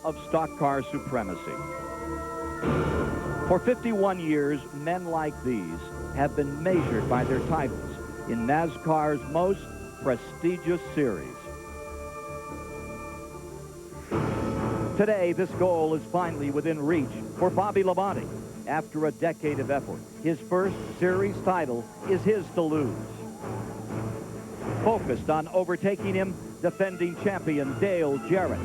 of stock car supremacy. For 51 years, men like these have been measured by their titles in NASCAR's most prestigious series. Today, this goal is finally within reach for Bobby Labonte. After a decade of effort, his first series title is his to lose. Focused on overtaking him, defending champion Dale Jarrett.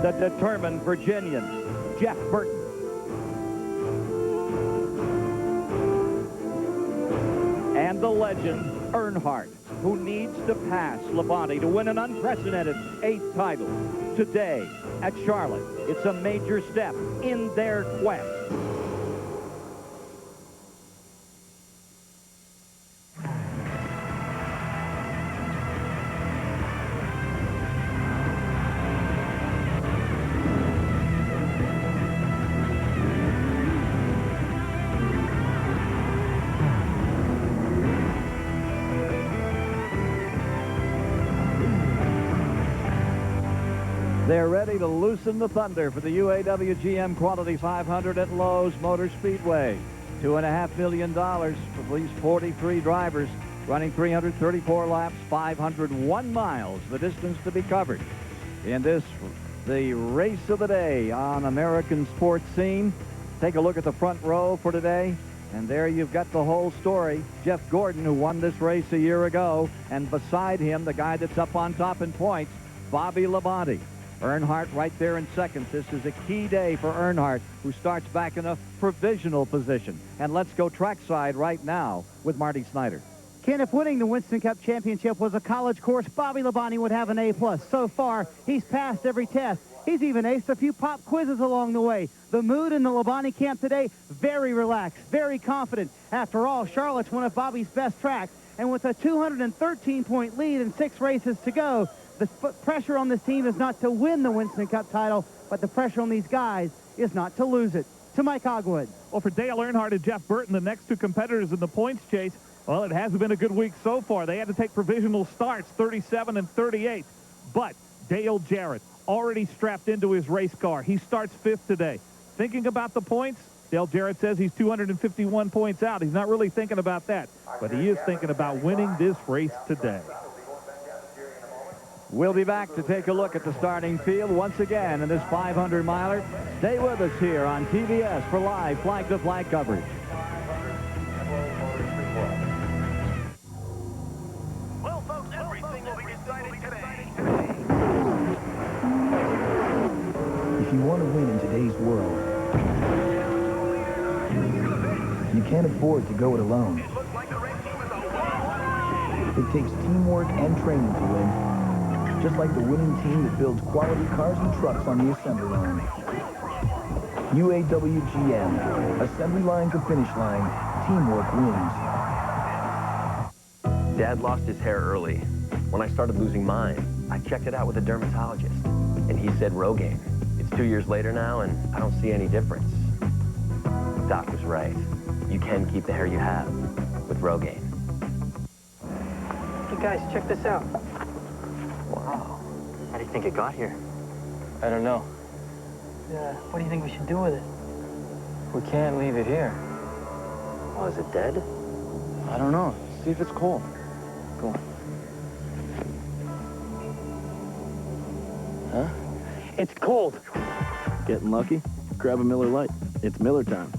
The determined Virginian, Jeff Burton. And the legend, Earnhardt, who needs to pass Labonte to win an unprecedented 8th title. Today at Charlotte, it's a major step in their quest. They're ready to loosen the thunder for the UAW GM Quality 500 at Lowe's Motor Speedway. $2.5 million for these 43 drivers, running 334 laps, 501 miles, the distance to be covered. In this, the race of the day on American sports scene. Take a look at the front row for today. And there you've got the whole story. Jeff Gordon, who won this race a year ago. And beside him, the guy that's up on top in points, Bobby Labonte. Earnhardt right there in second. This is a key day for Earnhardt, who starts back in a provisional position. And let's go trackside right now with Marty Snyder. Ken, if winning the Winston Cup Championship was a college course, Bobby Labonte would have an A+. So far, he's passed every test. He's even aced a few pop quizzes along the way. The mood in the Labonte camp today, very relaxed, very confident. After all, Charlotte's one of Bobby's best tracks. And with a 213-point lead and 6 races to go, the pressure on this team is not to win the Winston Cup title, but the pressure on these guys is not to lose it. To Mike Hogwood. Well, for Dale Earnhardt and Jeff Burton, the next 2 competitors in the points chase, well, it hasn't been a good week so far. They had to take provisional starts, 37 and 38. But Dale Jarrett already strapped into his race car. He starts 5th today. Thinking about the points, Dale Jarrett says he's 251 points out. He's not really thinking about that, but he is thinking about winning this race today. We'll be back to take a look at the starting field once again in this 500-miler. Stay with us here on TBS for live flag-to-flag coverage. Well, folks, everything will be decided today. If you want to win in today's world, you can't afford to go it alone. It takes teamwork and training to win. Just like the winning team that builds quality cars and trucks on the assembly line. UAW GM, assembly line to finish line, teamwork wins. Dad lost his hair early. When I started losing mine, I checked it out with a dermatologist, and he said Rogaine. It's 2 years later now, and I don't see any difference. Doc was right. You can keep the hair you have with Rogaine. Hey guys, check this out. Wow. How do you think it got here? I don't know. What do you think we should do with it? We can't leave it here. Oh, is it dead? I don't know. See if it's cold. Go on. Huh? It's cold. Getting lucky? Grab a Miller Lite. It's Miller time.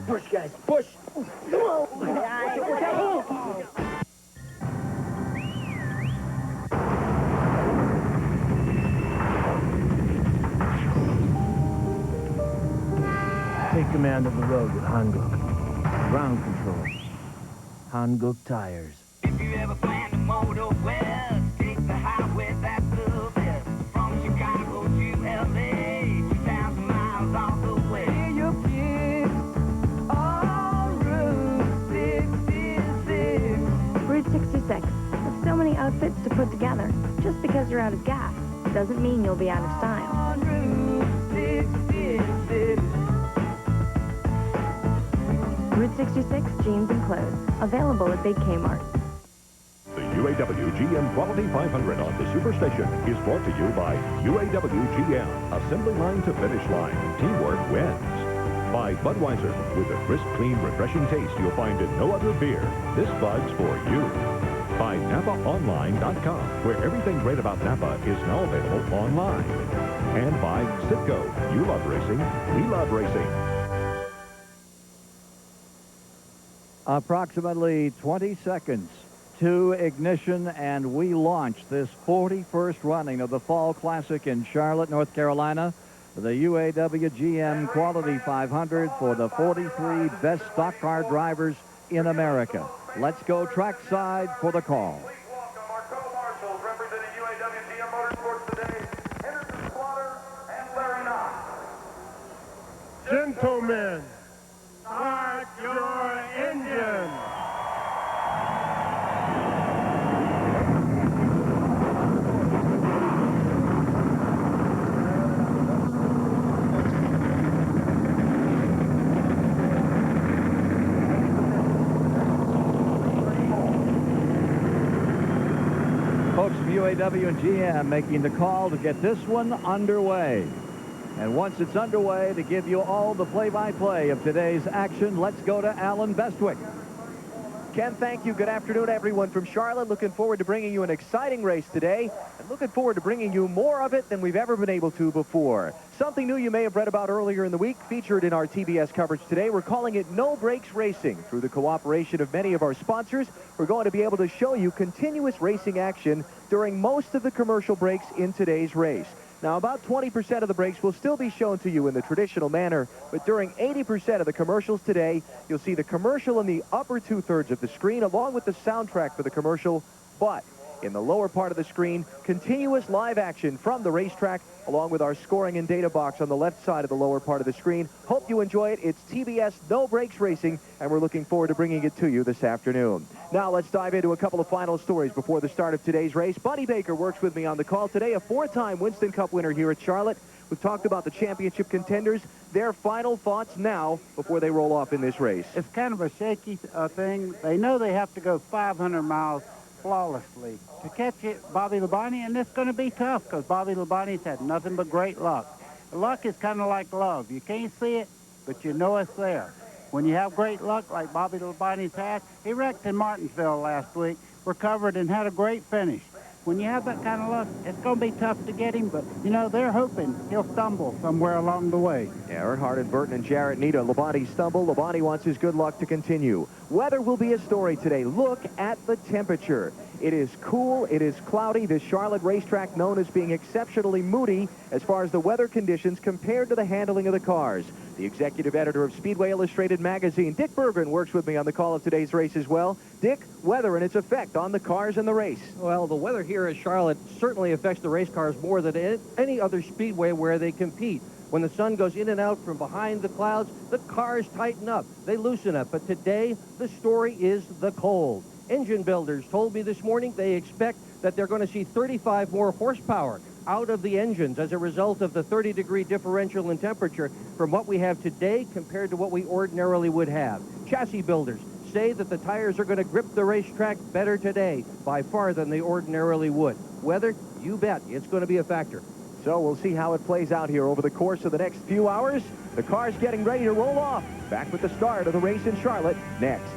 Push, guys, push. Take command of the road with Hanguk. Ground control. Hanguk tires. If you ever plan to motor west, take the highway that's the best. From Chicago to LA, 2,000 miles all the way. Hear your kicks on Route 66. Route 66. With so many outfits to put together, just because you're out of gas doesn't mean you'll be out of style. On Route 66. Route 66 jeans and clothes, available at Big Kmart. The UAW GM Quality 500 on the Superstation is brought to you by UAW GM. Assembly line to finish line. Teamwork wins. By Budweiser. With the crisp, clean, refreshing taste you'll find in no other beer. This Bud's for you. By NapaOnline.com, where everything great about Napa is now available online. And by Citgo. You love racing. We love racing. Approximately 20 seconds to ignition, and we launch this 41st running of the Fall Classic in Charlotte, North Carolina. The UAW GM Quality 500 for the 43 best stock car drivers in America. Let's go trackside for the call. Welcome our co-marshals representing UAW GM Motorsports today, Henderson Slaughter and Larry Knox. Gentlemen, start your engine. Folks from UAW and GM making the call to get this one underway. And once it's underway, to give you all the play-by-play of today's action, let's go to Alan Bestwick. Ken, thank you. Good afternoon, everyone from Charlotte. Looking forward to bringing you an exciting race today, and looking forward to bringing you more of it than we've ever been able to before. Something new you may have read about earlier in the week, featured in our TBS coverage today. We're calling it No Brakes Racing. Through the cooperation of many of our sponsors, we're going to be able to show you continuous racing action during most of the commercial breaks in today's race. Now, about 20% of the breaks will still be shown to you in the traditional manner, but during 80% of the commercials today, you'll see the commercial in the upper two-thirds of the screen, along with the soundtrack for the commercial, but in the lower part of the screen, continuous live action from the racetrack, along with our scoring and data box on the left side of the lower part of the screen. Hope you enjoy it. It's TBS No Brakes Racing, and we're looking forward to bringing it to you this afternoon. Now let's dive into a couple of final stories before the start of today's race. Buddy Baker works with me on the call today, a four-time Winston Cup winner here at Charlotte. We've talked about the championship contenders. Their final thoughts now before they roll off in this race. It's kind of a shaky thing. They know they have to go 500 miles flawlessly to catch it, Bobby Labonte, and it's going to be tough because Bobby Labonte's had nothing but great luck. Luck is kind of like love. You can't see it, but you know it's there. When you have great luck like Bobby Labonte's had, he wrecked in Martinsville last week, recovered, and had a great finish. When you have that kind of luck, it's going to be tough to get him, but, you know, they're hoping he'll stumble somewhere along the way. Earnhardt and Burton and Jarrett need a Labonte stumble. Labonte wants his good luck to continue. Weather will be a story today. Look at the temperature. It is cool. It is cloudy. This Charlotte racetrack known as being exceptionally moody as far as the weather conditions compared to the handling of the cars. The executive editor of Speedway Illustrated magazine, Dick Bergman, works with me on the call of today's race as well. Dick, weather and its effect on the cars and the race. Well, the weather here at Charlotte certainly affects the race cars more than any other speedway where they compete. When the sun goes in and out from behind the clouds, the cars tighten up. They loosen up. But today, the story is the cold. Engine builders told me this morning they expect that they're going to see 35 more horsepower out of the engines as a result of the 30-degree differential in temperature from what we have today compared to what we ordinarily would have. Chassis builders say that the tires are going to grip the racetrack better today by far than they ordinarily would. Weather, you bet, it's going to be a factor. So we'll see how it plays out here over the course of the next few hours. The car's getting ready to roll off. Back with the start of the race in Charlotte next.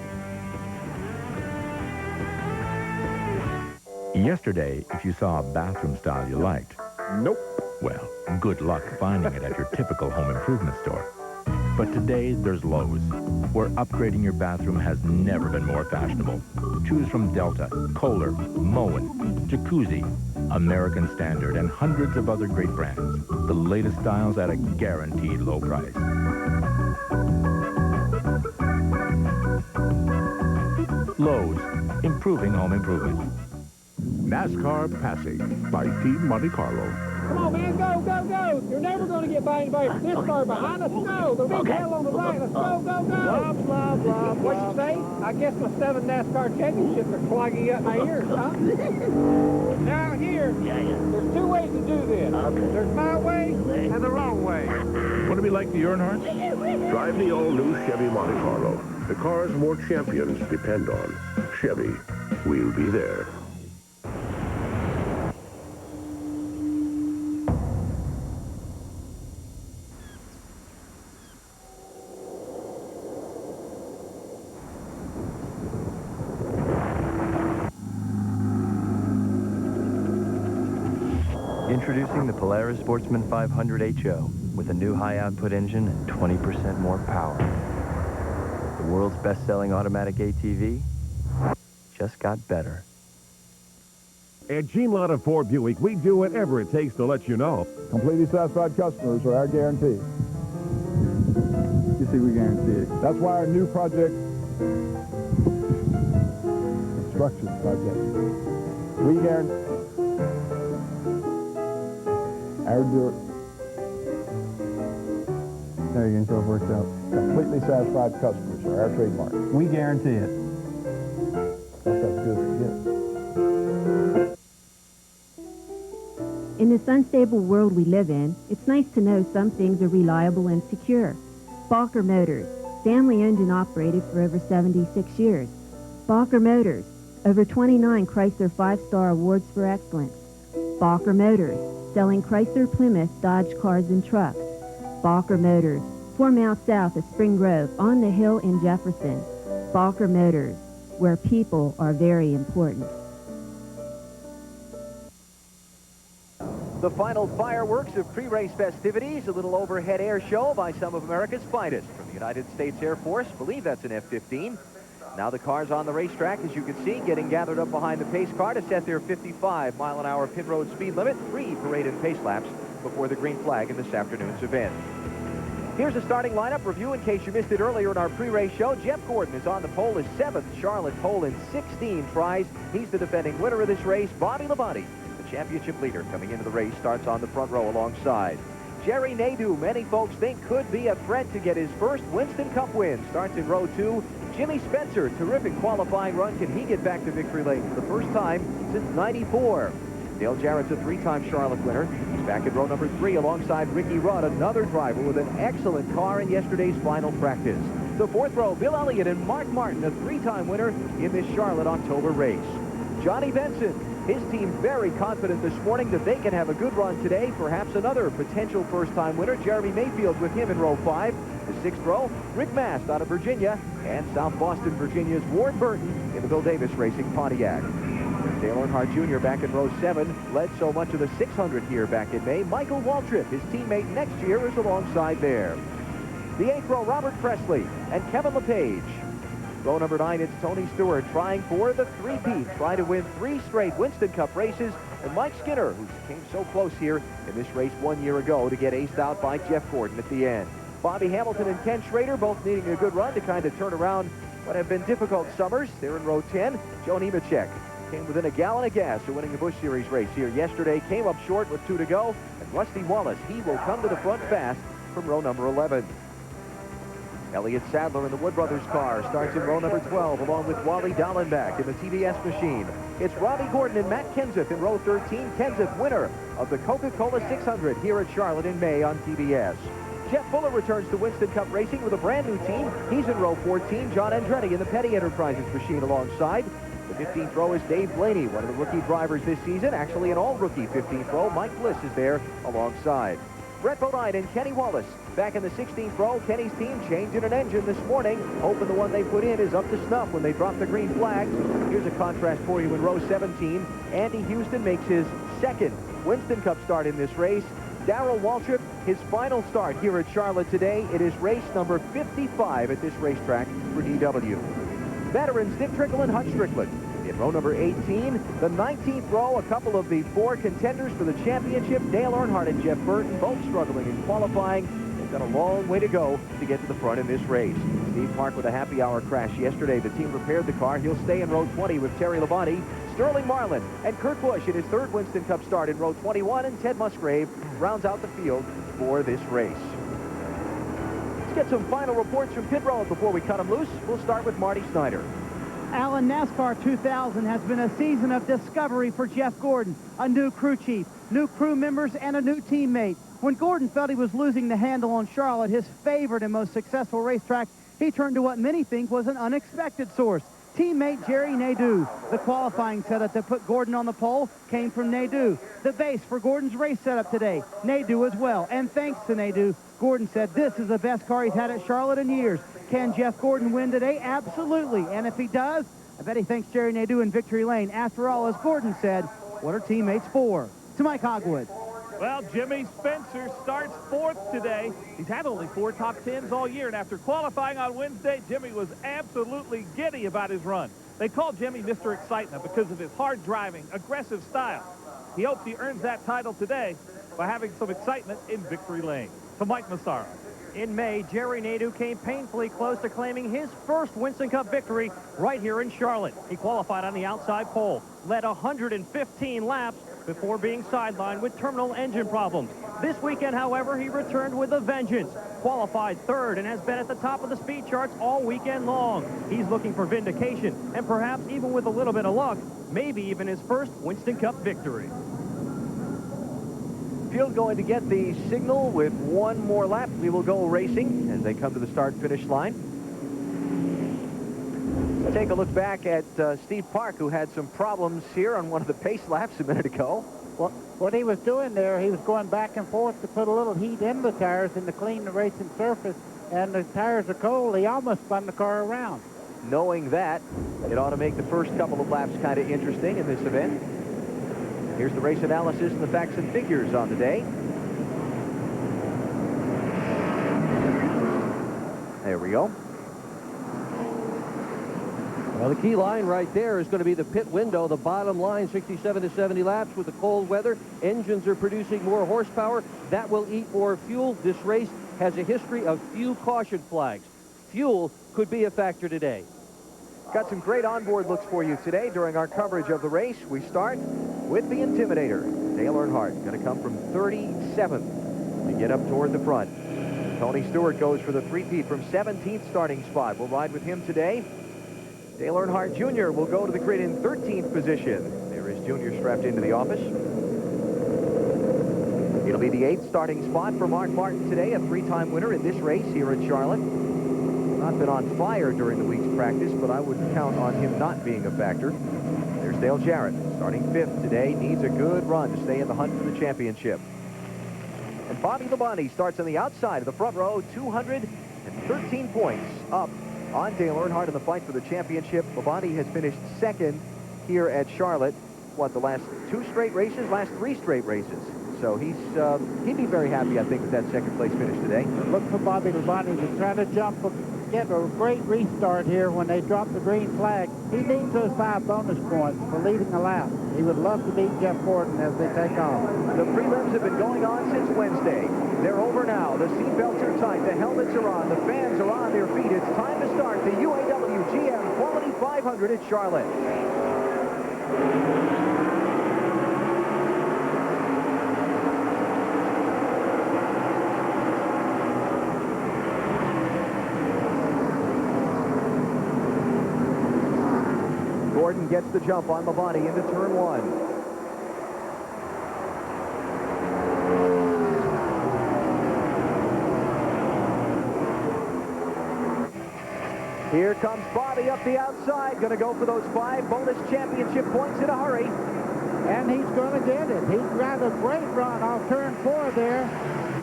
Yesterday, if you saw a bathroom style you liked, nope. Well, good luck finding it at your typical home improvement store. But today, there's Lowe's, where upgrading your bathroom has never been more fashionable. Choose from Delta, Kohler, Moen, Jacuzzi, American Standard, and hundreds of other great brands. The latest styles at a guaranteed low price. Lowe's, improving home improvement. NASCAR Passing by Team Monte Carlo. Come on, man, go, go, go. You're never going to get by anybody. This car behind us, go. The big hell on the right. Let's go, go, go. Blah, blah, blah, blah. What you say? I guess my 7 NASCAR championships are clogging up my ears, huh? Now here, there's 2 ways to do this. Okay. There's my way and the wrong way. Want to be like the Earnhardts? Drive the all-new Chevy Monte Carlo. The cars more champions depend on. Chevy, we'll be there. Introducing the Polaris Sportsman 500 HO with a new high-output engine and 20% more power. The world's best-selling automatic ATV just got better. At Gene Lotta Ford Buick, we do whatever it takes to let you know. Completely satisfied customers are our guarantee. You see, we guarantee it. That's why our new project, construction project, we guarantee our There you go, until it works out. completely satisfied customers are our trademark. We guarantee it. That's good to get. In this unstable world we live in, it's nice to know some things are reliable and secure. Balker Motors, family owned and operated for over 76 years. Balker Motors, over 29 Chrysler 5-star awards for excellence. Balker Motors, selling Chrysler, Plymouth, Dodge cars and trucks. Balker Motors, 4 miles south of Spring Grove, on the hill in Jefferson. Balker Motors, where people are very important. The final fireworks of pre-race festivities, a little overhead air show by some of America's finest from the United States Air Force. Believe that's an F-15. Now the cars on the racetrack, as you can see, getting gathered up behind the pace car to set their 55-mile-an-hour pit road speed limit. 3 parade and pace laps before the green flag in this afternoon's event. Here's the starting lineup review in case you missed it earlier in our pre-race show. Jeff Gordon is on the pole, his 7th Charlotte pole in 16 tries. He's the defending winner of this race. Bobby Labonte, the championship leader, coming into the race, starts on the front row alongside. Jerry Nadeau, many folks think could be a threat to get his first Winston Cup win. Starts in row 2. Jimmy Spencer, terrific qualifying run. Can he get back to victory lane for the first time since '94? Dale Jarrett's a 3-time Charlotte winner. He's back in row number 3 alongside Ricky Rudd, another driver with an excellent car in yesterday's final practice. The 4th row, Bill Elliott and Mark Martin, a 3-time winner in this Charlotte October race. Johnny Benson, his team very confident this morning that they can have a good run today. Perhaps another potential first-time winner. Jeremy Mayfield with him in row 5. The 6th row, Rick Mast out of Virginia, and South Boston, Virginia's Ward Burton in the Bill Davis Racing Pontiac. Dale Earnhardt Jr. back in row 7, led so much of the 600 here back in May. Michael Waltrip, his teammate next year, is alongside there. The 8th row, Robert Presley and Kevin LePage. Row number 9, it's Tony Stewart trying for the three-peat, trying to win 3 straight Winston Cup races. And Mike Skinner, who came so close here in this race 1 year ago to get aced out by Jeff Gordon at the end. Bobby Hamilton and Ken Schrader both needing a good run to kind of turn around what have been difficult summers. They're in row 10. Joe Nemechek came within a gallon of gas of winning the Busch Series race here yesterday. Came up short with 2 to go. And Rusty Wallace, he will come to the front fast from row number 11. Elliott Sadler in the Wood Brothers car starts in row number 12 along with Wally Dallenbach in the TBS machine. It's Robbie Gordon and Matt Kenseth in row 13. Kenseth, winner of the Coca-Cola 600 here at Charlotte in May on TBS. Jeff Fuller returns to Winston Cup Racing with a brand new team. He's in row 14. John Andretti in the Petty Enterprises machine alongside. The 15th row is Dave Blaney, one of the rookie drivers this season. Actually an all-rookie 15th row. Mike Bliss is there alongside. Brett Bodine and Kenny Wallace back in the 16th row. Kenny's team changing an engine this morning, hoping the one they put in is up to snuff when they drop the green flag. Here's a contrast for you in row 17. Andy Houston makes his 2nd Winston Cup start in this race. Darrell Waltrip, his final start here at Charlotte today. It is race number 55 at this racetrack for DW. Veterans Dick Trickle and Hutch Strickland. In row number 18, the 19th row, a couple of the 4 contenders for the championship, Dale Earnhardt and Jeff Burton, both struggling in qualifying. They've got a long way to go to get to the front in this race. Steve Clark with a happy hour crash yesterday. The team repaired the car. He'll stay in row 20 with Terry Labonte, Sterling Marlin, and Kurt Busch in his 3rd Winston Cup start in row 21, and Ted Musgrave rounds out the field for this race. Let's get some final reports from pit road before we cut them loose. We'll start with Marty Snyder. Alan, NASCAR 2000 has been a season of discovery for Jeff Gordon. A new crew chief, new crew members, and a new teammate. When Gordon felt he was losing the handle on Charlotte, his favorite and most successful racetrack, he turned to what many think was an unexpected source. Teammate Jerry Nadeau. The qualifying setup that put Gordon on the pole came from Nadeau. The base for Gordon's race setup today, Nadeau as well. And thanks to Nadeau, Gordon said this is the best car he's had at Charlotte in years. Can Jeff Gordon win today? Absolutely. And if he does, I bet he thanks Jerry Nadeau in victory lane. After all, as Gordon said, what are teammates for? To Mike Hogwood. Well, Jimmy Spencer starts 4th today. He's had only 4 top 10s all year, and after qualifying on Wednesday, Jimmy was absolutely giddy about his run. They call Jimmy Mr. Excitement because of his hard-driving, aggressive style. He hopes he earns that title today by having some excitement in victory lane. To Mike Massaro. In May, Jerry Nadeau came painfully close to claiming his first Winston Cup victory right here in Charlotte. He qualified on the outside pole, led 115 laps before being sidelined with terminal engine problems. This weekend, however, he returned with a vengeance, qualified 3rd, and has been at the top of the speed charts all weekend long. He's looking for vindication, and perhaps even with a little bit of luck, maybe even his first Winston Cup victory. Field going to get the signal with 1 more lap. We will go racing as they come to the start-finish line. Let's take a look back at Steve Park, who had some problems here on one of the pace laps a minute ago. Well, what he was doing there, he was going back and forth to put a little heat in the tires and to clean the racing surface, and the tires are cold. He almost spun the car around. Knowing that, it ought to make the first couple of laps kind of interesting in this event. Here's the race analysis and the facts and figures on the day. There we go. Well, the key line right there is going to be the pit window, the bottom line, 67 to 70 laps with the cold weather. Engines are producing more horsepower. That will eat more fuel. This race has a history of few caution flags. Fuel could be a factor today. Got some great onboard looks for you today during our coverage of the race. We start with the Intimidator. Dale Earnhardt going to come from 37th to get up toward the front. Tony Stewart goes for the three-peat from 17th starting spot. We'll ride with him today. Dale Earnhardt Jr. will go to the grid in 13th position. There is Jr. strapped into the office. It'll be the 8th starting spot for Mark Martin today, a 3-time winner in this race here at Charlotte. Not been on fire during the week's practice, but I would count on him not being a factor. There's Dale Jarrett, starting 5th today, needs a good run to stay in the hunt for the championship. And Bobby Labonte starts on the outside of the front row, 213 points up on Dale Earnhardt in the fight for the championship. Labonte has finished 2nd here at Charlotte, the last 2 straight races, last 3 straight races. So he'd be very happy, I think, with that 2nd place finish today. Look for Bobby Labonte to try to get a great restart here when they drop the green flag. He needs those 5 bonus points for leading a lap. He would love to beat Jeff Gordon as they take off. The prelims have been going on since Wednesday. They're over now. The seatbelts are tight. The helmets are on. The fans are on their feet. It's time to start the UAW GM Quality 500 at Charlotte. Gordon gets the jump on Labonte into turn 1. Here comes Bobby up the outside, going to go for those 5 bonus championship points in a hurry. And he's going to get it. He's got a great run off turn 4 there.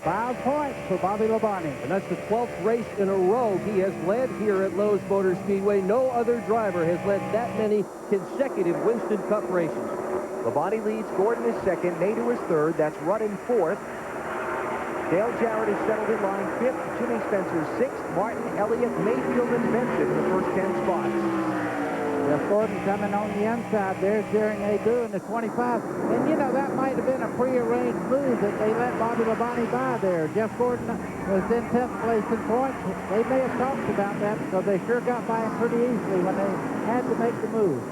5 points for Bobby Labonte. And that's the 12th race in a row he has led here at Lowe's Motor Speedway. No other driver has led that many consecutive Winston Cup races. Labonte leads. Gordon is 2nd. Nadeau is 3rd. That's Rudd in 4th. Dale Jarrett is settled in line 5th. Jimmy Spencer 6th. Martin, Elliott, Mayfield, and Benson in the first 10 spots. Jeff Gordon coming on the inside. There's Jerry Nadeau in the 25. And, you know, that might have been a prearranged move that they let Bobby Labonte by there. Jeff Gordon was in 10th place in points. They may have talked about that because they sure got by him pretty easily when they had to make the move.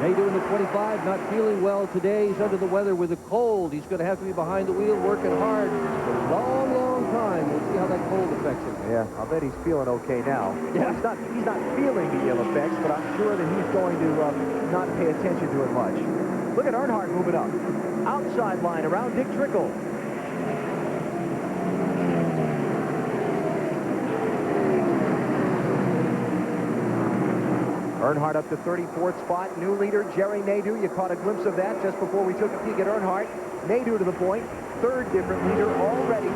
Nadeau in the 25, not feeling well today. He's under the weather with the cold. He's going to have to be behind the wheel working hard for a long, long time. We'll see how that cold affects him. Yeah, I'll bet he's feeling okay now. Yeah. He's not feeling the ill effects, but I'm sure that he's going to not pay attention to it much. Look at Earnhardt moving up. Outside line around Dick Trickle. Earnhardt up to 34th spot. New leader, Jerry Nadeau. You caught a glimpse of that just before we took a peek at Earnhardt. Nadeau to the point. 3rd different leader already.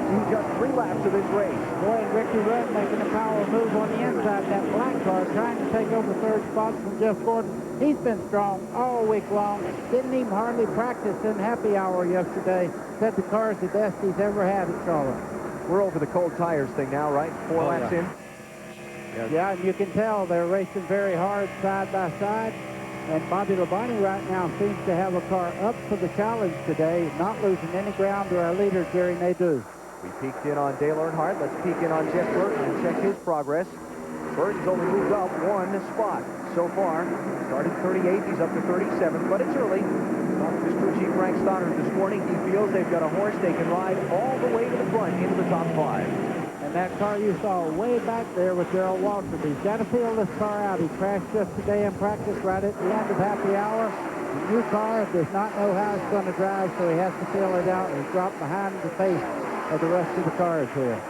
in just 3 laps of this race. Boy, and Ricky Rudd making a power move on the inside. That black car trying to take over third spot from Jeff Gordon. He's been strong all week long. Didn't even hardly practice in happy hour yesterday. Said the car's the best he's ever had at Charlotte. We're over the cold tires thing now, right? 4 laps in. Yeah, and you can tell they're racing very hard side by side. And Bobby Labonte right now seems to have a car up for the challenge today, not losing any ground to our leader, Jerry Nadeau. We peeked in on Dale Earnhardt. Let's peek in on Jeff Burton and check his progress. Burton's only moved up 1 spot so far. Started 38th, he's up to 37th, but it's early. Talked to his crew chief Frank Stoddard this morning. He feels they've got a horse they can ride all the way to the front into the top 5. And that car you saw way back there with Darrell Waltrip, he's got to feel this car out. He crashed just today in practice right at the end of happy hour. The new car does not know how it's going to drive, so he has to feel it out and drop behind the pace of the rest of the cars here.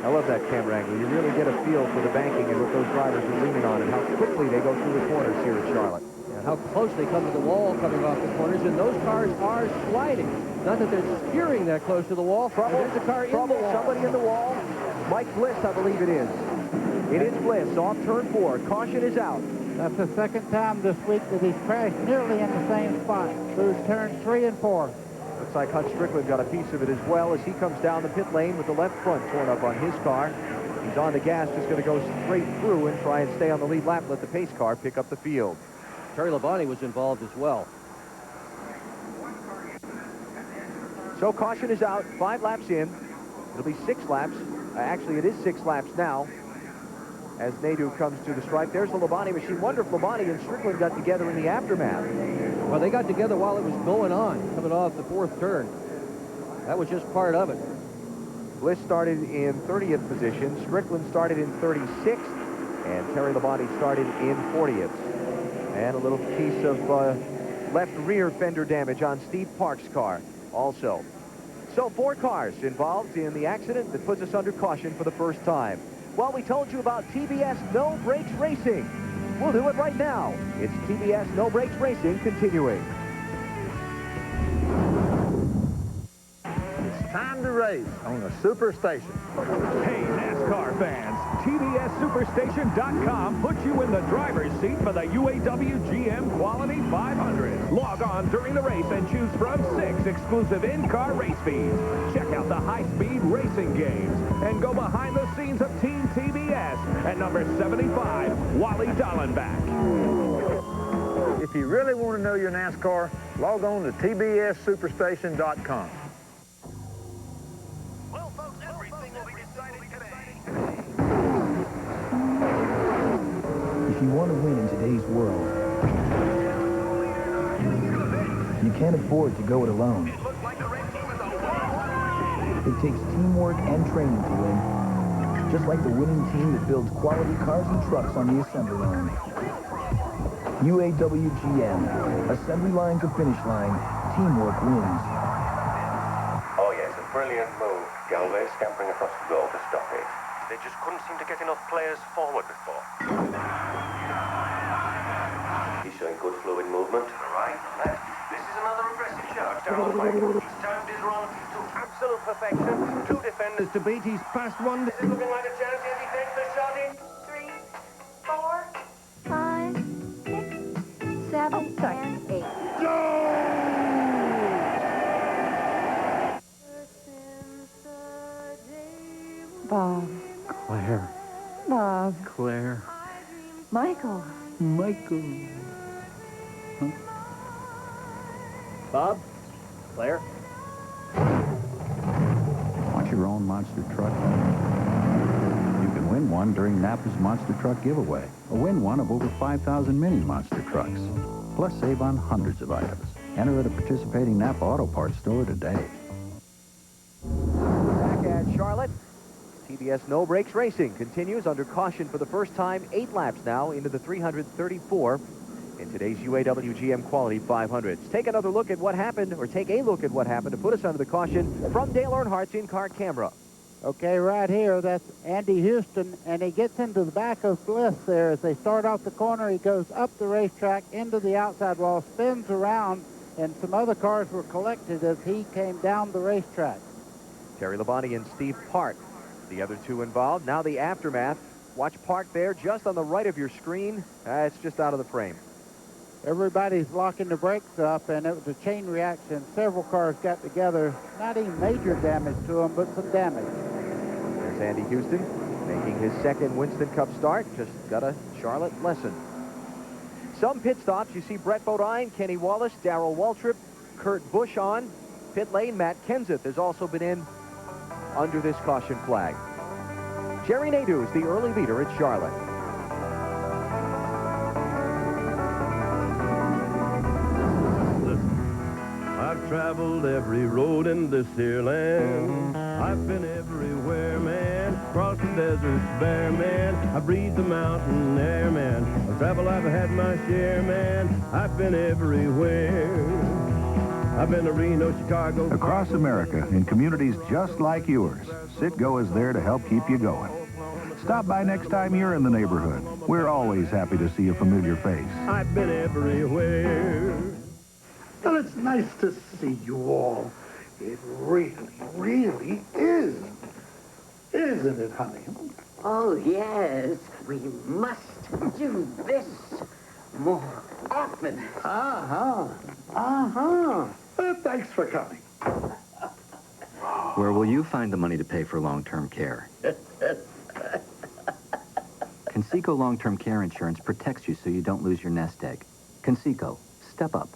I love that camera angle. You really get a feel for the banking and what those drivers are leaning on and how quickly they go through the corners here at Charlotte. And how close they come to the wall coming off the corners, and those cars are sliding. Not that they're steering that close to the wall. Trouble, there's a car in the wall. Somebody in the wall. Mike Bliss, I believe it is. It is Bliss off turn 4. Caution is out. That's the second time this week that he's crashed nearly in the same spot through turns 3 and 4. Looks like Hutch Strickland got a piece of it as well as he comes down the pit lane with the left front torn up on his car. He's on the gas, just going to go straight through and try and stay on the lead lap, let the pace car pick up the field. Terry Labonte was involved as well. So caution is out, 5 laps in. It'll be 6 laps. Actually, it is 6 laps now as Nadeau comes to the stripe. There's the Labonte machine. Wonder if Labonte and Strickland got together in the aftermath. Well, they got together while it was going on, coming off the 4th turn. That was just part of it. Bliss started in 30th position. Strickland started in 36th. And Terry Labonte started in 40th. And a little piece of left rear fender damage on Steve Park's car also. So 4 cars involved in the accident that puts us under caution for the first time. Well, we told you about TBS No Brakes Racing. We'll do it right now. It's TBS No Brakes Racing continuing. It's time to race on the Superstation. Hey, NASCAR fans, TBSSuperstation.com puts you in the driver's seat for the UAW GM Quality 500. Log on during the race and choose from 6 exclusive in-car race feeds. Check out the high-speed racing games and go behind the scenes of Team TBS at number 75, Wally Dallenbach. If you really want to know your NASCAR, log on to TBSSuperstation.com. If you want to win in today's world, you can't afford to go it alone. It takes teamwork and training to win, just like the winning team that builds quality cars and trucks on the assembly line. UAW GM, assembly line to finish line, teamwork wins. Oh yes, a brilliant move. Galvez scampering across the goal to stop it. They just couldn't seem to get enough players forward before. He's showing good fluid movement. Right, left. This is another aggressive charge down the flank. He's timed his run to absolute perfection. 2 defenders to beat. He's passed 1. This is looking like a chance. Yes, he takes the shot in. 3, 4, 5, 6, 7, and 8. Bob. Claire. Bob. Claire. Michael. Michael. Huh? Bob? Claire? Want your own monster truck? You can win one during Napa's Monster Truck Giveaway, or win one of over 5,000 mini monster trucks. Plus, save on hundreds of items. Enter at a participating Napa Auto Parts store today. Back at Charlotte. TBS No Brakes Racing continues under caution for the first time. 8 laps now into the 334 in today's UAW GM Quality 500. Take another look at what happened, or take a look at what happened to put us under the caution from Dale Earnhardt's in-car camera. Okay, right here, that's Andy Houston, and he gets into the back of Bliss there. As they start off the corner, he goes up the racetrack into the outside wall, spins around, and some other cars were collected as he came down the racetrack. Terry Labonte and Steve Park, the other two involved. Now the aftermath. Watch Park there, just on the right of your screen. It's just out of the frame. Everybody's locking the brakes up, and it was a chain reaction. Several cars got together. Not even major damage to them, but some damage. There's Andy Houston making his second Winston Cup start. Just got a Charlotte lesson. Some pit stops. You see Brett Bodine, Kenny Wallace, Darrell Waltrip, Kurt Busch on. Pit lane, Matt Kenseth has also been in under this caution flag. Jerry Nadeau is the early leader at Charlotte. I've traveled every road in this here land. I've been everywhere, man. Crossed the deserts bare, man. I breathed the mountain air, man. I've traveled, I've had my share, man. I've been everywhere. I've been to Reno, Chicago. Across America, in communities just like yours, Citgo is there to help keep you going. Stop by next time you're in the neighborhood. We're always happy to see a familiar face. I've been everywhere. Well, it's nice to see you all. It really, really is. Isn't it, honey? Oh, yes. We must do this more often. Uh-huh. Uh-huh. Thanks for coming. Where will you find the money to pay for long-term care? Conseco Long-Term Care Insurance protects you so you don't lose your nest egg. Conseco, step up.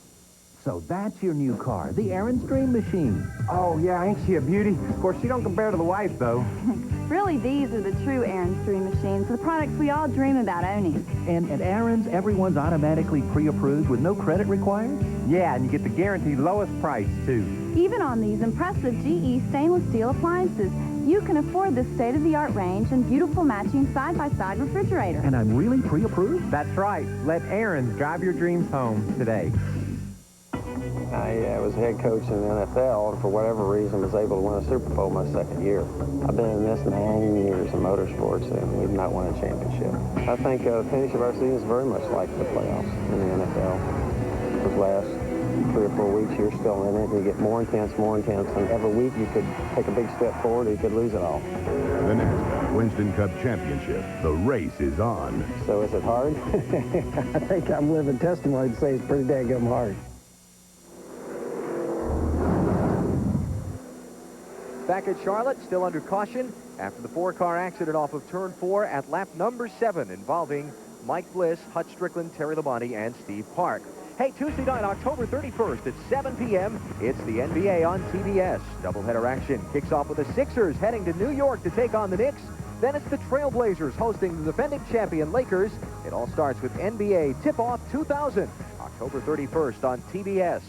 So that's your new car, the Aaron's Dream Machine. Oh, yeah, ain't she a beauty? Of course, she don't compare to the wife, though. Really, these are the true Aaron's Dream Machines, the products we all dream about owning. And at Aaron's, everyone's automatically pre-approved with no credit required? Yeah, and you get the guaranteed lowest price, too. Even on these impressive GE stainless steel appliances, you can afford this state-of-the-art range and beautiful matching side-by-side refrigerator. And I'm really pre-approved? That's right. Let Aaron's drive your dreams home today. I was head coach in the NFL, and for whatever reason was able to win a Super Bowl my second year. I've been in this 9 years in motorsports, and we've not won a championship. I think the finish of our season is very much like the playoffs in the NFL. Those last 3 or 4 weeks, you're still in it, and you get more intense, and every week you could take a big step forward, or you could lose it all. The NASCAR Winston Cup Championship. The race is on. So is it hard? I think I'm living testimony to say it's pretty daggum hard. Back at Charlotte, still under caution after the 4-car accident off of turn 4 at lap number 7 involving Mike Bliss, Hut Strickland, Terry Labonte, and Steve Park. Hey, Tuesday night, October 31st at 7 p.m., it's the NBA on TBS. Doubleheader action kicks off with the Sixers heading to New York to take on the Knicks. Then it's the Trailblazers hosting the defending champion Lakers. It all starts with NBA Tip-Off 2000, October 31st on TBS.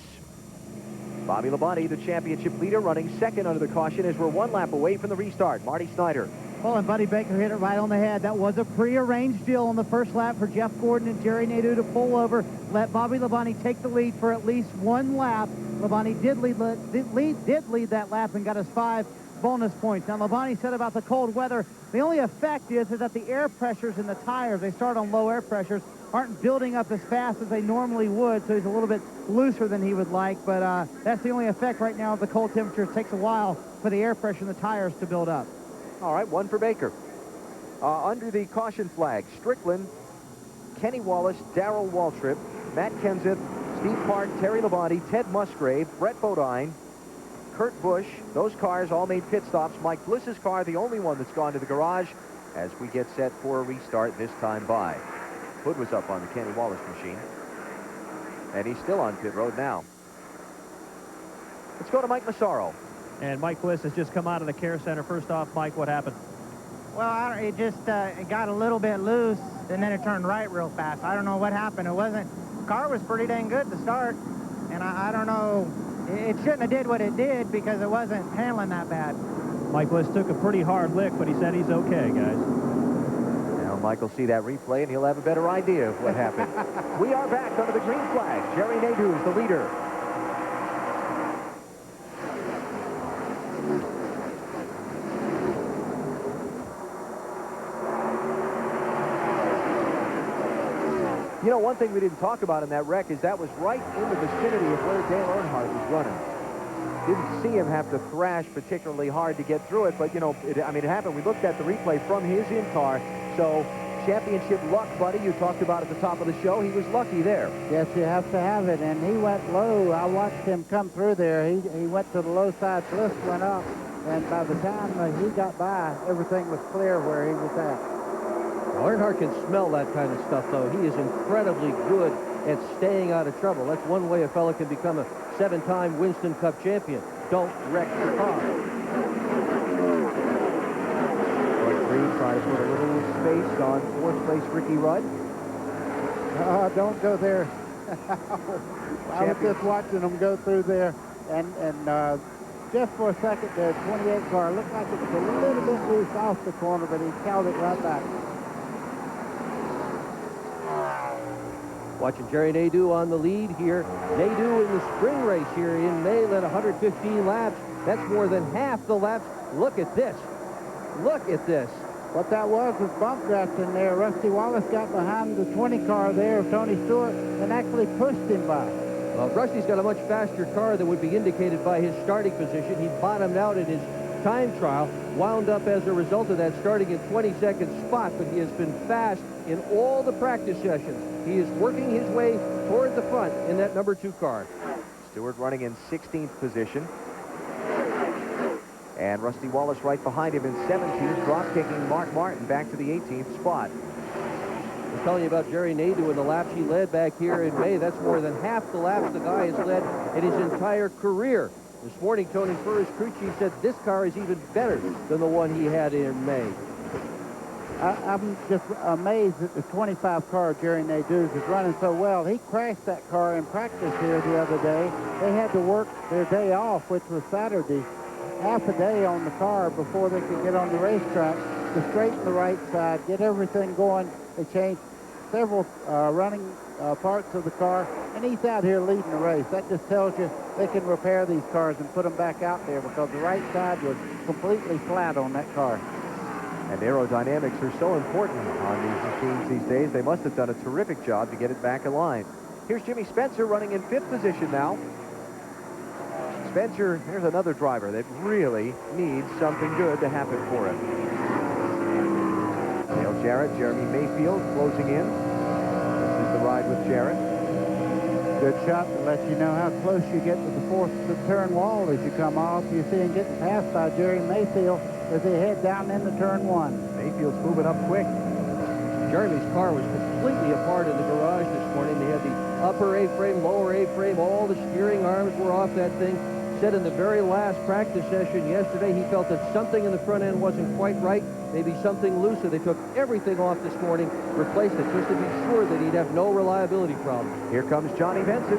Bobby Labonte, the championship leader, running second under the caution as we're 1 lap away from the restart. Marty Snyder. Well, and Buddy Baker hit it right on the head. That was a prearranged deal on the first lap for Jeff Gordon and Jerry Nadeau to pull over, let Bobby Labonte take the lead for at least 1 lap. Labonte did lead that lap and got us 5 bonus points. Now, Labonte said about the cold weather, the only effect is that the air pressures in the tires, they start on low air pressures, aren't building up as fast as they normally would, so he's a little bit looser than he would like, but that's the only effect right now of the cold temperatures. It takes a while for the air pressure in the tires to build up. All right, 1 for Baker. Under the caution flag, Strickland, Kenny Wallace, Darrell Waltrip, Matt Kenseth, Steve Park, Terry Labonte, Ted Musgrave, Brett Bodine, Kurt Busch. Those cars all made pit stops. Mike Bliss's car, the only one that's gone to the garage as we get set for a restart this time by. Hood was up on the Kenny Wallace machine. And he's still on pit road now. Let's go to Mike Massaro. And Mike Bliss has just come out of the care center. First off, Mike, what happened? Well, it just it got a little bit loose, and then it turned right real fast. I don't know what happened. The car was pretty dang good to start, and I don't know, it shouldn't have did what it did because it wasn't handling that bad. Mike Bliss took a pretty hard lick, but he said he's okay, guys. Now Mike will see that replay, and he'll have a better idea of what happened. We are back under the green flag. Jerry Nadeau is the leader. You know, one thing we didn't talk about in that wreck is that was right in the vicinity of where Dale Earnhardt was running. Didn't see him have to thrash particularly hard to get through it, but, you know, it happened. We looked at the replay from his in-car, so championship luck, buddy. You talked about at the top of the show. He was lucky there. Yes, you have to have it, and he went low. I watched him come through there. He went to the low side, bliss went up, and by the time he got by, everything was clear where he was at. Earnhardt can smell that kind of stuff, though. He is incredibly good at staying out of trouble. That's one way a fella can become a 7-time Winston Cup champion. Don't wreck the car. Try to put a little space on fourth place Ricky Rudd. Don't go there. I was just watching them go through there, and just for a second, the 28 car looked like it was a little bit loose off the corner, but he held it right back. Watching Jerry Nadeau on the lead here. Nadeau in the spring race here in May led 115 laps. That's more than half the laps. Look at this. Look at this. What that was bump draft in there. Rusty Wallace got behind the 20 car there of Tony Stewart and actually pushed him by. Well, Rusty's got a much faster car than would be indicated by his starting position. He bottomed out in his time trial, wound up as a result of that starting in 22nd spot, but he has been fast in all the practice sessions. He is working his way toward the front in that number 2 car. Stewart running in 16th position. And Rusty Wallace right behind him in 17th, drop-kicking Mark Martin back to the 18th spot. I was telling you about Jerry Nadeau and the laps he led back here in May. That's more than half the laps the guy has led in his entire career. This morning, Tony Furris crew chief said this car is even better than the one he had in May. I'm just amazed that the 25 car Jerry Nadeau's is running so well. He crashed that car in practice here the other day. They had to work their day off, which was Saturday, half a day on the car before they could get on the racetrack to straighten the right side, get everything going. They changed several running parts of the car, and he's out here leading the race. That just tells you they can repair these cars and put them back out there, because the right side was completely flat on that car. And aerodynamics are so important on these machines these days. They must have done a terrific job to get it back in line. Here's Jimmy Spencer running in 5th position now. Spencer, here's another driver that really needs something good to happen for him. Dale Jarrett, Jeremy Mayfield closing in. This is the ride with Jarrett. Good shot to let you know how close you get to the turn wall as you come off. You see him getting passed by Jerry Mayfield as they head down into turn 1. Mayfield's moving up quick. Jeremy's car was completely apart in the garage this morning. They had the upper A-frame, lower A-frame, all the steering arms were off that thing. Said in the very last practice session yesterday, he felt that something in the front end wasn't quite right, maybe something loose, so they took everything off this morning, replaced it just to be sure that he'd have no reliability problems. Here comes Johnny Benson,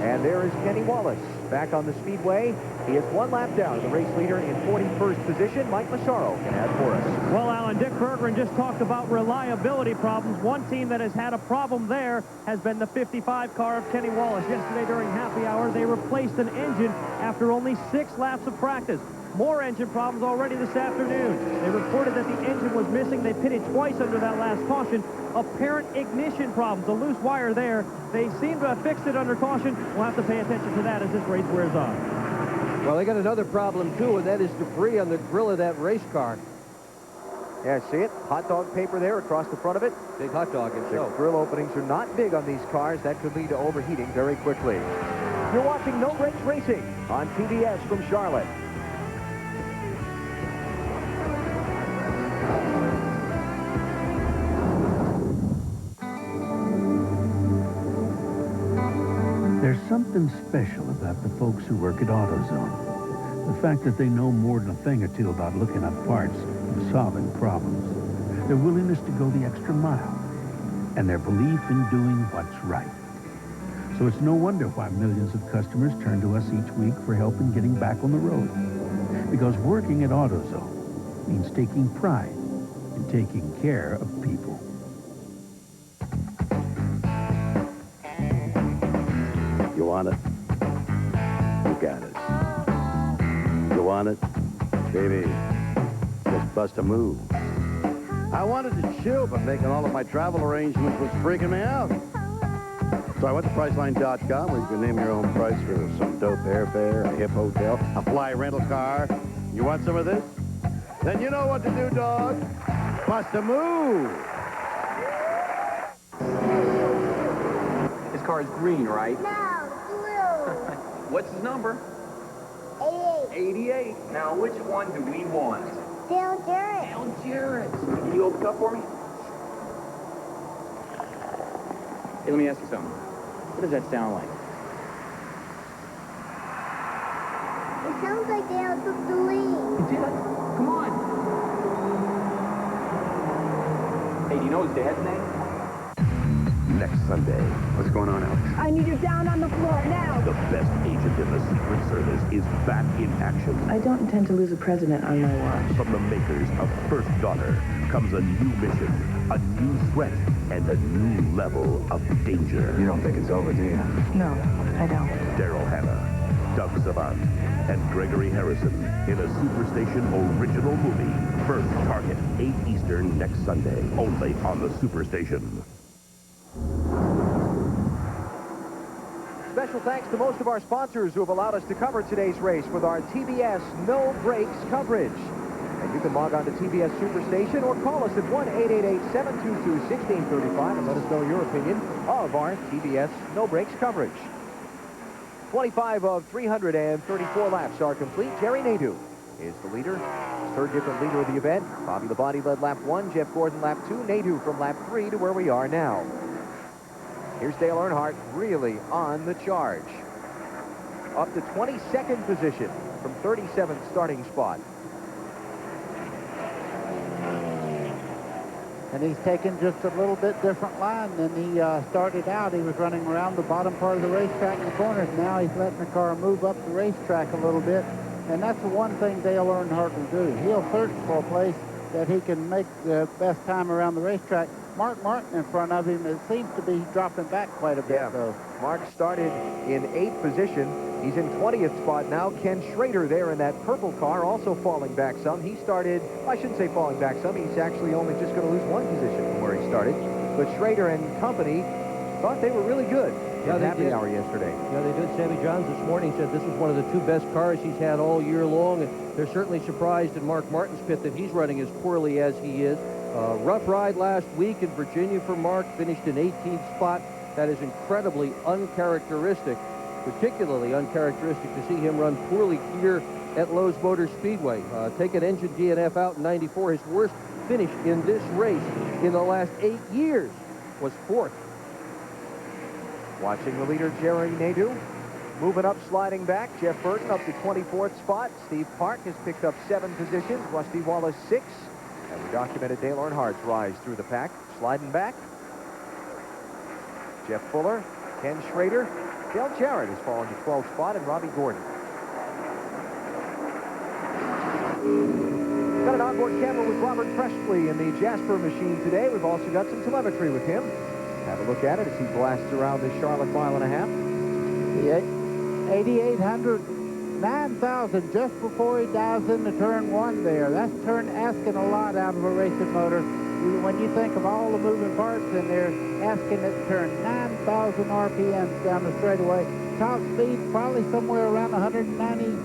and there is Kenny Wallace back on the speedway. He is 1 lap down to the race leader in 41st position. Mike Massaro can add for us. Well, Alan, Dick Berggren just talked about reliability problems. One team that has had a problem there has been the 55 car of Kenny Wallace. Yesterday during happy hour, they replaced an engine after only 6 laps of practice. More engine problems already this afternoon. They reported that the engine was missing. They pitted twice under that last caution. Apparent ignition problems, a loose wire there. They seem to have fixed it under caution. We'll have to pay attention to that as this race wears on. Well, they got another problem, too, and that is debris on the grill of that race car. Yeah, see it? Hot dog paper there across the front of it. Big hot dog. The grill openings are not big on these cars. That could lead to overheating very quickly. You're watching No Brakes Racing on TBS from Charlotte. There's something special about the folks who work at AutoZone. The fact that they know more than a thing or two about looking up parts and solving problems. Their willingness to go the extra mile. And their belief in doing what's right. So it's no wonder why millions of customers turn to us each week for help in getting back on the road. Because working at AutoZone means taking pride in taking care of people. You want it? You got it. You want it? Baby, just bust a move. I wanted to chill, but making all of my travel arrangements was freaking me out. So I went to Priceline.com where you can name your own price for some dope airfare, a hip hotel, a fly rental car. You want some of this? Then you know what to do, dog. Bust a move. His car is green, right? No, blue. What's his number? 88. 88. Now, which one do we want? Dale Jarrett. Dale Jarrett. Can you open up for me? Hey, let me ask you something. What does that sound like? It sounds like Dale took the lead. Did it? Come on. Hey, do you know his dad's name? Next Sunday. What's going on, Alex? I need you down on the floor now. The best agent in the Secret Service is back in action. I don't intend to lose a president on my watch. From the makers of First Daughter comes a new mission, a new threat, and a new level of danger. You don't think it's over, do you? No, I don't. Daryl Hannah, Doug Savant, and Gregory Harrison in a Superstation original movie. First Target, 8 Eastern next Sunday, only on the Superstation. Special thanks to most of our sponsors who have allowed us to cover today's race with our TBS No Brakes coverage. And you can log on to TBS Superstation or call us at 1-888-722-1635 and let us know your opinion of our TBS No Brakes coverage. 25 of 334 laps are complete. Jerry Nadeau is the leader. Third different leader of the event. Bobby Labonte led lap 1, Jeff Gordon lap 2, Nadeau from lap 3 to where we are now. Here's Dale Earnhardt really on the charge. Up to 22nd position from 37th starting spot. And he's taken just a little bit different line than he started out. He was running around the bottom part of the racetrack in the corners. Now he's letting the car move up the racetrack a little bit. And that's the one thing Dale Earnhardt will do. He'll search for a place that he can make the best time around the racetrack. Mark Martin in front of him, it seems to be dropping back quite a bit, though. Mark started in 8th position. He's in 20th spot now. Ken Schrader there in that purple car also falling back some. He started, I shouldn't say falling back some. He's actually only just going to lose 1 position from where he started. But Schrader and company thought they were really good. Yeah, they happy did. hour yesterday. Yeah, they did. Sammy Johns this morning said this was one of the 2 best cars he's had all year long. And they're certainly surprised in Mark Martin's pit that he's running as poorly as he is. Rough ride last week in Virginia for Mark, finished in 18th spot. That is incredibly uncharacteristic, particularly uncharacteristic to see him run poorly here at Lowe's Motor Speedway. Take an engine DNF out in 94. His worst finish in this race in the last 8 years was 4th. Watching the leader, Jerry Nadeau. Moving up, sliding back. Jeff Burton up to 24th spot. Steve Park has picked up 7 positions. Rusty Wallace 6. And we documented Dale Earnhardt's rise through the pack. Sliding back. Jeff Fuller, Ken Schrader. Dale Jarrett has fallen to 12th spot, and Robbie Gordon. Got an onboard camera with Robert Presley in the Jasper machine today. We've also got some telemetry with him. Have a look at it as he blasts around this Charlotte mile and a half. The 8,800, 9,000 just before he dives into turn 1 there. That's asking a lot out of a racing motor. When you think of all the moving parts in there, asking it to turn 9,000 RPMs down the straightaway. Top speed probably somewhere around 190.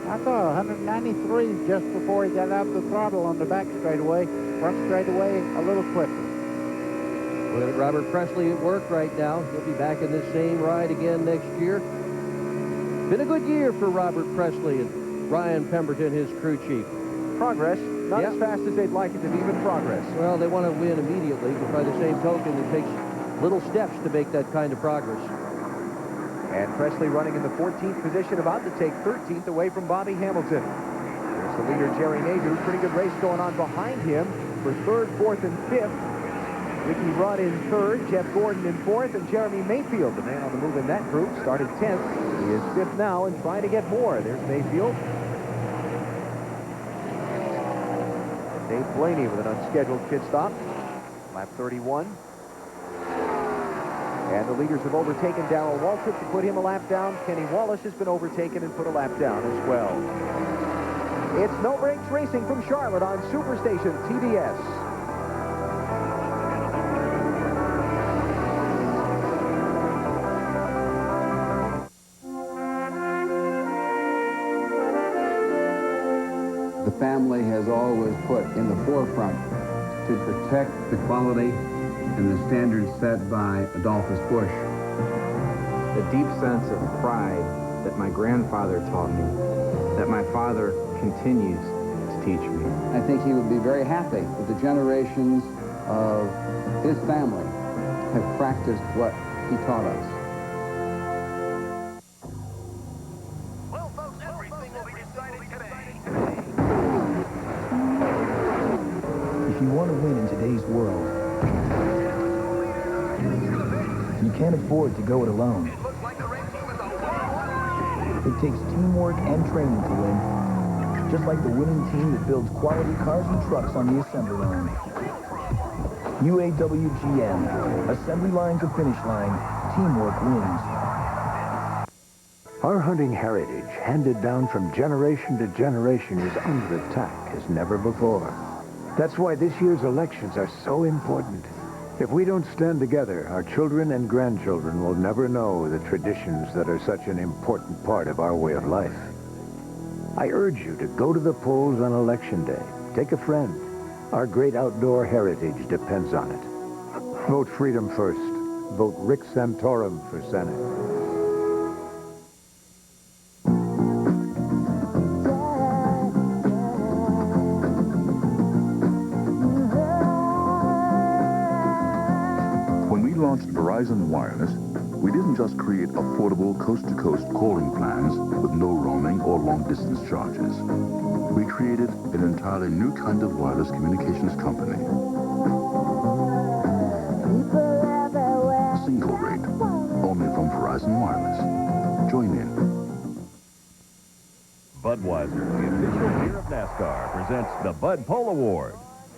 I saw 193 just before he got out the throttle on the back straightaway. Front straightaway a little quicker. Look at Robert Presley at work right now. He'll be back in this same ride again next year. Been a good year for Robert Presley and Ryan Pemberton, his crew chief. Progress, not as fast as they'd like it to be, but progress. Well, they want to win immediately, but by the same token, it takes little steps to make that kind of progress. And Presley running in the 14th position, about to take 13th away from Bobby Hamilton. There's the leader, Jerry Nadeau. Pretty good race going on behind him for 3rd, 4th, and 5th. Ricky Rudd in 3rd, Jeff Gordon in 4th, and Jeremy Mayfield, the man on the move in that group, started 10th. He is 5th now and trying to get more. There's Mayfield. Dave Blaney with an unscheduled pit stop. Lap 31. And the leaders have overtaken Darrell Waltrip to put him a lap down. Kenny Wallace has been overtaken and put a lap down as well. It's No Brakes Racing from Charlotte on Superstation TBS. family has always put in the forefront to protect the quality and the standards set by Adolphus Bush. The deep sense of pride that my grandfather taught me, that my father continues to teach me. I think he would be very happy that the generations of his family have practiced what he taught us. Well, folks, everything will be decided today. If you want to win in today's world, you can't afford to go it alone. It takes teamwork and training to win, just like the winning team that builds quality cars and trucks on the assembly line. UAW GM, assembly line to finish line, teamwork wins. Our hunting heritage, handed down from generation to generation, is under attack as never before. That's why this year's elections are so important. If we don't stand together, our children and grandchildren will never know the traditions that are such an important part of our way of life. I urge you to go to the polls on Election Day. Take a friend. Our great outdoor heritage depends on it. Vote freedom first. Vote Rick Santorum for Senate. When we launched Verizon Wireless, we didn't just create affordable coast-to-coast calling plans with no roaming or long-distance charges. We created an entirely new kind of wireless communications company. Single rate, only from Verizon Wireless. Join in. Budweiser, the official beer of NASCAR, presents the Bud Pole Award.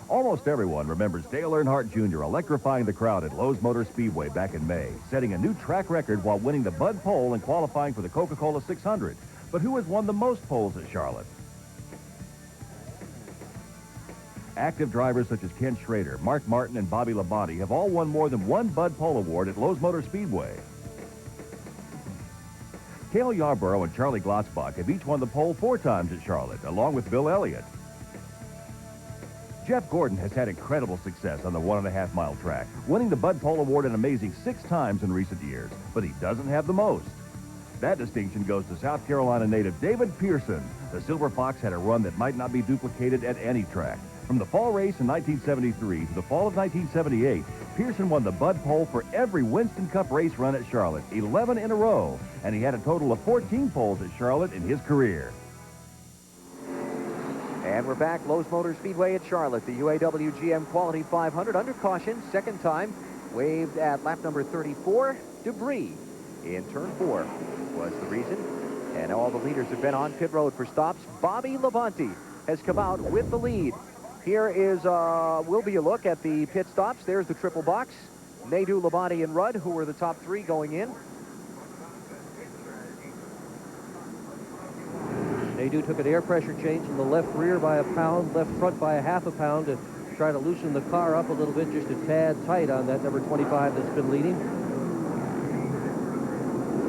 Almost everyone remembers Dale Earnhardt Jr. electrifying the crowd at Lowe's Motor Speedway back in May, setting a new track record while winning the Bud Pole and qualifying for the Coca-Cola 600. But who has won the most poles at Charlotte? Active drivers such as Ken Schrader, Mark Martin, and Bobby Labonte have all won more than one Bud Pole Award at Lowe's Motor Speedway. Cale Yarborough and Charlie Glotzbach have each won the pole 4 times at Charlotte, along with Bill Elliott. Jeff Gordon has had incredible success on the 1.5-mile track, winning the Bud Pole Award an amazing 6 times in recent years, but he doesn't have the most. That distinction goes to South Carolina native David Pearson. The Silver Fox had a run that might not be duplicated at any track. From the fall race in 1973 to the fall of 1978, Pearson won the Bud Pole for every Winston Cup race run at Charlotte, 11 in a row, and he had a total of 14 poles at Charlotte in his career. And we're back, Lowe's Motor Speedway at Charlotte. The UAW GM Quality 500 under caution, second time, waved at lap number 34. Debris in turn 4 was the reason. And all the leaders have been on pit road for stops. Bobby Labonte has come out with the lead. Here is, will be a look at the pit stops. There's the triple box. Nadeau, Labonte, and Rudd, who were the top 3 going in. Nadeau took an air pressure change in the left rear by a pound, left front by a half a pound to try to loosen the car up a little bit, just a tad tight on that number 25 that's been leading.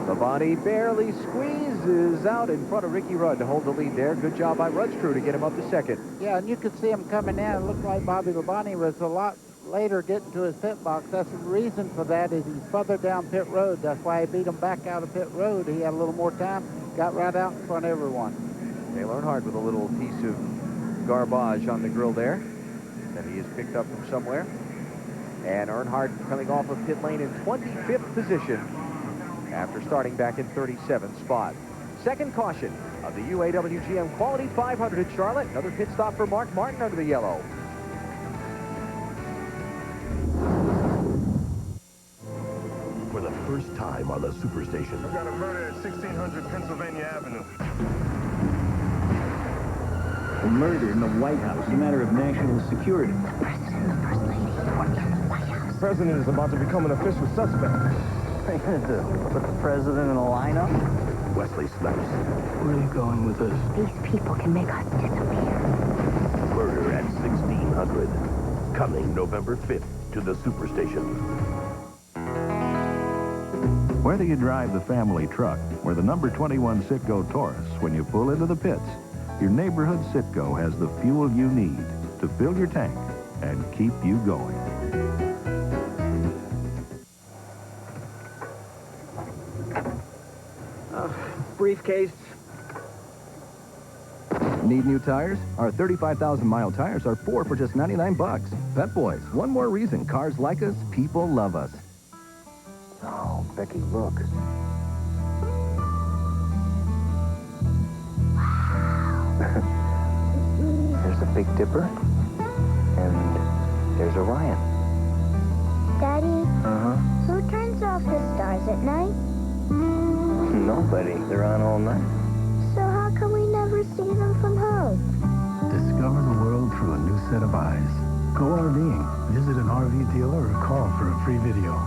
Labonte barely squeezes out in front of Ricky Rudd to hold the lead there. Good job by Rudd's crew to get him up to second. Yeah, and you could see him coming in. It looked like Bobby Labonte was a lot later getting to his pit box. That's the reason for that is he's further down pit road. That's why he beat him back out of pit road. He had a little more time, got right out in front of everyone. Dale Earnhardt with a little piece of garbage on the grill there that he has picked up from somewhere. And Earnhardt coming off of pit lane in 25th position after starting back in 37th spot. Second caution of the UAW GM Quality 500 at Charlotte. Another pit stop for Mark Martin under the yellow. For the first time on the Superstation. I've got a murder at 1600 Pennsylvania Avenue. A murder in the White House, a matter of national security. The president is about to become an official suspect. What are you going to do? Put the president in a lineup? Wesley Snipes. Where are you going with this? These people can make us disappear. Murder at 1600. Coming November 5th to the Superstation. Whether you drive the family truck or the number 21 Citgo Taurus, when you pull into the pits, your neighborhood Citgo has the fuel you need to fill your tank and keep you going. Briefcase. Need new tires? Our 35,000-mile tires are 4 for just 99 bucks. Pep Boys, one more reason cars like us, people love us. Oh, Becky, look. There's a Big Dipper, and there's Orion. Daddy, Uh-huh. who turns off the stars at night? Nobody. They're on all night. So how come we never see them from home? Discover the world through a new set of eyes. Go RVing. Visit an RV dealer or call for a free video.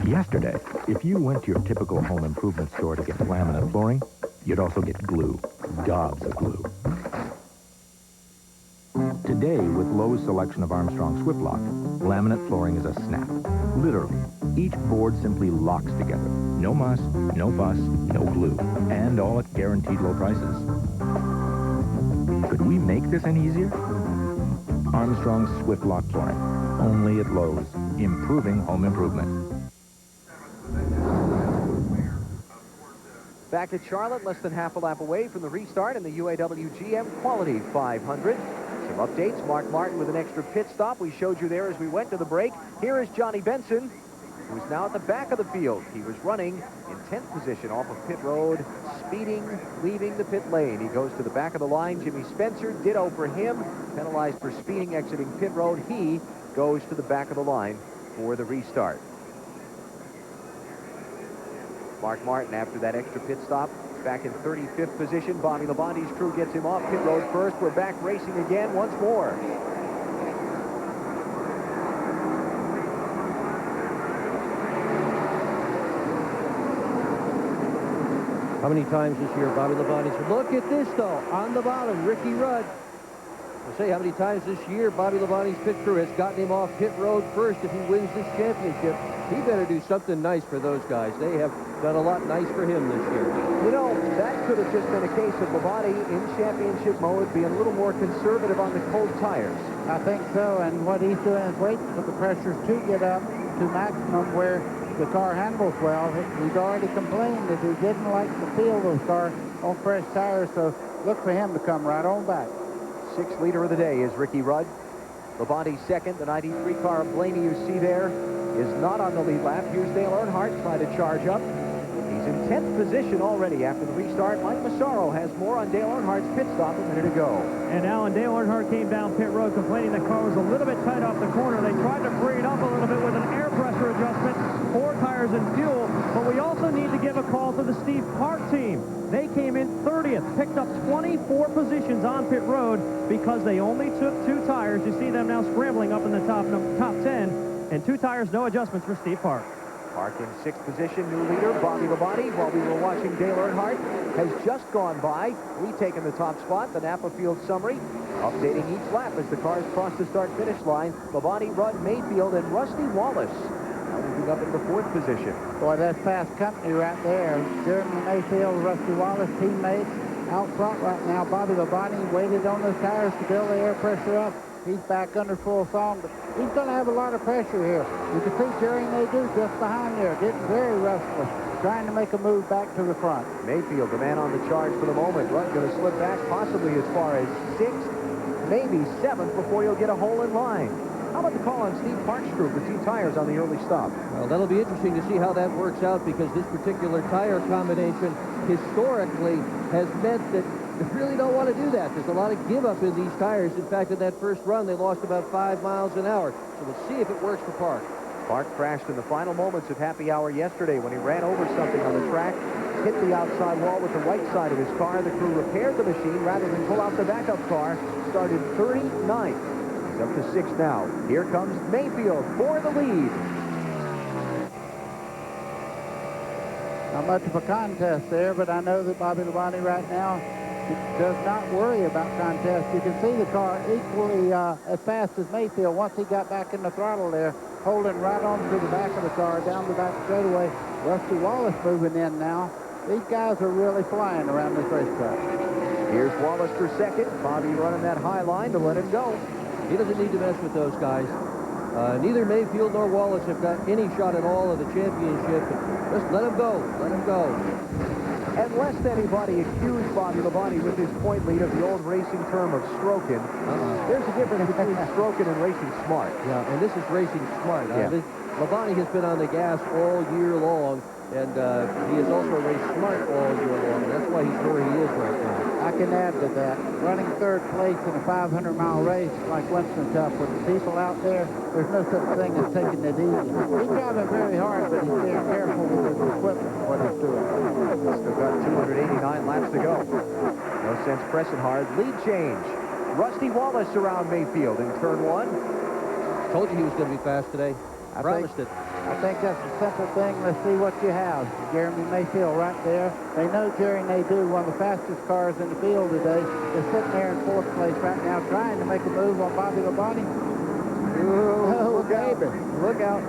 Yesterday, if you went to your typical home improvement store to get laminate flooring, you'd also get glue. Gobs of glue. Today, with Lowe's selection of Armstrong Swiftlock, laminate flooring is a snap. Literally, each board simply locks together. No muss, no fuss, no glue, and all at guaranteed low prices. Could we make this any easier? Armstrong Swiftlock flooring, only at Lowe's, improving home improvement. Back at Charlotte, less than half a lap away from the restart in the UAW GM Quality 500. Some updates. Mark Martin with an extra pit stop. We showed you there as we went to the break. Here is Johnny Benson, who's now at the back of the field. He was running in 10th position off of pit road, speeding, leaving the pit lane. He goes to the back of the line. Jimmy Spencer, ditto for him, penalized for speeding, exiting pit road. He goes to the back of the line for the restart. Mark Martin, after that extra pit stop, back in 35th position. Bobby Labonte's crew gets him off pit road first. We're back racing again once more. How many times this year Bobby Labonte said, look at this, though, on the bottom, Ricky Rudd. I say, how many times this year Bobby Labonte's pit crew has gotten him off pit road first if he wins this championship. He better do something nice for those guys. They have done a lot nice for him this year. You know, that could have just been a case of Labonte in championship mode being a little more conservative on the cold tires. I think so, and what he's doing is waiting for the pressures to get up to maximum where the car handles well. He's already complained that he didn't like the feel of the car on fresh tires, so look for him to come right on back. 6th leader of the day is Ricky Rudd. Labonte second. The 93 car of Blaney you see there is not on the lead lap. Here's Dale Earnhardt trying to charge up. He's in 10th position already after the restart. Mike Massaro has more on Dale Earnhardt's pit stop a minute ago. And now when Dale Earnhardt came down pit road complaining the car was a little bit tight off the corner, they tried to free it up a little bit with an air pressure adjustment, 4 tires and fuel. But we also need to give a call to the Steve Park team. They came in 30th, picked up 24 positions on pit road because they only took 2 tires. You see them now scrambling up in the top 10. And 2 tires, no adjustments for Steve Park. Park in 6th position, new leader, Bobby Labonte, while we were watching Dale Earnhardt, has just gone by, retaken the top spot. The Napa Field summary, updating each lap as the cars cross the start-finish line. Labonte, Rudd, Mayfield, and Rusty Wallace now moving up in the 4th position. Boy, that's fast company right there. Jeremy Mayfield, Rusty Wallace, teammates out front right now. Bobby Labonte waited on those tires to build the air pressure up. He's back under full song, but he's going to have a lot of pressure here. You can see Jerry Nadeau just behind there, getting very restless, trying to make a move back to the front. Mayfield, the man on the charge for the moment. Rudd going to slip back possibly as far as 6th, maybe 7th before he'll get a hole in line. How about the call on Steve Park's crew for 2 tires on the early stop? Well, that'll be interesting to see how that works out because this particular tire combination historically has meant that they really don't want to do that. There's a lot of give up in these tires. In fact, in that first run, they lost about 5 miles an hour. So we'll see if it works for Park. Park crashed in the final moments of happy hour yesterday when he ran over something on the track, hit the outside wall with the right side of his car. The crew repaired the machine rather than pull out the backup car. Started 39th. He's up to 6th now. Here comes Mayfield for the lead. Not much of a contest there, but I know that Bobby Labonte right now does not worry about contests. You can see the car equally as fast as Mayfield once he got back in the throttle there, holding right on to the back of the car, down the back straightaway. Rusty Wallace moving in now. These guys are really flying around this racetrack. Here's Wallace for second. Bobby running that high line to let him go. He doesn't need to mess with those guys. Neither Mayfield nor Wallace have got any shot at all of the championship. Just let him go. Let him go. And lest anybody accuse Bobby Labonte with his point lead of the old racing term of stroking, there's a difference between stroking and racing smart. Yeah, and this is racing smart. Yeah. Labonte has been on the gas all year long, and he has also raced smart all year long. That's why he's where he is right now. I can add to that. Running third place in a 500-mile race like Winston Cup with the people out there, there's no such thing as taking it easy. He's driving very hard, but he's being careful with his equipment, what he's doing. Still got 289 laps to go. No sense pressing hard. Lead change. Rusty Wallace around Mayfield in turn one. Told you he was going to be fast today. I promised it. I think that's a simple thing. Let's see what you have. Jeremy Mayfield right there. They know Jerry Nadeau, one of the fastest cars in the field today, is sitting there in fourth place right now trying to make a move on Bobby Labonte. Oh, look out. Look out.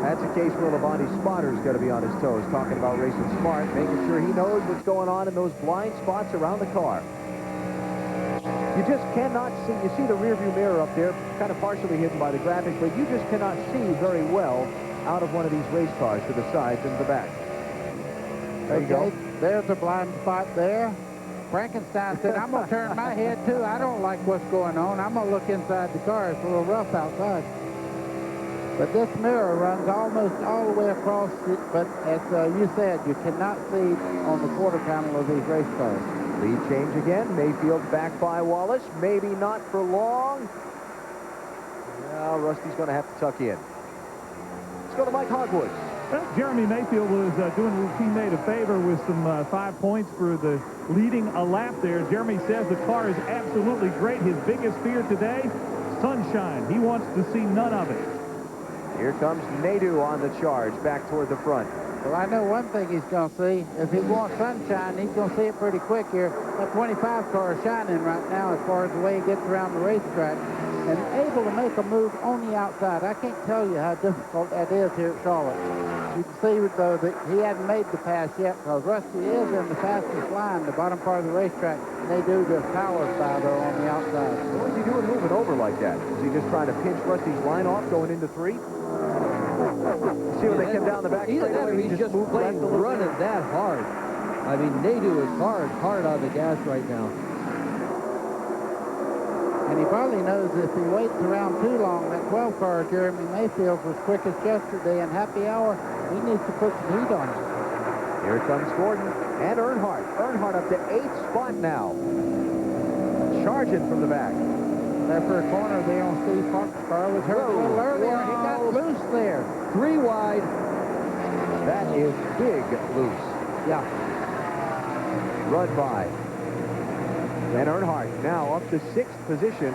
That's a case where Labonte's spotter's got to be on his toes, talking about racing smart, making sure he knows what's going on in those blind spots around the car. You just cannot see. You see the rearview mirror up there, kind of partially hidden by the graphic, but you just cannot see very well out of one of these race cars to the sides and the back. There you go. There's a blind spot there. Frankenstein said, I'm going to turn my head, too. I don't like what's going on. I'm going to look inside the car. It's a little rough outside. But this mirror runs almost all the way across it, but as you said, you cannot see on the quarter panel of these race cars. Lead change again. Mayfield back by Wallace. Maybe not for long. Now Rusty's going to have to tuck in. Let's go to Mike Hogwood. Well, Jeremy Mayfield was doing his teammate a favor with some 5 points for the leading a lap there. Jeremy says the car is absolutely great. His biggest fear today, sunshine. He wants to see none of it. Here comes Nadeau on the charge, back toward the front. Well, I know one thing he's going to see. If he wants sunshine, he's going to see it pretty quick here. That 25 car is shining right now as far as the way he gets around the racetrack and able to make a move on the outside. I can't tell you how difficult that is here at Charlotte. You can see, though, that he hasn't made the pass yet because Rusty is in the fastest line, the bottom part of the racetrack. They do the power side, though, on the outside. What was he doing moving over like that? Was he just trying to pinch Rusty's line off going into 3? See when they came down the back Either that or he's just plain running that hard. I mean, Nadeau is hard on the gas right now. And he probably knows if he waits around too long, that 12 car, Jeremy Mayfield, was quickest yesterday in happy hour. He needs to put some heat on it. Here comes Gordon and Earnhardt. Earnhardt up to 8th spot now. Charging from the back. Left rear corner there on Steve Park's car was hurt a little earlier. He got loose there. 3 wide. That is big loose. Yeah. Run by. And Earnhardt now up to 6th position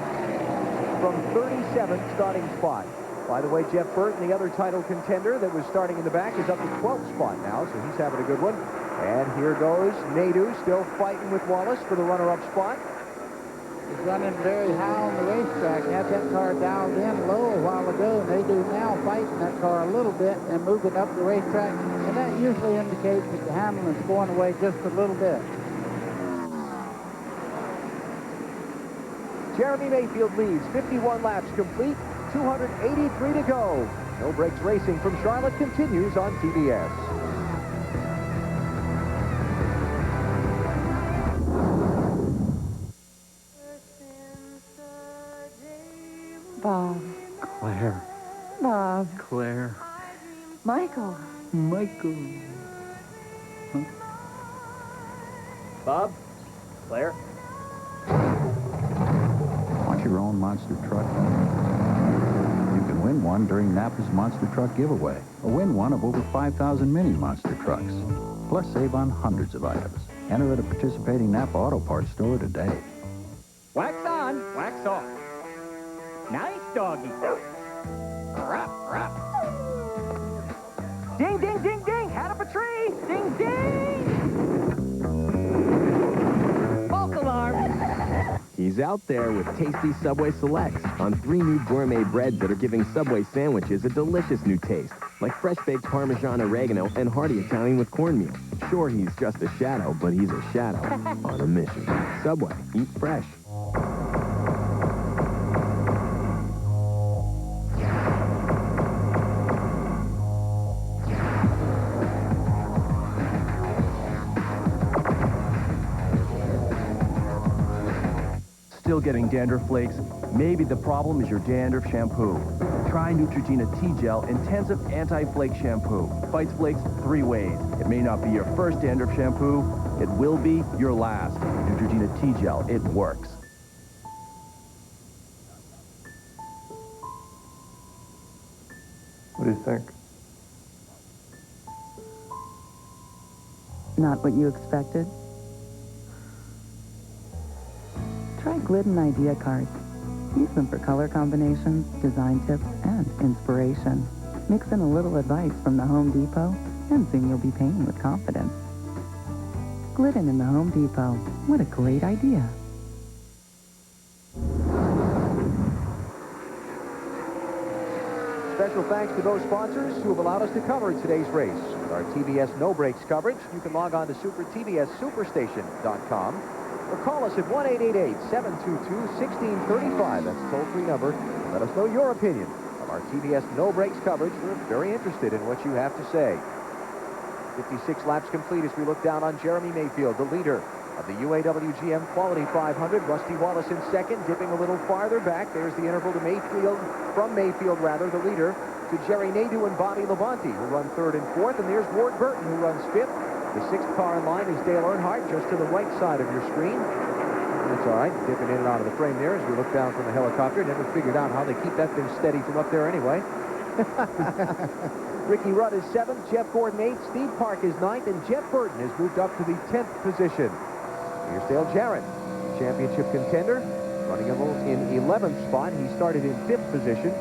from 37th starting spot. By the way, Jeff Burton, the other title contender that was starting in the back, is up to 12th spot now, so he's having a good one. And here goes Nadeau, still fighting with Wallace for the runner-up spot. He's running very high on the racetrack. Had that car dialed in low a while ago, and they do now fighting that car a little bit and moving up the racetrack. And that usually indicates that the Hamlin's going away just a little bit. Jeremy Mayfield leads, 51 laps complete, 283 to go. No Brakes Racing from Charlotte continues on TBS. Bob. Claire. Bob. Claire. Michael. Michael. Huh? Bob? Claire? Want your own monster truck? You can win one during Napa's Monster Truck Giveaway, or win one of over 5,000 mini monster trucks. Plus, save on hundreds of items. Enter at a participating Napa Auto Parts store today. Wax on, wax off. Nice doggy. Ruff, ruff. Ding, ding, ding, ding. Hat up a tree. Ding, ding. False alarm. He's out there with tasty Subway Selects on 3 new gourmet breads that are giving Subway sandwiches a delicious new taste, like fresh baked Parmesan oregano and hearty Italian with cornmeal. Sure, he's just a shadow, but he's a shadow on a mission. Subway, eat fresh. Still getting dandruff flakes? Maybe the problem is your dandruff shampoo. Try Neutrogena T-Gel Intensive Anti-Flake Shampoo. Fights flakes 3 ways. It may not be your first dandruff shampoo. It will be your last. Neutrogena T-Gel, it works. What do you think? Not what you expected? Try Glidden Idea Cards. Use them for color combinations, design tips, and inspiration. Mix in a little advice from the Home Depot, and soon you'll be paying with confidence. Glidden in the Home Depot. What a great idea. Special thanks to those sponsors who have allowed us to cover today's race. With our TBS No Breaks coverage, you can log on to TBSSuperstation.com or call us at 1-888-722-1635. That's a toll-free number. Let us know your opinion of our TBS No Breaks coverage. We're very interested in what you have to say. 56 laps complete as we look down on Jeremy Mayfield, the leader of the UAW GM Quality 500. Rusty Wallace in second, dipping a little farther back. There's the interval to Mayfield, from Mayfield rather, the leader, to Jerry Nadeau and Bobby Labonte, who run third and fourth. And there's Ward Burton, who runs fifth. The sixth car in line is Dale Earnhardt, just to the right side of your screen. That's all right, dipping in and out of the frame there as we look down from the helicopter. Never figured out how they keep that thing steady from up there anyway. Ricky Rudd is 7th, Jeff Gordon 8th, Steve Park is 9th, and Jeff Burton has moved up to the 10th position. Here's Dale Jarrett, championship contender, running in 11th spot. He started in 5th position.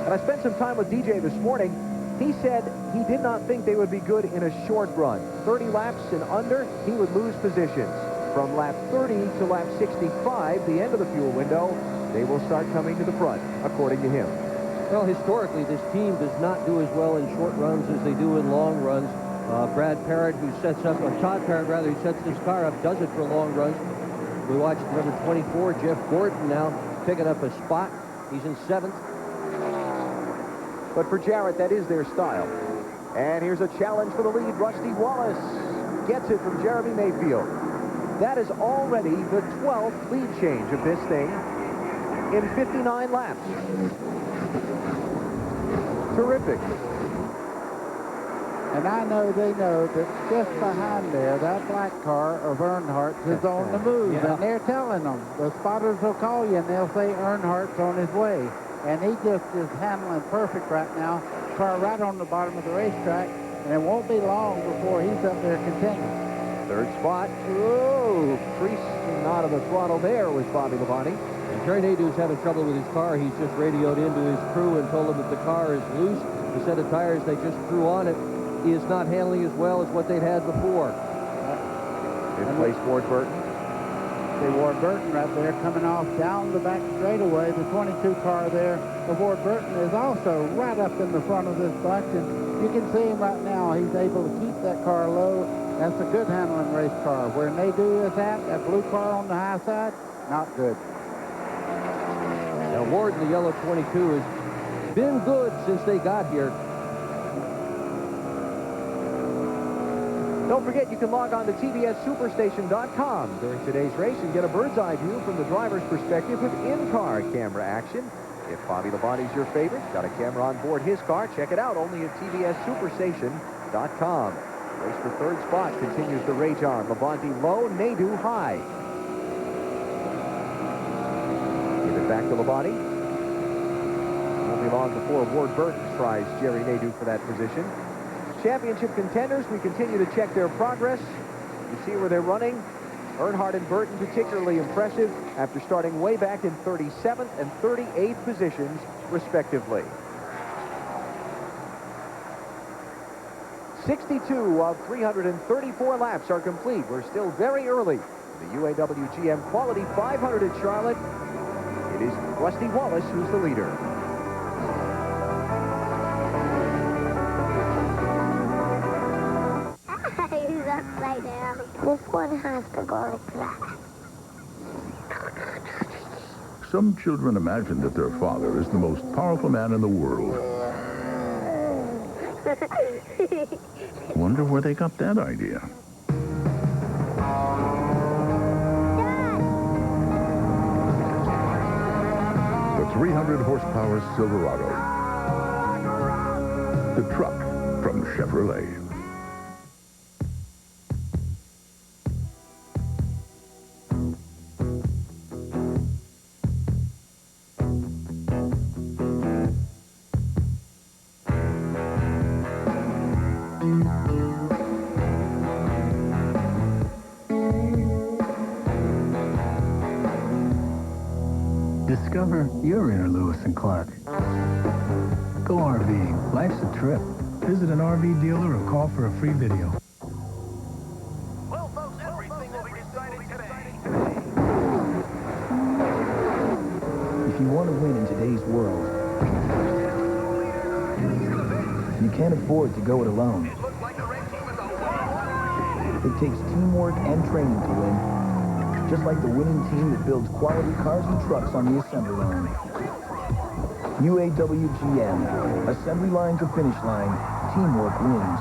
And I spent some time with DJ this morning. He said he did not think they would be good in a short run. 30 laps and under, he would lose positions. From lap 30 to lap 65, the end of the fuel window, they will start coming to the front, according to him. Well, historically, this team does not do as well in short runs as they do in long runs. Brad Parrott, who sets up, or Todd Parrott, rather, who sets this car up, does it for long runs. We watched number 24, Jeff Gordon, now picking up a spot. He's in 7th. But for Jarrett, that is their style. And here's a challenge for the lead. Rusty Wallace gets it from Jeremy Mayfield. That is already the 12th lead change of this thing in 59 laps. Terrific. And I know they know that just behind there, that black car of Earnhardt's is on the move. Yeah. And they're telling them. The spotters will call you and they'll say Earnhardt's on his way. And he just is handling perfect right now. Car right on the bottom of the racetrack. And it won't be long before he's up there contending. Third spot. Whoa! Creasing out of the throttle there was Bobby Labonte. And Jerry Nadeau's having trouble with his car. He's just radioed into his crew and told them that the car is loose. The set of tires they just threw on it is not handling as well as what they'd had before. In place, Ward Burton. They Ward Burton right there coming off down the back straightaway. The 22 car there of Ward Burton is also right up in the front of this bunch. And you can see him right now. He's able to keep that car low. That's a good handling race car. Where Nadeau is at, that blue car on the high side, not good. Now Ward in the yellow 22 has been good since they got here. Don't forget, you can log on to TBSSuperstation.com during today's race and get a bird's eye view from the driver's perspective with in-car camera action. If Bobby Labonte's your favorite, got a camera on board his car, check it out only at TBSSuperstation.com. Race for third spot continues to rage on. Labonte low, Nadeau high. Give it back to Labonte. Won't be long before Ward Burton tries Jerry Nadeau for that position. Championship contenders, we continue to check their progress. You see where they're running. Earnhardt and Burton particularly impressive after starting way back in 37th and 38th positions, respectively. 62 of 334 laps are complete. We're still very early in the UAW GM Quality 500 at Charlotte. It is Rusty Wallace who's the leader. This one has to go like that. Some children imagine that their father is the most powerful man in the world. Wonder where they got that idea. The 300 horsepower Silverado. The truck from Chevrolet. Discover your inner Lewis and Clark. Go RV. Life's a trip. Visit an RV dealer or call for a free video. Well, folks, everything will be decided today. If you want to win in today's world, you can't afford to go it alone. It takes teamwork and training to win, just like the winning team that builds quality cars and trucks on the assembly line. UAW GM, assembly line to finish line, teamwork wins.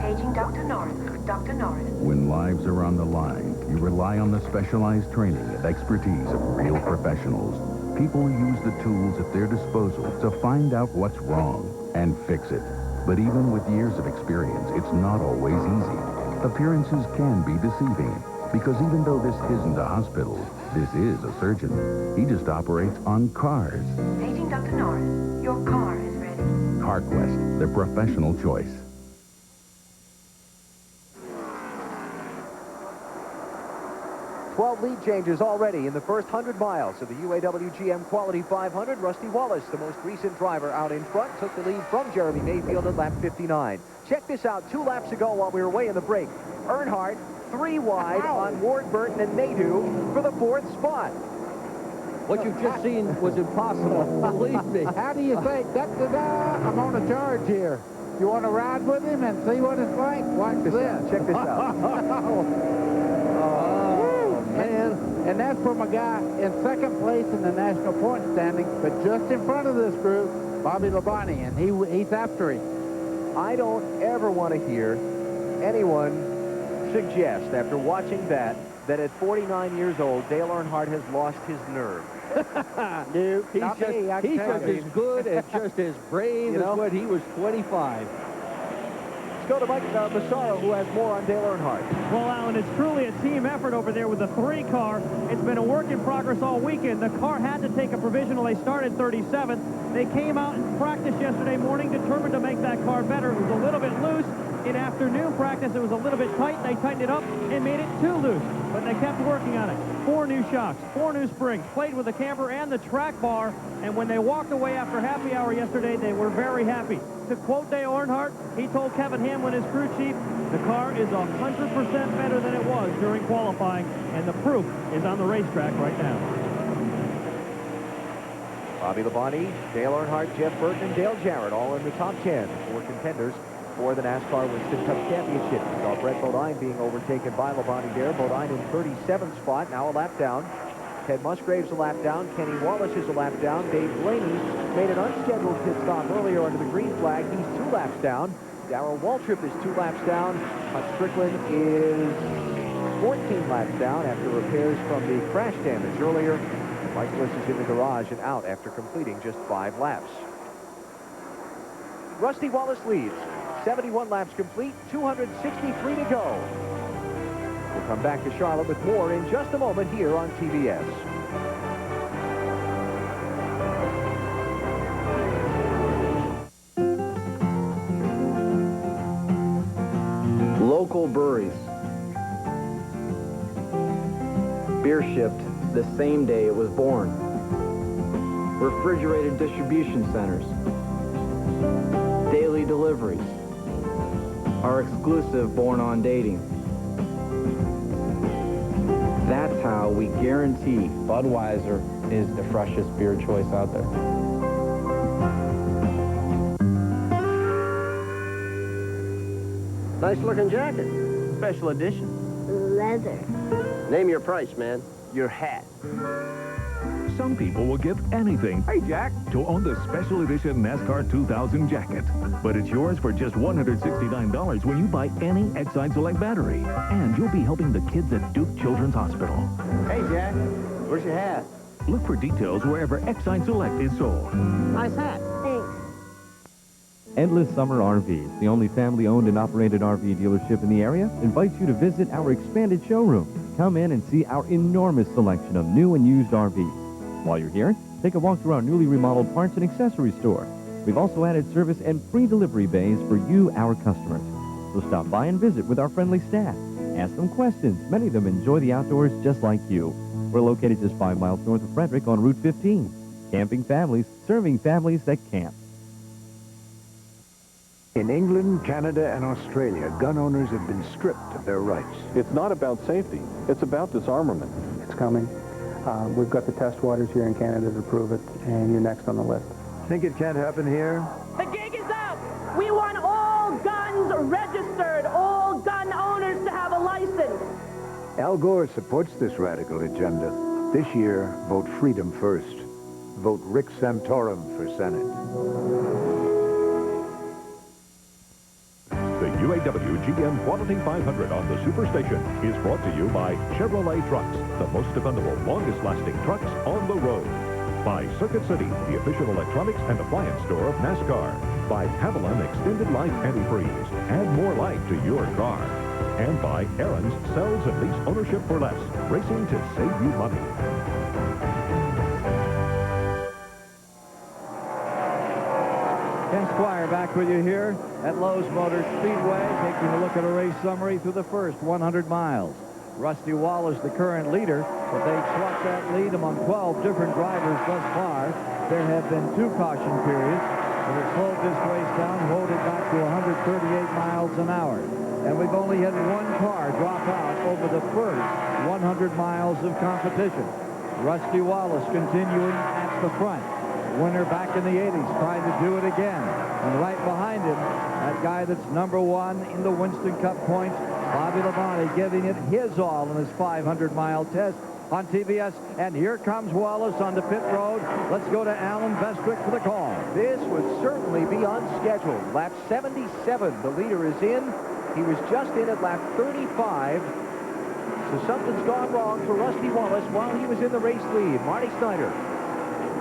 Paging Dr. Norris. Dr. Norris. When lives are on the line, you rely on the specialized training and expertise of real professionals. People who use the tools at their disposal to find out what's wrong and fix it. But even with years of experience, it's not always easy. Appearances can be deceiving, because even though this isn't a hospital, this is a surgeon. He just operates on cars. Paging Dr. Norris. Your car is ready. CarQuest, the professional choice. 12 lead changes already in the first 100 miles of the UAW GM Quality 500. Rusty Wallace, the most recent driver out in front, took the lead from Jeremy Mayfield at lap 59. Check this out. 2 laps ago while we were away in the break, Earnhardt 3 wide on Ward Burton and Nadeau for the 4th spot. What you've just seen was impossible, believe me. How do you think? I'm on a charge here. You want to ride with him and see what it's like? Watch this. Check this out. And that's from a guy in 2nd place in the national point standing, but just in front of this group, Bobby Labonte, and he's after him. I don't ever want to hear anyone suggest, after watching that at 49 years old, Dale Earnhardt has lost his nerve. No, he's just as good and just as brave as when he was 25. Let's go to Mike Massaro, who has more on Dale Earnhardt. Well, Alan, it's truly a team effort over there with the 3 car. It's been a work in progress all weekend. The car had to take a provisional. They started 37th. They came out and practiced yesterday morning, determined to make that car better. It was a little bit loose. In afternoon practice, it was a little bit tight. They tightened it up and made it too loose, but they kept working on it. 4 new shocks, 4 new springs, played with the camber and the track bar, and when they walked away after happy hour yesterday, they were very happy. To quote Dale Earnhardt, he told Kevin Hamlin, his crew chief, the car is 100% better than it was during qualifying, and the proof is on the racetrack right now. Bobby Labonte, Dale Earnhardt, Jeff Burton, and Dale Jarrett all in the top 10 for contenders for the NASCAR Winston Cup Championship. We saw Brett Bodine being overtaken by Labonte there. Bodine in 37th spot, now a lap down. Ted Musgrave's a lap down. Kenny Wallace is a lap down. Dave Blaney made an unscheduled pit stop earlier under the green flag. He's 2 laps down. Darrell Waltrip is 2 laps down. Hunt Strickland is 14 laps down after repairs from the crash damage earlier. Mike Bliss is in the garage and out after completing just 5 laps. Rusty Wallace leads. 71 laps complete, 263 to go. We'll come back to Charlotte with more in just a moment here on TBS. Local breweries. Beer shipped the same day it was born. Refrigerated distribution centers. Daily deliveries. Our exclusive Born on Dating. That's how we guarantee Budweiser is the freshest beer choice out there. Nice looking jacket. special edition? Leather. Name your price, man. Your hat. Some people will give anything, hey Jack, to own the special edition NASCAR 2000 jacket. But it's yours for just $169 when you buy any Exide Select battery. And you'll be helping the kids at Duke Children's Hospital. Hey, Jack. Where's your hat? Look for details wherever Exide Select is sold. Nice hat. Thanks. Endless Summer RVs, the only family-owned and operated RV dealership in the area, invites you to visit our expanded showroom. Come in and see our enormous selection of new and used RVs. While you're here, take a walk through our newly remodeled parts and accessory store. We've also added service and free delivery bays for you, our customers. So stop by and visit with our friendly staff. Ask them questions. Many of them enjoy the outdoors just like you. We're located just 5 miles north of Frederick on Route 15. Camping families, serving families that camp. In England, Canada, and Australia, gun owners have been stripped of their rights. It's not about safety. It's about disarmament. It's coming. We've got the test waters here in Canada to prove it, and you're next on the list. Think it can't happen here? The gig is up. We want all guns registered, all gun owners to have a license. Al Gore supports this radical agenda. This year, vote freedom first. Vote Rick Santorum for Senate. The UAW GM Quality 500 on the Superstation is brought to you by Chevrolet Trucks, the most dependable, longest-lasting trucks on the road. By Circuit City, the official electronics and appliance store of NASCAR. By Haviland Extended Life Antifreeze. Add more life to your car. And by Aaron's Sells and Lease Ownership for Less. Racing to save you money. Ken Squire back with you here at Lowe's Motor Speedway, taking a look at a race summary through the first 100 miles. Rusty Wallace, the current leader, but they've swapped that lead among 12 different drivers thus far. There have been 2 caution periods that have slowed this race down, hold it back to 138 miles an hour. And we've only had 1 car drop out over the first 100 miles of competition. Rusty Wallace continuing at the front. Winner back in the 80s, trying to do it again. And right behind him, that guy that's #1 in the Winston Cup points, Bobby Labonte, giving it his all in his 500-mile test on TBS. And here comes Wallace on the pit road. Let's go to Alan Vestrick for the call. This would certainly be unscheduled. Lap 77, the leader is in. He was just in at lap 35. So something's gone wrong for Rusty Wallace while he was in the race lead. Marty Snyder.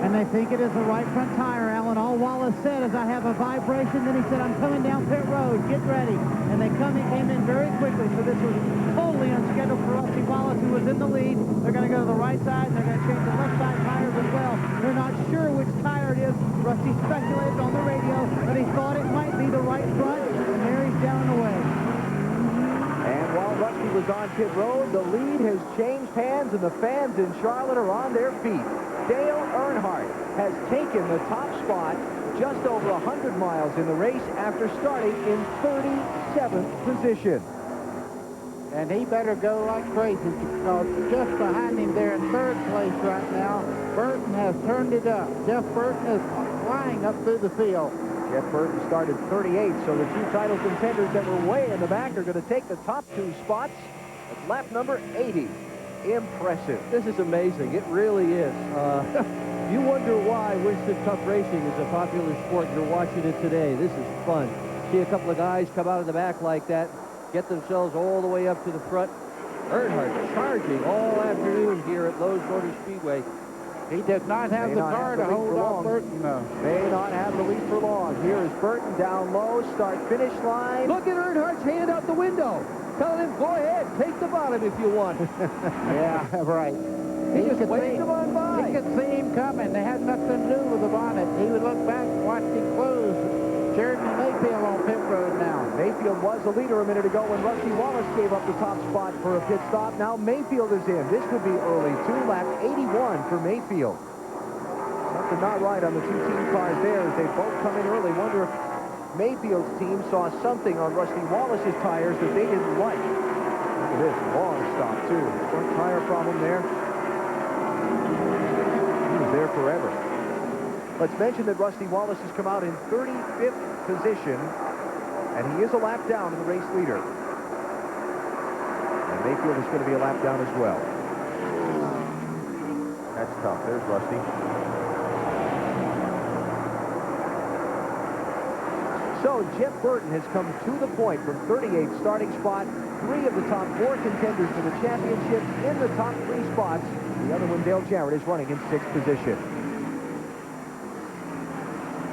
And they think it is the right front tire, Alan. All Wallace said is, I have a vibration. Then he said, I'm coming down pit road. Get ready. And they came in very quickly. So this was totally unscheduled for Rusty Wallace, who was in the lead. They're going to go to the right side, and they're going to change the left side tires as well. They're not sure which tire it is. Rusty speculated on the radio, but he thought it might be the right front. And there he's down and away. And while Rusty was on pit road, the lead has changed hands, and the fans in Charlotte are on their feet. Dale Earnhardt has taken the top spot just over 100 miles in the race after starting in 37th position. And he better go like crazy, because just behind him there in 3rd place right now, Burton has turned it up. Jeff Burton is flying up through the field. Jeff Burton started 38, so the 2 title contenders that were way in the back are going to take the top 2 spots. It's lap number 80. Impressive. This is amazing. It really is. You wonder why Winston Cup racing is a popular sport. You're watching it today. This is fun. See a couple of guys come out of the back like that, get themselves all the way up to the front. Earnhardt charging all afternoon here at Lowe's Motor Speedway. He does not have the car to hold off Burton, though. May not have the lead for long. Here is Burton down low, start-finish line. Look at Earnhardt's hand out the window. Telling him, go ahead, take the bottom if you want. Yeah, right. He just waved him on by. He could see him coming. They had nothing to do with the bonnet. He would look back and watch him close. Sheridan Mayfield on pit road now. Mayfield was the leader a minute ago when Rusty Wallace gave up the top spot for a pit stop. Now Mayfield is in. This could be early, too. Lap 81 for Mayfield. Something not right on the 2 team cars there as they both come in early. Wonder if Mayfield's team saw something on Rusty Wallace's tires that they didn't like. Look at this, long stop, too. Front tire problem there. He was there forever. Let's mention that Rusty Wallace has come out in 35th position, and he is a lap down to the race leader. Mayfield is going to be a lap down as well. That's tough. There's Rusty. So Jeff Burton has come to the point from 38th starting spot. 3 of the top 4 contenders for the championship in the top 3 spots. The other one, Dale Jarrett, is running in 6th position.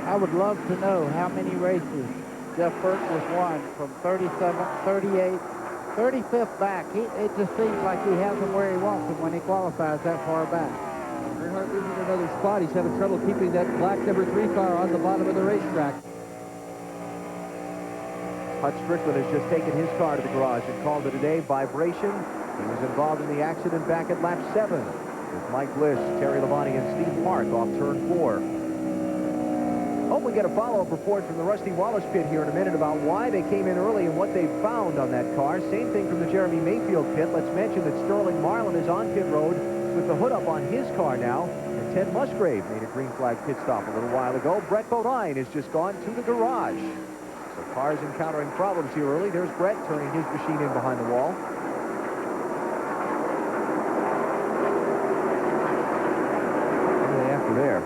I would love to know how many races Jeff Burton has won from 37th, 38th, 35th back. It just seems like he has them where he wants them when he qualifies that far back. Earnhardt losing another spot. He's having trouble keeping that black number 3 car on the bottom of the racetrack. Hut Strickland has just taken his car to the garage and called it a day. Vibration. He was involved in the accident back at lap 7 with Mike Bliss, Terry Labonte, and Steve Mark off turn 4. Hope we get a follow-up report from the Rusty Wallace pit here in a minute about why they came in early and what they found on that car. Same thing from the Jeremy Mayfield pit. Let's mention that Sterling Marlin is on pit road with the hood up on his car now. And Ted Musgrave made a green flag pit stop a little while ago. Brett Bodine has just gone to the garage. So cars encountering problems here early. There's Brett turning his machine in behind the wall. What are they after there?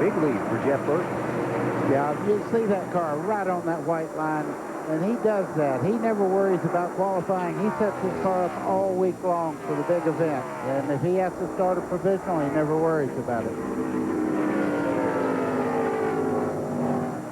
Big lead for Jeff Burton. Yeah, you see that car right on that white line, and he does that. He never worries about qualifying. He sets his car up all week long for the big event. And if he has to start a provisional, he never worries about it.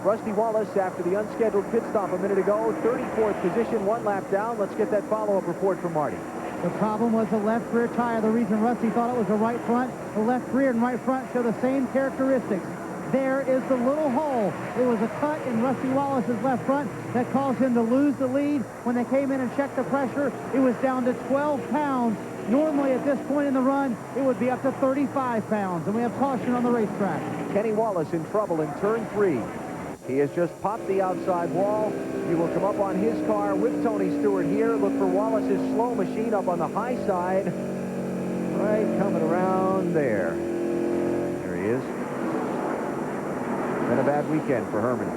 Rusty Wallace, after the unscheduled pit stop a minute ago, 34th position, 1 lap down. Let's get that follow-up report from Marty. The problem was the left rear tire. The reason Rusty thought it was the right front, the left rear and right front show the same characteristics. There is the little hole. It was a cut in Rusty Wallace's left front that caused him to lose the lead. When they came in and checked the pressure, it was down to 12 pounds. Normally, at this point in the run, it would be up to 35 pounds, and we have caution on the racetrack. Kenny Wallace in trouble in turn 3. He has just popped the outside wall. He will come up on his car with Tony Stewart here. Look for Wallace's slow machine up on the high side. Right, coming around there. There he is. Been a bad weekend for Herman.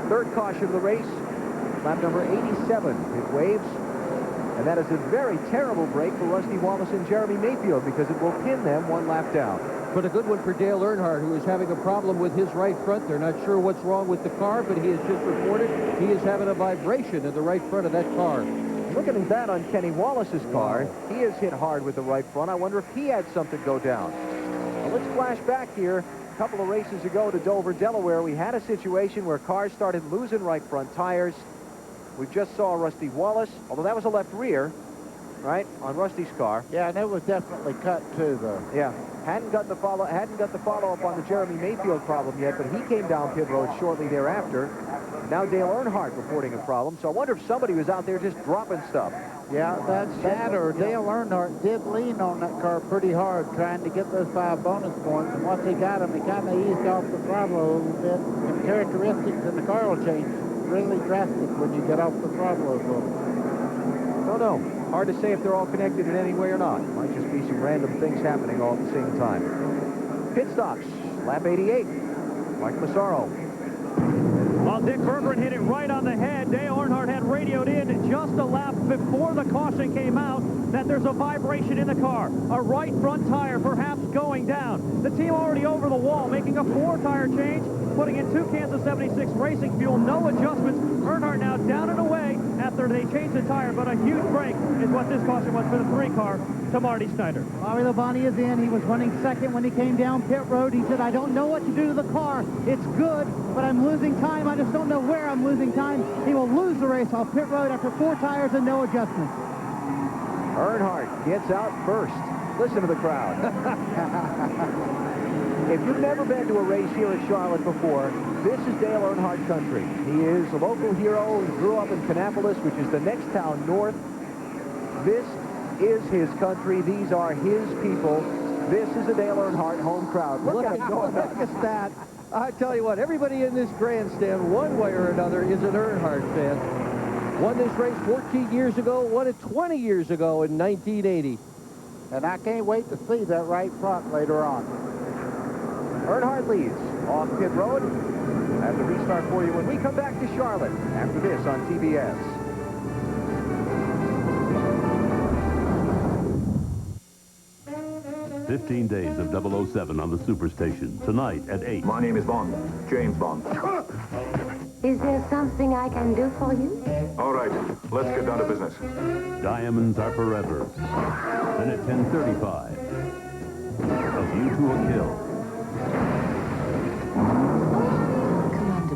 3rd caution of the race. Lap number 87. It waves. And that is a very terrible break for Rusty Wallace and Jeremy Mayfield because it will pin them 1 lap down. But a good one for Dale Earnhardt, who is having a problem with his right front. They're not sure what's wrong with the car, but he has just reported he is having a vibration in the right front of that car. Looking at that on Kenny Wallace's car, he is hit hard with the right front. I wonder if he had something go down. Well, let's flash back here. A couple of races ago to Dover, Delaware, we had a situation where cars started losing right front tires. We just saw Rusty Wallace, although that was a left rear, right, on Rusty's car. Yeah, and it was definitely cut too, though. Yeah, hadn't got the follow-up on the Jeremy Mayfield problem yet, but he came down pit road shortly thereafter. Now Dale Earnhardt reporting a problem, so I wonder if somebody was out there just dropping stuff. Yeah, that's that, or Dale Earnhardt did lean on that car pretty hard trying to get those 5 bonus points, and once he got them, he kind of eased off the throttle a little bit. The characteristics in the car will change really drastic when you get off the throttle a little. Don't know. Hard to say if they're all connected in any way or not. Might just be some random things happening all at the same time. Pit stops. Lap 88. Mike Massaro. Well, Dick Berggren hit it right on the head. Dale Earnhardt had radioed in just a lap before the caution came out that there's a vibration in the car. A right front tire perhaps going down. The team already over the wall, making a 4-tire change, putting in 2 cans of 76 racing fuel, no adjustments. Earnhardt now down and away after they changed the tire, but a huge break is what this caution was for the 3-car to Marty Snyder. Bobby Labonte is in. He was running second when he came down pit road. He said, I don't know what to do to the car. It's good, but I'm losing time. I just don't know where I'm losing time. He will lose the race off pit road after 4 tires and no adjustments. Earnhardt gets out first. Listen to the crowd. If you've never been to a race here at Charlotte before, this is Dale Earnhardt country. He is a local hero. He grew up in Kannapolis, which is the next town north. This is his country. These are his people. This is a Dale Earnhardt home crowd. Look at that. I tell you what, everybody in this grandstand, one way or another, is an Earnhardt fan. Won this race 14 years ago, won it 20 years ago in 1980. And I can't wait to see that right front later on. Earnhardt leads off pit road have the restart for you when we come back to Charlotte after this on TBS. "15 Days of 007 on the Superstation, tonight at 8. My name is Bond, James Bond. Is there something I can do for you? All right, let's get down to business. Diamonds Are Forever. Then at 10:35, A View to a Kill.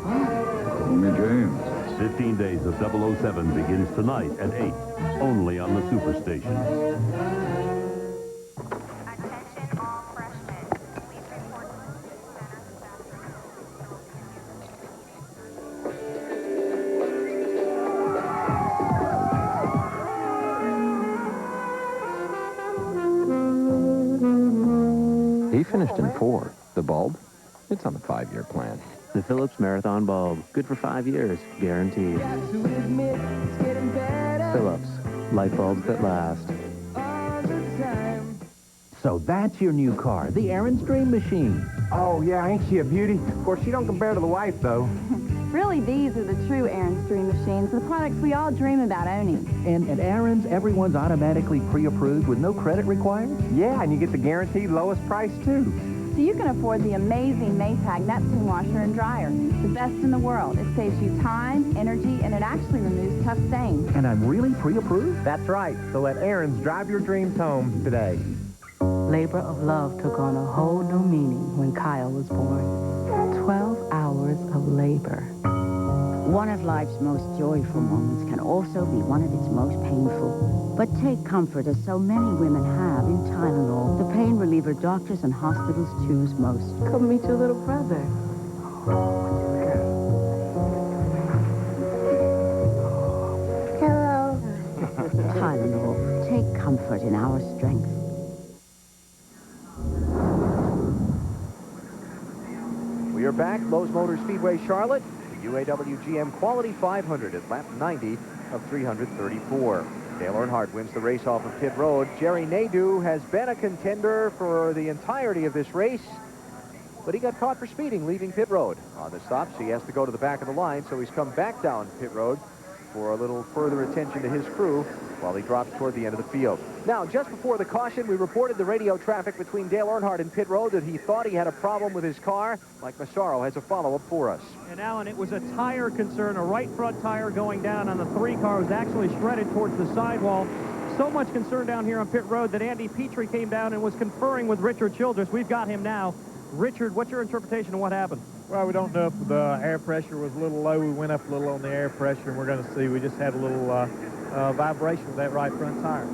Commander Bond. Call me James. 15 Days of 007 begins tonight at 8, only on the Superstation. He finished in 4. The bulb? It's on the 5-year plan. The Philips Marathon bulb. Good for 5 years. Guaranteed. Philips. Light bulbs that last. So that's your new car, the Aaron's Dream Machine. Oh, yeah, ain't she a beauty? Of course, she don't compare to the wife, though. Really, these are the true Aaron's Dream Machines, the products we all dream about owning. And at Aaron's, everyone's automatically pre-approved with no credit required? Yeah, and you get the guaranteed lowest price, too. So you can afford the amazing Maytag Neptune washer and dryer, the best in the world. It saves you time, energy, and it actually removes tough stains. And I'm really pre-approved? That's right. So let Aaron's drive your dreams home today. Labor of love took on a whole new meaning when Kyle was born. 12 hours of labor. One of life's most joyful moments can also be one of its most painful. But take comfort, as so many women have, in Tylenol, the pain reliever doctors and hospitals choose most. Come meet your little brother. Hello. Tylenol, take comfort in our strength. We are back, Lowe's Motor Speedway, Charlotte. The UAW GM Quality 500 at lap 90 of 334. Dale Earnhardt wins the race off of pit road. Jerry Nadeau has been a contender for the entirety of this race, but he got caught for speeding leaving pit road. On the stops, he has to go to the back of the line, so he's come back down pit road for a little further attention to his crew while he drops toward the end of the field. Now, just before the caution, we reported the radio traffic between Dale Earnhardt and pit road that he thought he had a problem with his car. Mike Massaro has a follow-up for us. And Alan, it was a tire concern. A right front tire going down on the 3 car was actually shredded towards the sidewall. So much concern down here on pit road that Andy Petrie came down and was conferring with Richard Childress. We've got him now. Richard, what's your interpretation of what happened? Well, we don't know if the air pressure was a little low. We went up a little on the air pressure, and we're going to see. We just had a little vibration with that right front tire.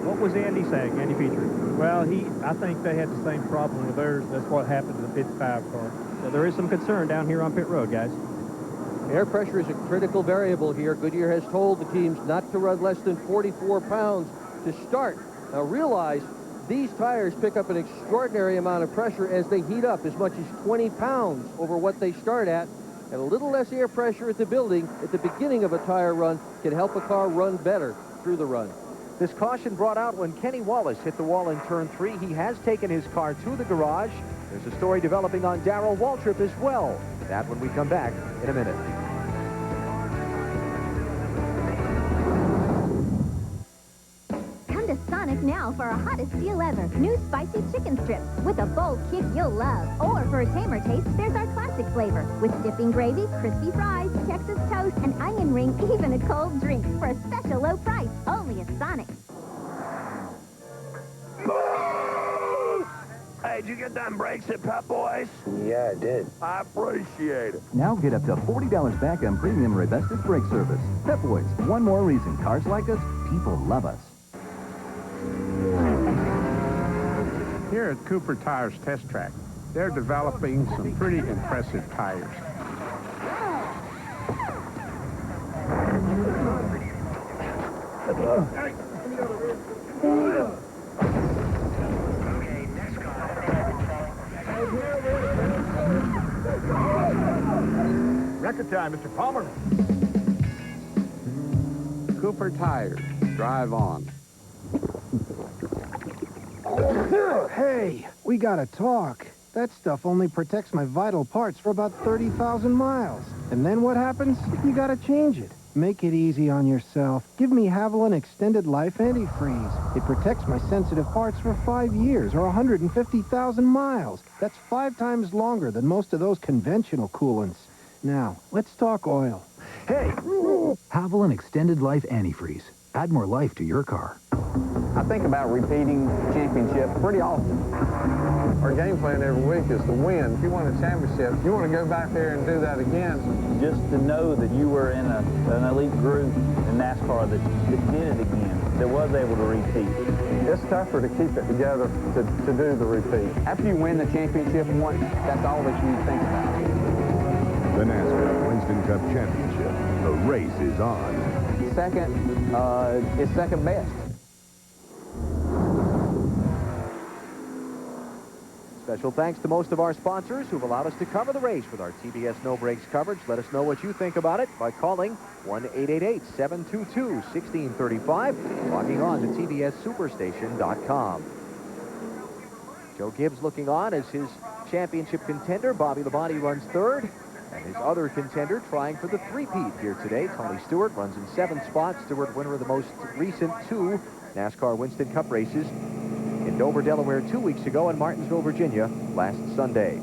What was Andy saying, Andy Petrie? Well, I think they had the same problem with theirs. That's what happened to the 55 car. So there is some concern down here on pit road, guys. Air pressure is a critical variable here. Goodyear has told the teams not to run less than 44 pounds to start. Now realize these tires pick up an extraordinary amount of pressure as they heat up, as much as 20 pounds over what they start at. And a little less air pressure at the building at the beginning of a tire run can help a car run better through the run. This caution brought out when Kenny Wallace hit the wall in turn 3. He has taken his car to the garage. There's a story developing on Darrell Waltrip as well. That when we come back in a minute. Come to Sonic now for our hottest deal ever. New spicy chicken strips with a bold kick you'll love. Or for a tamer taste, there's our classic flavor with dipping gravy, crispy fries, Texas toast, an onion ring, even a cold drink for a special low price. Only at Sonic. Hey, did you get them brakes at Pep Boys? Yeah, I did. I appreciate it. Now get up to $40 back on premium Revestis brake service. Pep Boys, one more reason cars like us, people love us. Here at Cooper Tires Test Track, they're developing some pretty impressive tires. Record time, Mr. Palmer. Cooper Tires, drive on. Hey, we gotta talk. That stuff only protects my vital parts for about 30,000 miles. And then what happens? You gotta change it. Make it easy on yourself. Give me Haviland Extended Life Antifreeze. It protects my sensitive parts for 5 years or 150,000 miles. That's 5 times longer than most of those conventional coolants. Now, let's talk oil. Hey! Haviland Extended Life Antifreeze. Add more life to your car. I think about repeating championship pretty often. Our game plan every week is to win. If you win a championship, you want to go back there and do that again. Just to know that you were in an elite group in NASCAR that did it again, that was able to repeat. It's tougher to keep it together to do the repeat. After you win the championship once, that's all that you think about. The NASCAR Winston Cup Championship. The race is on. Second is second best. Special thanks to most of our sponsors who've allowed us to cover the race with our TBS No Brakes coverage. Let us know what you think about it by calling 1-888-722-1635, logging on to tbssuperstation.com. Joe Gibbs looking on as his championship contender. Bobby Labonte runs third, and his other contender trying for the three-peat here today. Tony Stewart runs in 7th spot. Stewart, winner of the most recent 2 NASCAR Winston Cup races in Dover, Delaware 2 weeks ago, and Martinsville, Virginia last Sunday.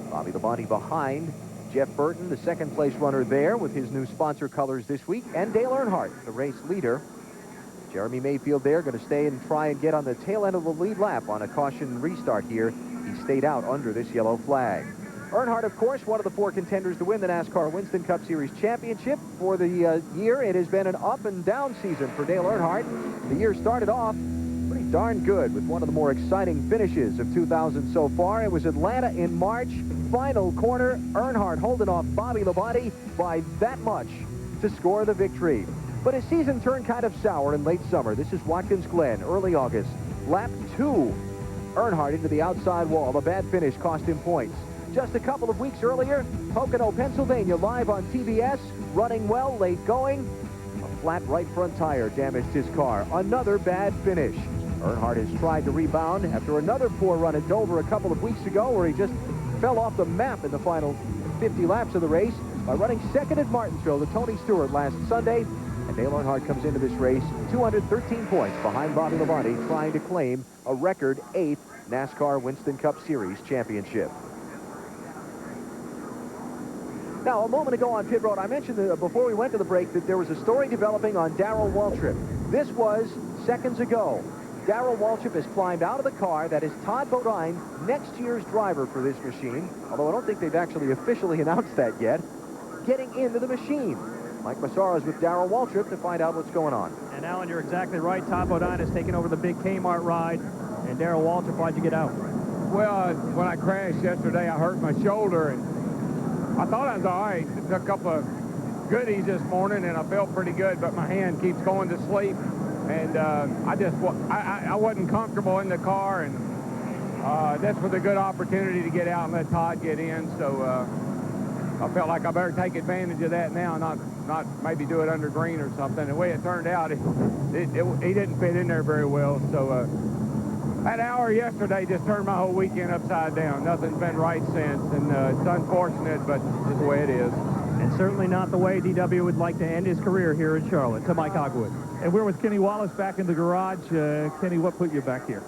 Bobby Labonte behind Jeff Burton, the second-place runner there with his new sponsor colors this week, and Dale Earnhardt, the race leader. Jeremy Mayfield there, going to stay and try and get on the tail end of the lead lap on a caution restart here. He stayed out under this yellow flag. Earnhardt, of course, one of the 4 contenders to win the NASCAR Winston Cup Series Championship. For the year, it has been an up-and-down season for Dale Earnhardt. The year started off pretty darn good with one of the more exciting finishes of 2000 so far. It was Atlanta in March. Final corner, Earnhardt holding off Bobby Labonte by that much to score the victory. But his season turned kind of sour in late summer. This is Watkins Glen, early August. Lap 2, Earnhardt into the outside wall. A bad finish cost him points. Just a couple of weeks earlier, Pocono, Pennsylvania, live on TBS, running well, late going. A flat right front tire damaged his car. Another bad finish. Earnhardt has tried to rebound after another poor run at Dover a couple of weeks ago, where he just fell off the map in the final 50 laps of the race by running second at Martinsville to Tony Stewart last Sunday. And Dale Earnhardt comes into this race 213 points behind Bobby Labonte, trying to claim a record 8th NASCAR Winston Cup Series championship. Now, a moment ago on pit road, I mentioned before we went to the break that there was a story developing on Darrell Waltrip. This was seconds ago. Darrell Waltrip has climbed out of the car. That is Todd Bodine, next year's driver for this machine, although I don't think they've actually officially announced that yet, getting into the machine. Mike Massaro is with Darrell Waltrip to find out what's going on. And Alan, you're exactly right. Todd Bodine has taken over the big Kmart ride. And Darrell Waltrip, why'd you get out? Well, when I crashed yesterday, I hurt my shoulder, and I thought I was all right. Took a couple of goodies this morning, and I felt pretty good, but my hand keeps going to sleep. And I wasn't comfortable in the car, and this was a good opportunity to get out and let Todd get in. So I felt like I better take advantage of that now, not maybe do it under green or something. The way it turned out, he didn't fit in there very well. So that hour yesterday just turned my whole weekend upside down. Nothing's been right since, and it's unfortunate, but it's the way it is. And certainly not the way DW would like to end his career here in Charlotte. To Mike Hogwood. And we're with Kenny Wallace back in the garage. Kenny, what put you back here?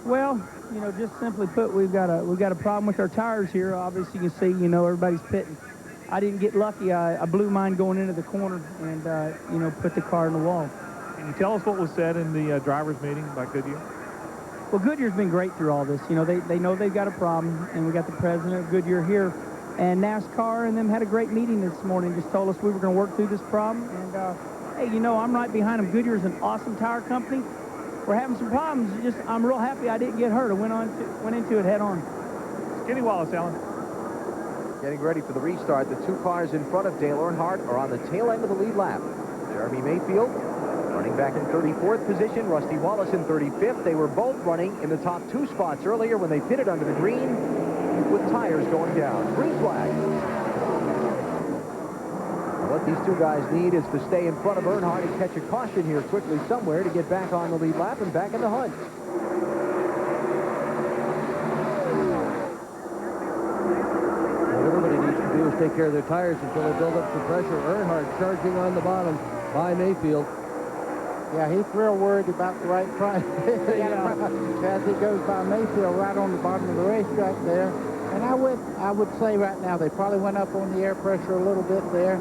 Well, you know, just simply put, we've got a problem with our tires here. Obviously, you can see, you know, everybody's pitting. I didn't get lucky. I blew mine going into the corner and, you know, put the car in the wall. Can you tell us what was said in the drivers' meeting by Goodyear? Well, Goodyear's been great through all this. You know, they know they've got a problem, and we got the president of Goodyear here. And NASCAR and them had a great meeting this morning. Just told us we were going to work through this problem. And, hey, you know, I'm right behind them. Goodyear's an awesome tire company. We're having some problems. I'm real happy I didn't get hurt. I went into it head on. Kenny Wallace, Alan. Getting ready for the restart. The 2 cars in front of Dale Earnhardt are on the tail end of the lead lap. Jeremy Mayfield running back in 34th position. Rusty Wallace in 35th. They were both running in the top 2 spots earlier when they pitted under the green with tires going down. Green flag. Now what these 2 guys need is to stay in front of Earnhardt and catch a caution here quickly somewhere to get back on the lead lap and back in the hunt. take care of their tires until they build up some pressure. Earnhardt charging on the bottom by Mayfield. Yeah, he's real worried about the right price. As he goes by Mayfield right on the bottom of the racetrack there. And I would say right now they probably went up on the air pressure a little bit there,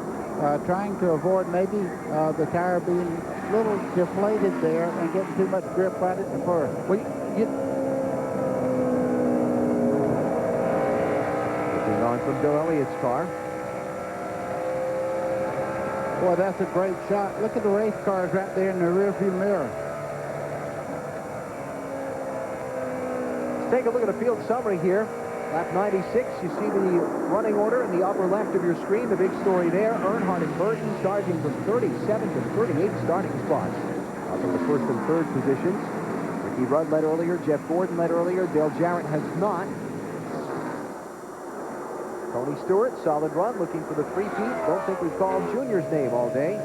trying to avoid maybe the tire being a little deflated there and getting too much grip right at the first. Well, looking on from Bill Elliott's car. Boy, that's a great shot. Look at the race cars right there in the rearview mirror. Let's take a look at the field summary here. Lap 96, you see the running order in the upper left of your screen. The big story there, Earnhardt and Burton charging from 37 to 38 starting spots. From the first and third positions. Ricky Rudd led earlier, Jeff Gordon led earlier, Dale Jarrett has not. Tony Stewart, solid run, looking for the three-peat. Don't think we've called Junior's name all day.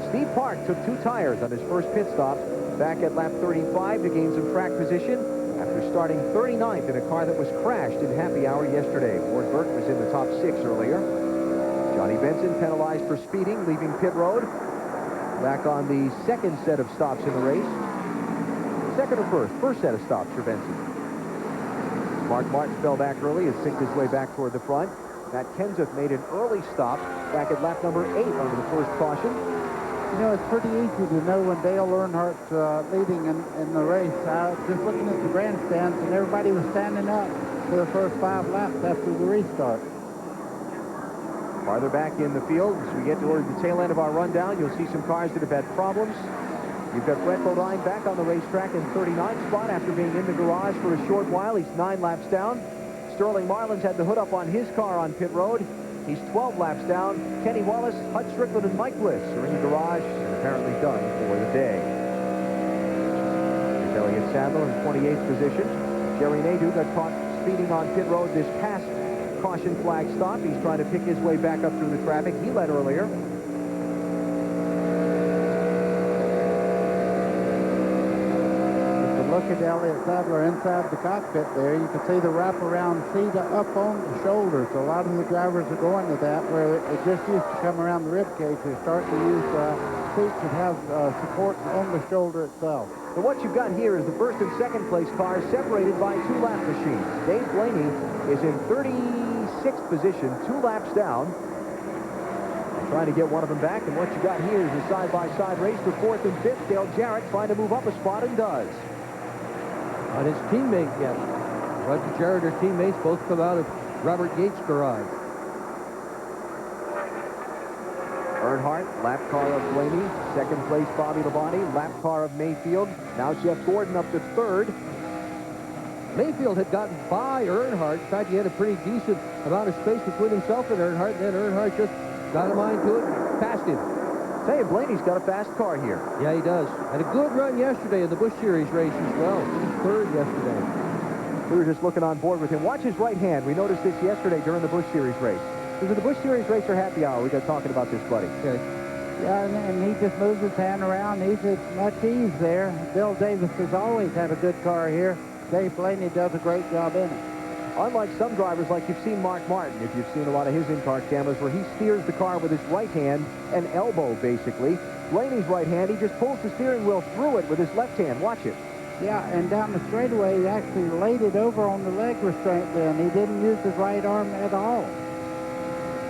Steve Park took 2 tires on his first pit stop back at lap 35 to gain some track position after starting 39th in a car that was crashed in happy hour yesterday. Ward Burton was in the top 6 earlier. Johnny Benson penalized for speeding, leaving pit road. Back on the second set of stops in the race. Second or first? First set of stops for Benson. Mark Martin fell back early and sinked his way back toward the front. Matt Kenseth made an early stop back at lap number 8 under the first caution. You know, it's pretty easy to know when Dale Earnhardt's leading in the race. Just looking at the grandstands, and everybody was standing up for the first 5 laps after the restart. Farther back in the field, as we get toward the tail end of our rundown, you'll see some cars that have had problems. You've got Brett Bodine back on the racetrack in 39th spot after being in the garage for a short while. He's 9 laps down. Sterling Marlin's had the hood up on his car on pit road. He's 12 laps down. Kenny Wallace, Hud Strickland, and Mike Bliss are in the garage and apparently done for the day. Here's Elliott Sadler in 28th position. Jerry Nadeau got caught speeding on pit road this past caution flag stop. He's trying to pick his way back up through the traffic. He led earlier. Look at Elliott Sadler inside the cockpit there. You can see the wraparound seat up on the shoulders. A lot of the drivers are going to that where it just used to come around the rib cage. They're starting to use seats that have support on the shoulder itself. So what you've got here is the first and second place cars separated by 2 lap machines. Dave Blaney is in 36th position, 2 laps down. Trying to get one of them back, and what you got here is a side-by-side race for 4th and 5th. Dale Jarrett trying to move up a spot and does. On his teammate, yes. Roger Jarrett, her teammates, both come out of Robert Yates' garage. Earnhardt, lap car of Blaney. Second place, Bobby Labonte. Lap car of Mayfield. Now Jeff Gordon up to 3rd. Mayfield had gotten by Earnhardt. In fact, he had a pretty decent amount of space between himself and Earnhardt, and then Earnhardt just got a mind to it and passed him. Say, Blaney's got a fast car here. Yeah, he does. Had a good run yesterday in the Busch Series race as well. He was 3rd yesterday. We were just looking on board with him. Watch his right hand. We noticed this yesterday during the Busch Series race. It was the Busch Series race or happy hour. We got talking about this, buddy. Okay. Yeah, and he just moves his hand around. He's at much ease there. Bill Davis has always had a good car here. Dave Blaney does a great job in it. Unlike some drivers, like you've seen Mark Martin, if you've seen a lot of his in-car cameras, where he steers the car with his right hand, an elbow, basically. Blaney's right hand, he just pulls the steering wheel through it with his left hand. Watch it. Yeah, and down the straightaway, he actually laid it over on the leg restraint there, and he didn't use his right arm at all.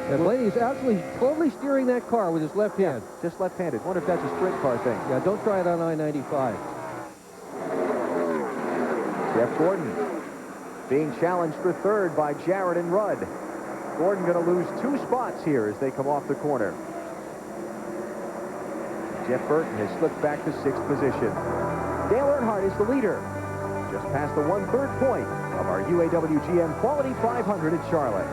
Yeah, Blaney's actually totally steering that car with his left hand. Just left-handed. Wonder if that's a sprint car thing. Yeah, don't try it on I-95. Jeff Gordon being challenged for 3rd by Jarrett and Rudd. Gordon going to lose 2 spots here as they come off the corner. Jeff Burton has slipped back to 6th position. Dale Earnhardt is the leader. Just past the 1/3 point of our UAW GM Quality 500 at Charlotte.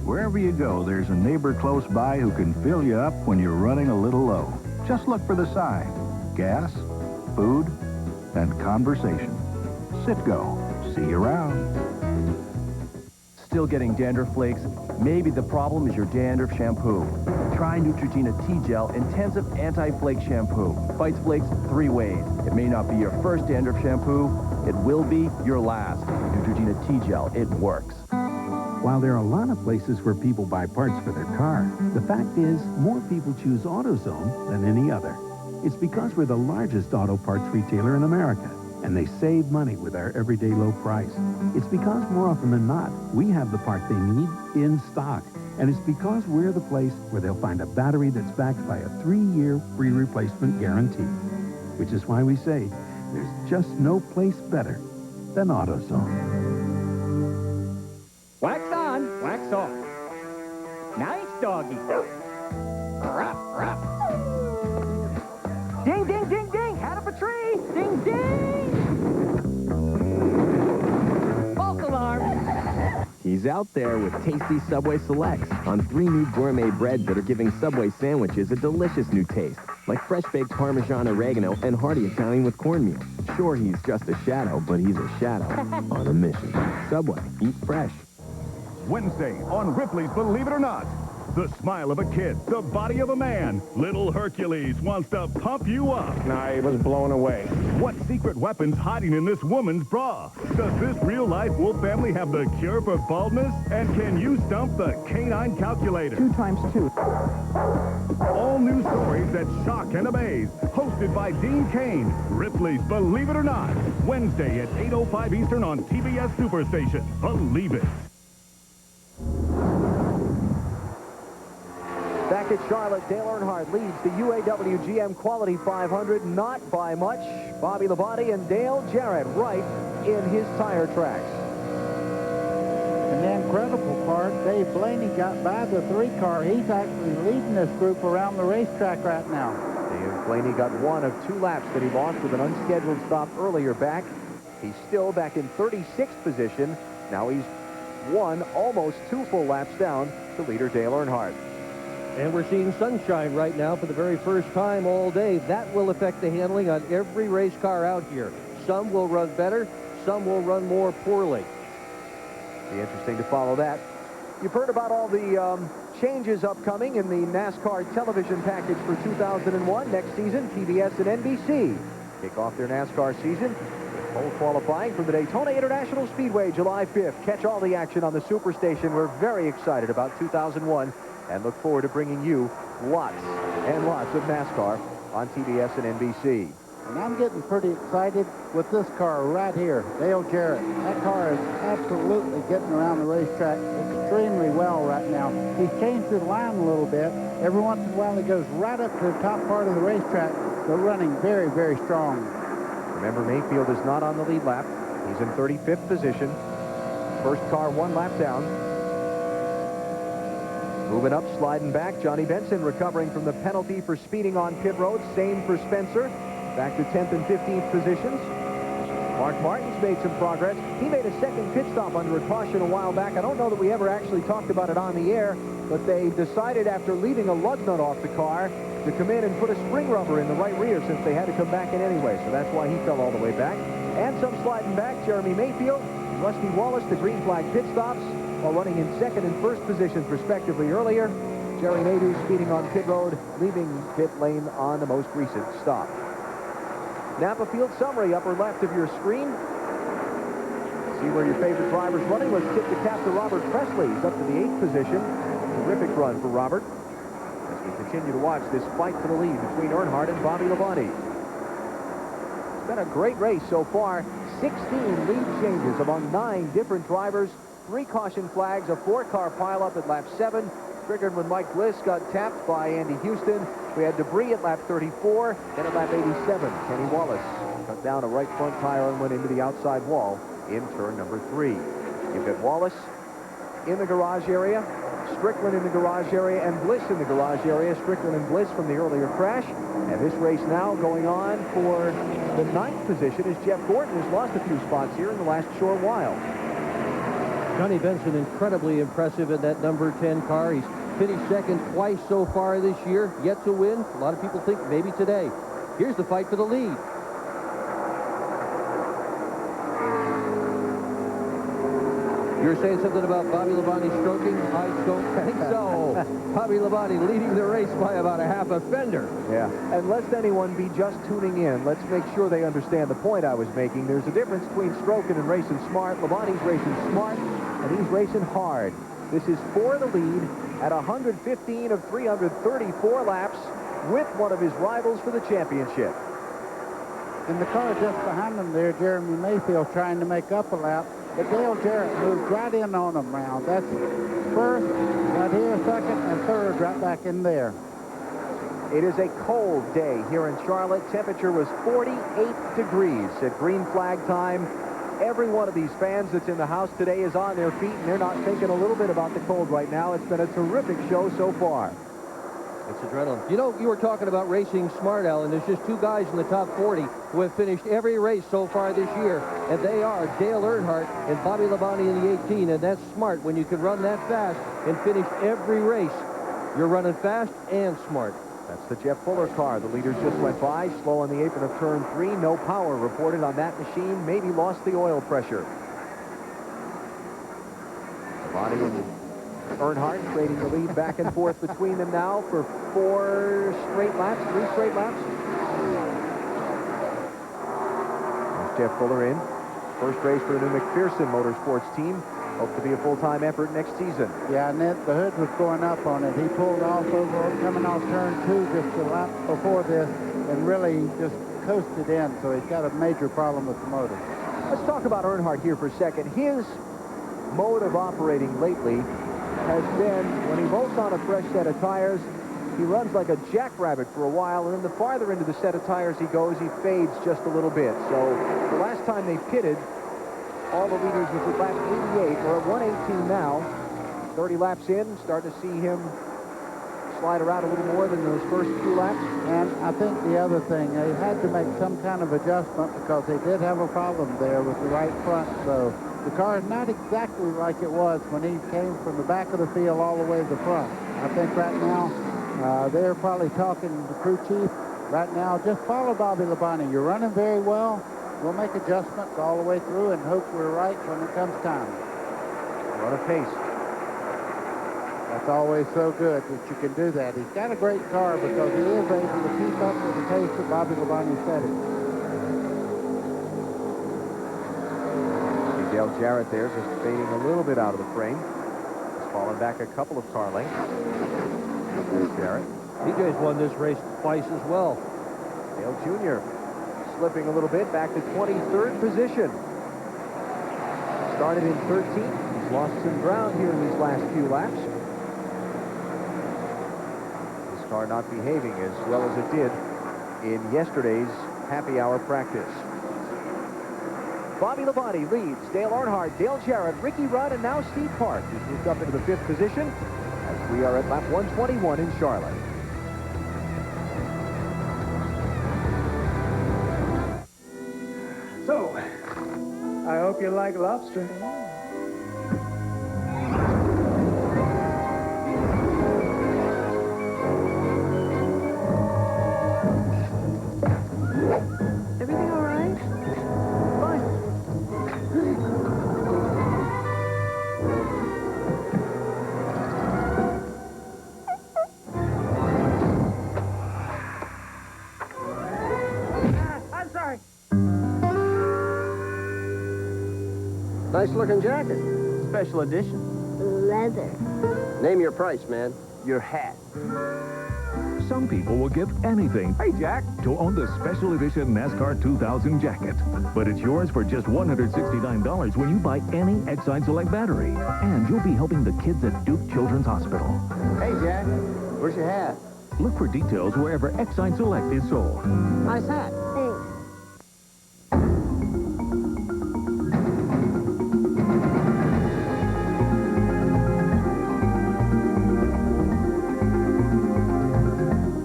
Wherever you go, there's a neighbor close by who can fill you up when you're running a little low. Just look for the sign. Gas, food, and conversation. Citgo. See you around. Still getting dandruff flakes? Maybe the problem is your dandruff shampoo. Try Neutrogena T-Gel Intensive Anti-Flake Shampoo. Fights flakes 3 ways. It may not be your first dandruff shampoo, it will be your last. Neutrogena T-Gel, it works. While there are a lot of places where people buy parts for their car, the fact is more people choose AutoZone than any other. It's because we're the largest auto parts retailer in America, and they save money with our everyday low price. It's because more often than not, we have the part they need in stock. And it's because we're the place where they'll find a battery that's backed by a 3-year free replacement guarantee. Which is why we say there's just no place better than AutoZone. Wax on, wax off. Nice doggy. Ruff, ruff. Ding, ding, ding, ding. Hat up a tree. Ding, ding. False alarm. He's out there with tasty Subway Selects on 3 new gourmet breads that are giving Subway sandwiches a delicious new taste, like fresh-baked Parmesan oregano and hearty Italian with cornmeal. Sure, he's just a shadow, but he's a shadow on a mission. Subway, eat fresh. Wednesday on Ripley's Believe It or Not. The smile of a kid, the body of a man. Little Hercules wants to pump you up. I was blown away. What secret weapon's hiding in this woman's bra? Does this real-life wolf family have the cure for baldness? And can you stump the canine calculator? 2 times 2. All new stories that shock and amaze. Hosted by Dean Cain. Ripley's Believe It or Not. Wednesday at 8:05 Eastern on TBS Superstation. Believe it. Back at Charlotte, Dale Earnhardt leads the UAW GM Quality 500, not by much. Bobby Labonte and Dale Jarrett right in his tire tracks. And the incredible part, Dave Blaney got by the 3-car. He's actually leading this group around the racetrack right now. Dave Blaney got 1 of 2 laps that he lost with an unscheduled stop earlier back. He's still back in 36th position. Now he's 1, almost 2 full laps down to leader Dale Earnhardt. And we're seeing sunshine right now for the very first time all day. That will affect the handling on every race car out here. Some will run better, some will run more poorly. Be interesting to follow that. You've heard about all the changes upcoming in the NASCAR television package for 2001. Next season, TBS and NBC kick off their NASCAR season. Pole qualifying from the Daytona International Speedway July 5th. Catch all the action on the Superstation. We're very excited about 2001 and look forward to bringing you lots and lots of NASCAR on TBS and NBC. And I'm getting pretty excited with this car right here, Dale Jarrett. That car is absolutely getting around the racetrack extremely well right now. He's changed his line a little bit. Every once in a while he goes right up to the top part of the racetrack. They're running very, very strong. Remember, Mayfield is not on the lead lap. He's in 35th position. First car 1 lap down. Moving up, sliding back, Johnny Benson recovering from the penalty for speeding on pit road. Same for Spencer. Back to 10th and 15th positions. Mark Martin's made some progress. He made a second pit stop under a caution a while back. I don't know that we ever actually talked about it on the air, but they decided after leaving a lug nut off the car to come in and put a spring rubber in the right rear since they had to come back in anyway. So that's why he fell all the way back. And some sliding back, Jeremy Mayfield, Rusty Wallace, the green flag pit stops, while running in 2nd and 1st positions respectively earlier. Jerry Nadeau speeding on pit road, leaving pit lane on the most recent stop. Napa Field summary, upper left of your screen. See where your favorite driver's running. Let's tip the cap to Robert Presley. He's up to the 8th position. Terrific run for Robert as we continue to watch this fight for the lead between Earnhardt and Bobby Labonte. It's been a great race so far. 16 lead changes among 9 different drivers. 3 caution flags, a 4-car pileup at lap 7. Triggered when Mike Bliss got tapped by Andy Houston. We had debris at lap 34. Then at lap 87, Kenny Wallace cut down a right front tire and went into the outside wall in turn number 3. You've got Wallace in the garage area, Strickland in the garage area, and Bliss in the garage area. Strickland and Bliss from the earlier crash. And this race now going on for the 9th position as Jeff Gordon has lost a few spots here in the last short while. Johnny Benson incredibly impressive in that number 10 car. He's finished second twice so far this year, yet to win. A lot of people think maybe today. Here's the fight for the lead. You were saying something about Bobby Labonte stroking? I don't think so. Bobby Labonte leading the race by about a half a fender. Yeah, and lest anyone be just tuning in, let's make sure they understand the point I was making. There's a difference between stroking and racing smart. Labonte's racing smart, and he's racing hard. This is for the lead at 115 of 334 laps with one of his rivals for the championship. In the car just behind him there, Jeremy Mayfield trying to make up a lap. But Dale Jarrett moved right in on him round. That's first, right here, second, and third right back in there. It is a cold day here in Charlotte. Temperature was 48 degrees at green flag time. Every one of these fans that's in the house today is on their feet, and they're not thinking a little bit about the cold right now. It's been a terrific show so far. It's adrenaline. You know, you were talking about racing smart, Alan. There's just two guys in the top 40 who have finished every race so far this year, and they are Dale Earnhardt and Bobby Labonte in the 18, and that's smart. When you can run that fast and finish every race, you're running fast and smart. That's the Jeff Fuller car. The leaders just went by, slow on the apron of turn 3. No power reported on that machine. Maybe lost the oil pressure. Labonte and Earnhardt trading the lead back and forth between them now for 3 straight laps. There's Jeff Fuller in. First race for the new McPherson Motorsports team. Hope to be a full-time effort next season. Yeah, and the hood was going up on it. He pulled off over, coming off turn 2 just a lap before this, and really just coasted in, so he's got a major problem with the motor. Let's talk about Earnhardt here for a second. His mode of operating lately has been, when he bolts on a fresh set of tires, he runs like a jackrabbit for a while, and then the farther into the set of tires he goes, he fades just a little bit. So the last time they pitted, all the leaders was at lap 88. We're at 118 now. 30 laps in, starting to see him slide around a little more than those first few laps. And I think the other thing, they had to make some kind of adjustment because they did have a problem there with the right front. So the car is not exactly like it was when he came from the back of the field all the way to the front. I think right now they're probably talking to the crew chief. Right now, just follow Bobby Labonte. You're running very well. We'll make adjustments all the way through and hope we're right when it comes time. What a pace. That's always so good that you can do that. He's got a great car because he is able to keep up with the pace that Bobby Labonte set it. Dale Jarrett there just fading a little bit out of the frame. He's fallen back a couple of car lengths. There's Jarrett. BJ's won this race twice as well. Dale Jr. slipping a little bit, back to 23rd position. Started in 13th. He's lost some ground here in these last few laps. This car not behaving as well as it did in yesterday's happy hour practice. Bobby Labonte leads. Dale Earnhardt, Dale Jarrett, Ricky Rudd, and now Steve Park, who's moved up into the 5th position as we are at lap 121 in Charlotte. So, I hope you like lobster. Everything all right? I'm sorry. Nice looking jacket. Special edition. Leather. Name your price, man. Your hat. Some people will give anything, hey Jack, to own the special edition NASCAR 2000 jacket. But it's yours for just $169 when you buy any Exide Select battery. And you'll be helping the kids at Duke Children's Hospital. Hey, Jack, where's your hat? Look for details wherever Exide Select is sold. Nice hat. Thanks.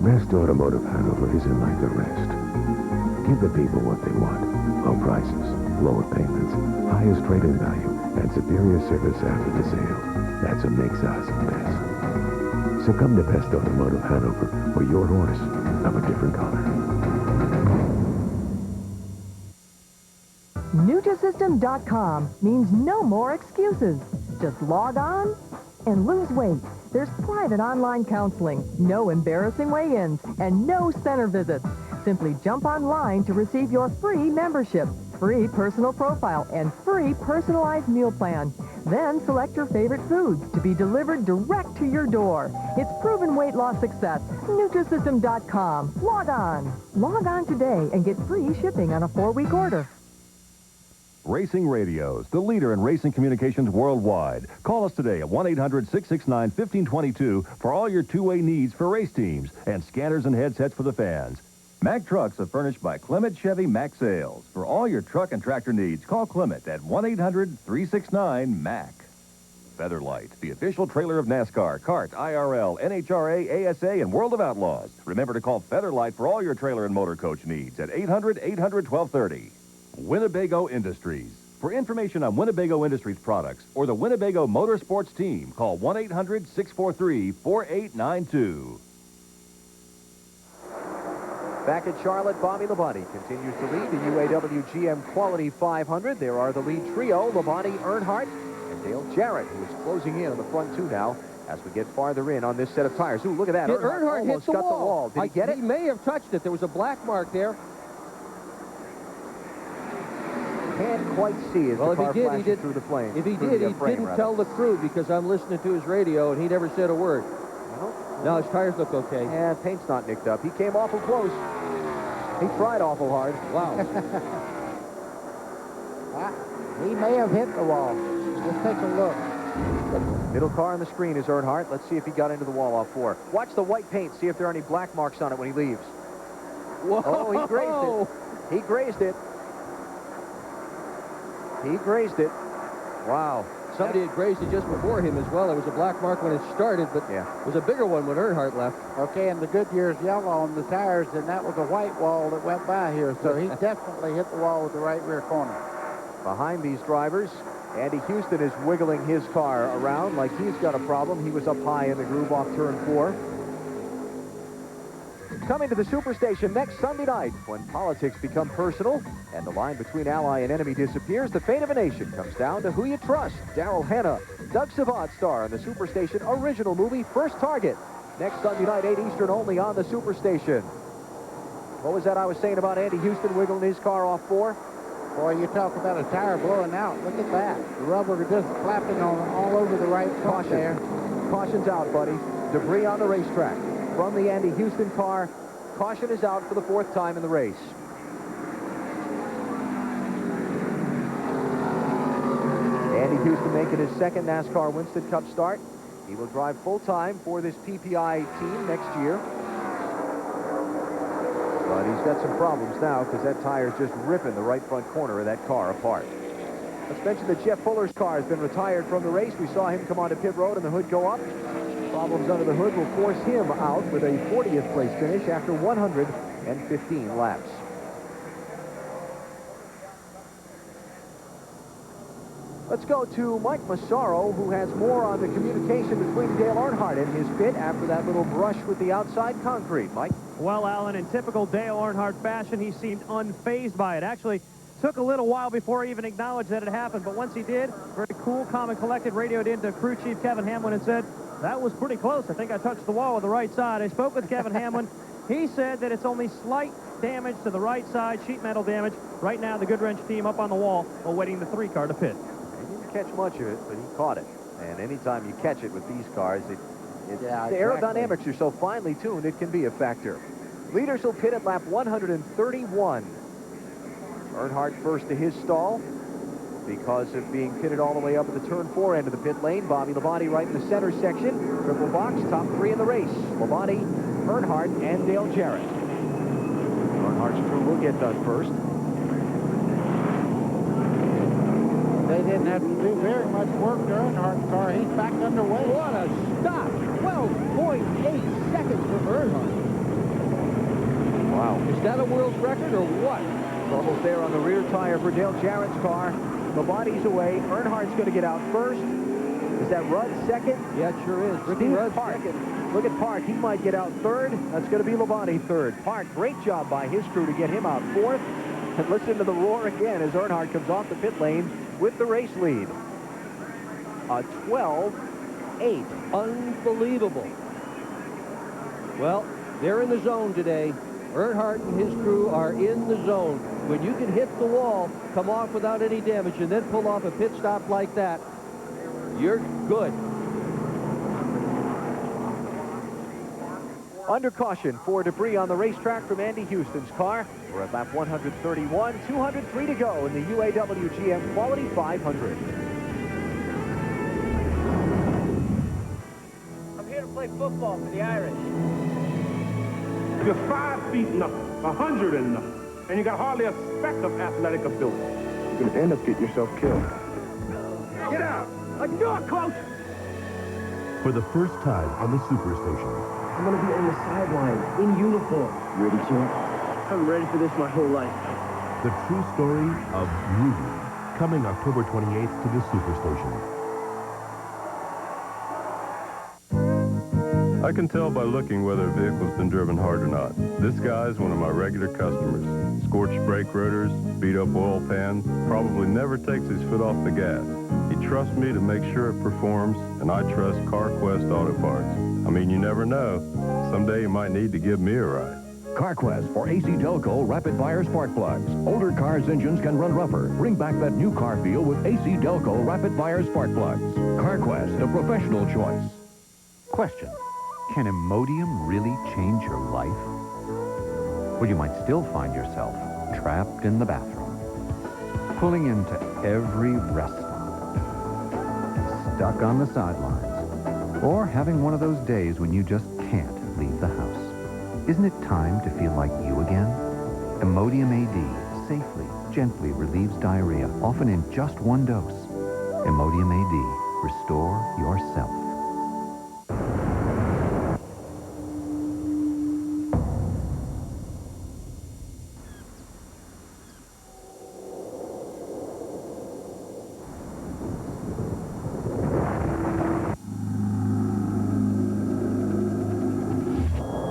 Best Automotive Hanover isn't like the rest. Give the people what they want. Low prices, lower payments, highest trade-in value, and superior service after the sale. That's what makes us best. So come to Best Automotive Hanover for your horse of a different color. New Nutrisystem.com means no more excuses. Just log on and lose weight. There's private online counseling, no embarrassing weigh-ins, and no center visits. Simply jump online to receive your free membership, free personal profile, and free personalized meal plan. Then select your favorite foods to be delivered direct to your door. It's proven weight loss success. Nutrisystem.com. Log on. Log on today and get free shipping on a 4-week order. Racing Radios, the leader in racing communications worldwide. Call us today at 1-800-669-1522 for all your two-way needs for race teams and scanners and headsets for the fans. Mack Trucks are furnished by Clement Chevy Mack Sales. For all your truck and tractor needs, call Clement at 1-800-369-MACK. Featherlight, the official trailer of NASCAR, CART, IRL, NHRA, ASA, and World of Outlaws. Remember to call Featherlight for all your trailer and motor coach needs at 800-800-1230. Winnebago Industries. For information on Winnebago Industries products or the Winnebago Motorsports team, call 1-800-643-4892. Back at Charlotte, Bobby Labonte continues to lead the UAW GM Quality 500. There are the lead trio, Labonte, Earnhardt, and Dale Jarrett, who is closing in on the front two now as we get farther in on this set of tires. Ooh, look at that. Earnhardt almost hit the got wall. the wall. Did he get it? He may have touched it. There was a black mark there. Can't quite see as the car flashes through the flame. If he did, he didn't tell the crew because I'm listening to his radio and he never said a word. No, his tires look okay. Yeah, paint's not nicked up. He came awful close. He tried awful hard. Wow. He may have hit the wall. Let's take a look. Middle car on the screen is Earnhardt. Let's see if he got into the wall off 4. Watch the white paint. See if there are any black marks on it when he leaves. Whoa. Oh, he grazed it. He grazed it. He grazed it. Wow. Somebody had grazed it just before him as well. There was a black mark when it started, but it was a bigger one when Earnhardt left. Okay, and the Goodyear's yellow on the tires, and that was a white wall that went by here, so he definitely hit the wall with the right rear corner. Behind these drivers, Andy Houston is wiggling his car around like he's got a problem. He was up high in the groove off turn 4. Coming to the Superstation next Sunday night, when politics become personal and the line between ally and enemy disappears, the fate of a nation comes down to who you trust. Daryl Hannah, Doug Savant star in the Superstation original movie First Target. Next Sunday night, 8 Eastern, only on the Superstation. What was that I was saying about Andy Houston wiggling his car off 4? Boy, you talk about a tire blowing out. Look at that. The rubber just flapping on all over the right front there. Caution's out, buddy. Debris on the racetrack. From the Andy Houston car, caution is out for the 4th time in the race. Andy Houston making his 2nd NASCAR Winston Cup start. He will drive full-time for this PPI team next year. But he's got some problems now because that tire's just ripping the right front corner of that car apart. Let's mention that Jeff Fuller's car has been retired from the race. We saw him come onto pit road and the hood go up. Problems under the hood will force him out with a 40th place finish after 115 laps. Let's go to Mike Massaro, who has more on the communication between Dale Earnhardt and his pit after that little brush with the outside concrete. Mike? Well, Alan, in typical Dale Earnhardt fashion, he seemed unfazed by it. Actually, took a little while before he even acknowledged that it happened, but once he did, very cool, calm, and collected, radioed into crew chief Kevin Hamlin and said, that was pretty close. I think I touched the wall with the right side. I spoke with Kevin Hamlin. He said that it's only slight damage to the right side, sheet metal damage. Right now, the Goodwrench team up on the wall, awaiting the 3-car to pit. He didn't catch much of it, but he caught it. And anytime you catch it with these cars, the aerodynamics are so finely tuned, it can be a factor. Leaders will pit at lap 131. Earnhardt first to his stall because of being pitted all the way up at the turn 4 end of the pit lane. Bobby Labonte right in the center section. Triple box, top 3 in the race. Labonte, Earnhardt, and Dale Jarrett. Earnhardt's crew will get done first. They didn't have to do very much work to Earnhardt's car. He's back underway. What a stop! 12.8 seconds for Earnhardt. Wow. Is that a world record or what? Troubles there on the rear tire for Dale Jarrett's car. Labonte's away. Earnhardt's going to get out first. Is that Rudd second? Yeah, it sure is. Ricky Steve Rudd Park. second. Look at Park. He might get out third. That's going to be Labonte third. Park, great job by his crew to get him out fourth. And listen to the roar again as Earnhardt comes off the pit lane with the race lead. A 12-8. Unbelievable. Well, they're in the zone today. Earnhardt and his crew are in the zone. When you can hit the wall, come off without any damage, and then pull off a pit stop like that, you're good. Under caution for debris on the racetrack from Andy Houston's car. We're at lap 131, 203 to go in the UAW GM Quality 500. I'm here to play football for the Irish. You're 5 feet nothing, 100 and nothing, and you got hardly a speck of athletic ability. You're going to end up getting yourself killed. Get out! I knew it, Coach! For the first time on the Superstation. I'm going to be on the sideline, in uniform. Ready, champ? I'm ready for this my whole life. The true story of Rudy, coming October 28th to the Superstation. I can tell by looking whether a vehicle's been driven hard or not. This guy's one of my regular customers. Scorched brake rotors, beat up oil pan, probably never takes his foot off the gas. He trusts me to make sure it performs, and I trust CarQuest Auto Parts. I mean, you never know. Someday you might need to give me a ride. CarQuest for AC Delco rapid-fire spark plugs. Older cars' engines can run rougher. Bring back that new car feel with AC Delco rapid-fire spark plugs. CarQuest, the professional choice. Question. Can Imodium really change your life? Well, you might still find yourself trapped in the bathroom, pulling into every rest stop, stuck on the sidelines, or having one of those days when you just can't leave the house. Isn't it time to feel like you again? Imodium AD safely, gently relieves diarrhea, often in just one dose. Imodium AD. Restore yourself.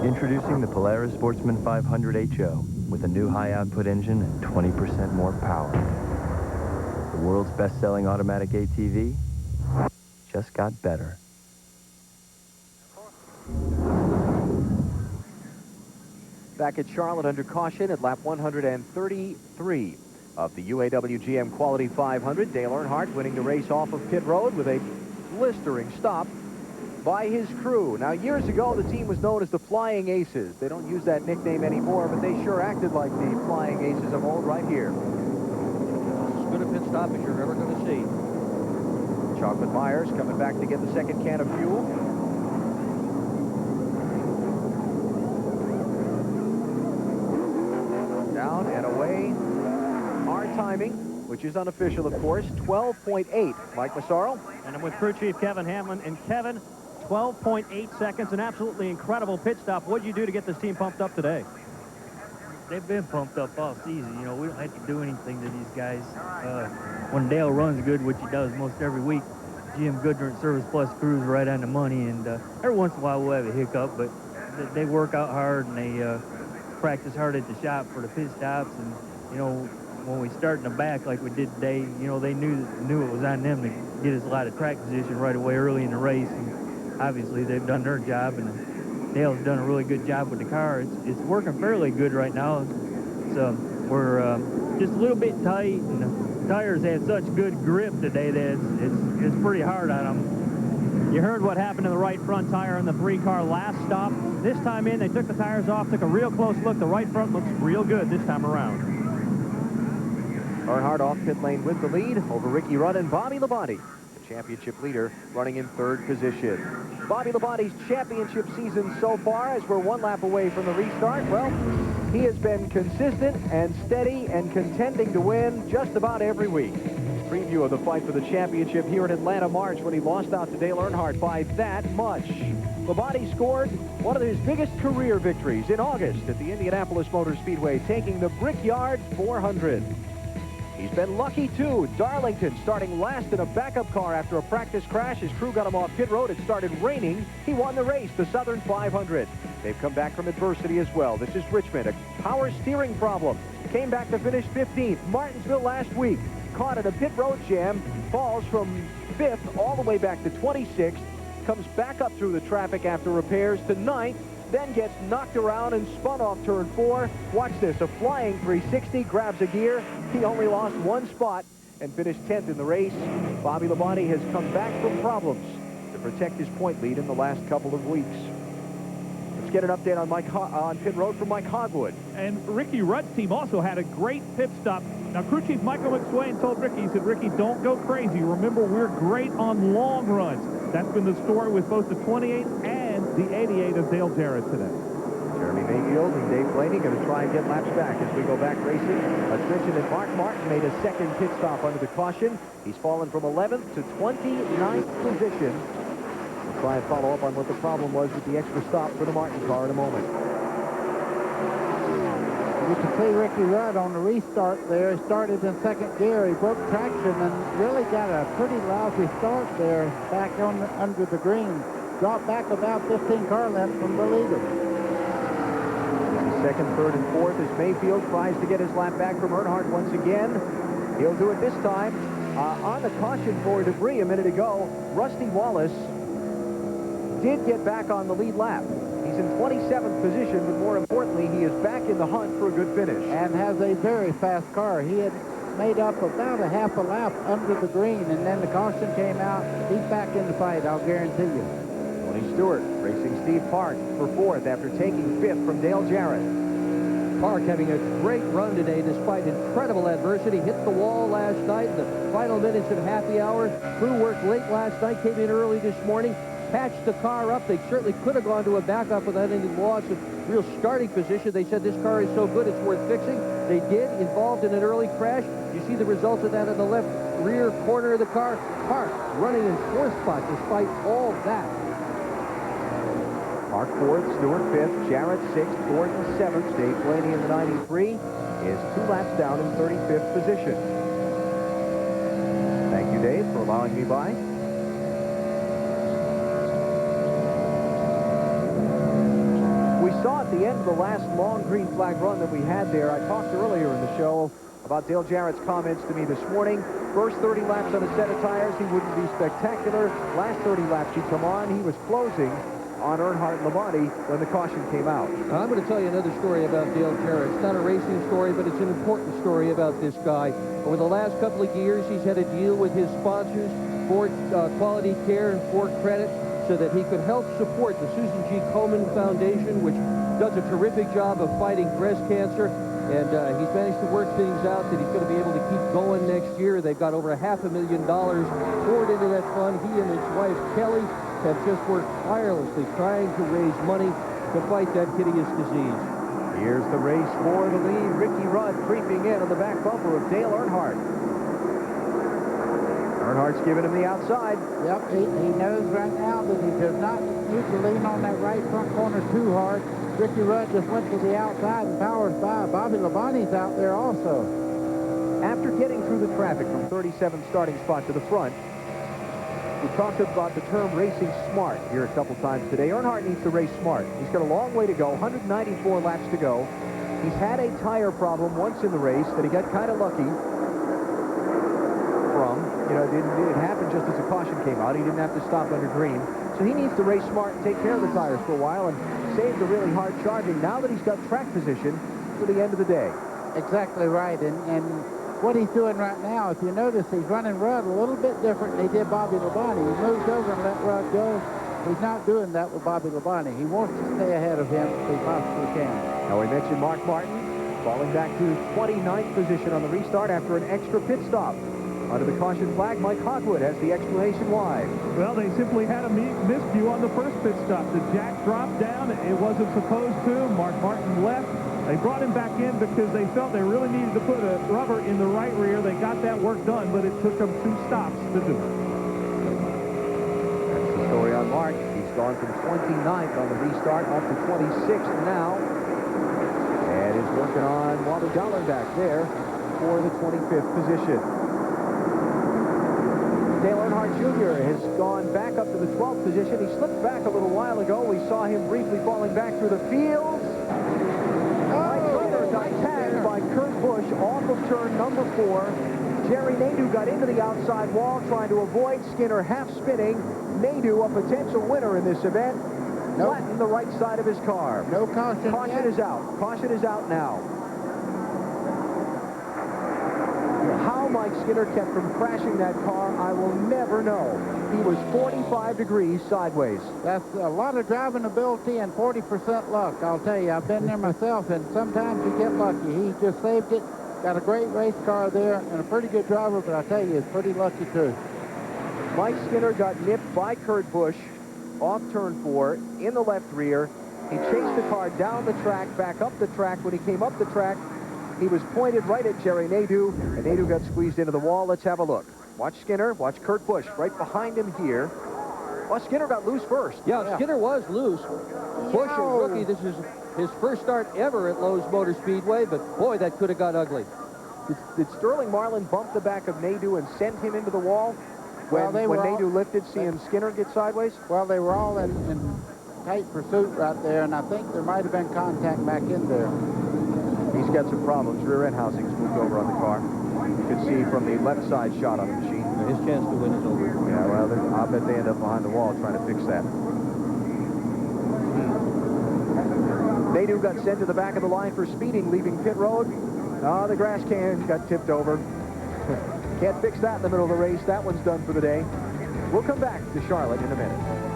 Introducing the Polaris Sportsman 500 HO with a new high-output engine and 20% more power. The world's best-selling automatic ATV just got better. Back at Charlotte under caution at lap 133 of the UAW GM Quality 500. Dale Earnhardt winning the race off of pit road with a blistering stop by his crew. Now, years ago, the team was known as the Flying Aces. They don't use that nickname anymore, but they sure acted like the Flying Aces of old right here. As good a pit stop as you're ever going to see. Chocolate Myers coming back to get the second can of fuel. Down and away. Our timing, which is unofficial, of course, 12.8. Mike Massaro. And I'm with crew chief Kevin Hamlin. And Kevin, 12.8 seconds, an absolutely incredible pit stop. What did you do to get this team pumped up today? They've been pumped up all season. You know, we don't have to do anything to these guys. When Dale runs good, which he does most every week, GM Goodner and Service Plus crews right on the money. And every once in a while we'll have a hiccup, but they work out hard and they practice hard at the shop for the pit stops. And, you know, when we start in the back like we did today, you know, they knew it was on them to get us a lot of track position right away early in the race. And obviously they've done their job, and Dale's done a really good job with the car. It's working fairly good right now. So we're just a little bit tight, and the tires had such good grip today that it's pretty hard on them. You heard what happened to the right front tire on the 3-car last stop. This time in, they took the tires off, took a real close look. The right front looks real good this time around. Earnhardt off pit lane with the lead over Ricky Rudd and Bobby Labonte, the championship leader, running in third position. Bobby Labonte's championship season so far, as we're one lap away from the restart, well, he has been consistent and steady and contending to win just about every week. Preview of the fight for the championship here in Atlanta, March, when he lost out to Dale Earnhardt by that much. Labonte scored one of his biggest career victories in August at the Indianapolis Motor Speedway, taking the Brickyard 400. He's been lucky, too. Darlington starting last in a backup car after a practice crash. His crew got him off pit road. It started raining. He won the race, the Southern 500. They've come back from adversity as well. This is Richmond, a power steering problem. Came back to finish 15th. Martinsville last week, caught in a pit road jam, falls from 5th all the way back to 26th, comes back up through the traffic after repairs to 9th, then gets knocked around and spun off turn 4. Watch this, a flying 360, grabs a gear. He only lost 1 spot and finished 10th in the race. Bobby Labonte has come back from problems to protect his point lead in the last couple of weeks. Let's get an update on pit road from Mike Hogwood. And Ricky Rudd's team also had a great pit stop. Now, crew chief Michael McSwain told Ricky, he said, Ricky, don't go crazy. Remember, we're great on long runs. That's been the story with both the 28 and the 88 of Dale Jarrett today. Jeremy Mayfield and Dave Blaney going to try and get laps back as we go back racing. Let's mention that Mark Martin made a second pit stop under the caution. He's fallen from 11th to 29th position. We'll try and follow up on what the problem was with the extra stop for the Martin car in a moment. You can see Ricky Rudd on the restart there. He started in second gear. He broke traction and really got a pretty lousy start there back on under the green. Dropped back about 15 car lengths from the leader. Second, third, and fourth as Mayfield tries to get his lap back from Earnhardt once again. He'll do it this time. On the caution for debris a minute ago, Rusty Wallace did get back on the lead lap. He's in 27th position, but more importantly, he is back in the hunt for a good finish. And has a very fast car. He had made up about a half a lap under the green, and then the caution came out. He's back in the fight, I'll guarantee you. Tony Stewart racing Steve Park for 4th after taking 5th from Dale Jarrett. Park having a great run today despite incredible adversity. Hit the wall last night in the final minutes of happy hour. Crew worked late last night, came in early this morning, patched the car up. They certainly could have gone to a backup without any loss of real starting position. They said this car is so good it's worth fixing. They did, involved in an early crash. You see the results of that in the left rear corner of the car. Park running in 4th spot despite all that. Park 4th, Stewart 5th, Jarrett 6th, Gordon 7th, Dave Blaney in the 93 is 2 laps down in 35th position. Thank you, Dave, for allowing me by. We saw at the end of the last long green flag run that we had there. I talked earlier in the show about Dale Jarrett's comments to me this morning. First 30 laps on a set of tires, he wouldn't be spectacular. Last 30 laps he'd come on, he was closing on Earnhardt and Labonte when the caution came out. I'm going to tell you another story about Dale Jarrett. It's not a racing story, but it's an important story about this guy. Over the last couple of years, he's had a deal with his sponsors, Ford Quality Care and Ford Credit, so that he could help support the Susan G. Komen Foundation, which does a terrific job of fighting breast cancer. And he's managed to work things out that he's going to be able to keep going next year. They've got over $500,000 poured into that fund. He and his wife, Kelly, have just worked tirelessly trying to raise money to fight that hideous disease. Here's the race for the lead. Ricky Rudd creeping in on the back bumper of Dale Earnhardt. Earnhardt's giving him the outside. Yep, he knows right now that he does not need to lean on that right front corner too hard. Ricky Rudd just went to the outside and powers by. Bobby Labonte's out there also. After getting through the traffic from 37th starting spot to the front, we talked about the term racing smart here a couple times today. Earnhardt needs to race smart. He's got a long way to go, 194 laps to go. He's had a tire problem once in the race that he got kind of lucky from. You know, it happened just as the caution came out. He didn't have to stop under green. So he needs to race smart and take care of the tires for a while and save the really hard charging now that he's got track position for the end of the day. Exactly right. And what he's doing right now, if you notice, he's running Rudd a little bit different than he did Bobby Labonte. He moves over and let Rudd go. He's not doing that with Bobby Labonte. He wants to stay ahead of him if he possibly can. Now we mentioned Mark Martin falling back to 29th position on the restart after an extra pit stop. Under the caution flag, Mike Hogwood has the explanation why. Well, they simply had a miscue on the first pit stop. The jack dropped down. It wasn't supposed to. Mark Martin left. They brought him back in because they felt they really needed to put a rubber in the right rear. They got that work done, but it took them 2 stops to do it. That's the story on Mark. He's gone from 29th on the restart up to 26th now. And is working on Wally Dollar back there. for the 25th position. Dale Earnhardt Jr. has gone back up to the 12th position. He slipped back a little while ago. We saw him briefly falling back through the fields. Mike Skinner got tagged by Kurt Busch off of turn number 4. Jerry Nadeau got into the outside wall trying to avoid Skinner half spinning. Nadeau, a potential winner in this event, flattened the right side of his car. No caution. Caution is out. Caution is out now. How Mike Skinner kept from crashing that car, I will never know. He was 45 degrees sideways. That's a lot of driving ability and 40% luck, I'll tell you. I've been there myself, and sometimes you get lucky. He just saved it. Got a great race car there and a pretty good driver, but I tell you, it's pretty lucky, too. Mike Skinner got nipped by Kurt Busch off turn 4 in the left rear. He chased the car down the track, back up the track. When he came up the track, he was pointed right at Jerry Nadeau, and Nadeau got squeezed into the wall. Let's have a look. Watch Skinner, watch Kurt Busch right behind him here. Well, Skinner got loose first. Yeah, Skinner was loose. Busch, a rookie, this is his first start ever at Lowe's Motor Speedway, but boy, that could have got ugly. Did Sterling Marlin bump the back of Nadeau and send him into the wall? When Nadeau lifted, seeing Skinner get sideways? Well, they were all in tight pursuit right there, and I think there might have been contact back in there. He's got some problems. Rear end housing's moved over on the car. You can see from the left side shot on the machine. His chance to win is over. Yeah, well, I bet they end up behind the wall trying to fix that. Nadeau got sent to the back of the line for speeding, leaving pit road. The grass can got tipped over. Can't fix that in the middle of the race. That one's done for the day. We'll come back to Charlotte in a minute.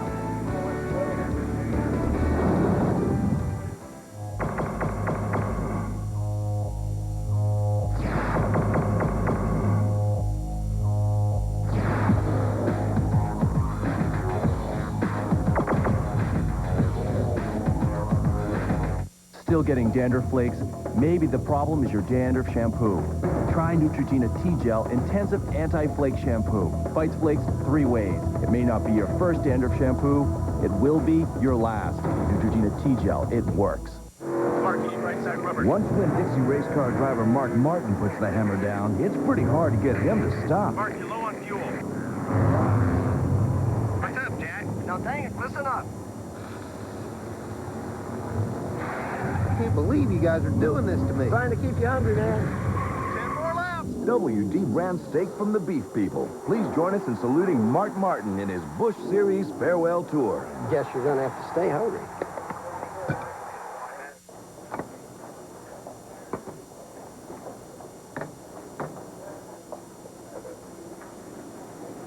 Still getting dandruff flakes? Maybe the problem is your dandruff shampoo. Try Neutrogena T-Gel Intensive Anti-Flake Shampoo. Fights flakes 3 ways. It may not be your first dandruff shampoo. It will be your last. Neutrogena T-Gel, it works. Once Winn-Dixie race car driver Mark Martin puts the hammer down, it's pretty hard to get him to stop. Mark, you're low on fuel. What's up, Jack? Now, dang it, listen up. I can't believe you guys are doing this to me. Trying to keep you hungry, man. 10 more laps. WD brand steak from the beef people. Please join us in saluting Mark Martin in his Busch Series farewell tour. Guess you're going to have to stay hungry.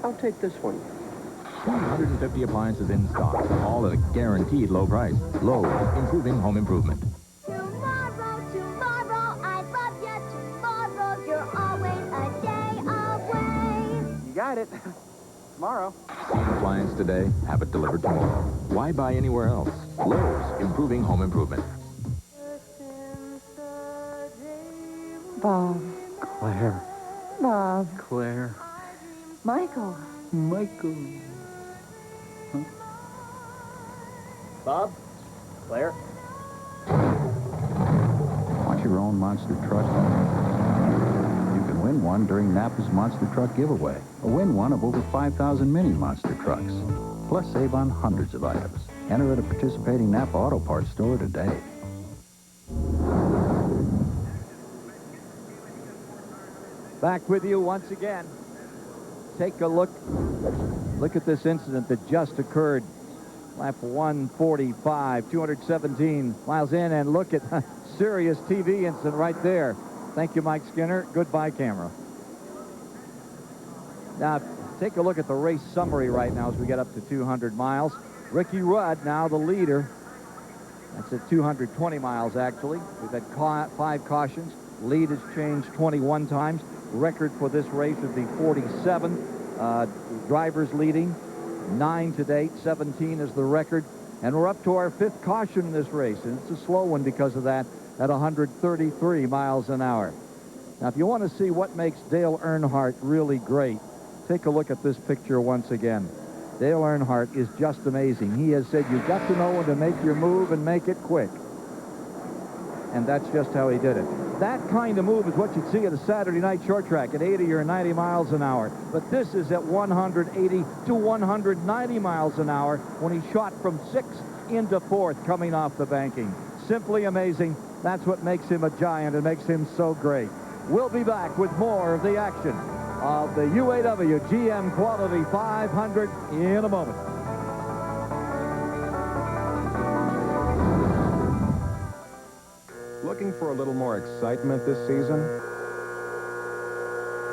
I'll take this one. 150 appliances in stock, all at a guaranteed low price. Lowe's, improving home improvement. Tomorrow, I love you. Tomorrow, you're always a day away. You got it. Tomorrow. Appliance today, have it delivered tomorrow. Why buy anywhere else? Lowe's, improving home improvement. Bob. Claire. Bob. Claire. Michael. Michael. Huh? Bob? Claire? Want your own monster truck? You can win one during Napa's Monster Truck Giveaway. Or win one of over 5,000 mini monster trucks. Plus save on hundreds of items. Enter at a participating Napa Auto Parts store today. Back with you once again. Take a look at this incident that just occurred. Lap 145, 217 miles in, and look at a serious TV incident right there. Thank you, Mike Skinner. Goodbye, camera. Now, take a look at the race summary right now as we get up to 200 miles. Ricky Rudd, now the leader. That's at 220 miles, actually. We've had 5 cautions. Lead has changed 21 times. Record for this race would be 47. Drivers leading, 9 to date, 17 is the record. And we're up to our 5th caution in this race, and it's a slow one because of that at 133 miles an hour. Now, if you want to see what makes Dale Earnhardt really great, take a look at this picture once again. Dale Earnhardt is just amazing. He has said you've got to know when to make your move and make it quick. and that's just how he did it. That kind of move is what you'd see at a Saturday night short track at 80 or 90 miles an hour. But this is at 180 to 190 miles an hour when he shot from 6th into 4th coming off the banking. Simply amazing. That's what makes him a giant and makes him so great. We'll be back with more of the action of the UAW GM Quality 500 in a moment. Looking for a little more excitement this season?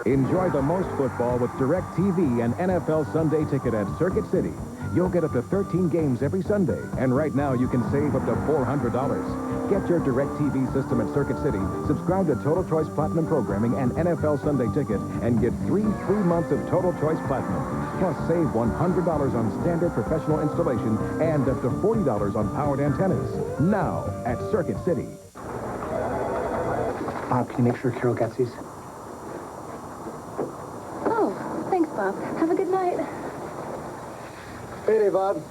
Enjoy the most football with DirecTV and NFL Sunday Ticket at Circuit City. You'll get up to 13 games every Sunday, and right now you can save up to $400. Get your DirecTV system at Circuit City, subscribe to Total Choice Platinum Programming and NFL Sunday Ticket, and get 3 free months of Total Choice Platinum. Plus, save $100 on standard professional installation and up to $40 on powered antennas. Now at Circuit City. Bob, can you make sure Carol gets these? Oh, thanks, Bob. Have a good night. Hey, Bob.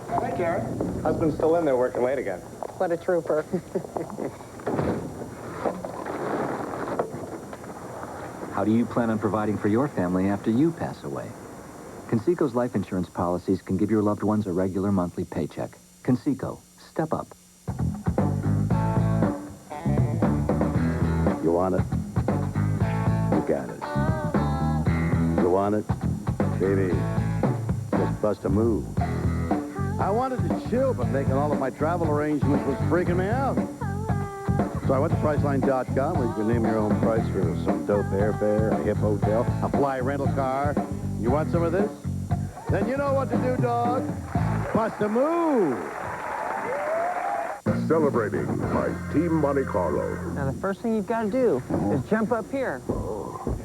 Hi, Karen. Husband's still in there working late again. What a trooper. How do you plan on providing for your family after you pass away? Conseco's life insurance policies can give your loved ones a regular monthly paycheck. Conseco, step up. You want it? You got it. You want it? Baby, just bust a move. I wanted to chill, but making all of my travel arrangements was freaking me out. So I went to Priceline.com, where you can name your own price for some dope airfare, a hip hotel, a fly rental car. You want some of this? Then you know what to do, dog. Bust a move. Celebrating by Team Monte Carlo. Now, the first thing you've got to do is jump up here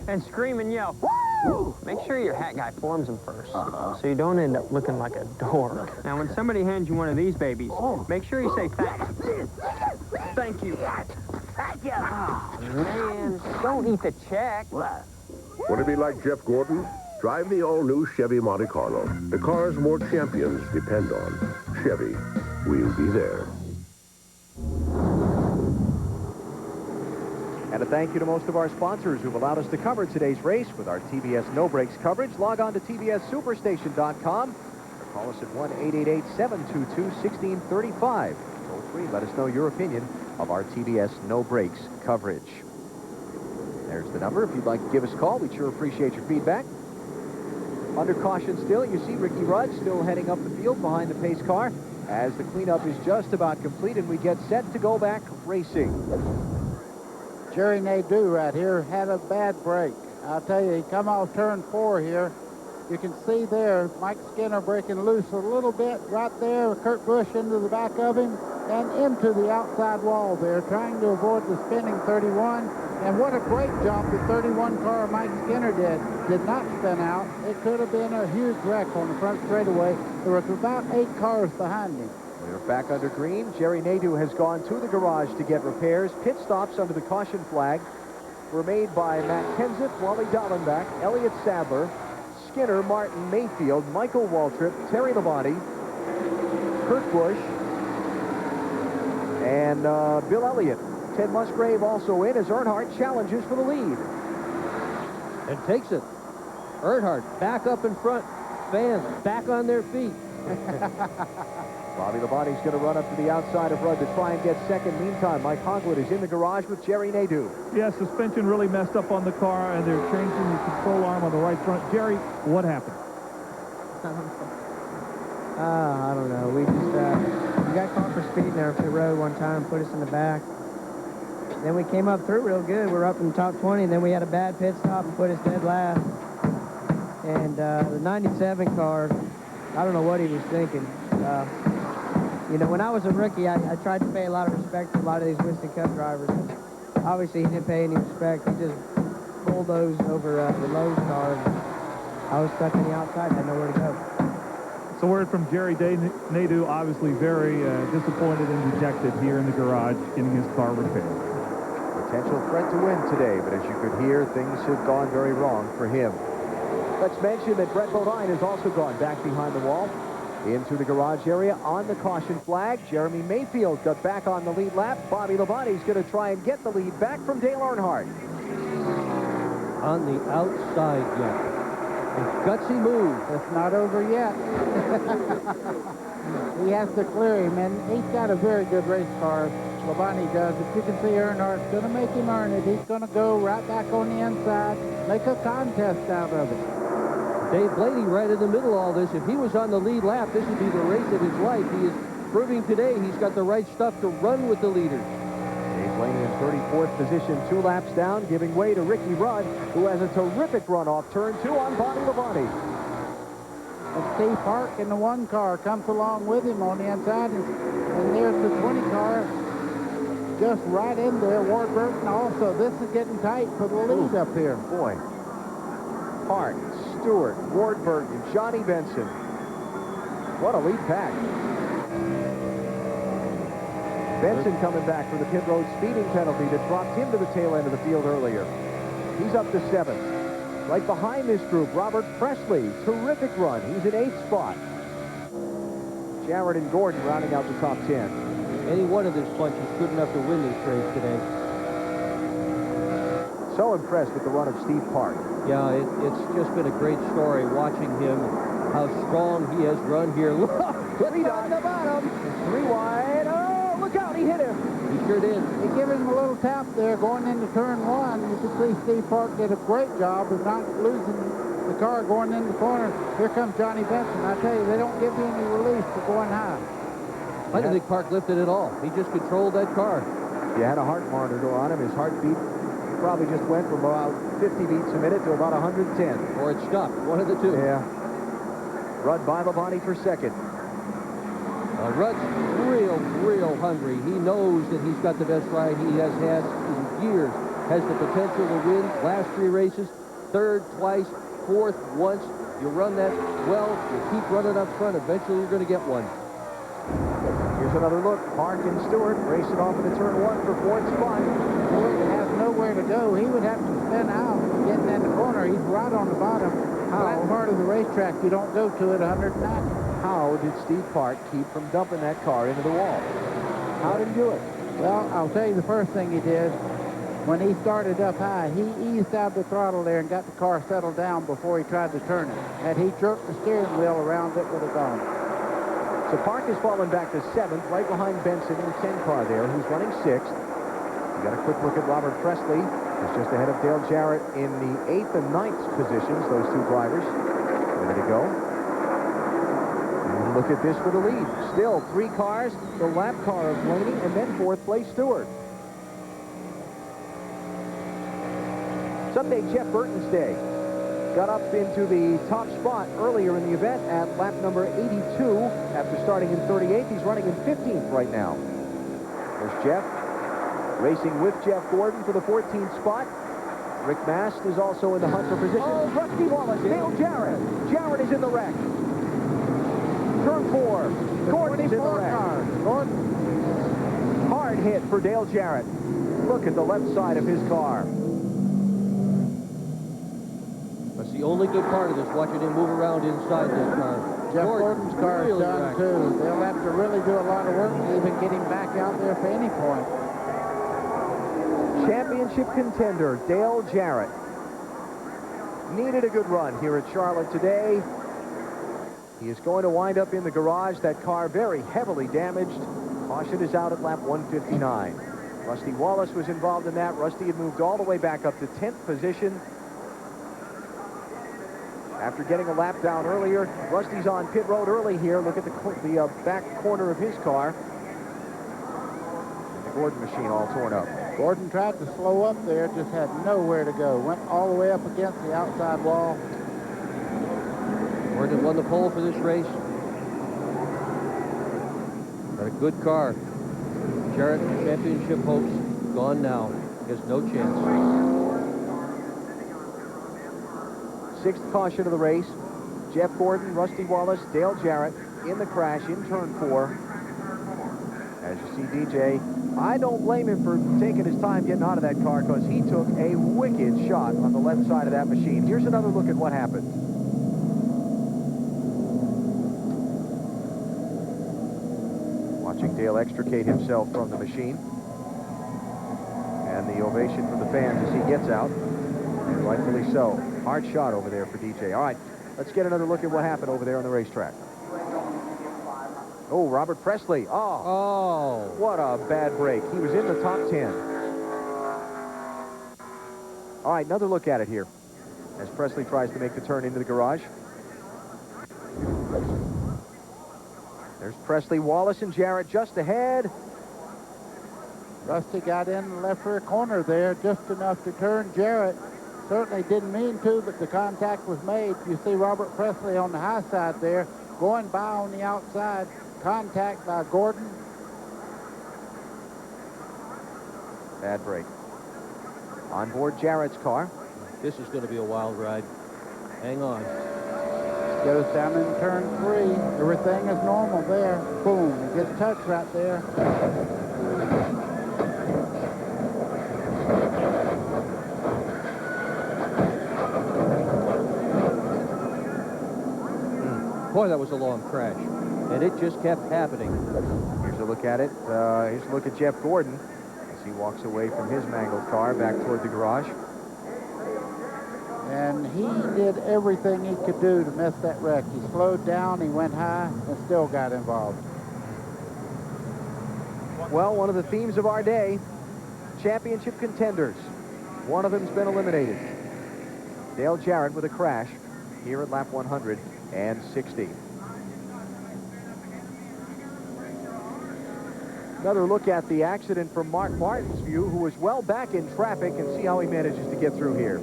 and scream and yell, woo! Make sure your hat guy forms them first, so you don't end up looking like a dork. Now, when somebody hands you one of these babies, make sure you say thanks. Thank you. Oh, man, don't eat the check. Want to be like Jeff Gordon? Drive the all-new Chevy Monte Carlo. The cars more champions depend on. Chevy, we'll be there. And a thank you to most of our sponsors who've allowed us to cover today's race with our TBS No Brakes coverage. Log on to tbssuperstation.com or call us at 1-888-722-1635. Toll free, let us know your opinion of our TBS No Brakes coverage. There's the number. If you'd like to give us a call, we'd sure appreciate your feedback. Under caution still, you see Ricky Rudd still heading up the field behind the pace car as the cleanup is just about complete and we get set to go back racing. Jerry Nadeau right here had a bad break. I'll tell you, he come off turn 4 here. You can see there Mike Skinner breaking loose a little bit right there with Kurt Busch into the back of him and into the outside wall there, trying to avoid the spinning 31. And what a great job the 31 car Mike Skinner did not spin out. It could have been a huge wreck on the front straightaway. There was about 8 cars behind him. We're back under green. Jerry Nadeau has gone to the garage to get repairs. Pit stops under the caution flag were made by Matt Kenseth, Wally Dallenbach, Elliott Sadler, Skinner, Martin, Mayfield, Michael Waltrip, Terry Labonte, Kurt Busch, and Bill Elliott. Ted Musgrave also in as Earnhardt challenges for the lead. And takes it. Earnhardt back up in front. Fans back on their feet. Bobby Labonte's going to run up to the outside of Rudd to try and get second. Meantime, Mike Hogwood is in the garage with Jerry Nadeau. Yeah, suspension really messed up on the car, and they're changing the control arm on the right front. Jerry, what happened? I don't know. We just we got caught for speeding there up the road one time, put us in the back. Then we came up through real good. We were up in the top 20, and then we had a bad pit stop and put us dead last. And the 97 car, I don't know what he was thinking. You know, when I was a rookie, I tried to pay a lot of respect to a lot of these Winston Cup drivers. Obviously, he didn't pay any respect. He just bulldozed over the Lowe's car. And I was stuck on the outside, had nowhere to go. It's a word from Jerry Nadeau, obviously very disappointed and dejected here in the garage, getting his car repaired. Potential threat to win today, but as you could hear, things have gone very wrong for him. Let's mention that Brett Bodine has also gone back behind the wall. into the garage area on the caution flag. Jeremy Mayfield got back on the lead lap. Bobby Labonte's going to try and get the lead back from Dale Earnhardt. On the outside, Jeff. A gutsy move. It's not over yet. He has to clear him, and he's got a very good race car. Labonte does. If you can see Earnhardt's going to make him earn it. He's going to go right back on the inside, make a contest out of it. Dave Blaney right in the middle of all this. If he was on the lead lap, this would be the race of his life. He is proving today he's got the right stuff to run with the leaders. Dave Blaney in 34th position, 2 laps down, giving way to Ricky Rudd, who has a terrific run off turn 2 on Bobby Labonte. And Steve Park in the 1 car comes along with him on the inside, and there's the 20 car just right in there. Ward Burton also. This is getting tight for the lead up here. Boy. Park, Stewart, Ward Burton, Johnny Benson. What a lead pack. Benson coming back for the pit road speeding penalty that dropped him to the tail end of the field earlier. He's up to 7th. Right behind this group, Robert Presley. Terrific run. He's in 8th spot. Jarrett and Gordon rounding out the top 10. Any one of this bunch is good enough to win this race today. So impressed with the run of Steve Park. Yeah, it's just been a great story watching him, how strong he has run here. Look, Three down the bottom. 3 wide. Oh, look out, he hit him. He sure did. He gave him a little tap there going into turn 1. You can see Steve Park did a great job of not losing the car going in the corner. Here comes Johnny Benson. I tell you, they don't give you any relief for going high. I didn't think Park lifted at all. He just controlled that car. You had a heart monitor on him. His heartbeat probably just went from about 50 beats a minute to about 110. Or it stopped. One of the two. Yeah. Rudd by Labonte for 2nd. Rudd's real hungry. He knows that he's got the best ride he has had in years. Has the potential to win last 3 races. 3rd twice, 4th once. You run that well, you keep running up front. Eventually you're going to get one. Here's another look. Park and Stewart racing off into turn 1 for 4th spot. Stewart has nowhere to go. He would have to spin out getting in the corner. He's right on the bottom. Flat part of the racetrack. You don't go to it 190. How did Steve Park keep from dumping that car into the wall? How did he do it? Well, I'll tell you the first thing he did. When he started up high, he eased out the throttle there and got the car settled down before he tried to turn it. Had he jerked the steering wheel around, it would have gone. So Park has fallen back to 7th, right behind Benson in the 10 car there, who's running 6th. You got a quick look at Robert Presley. He's just ahead of Dale Jarrett in the 8th and 9th positions, those 2 drivers. Ready to go. And look at this for the lead. Still 3 cars, the lap car of Blaney, and then 4th place Stewart. Sunday, Jeff Burton's day. Got up into the top spot earlier in the event at lap number 82 after starting in 38th. He's running in 15th right now. There's Jeff racing with Jeff Gordon for the 14th spot. Rick Mast is also in the hunt for position. Oh, Rusty Wallace, Dale Jarrett. Jarrett is in the wreck. Turn 4. Gordon is in the wreck. Gordon. Hard hit for Dale Jarrett. Look at the left side of his car. That's the only good part of this, watching him move around inside that car. Jeff Gordon's car is done, too. They'll have to really do a lot of work to even get him back out there for any point. Championship contender, Dale Jarrett. Needed a good run here at Charlotte today. He is going to wind up in the garage. That car very heavily damaged. Caution is out at lap 159. Rusty Wallace was involved in that. Rusty had moved all the way back up to 10th position. After getting a lap down earlier, Rusty's on pit road early here. Look at the back corner of his car. The Gordon machine all torn up. Gordon tried to slow up there, just had nowhere to go. Went all the way up against the outside wall. Gordon won the pole for this race. Got a good car. Jarrett championship hopes gone now. He has no chance. 6th caution of the race. Jeff Gordon, Rusty Wallace, Dale Jarrett in the crash in turn 4. As you see DJ, I don't blame him for taking his time getting out of that car because he took a wicked shot on the left side of that machine. Here's another look at what happened. Dale extricate himself from the machine. And the ovation from the fans as he gets out. And rightfully so. Hard shot over there for DJ. All right, let's get another look at what happened over there on the racetrack. Oh, Robert Presley. Oh, what a bad break. He was in the top 10. All right, another look at it here as Presley tries to make the turn into the garage. There's Presley, Wallace, and Jarrett just ahead. Rusty got in the left rear corner there just enough to turn Jarrett. Certainly didn't mean to, but the contact was made. You see Robert Presley on the high side there, going by on the outside. Contact by Gordon. Bad break. On board Jarrett's car. This is going to be a wild ride. Hang on. Goes down in turn 3. Everything is normal there. Boom. It gets touched right there. Boy, that was a long crash. And it just kept happening. Here's a look at it. Here's a look at Jeff Gordon as he walks away from his mangled car back toward the garage. And he did everything he could do to miss that wreck. He slowed down, he went high, and still got involved. Well, one of the themes of our day, championship contenders. One of them's been eliminated. Dale Jarrett with a crash here at lap 160. Another look at the accident from Mark Martin's view, who was well back in traffic, and see how he manages to get through here.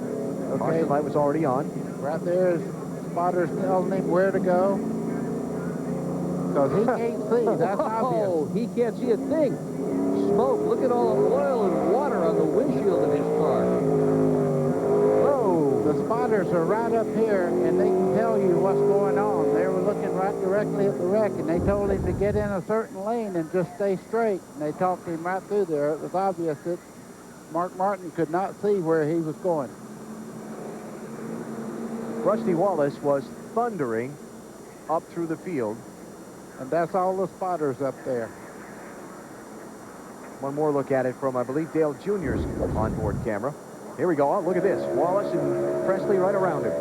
Okay. Caution light was already on. Right there is spotters telling him where to go. Because he can't see, that's obvious. Oh, he can't see a thing. Smoke, look at all the oil and water on the windshield of his car. Whoa! The spotters are right up here, and they can tell you what's going on. They were looking right directly at the wreck, and they told him to get in a certain lane and just stay straight. And they talked him right through there. It was obvious that Mark Martin could not see where he was going. Rusty Wallace was thundering up through the field. And that's all the spotters up there. One more look at it from, I believe, Dale Jr.'s onboard camera. Here we go. Oh, look at this. Wallace and Presley right around him.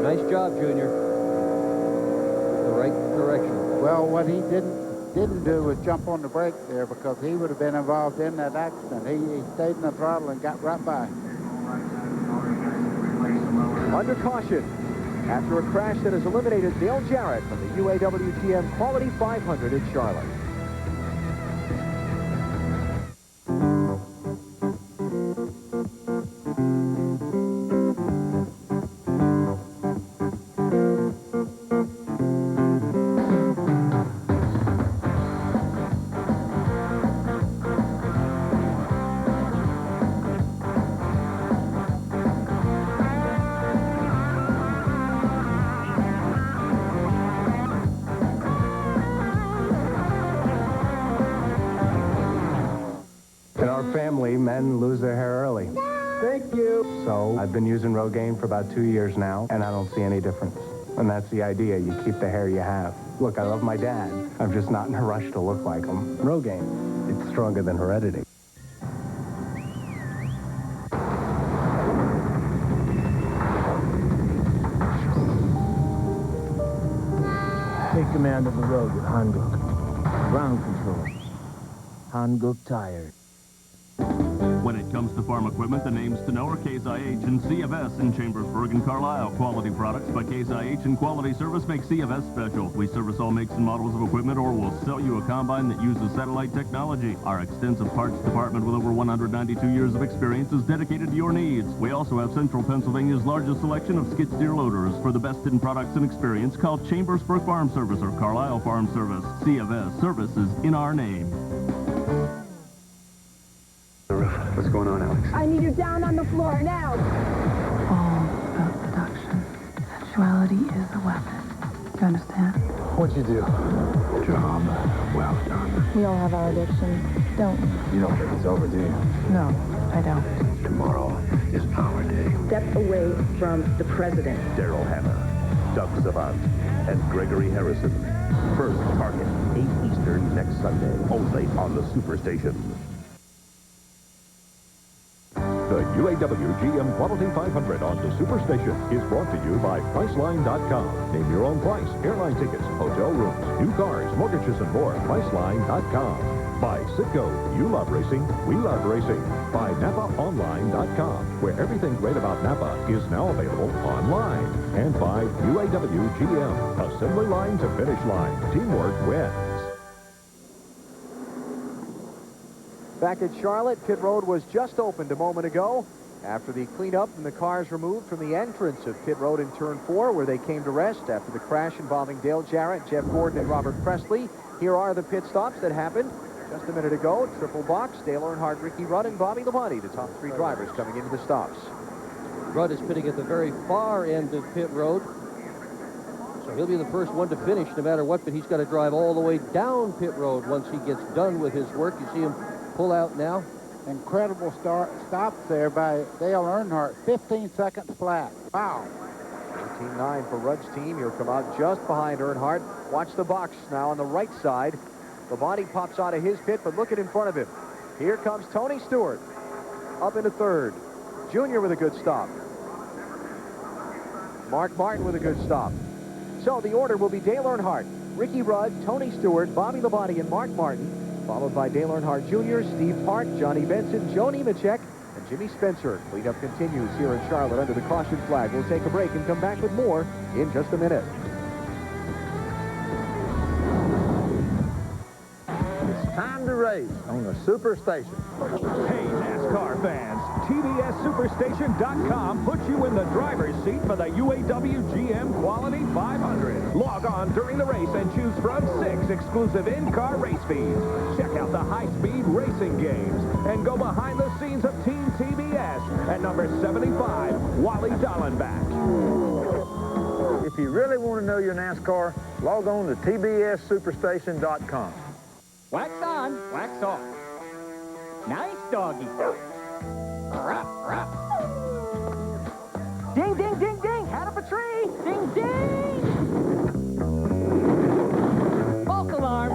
Nice job, Junior. The right direction. Well, what he didn't do was jump on the brake there, because he would have been involved in that accident. He stayed in the throttle and got right by. Under caution after a crash that has eliminated Dale Jarrett from the UAW GM Quality 500 at Charlotte. Family, men lose their hair early. Thank you. So I've been using Rogaine for about 2 years now, and I don't see any difference. And that's the idea. You keep the hair you have. Look, I love my dad. I'm just not in a rush to look like him. Rogaine, it's stronger than heredity. Take command of the road with Hanguk. Ground control. Hanguk tired. When it comes to farm equipment, the names to know are Case IH and CFS in Chambersburg and Carlisle. Quality products by Case IH and Quality Service make CFS special. We service all makes and models of equipment, or we'll sell you a combine that uses satellite technology. Our extensive parts department with over 192 years of experience is dedicated to your needs. We also have Central Pennsylvania's largest selection of skid steer loaders. For the best in products and experience, call Chambersburg Farm Service or Carlisle Farm Service. CFS service is in our name. What's going on, Alex? I need you down on the floor now. All about seduction. Sexuality is a weapon. You understand? What'd you do? Job well done. We all have our addictions, don't we? You don't think it's over, do you? No, I don't. Tomorrow is our day. Step away from the president. Daryl Hannah. Doug Savant, and Gregory Harrison. First target, 8 Eastern next Sunday, only on the Superstation. The UAW GM Quality 500 on the Superstation is brought to you by Priceline.com. Name your own price, airline tickets, hotel rooms, new cars, mortgages, and more. Priceline.com. By Citgo, you love racing, we love racing. By NapaOnline.com, where everything great about Napa is now available online. And by UAW GM, assembly line to finish line. Teamwork wins. Back at Charlotte, pit road was just opened a moment ago after the cleanup and the cars removed from the entrance of pit road in turn 4, where they came to rest after the crash involving Dale Jarrett, Jeff Gordon, and Robert Presley. Here are the pit stops that happened just a minute ago. Triple box, Dale Earnhardt, Ricky Rudd, and Bobby Labonte, the top 3 drivers coming into the stops. Rudd is pitting at the very far end of pit road. So he'll be the first one to finish no matter what, but he's got to drive all the way down pit road once he gets done with his work. You see him pull out now. Incredible stops there by Dale Earnhardt. 15 seconds flat. Wow. 13.9 for Rudd's team. He'll come out just behind Earnhardt. Watch the box now on the right side. Labonte pops out of his pit, but look at in front of him. Here comes Tony Stewart up into 3rd. Junior with a good stop. Mark Martin with a good stop. So the order will be Dale Earnhardt, Ricky Rudd, Tony Stewart, Bobby Labonte, and Mark Martin, followed by Dale Earnhardt Jr., Steve Park, Johnny Benson, Joe Nemechek, and Jimmy Spencer. Cleanup continues here in Charlotte under the caution flag. We'll take a break and come back with more in just a minute. Time to race on the Superstation. Hey, NASCAR fans, TBSSuperstation.com puts you in the driver's seat for the UAW GM Quality 500. Log on during the race and choose from 6 exclusive in-car race feeds. Check out the high-speed racing games and go behind the scenes of Team TBS at number 75, Wally Dallenbach. If you really want to know your NASCAR, log on to TBSSuperstation.com. Wax on, wax off. Nice doggy. Rap, rap. Ding, ding, ding, ding. Hat up a tree. Ding, ding. False alarm.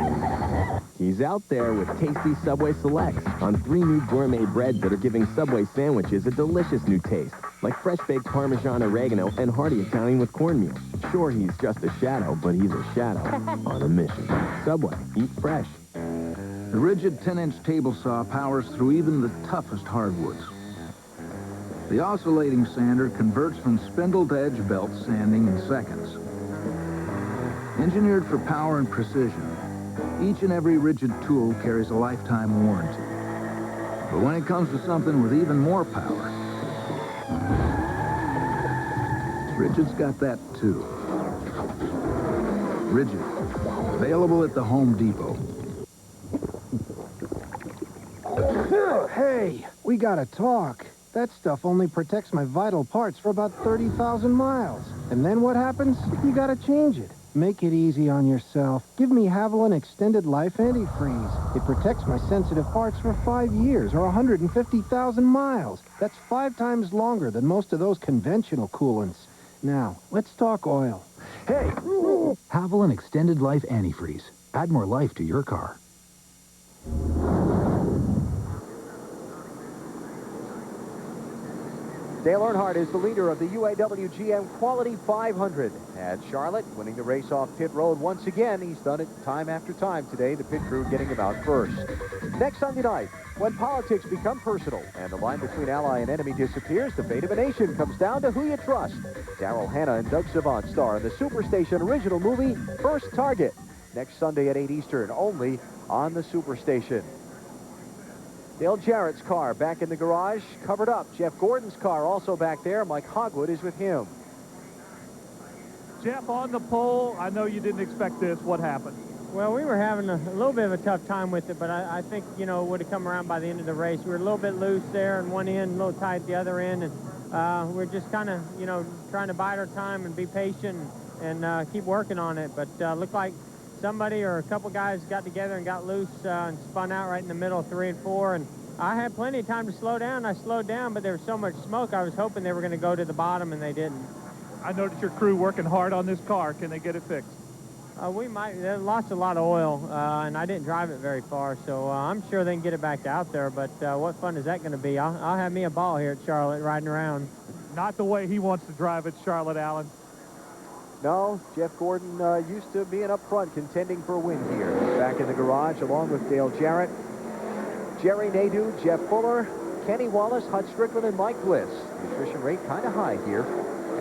He's out there with tasty Subway Selects on 3 new gourmet breads that are giving Subway sandwiches a delicious new taste, like fresh-baked Parmesan oregano and hearty Italian with cornmeal. Sure, he's just a shadow, but he's a shadow on a mission. Subway, eat fresh. The rigid 10-inch table saw powers through even the toughest hardwoods. The oscillating sander converts from spindle to edge belt sanding in seconds. Engineered for power and precision, each and every rigid tool carries a lifetime warranty. But when it comes to something with even more power, Rigid's got that too. Rigid, available at the Home Depot. Hey, we gotta talk. That stuff only protects my vital parts for about 30,000 miles. And then what happens? You gotta change it. Make it easy on yourself. Give me Haviland Extended Life Antifreeze. It protects my sensitive parts for 5 years or 150,000 miles. That's 5 times longer than most of those conventional coolants. Now, let's talk oil. Hey! Haviland Extended Life Antifreeze. Add more life to your car. Dale Earnhardt is the leader of the UAW GM Quality 500 at Charlotte, winning the race off pit road once again. He's done it time after time today, the pit crew getting him out first. Next Sunday night, when politics become personal and the line between ally and enemy disappears, the fate of a nation comes down to who you trust. Daryl Hannah and Doug Savant star in the Superstation original movie, First Target. Next Sunday at 8 Eastern, only on the Superstation. Dale Jarrett's car back in the garage, covered up. Jeff Gordon's car also back there. Mike Hogwood is with him. Jeff, on the pole, I know you didn't expect this. What happened? Well, we were having a little bit of a tough time with it, but I think, you know, it would have come around by the end of the race. We were a little bit loose there on one end, a little tight at the other end, and we're just kind of, you know, trying to bide our time and be patient and keep working on it. But looked like somebody or a couple guys got together and got loose and spun out right in the middle of 3 and 4, and I had plenty of time to slow down. I slowed down, but there was so much smoke, I was hoping they were going to go to the bottom, and they didn't. I noticed your crew working hard on this car. Can they get it fixed? We might. They lost a lot of oil, and I didn't drive it very far, so I'm sure they can get it back out there. But what fun is that going to be? I'll have me a ball here at Charlotte riding around. Not the way he wants to drive at Charlotte, Allen. No, Jeff Gordon used to being up front, contending for a win here. Back in the garage, along with Dale Jarrett, Jerry Nadeau, Jeff Fuller, Kenny Wallace, Hud Strickland, and Mike Bliss. The attrition rate kind of high here,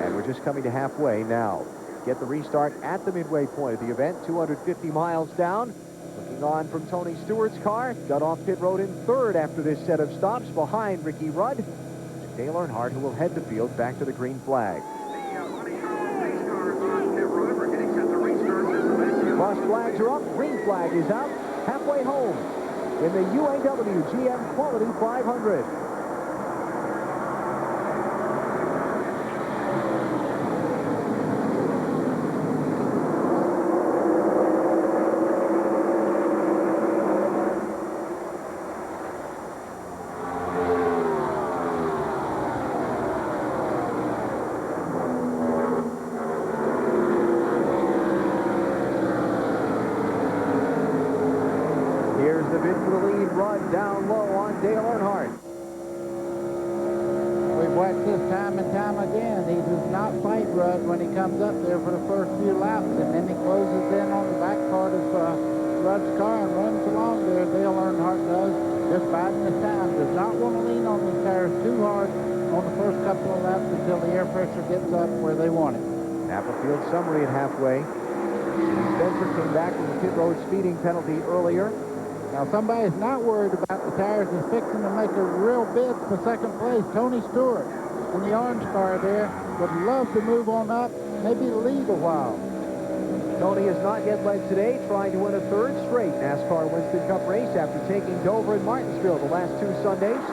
and we're just coming to halfway now. Get the restart at the midway point of the event, 250 miles down. Looking on from Tony Stewart's car, got off pit road in third after this set of stops behind Ricky Rudd. And Dale Earnhardt, who will head the field back to the green flag. Cross flags are up, green flag is out, halfway home in the UAW GM Quality 500. Down low on Dale Earnhardt. We've watched this time and time again. He does not fight Rudd when he comes up there for the first few laps, and then he closes in on the back part of Rudd's car and runs along there. Dale Earnhardt does, just biding his time. Does not want to lean on these tires too hard on the first couple of laps until the air pressure gets up where they want it. Applefield summary at halfway. Spencer came back from the pit road speeding penalty earlier. Now, somebody's not worried about the tires is fixing to make a real bid for second place. Tony Stewart in the orange car there would love to move on up, maybe lead a while. Tony has not yet led today, trying to win a third straight NASCAR Winston Cup race after taking Dover and Martinsville the last two Sundays.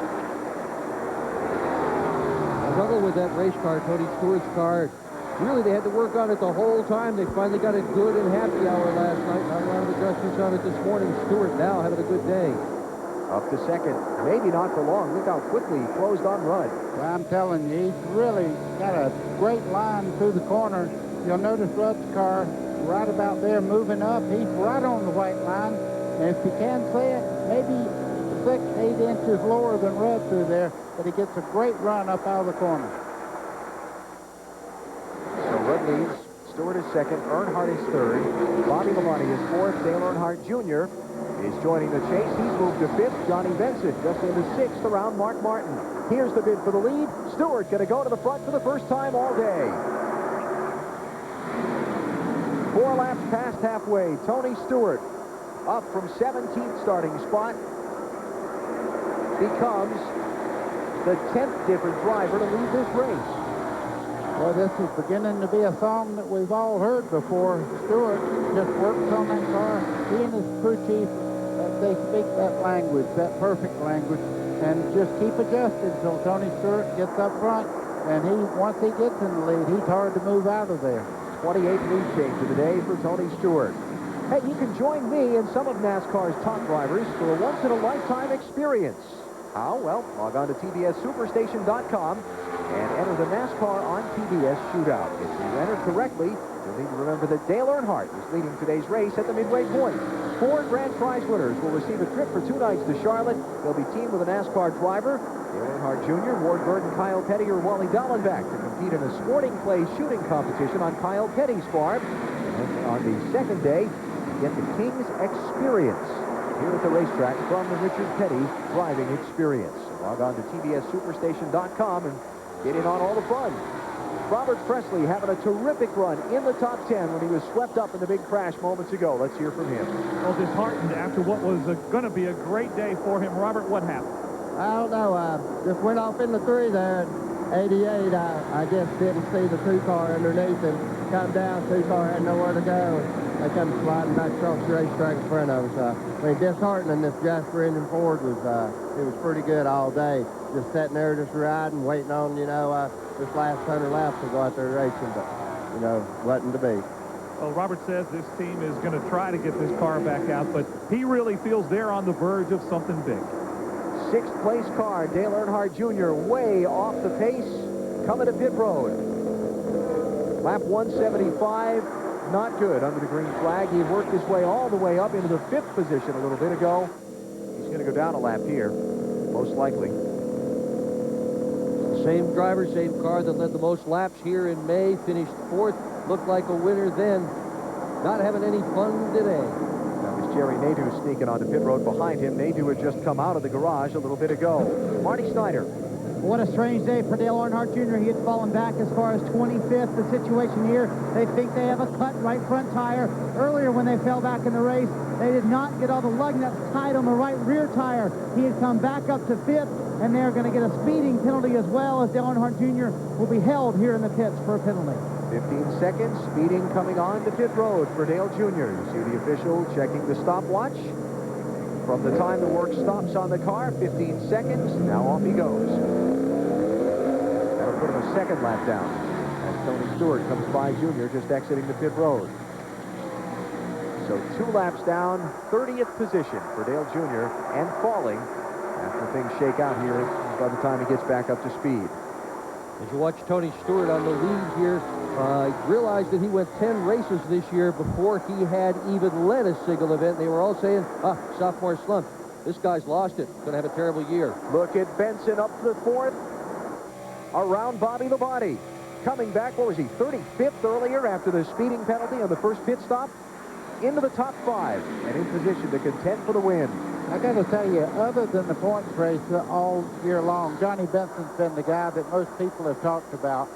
I struggled with that race car, Tony Stewart's car. Really, they had to work on it the whole time. They finally got it good in happy hour last night. Not a lot of adjustments on it this morning. Stewart now having a good day. Up to second. Maybe not for long. Look how quickly he closed on Rudd. Well, I'm telling you, he's really got a great line through the corner. You'll notice Rudd's car right about there moving up. He's right on the white line. And if you can say it, maybe 6-8 inches lower than Rudd through there, but he gets a great run up out of the corner. Rudd leads. Stewart is second. Earnhardt is third. Bobby Labonte is fourth. Dale Earnhardt Jr. is joining the chase. He's moved to fifth. Johnny Benson just into sixth around Mark Martin. Here's the bid for the lead. Stewart going to go to the front for the first time all day. 4 laps past halfway. Tony Stewart up from 17th starting spot. Becomes the 10th different driver to lead this race. Well, this is beginning to be a song that we've all heard before. Stewart just works on that car. He and his crew chief, they speak that language, that perfect language, and just keep adjusting until Tony Stewart gets up front. And once he gets in the lead, he's hard to move out of there. 28th lead change of the day for Tony Stewart. Hey, you can join me and some of NASCAR's top drivers for a once-in-a-lifetime experience. How? Well, log on to TBSSuperstation.com and enter the NASCAR on TBS shootout. If you enter correctly, you'll need to remember that Dale Earnhardt is leading today's race at the midway point. 4 grand prize winners will receive a trip for 2 nights to Charlotte. They'll be teamed with a NASCAR driver, Dale Earnhardt Jr., Ward Burton, Kyle Petty, or Wally Dallenbach to compete in a sporting clay shooting competition on Kyle Petty's farm. And on the second day, you get the King's Experience here at the racetrack from the Richard Petty driving experience. Log on to TBSSuperstation.com and get in on all the fun. Robert Presley having a terrific run in the top 10 when he was swept up in the big crash moments ago. Let's hear from him. Well, disheartened after what was going to be a great day for him. Robert, what happened? I don't know. I just went off in the 3 there at 88. I just didn't see the 2 car underneath and come down. 2 car had nowhere to go. They come sliding back across the racetrack in front of us. I mean, disheartening. This Jasper engine Ford was, it was pretty good all day. Just sitting there, just riding, waiting on, this last 100 laps to go out there racing, but, wasn't to be. Well, Robert says this team is going to try to get this car back out, but he really feels they're on the verge of something big. 6th place car, Dale Earnhardt Jr., way off the pace, coming to pit road. Lap 175, not good under the green flag. He had worked his way all the way up into the 5th position a little bit ago. He's going to go down a lap here, most likely. Same driver, same car that led the most laps here in May, finished 4th, looked like a winner then. Not having any fun today. That was Jerry Nadeau sneaking onto pit road behind him. Nadeau had just come out of the garage a little bit ago. Marty Snyder. What a strange day for Dale Earnhardt Jr. He had fallen back as far as 25th. The situation here, they think they have a cut right front tire. Earlier when they fell back in the race, they did not get all the lug nuts tied on the right rear tire. He had come back up to 5th, and they're going to get a speeding penalty as well, as Dale Earnhardt Jr. will be held here in the pits for a penalty. 15 seconds, speeding coming on to pit road for Dale Jr. You see the official checking the stopwatch. From the time the work stops on the car, 15 seconds, now off he goes. That'll put him a second lap down as Tony Stewart comes by Jr. just exiting the pit road. So 2 laps down, 30th position for Dale Jr. and falling after things shake out here by the time he gets back up to speed. As you watch Tony Stewart on the lead here, realized that he went 10 races this year before he had even led a single event. They were all saying, sophomore slump. This guy's lost it. Going to have a terrible year. Look at Benson up to 4th. Around Bobby Labonte. Coming back, what was he, 35th earlier after the speeding penalty on the first pit stop? Into the top 5 and in position to contend for the win. I got to tell you, other than the points race all year long, Johnny Benson's been the guy that most people have talked about.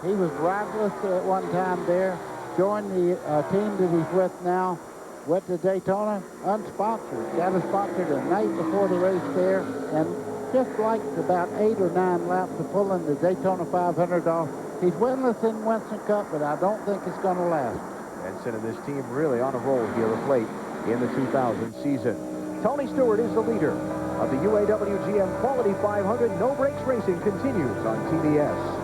He was riderless at one time there, joined the team that he's with now, went to Daytona, unsponsored, got a sponsor the night before the race there, and just like about 8 or 9 laps of pulling the Daytona 500 off. He's winless in Winston Cup, but I don't think it's going to last. Benson and this team really on a roll here of late in the 2000 season. Tony Stewart is the leader of the UAW GM Quality 500. No Brakes Racing continues on TBS.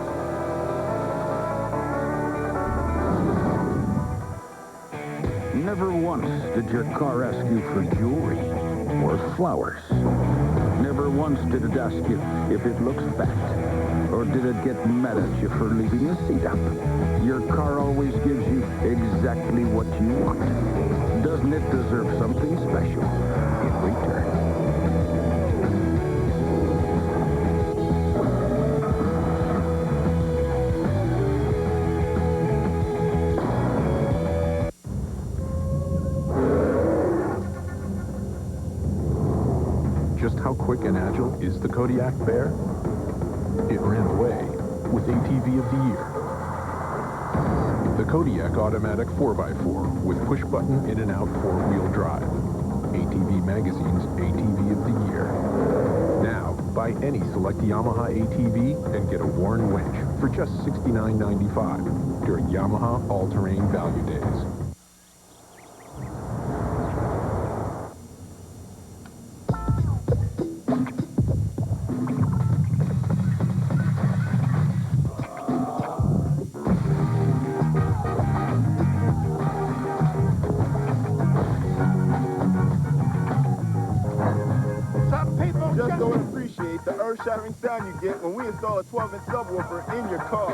Never once did your car ask you for jewelry or flowers. Never once did it ask you if it looks fat, or did it get mad at you for leaving the seat up. Your car always gives you exactly what you want. Doesn't it deserve something special in return? Just how quick and agile is the Kodiak Bear? It ran away with ATV of the Year. The Kodiak Automatic 4x4 with push-button in-and-out 4-wheel drive. ATV Magazine's ATV of the Year. Now, buy any select Yamaha ATV and get a worn winch for just $69.95 during Yamaha All-Terrain Value Days. The earth-shattering sound you get when we install a 12-inch subwoofer in your car.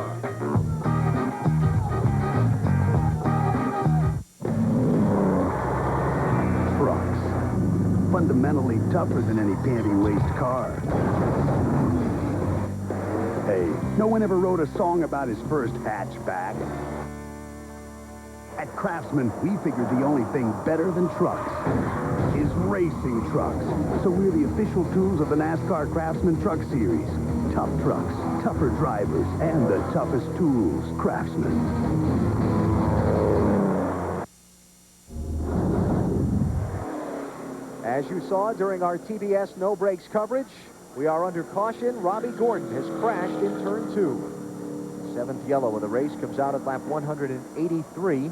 Trucks. Fundamentally tougher than any panty-laced car. Hey, no one ever wrote a song about his first hatchback. At Craftsman, we figured the only thing better than trucks is racing trucks. So we're the official tools of the NASCAR Craftsman Truck Series. Tough trucks, tougher drivers, and the toughest tools. Craftsman. As you saw during our TBS No Brakes coverage, we are under caution. Robbie Gordon has crashed in turn 2. 7th yellow of the race comes out at lap 183.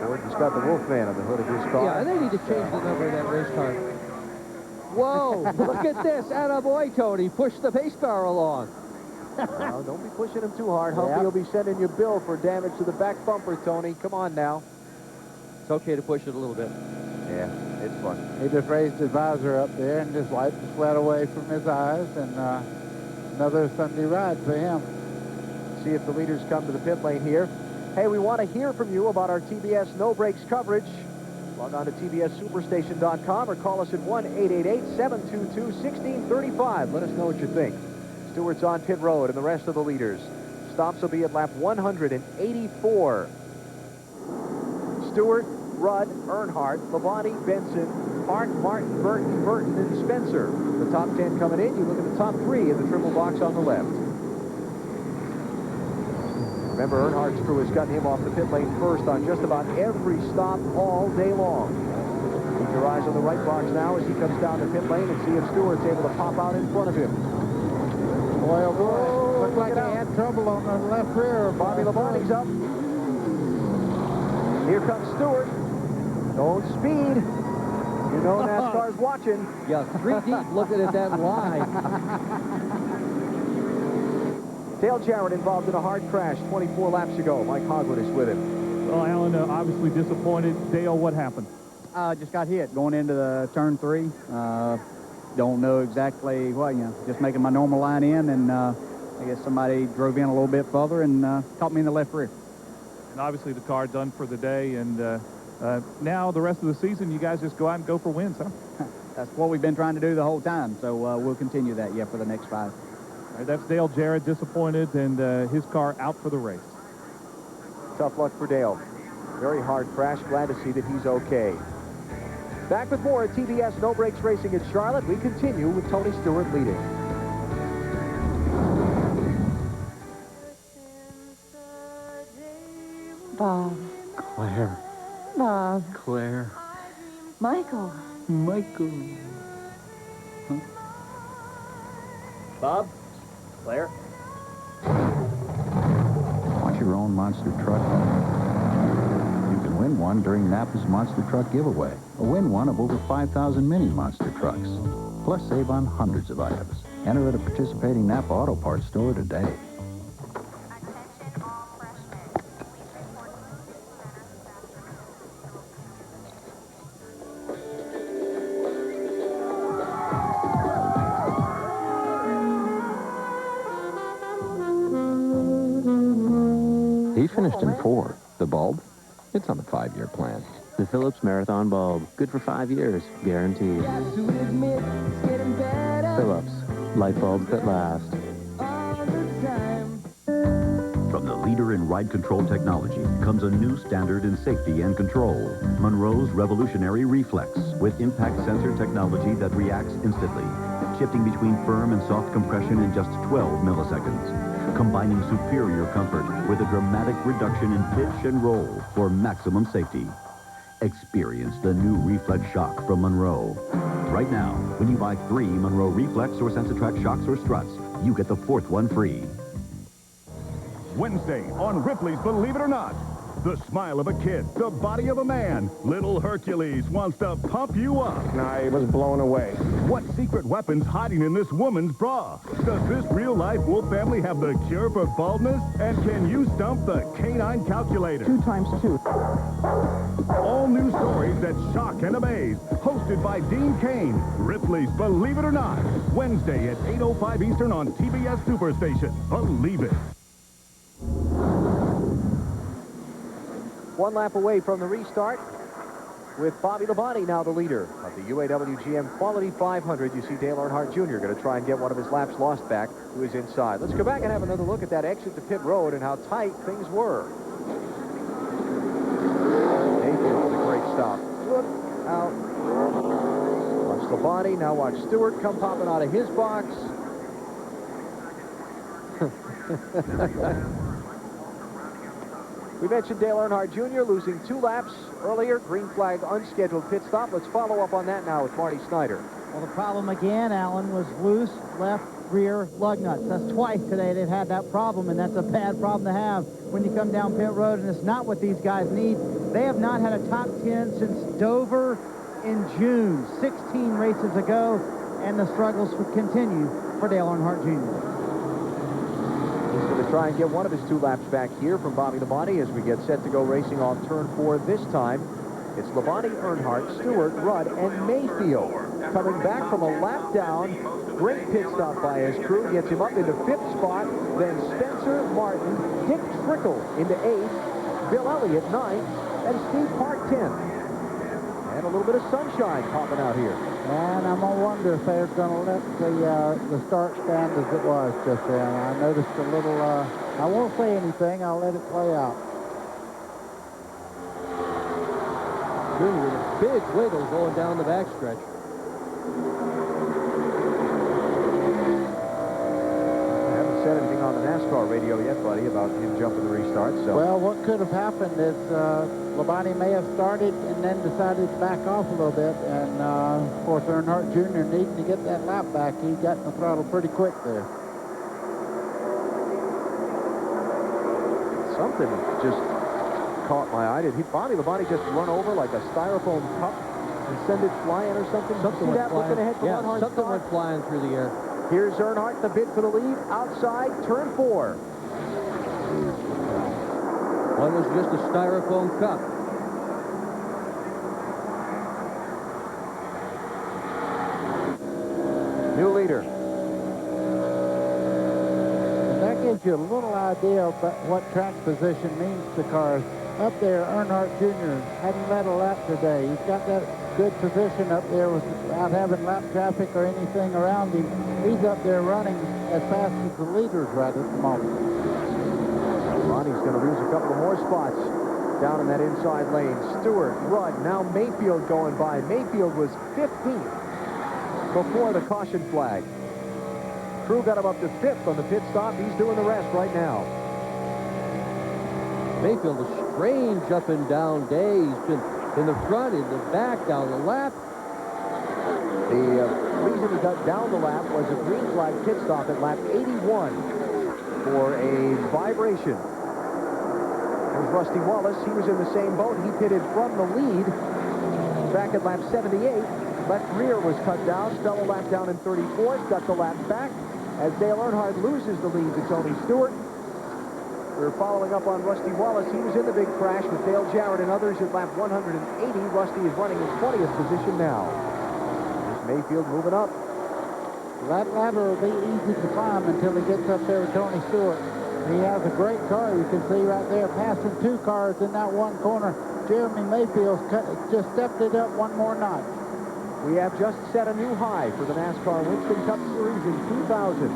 Gordon's got the Wolfman on the hood of his car. Yeah, they need to change the number of that race car. Whoa, look at this. Attaboy, Tony. Push the pace car along. No, don't be pushing him too hard. Hopefully he'll be sending you a bill for damage to the back bumper, Tony. Come on now. It's okay to push it a little bit. Yeah, it's fun. He just raised his visor up there and just wiped the sweat away from his eyes, and another Sunday ride for him. see if the leaders come to the pit lane here. Hey, we want to hear from you about our TBS No Brakes coverage. Log on to tbssuperstation.com or call us at 1-888-722-1635. Let us know what you think. Stewart's on pit road and the rest of the leaders. Stops will be at lap 184. Stewart, Rudd, Earnhardt, Labonte, Benson, Park, Martin, Burton, and Spencer. The top 10 coming in. You look at the top 3 in the triple box on the left. Remember, Earnhardt's crew has gotten him off the pit lane first on just about every stop all day long. Keep your eyes on the right box now as he comes down the pit lane and see if Stewart's able to pop out in front of him. Boy, oh boy. Looks like they had trouble on the left rear. Bobby Labonte's up. Here comes Stewart. Don't speed. You know NASCAR's watching. Yeah, 3 deep looking at that line. Dale Jarrett involved in a hard crash 24 laps ago. Mike Hogwood is with him. Well, Alan, obviously disappointed. Dale, what happened? Just got hit going into the turn 3. Don't know exactly what, just making my normal line in, and I guess somebody drove in a little bit further and caught me in the left rear. And obviously the car done for the day, and now the rest of the season, you guys just go out and go for wins, huh? That's what we've been trying to do the whole time, so we'll continue that, for the next 5. All right, that's Dale Jarrett, disappointed, and his car out for the race. Tough luck for Dale. Very hard crash. Glad to see that he's okay. Back with more at TBS No Brakes Racing at Charlotte. We continue with Tony Stewart leading. Bob. Claire. Bob. Claire. Michael. Michael. Huh? Bob? Claire? Want your own monster truck? You can win one during Napa's Monster Truck Giveaway. Or win one of over 5,000 mini monster trucks. Plus save on hundreds of items. Enter at a participating Napa Auto Parts store today. He finished in 4. The bulb? It's on the 5-year plan. The Philips Marathon bulb. Good for 5 years. Guaranteed. Philips. Light bulbs that last. From the leader in ride control technology comes a new standard in safety and control. Monroe's revolutionary Reflex with impact sensor technology that reacts instantly, shifting between firm and soft compression in just 12 milliseconds. Combining superior comfort with a dramatic reduction in pitch and roll for maximum safety. Experience the new Reflex Shock from Monroe. Right now, when you buy 3 Monroe Reflex or Sensitrack shocks or struts, you get the 4th one free. Wednesday on Ripley's Believe It or Not. The smile of a kid, the body of a man. Little Hercules wants to pump you up. I was blown away. What secret weapon's hiding in this woman's bra? Does this real-life Wolf family have the cure for baldness? And can you stump the canine calculator? 2 times 2. All new stories that shock and amaze. Hosted by Dean Cain. Ripley's Believe It or Not. Wednesday at 8:05 Eastern on TBS Superstation. Believe it. 1 lap away from the restart with Bobby Labonte now the leader of the UAW GM Quality 500. You see Dale Earnhardt Jr. going to try and get one of his laps lost back to his inside. Let's go back and have another look at that exit to pit road and how tight things were. Mayfield with a great stop. Look out. Watch Labonte. Now watch Stewart come popping out of his box. We mentioned Dale Earnhardt Jr. losing 2 laps earlier. Green flag unscheduled pit stop. Let's follow up on that now with Marty Snyder. Well, the problem again, Alan, was loose left rear lug nuts. That's twice today they've had that problem, and that's a bad problem to have when you come down pit road, and it's not what these guys need. They have not had a top 10 since Dover in June, 16 races ago, and the struggles continue for Dale Earnhardt Jr. He's going to try and get one of his 2 laps back here from Bobby Labonte as we get set to go racing off turn 4 this time. It's Labonte, Earnhardt, Stewart, Rudd, and Mayfield. Coming back from a lap down. Great pit stop by his crew. Gets him up into 5th spot. Then Spencer, Martin, Dick Trickle into 8th. Bill Elliott 9th. And Steve Park 10th. And a little bit of sunshine popping out here. And I'm going to wonder if they're going to let the start stand as it was just then. I noticed a little, I won't say anything. I'll let it play out. Junior with a big wiggle going down the backstretch. I haven't said anything on the NASCAR radio yet, buddy, about him jumping the restart. So. Well, what could have happened is Labonte may have started and then decided to back off a little bit. And, of course, Earnhardt Jr. needing to get that lap back. He got in the throttle pretty quick there. Something just caught my eye. Did Bobby Labonte just run over like a styrofoam cup and send it flying or something? Something See went that looking ahead for flying. Yeah, Earnhardt's something car? went flying through the air. Here's Earnhardt, the bid for the lead, outside, turn 4. One was just a styrofoam cup. New leader. And that gives you a little idea about what track position means to cars. Up there, Earnhardt Jr. hadn't led a lap today. He's got that good position up there without having lap traffic or anything around him. He's up there running as fast as the leaders right at the moment. Ronnie's going to lose a couple of more spots down in that inside lane. Stewart, Rudd, now Mayfield going by. Mayfield was 15th before the caution flag. Crew got him up to 5th on the pit stop. He's doing the rest right now. Mayfield, a strange up and down day. He's been in the front, in the back, down the lap. The reason he got down the lap was a green flag pit stop at lap 81 for a vibration. There's Rusty Wallace. He was in the same boat. He pitted from the lead back at lap 78. Left rear was cut down. Fell a lap down in 34th. Got the lap back as Dale Earnhardt loses the lead to Tony Stewart. We're following up on Rusty Wallace. He was in the big crash with Dale Jarrett and others at lap 180. Rusty is running in 20th position now. There's Mayfield moving up. That ladder will be easy to climb until he gets up there with Tony Stewart. He has a great car. You can see right there, passing 2 cars in that one corner. Jeremy Mayfield just stepped it up one more notch. We have just set a new high for the NASCAR Winston Cup Series in 2000.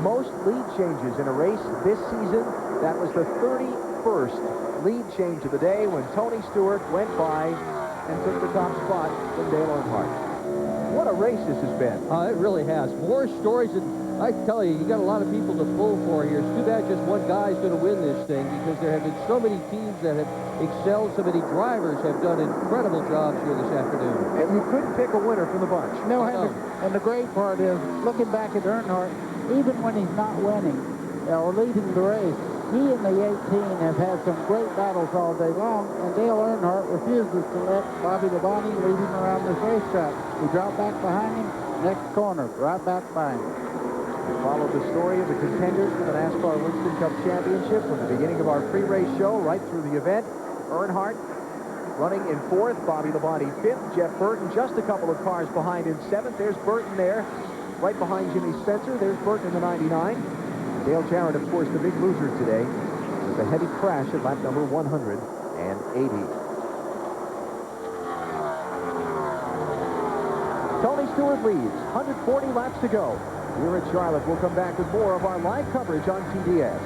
Most lead changes in a race this season. That was the 31st lead change of the day when Tony Stewart went by and took the top spot from Dale Earnhardt. What a race this has been. It really has. More stories, and I tell you, you got a lot of people to pull for here. It's too bad just one guy's going to win this thing because there have been so many teams that have excelled. So many drivers have done incredible jobs here this afternoon. And you couldn't pick a winner from the bunch. No, and the great part is, looking back at Earnhardt, even when he's not winning or leading the race, he and the 18 have had some great battles all day long, and Dale Earnhardt refuses to let Bobby Labonte lead him around this racetrack. He dropped back behind him, next corner, right back by him. We followed the story of the contenders for the NASCAR Winston Cup Championship from the beginning of our pre-race show right through the event. Earnhardt running in 4th, Bobby Labonte 5th, Jeff Burton just a couple of cars behind in 7th. There's Burton there, right behind Jimmy Spencer. There's Burton in the 99. Dale Jarrett, of course, the big loser today with a heavy crash at lap number 180. Tony Stewart leads, 140 laps to go. Here at Charlotte, we'll come back with more of our live coverage on TBS.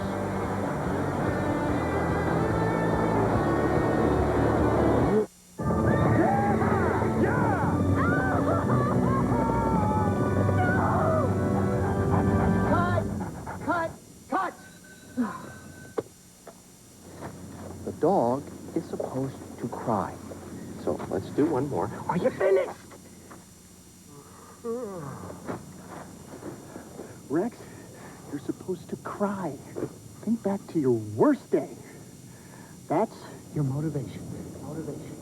The dog is supposed to cry. So let's do one more. Are you finished? Rex, you're supposed to cry. Think back to your worst day. That's your motivation. Motivation.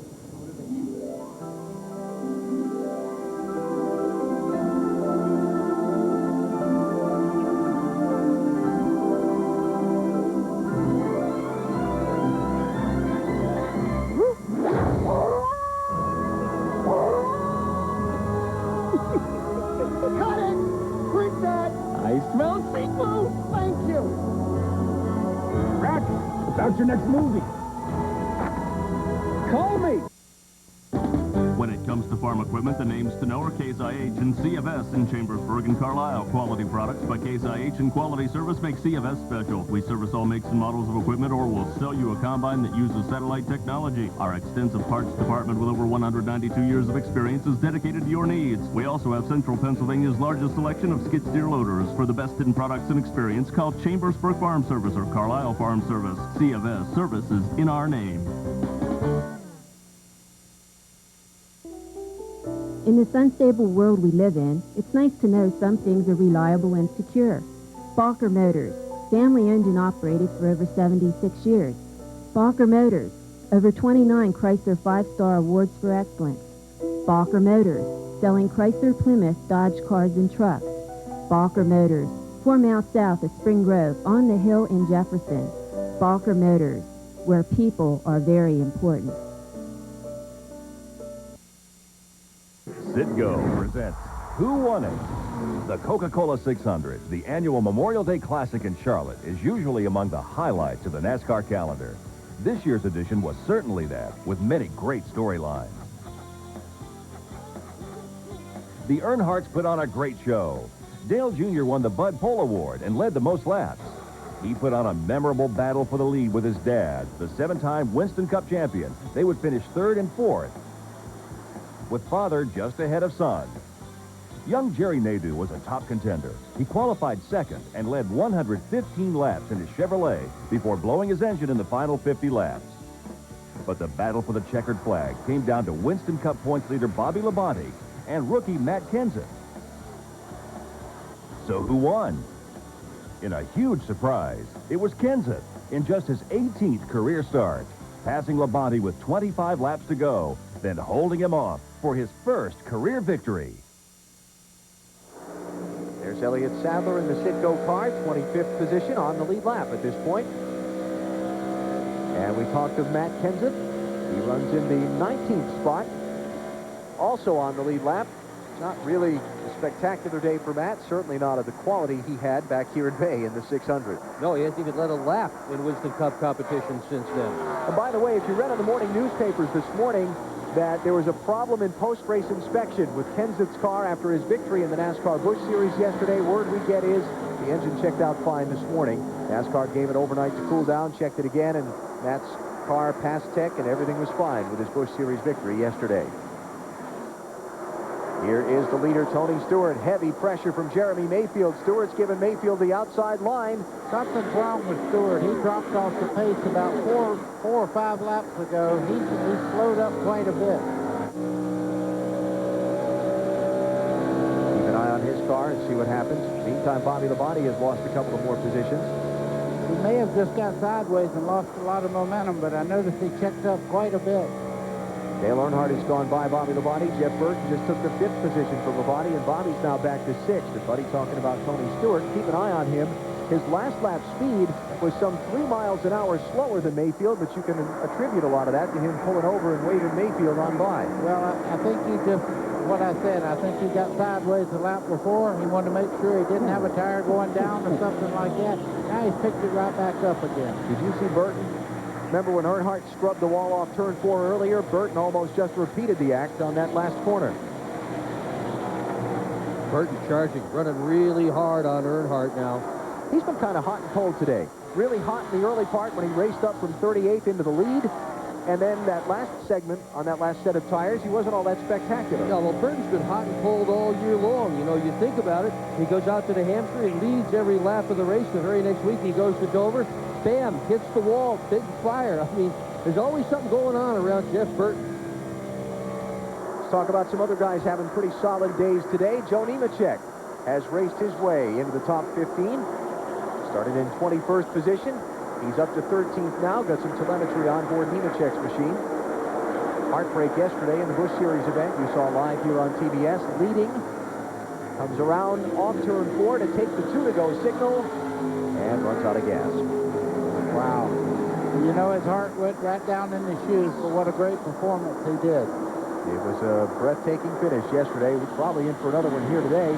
smell seafood. Thank you. Rack, about your next movie. Call me. When it comes to farm equipment, the names to know are Case IH and CFS in Chambersburg and Carlisle. Quality products by Case IH and Quality Service make CFS special. We service all makes and models of equipment, or we'll sell you a combine that uses satellite technology. Our extensive parts department with over 192 years of experience is dedicated to your needs. We also have Central Pennsylvania's largest selection of skid steer loaders. For the best in products and experience, call Chambersburg Farm Service or Carlisle Farm Service. CFS service is in our name. In this unstable world we live in, it's nice to know some things are reliable and secure. Balker Motors, family-owned and operated for over 76 years. Balker Motors, over 29 Chrysler 5-star awards for excellence. Balker Motors, selling Chrysler, Plymouth, Dodge cars and trucks. Balker Motors, 4 miles south of Spring Grove, on the hill in Jefferson. Balker Motors, where people are very important. Citgo presents Who Won It? The Coca-Cola 600, the annual Memorial Day Classic in Charlotte, is usually among the highlights of the NASCAR calendar. This year's edition was certainly that, with many great storylines. The Earnhardts put on a great show. Dale Jr. won the Bud Pole Award and led the most laps. He put on a memorable battle for the lead with his dad, the 7-time Winston Cup champion. They would finish 3rd and 4th, with father just ahead of son. Young Jerry Nadeau was a top contender. He qualified 2nd and led 115 laps in his Chevrolet before blowing his engine in the final 50 laps. But the battle for the checkered flag came down to Winston Cup points leader Bobby Labonte and rookie Matt Kenseth. So who won? In a huge surprise, it was Kenseth in just his 18th career start, passing Labonte with 25 laps to go, then holding him off for his first career victory. There's Elliott Sadler in the Citgo car, 25th position on the lead lap at this point. And we talked of Matt Kenseth. He runs in the 19th spot, also on the lead lap. Not really a spectacular day for Matt, certainly not of the quality he had back here in May in the 600. No, he hasn't even led a lap in Winston Cup competition since then. And by the way, if you read on the morning newspapers this morning that there was a problem in post-race inspection with Kenseth's car after his victory in the NASCAR Busch Series yesterday, word we get is the engine checked out fine this morning. NASCAR gave it overnight to cool down, checked it again, and Matt's car passed tech, and everything was fine with his Busch Series victory yesterday. Here is the leader, Tony Stewart. Heavy pressure from Jeremy Mayfield. Stewart's given Mayfield the outside line. Something's wrong with Stewart. He dropped off the pace about four or five laps ago. He slowed up quite a bit. Keep an eye on his car and see what happens. Meantime, Bobby Labonte has lost a couple of more positions. He may have just got sideways and lost a lot of momentum, but I noticed he checked up quite a bit. Dale Earnhardt has gone by Bobby Labonte. Jeff Burton just took the 5th position from Labonte, and Bobby's now back to 6th. And Buddy talking about Tony Stewart. Keep an eye on him. His last lap speed was some 3 miles an hour slower than Mayfield, but you can attribute a lot of that to him pulling over and waving Mayfield on by. Well, I think he just, what I said, I think he got sideways the lap before. He wanted to make sure he didn't have a tire going down or something like that. Now he's picked it right back up again. Did you see Burton? Remember when Earnhardt scrubbed the wall off turn 4 earlier? Burton almost just repeated the act on that last corner. Burton charging, running really hard on Earnhardt now. He's been kind of hot and cold today. Really hot in the early part when he raced up from 38th into the lead. And then that last segment on that last set of tires, he wasn't all that spectacular. Yeah, well, Burton's been hot and cold all year long. You know, you think about it. He goes out to the Hampshire, he leads every lap of the race. The very next week, he goes to Dover. Bam, hits the wall, big fire. I mean, there's always something going on around Jeff Burton. Let's talk about some other guys having pretty solid days today. Joe Nemechek has raced his way into the top 15. Started in 21st position. He's up to 13th now. Got some telemetry on board Nemechek's machine. Heartbreak yesterday in the Busch Series event. You saw live here on TBS. Leading. Comes around off turn 4 to take the 2 to go signal. And runs out of gas. Wow. You know, his heart went right down in his shoes for what a great performance he did. It was a breathtaking finish yesterday. We're probably in for another one here today.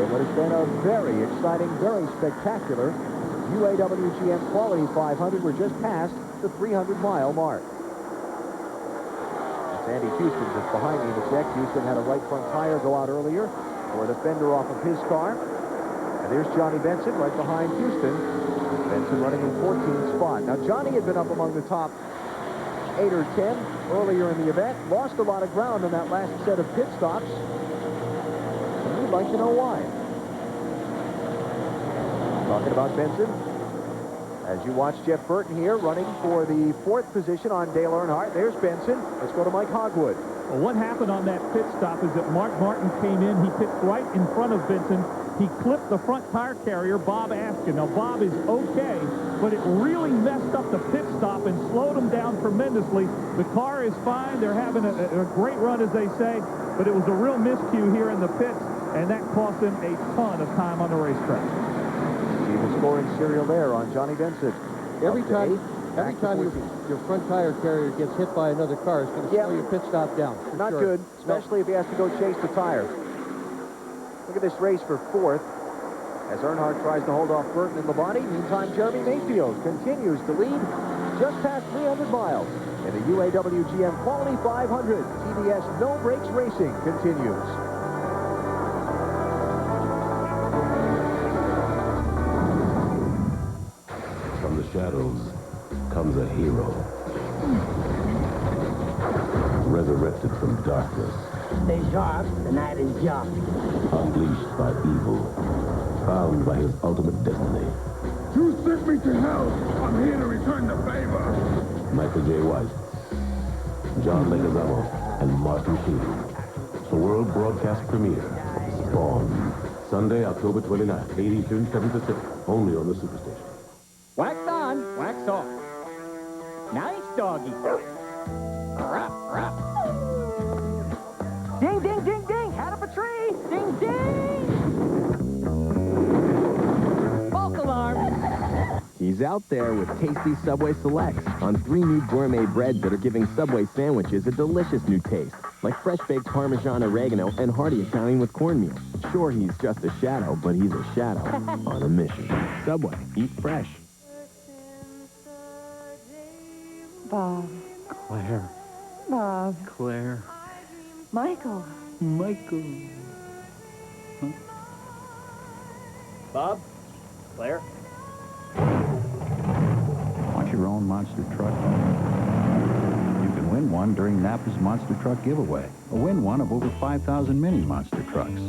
in what has been a very exciting, very spectacular UAW GM Quality 500. We're just past the 300-mile mark. It's Andy Houston just behind me in the deck. Houston had a right front tire go out earlier for the fender off of his car. And there's Johnny Benson right behind Houston. Benson running in 14th spot. Now, Johnny had been up among the top 8 or 10 earlier in the event. Lost a lot of ground on that last set of pit stops. And we'd like to know why. Talking about Benson, as you watch Jeff Burton here running for the 4th position on Dale Earnhardt. There's Benson. Let's go to Mike Hogwood. Well, what happened on that pit stop is that Mark Martin came in. He picked right in front of Benson. He clipped the front tire carrier, Bob Askin. Now, Bob is okay, but it really messed up the pit stop and slowed him down tremendously. The car is fine. They're having a great run, as they say, but it was a real miscue here in the pits, and that cost him a ton of time on the racetrack. See the scoring serial there on Johnny Benson. Every time your front tire carrier gets hit by another car, it's going to slow your pit stop down. Not good, especially if he has to go chase the tire. Look at this race for 4th as Earnhardt tries to hold off Burton and Labonte. Meantime, Jeremy Mayfield continues to lead just past 300 miles in the UAW GM Quality 500. TBS No Brakes Racing continues. From the shadows comes a hero. Resurrected from darkness. Stay sharp, the night is young. Unleashed by evil. Found by his ultimate destiny. You sent me to hell. I'm here to return the favor. Michael J. White, John Leguizamo, and Martin Sheen. The world broadcast premiere. Spawn. Sunday, October 29th, 8 Eastern, 7 Pacific. Only on the Superstation. Wax on, wax off. Nice doggy. Ruff, ruff. Ding, ding, ding, ding. Hat up a tree. Ding, ding. False alarm. He's out there with tasty Subway Selects on 3 new gourmet breads that are giving Subway sandwiches a delicious new taste, like fresh-baked Parmesan oregano and hearty Italian with cornmeal. Sure, he's just a shadow, but he's a shadow on a mission. Subway, eat fresh. Bob. Claire. Bob. Claire. Michael. Michael. Huh? Bob? Claire? Want your own monster truck? You can win one during Napa's Monster Truck Giveaway. Or win one of over 5,000 mini monster trucks.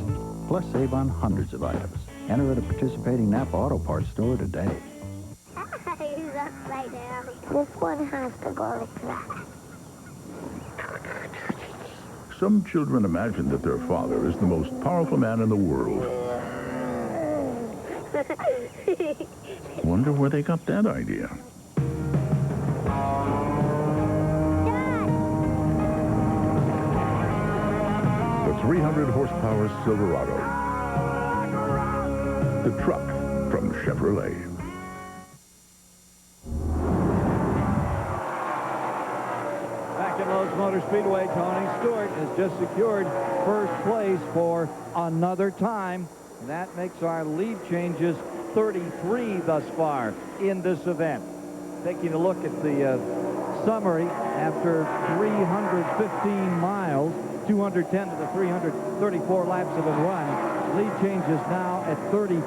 Plus save on hundreds of items. Enter at a participating Napa Auto Parts store today. He's upside down. This one has to go like that. Some children imagine that their father is the most powerful man in the world. Wonder where they got that idea. The 300 horsepower Silverado. The truck from Chevrolet. Back in Lowe's Motor Speedway, Tony Stewart has just secured first place for another time. And that makes our lead changes 33 thus far in this event. Taking a look at the summary after 315 miles, 210 to the 334 laps have been run. Lead changes now at 33,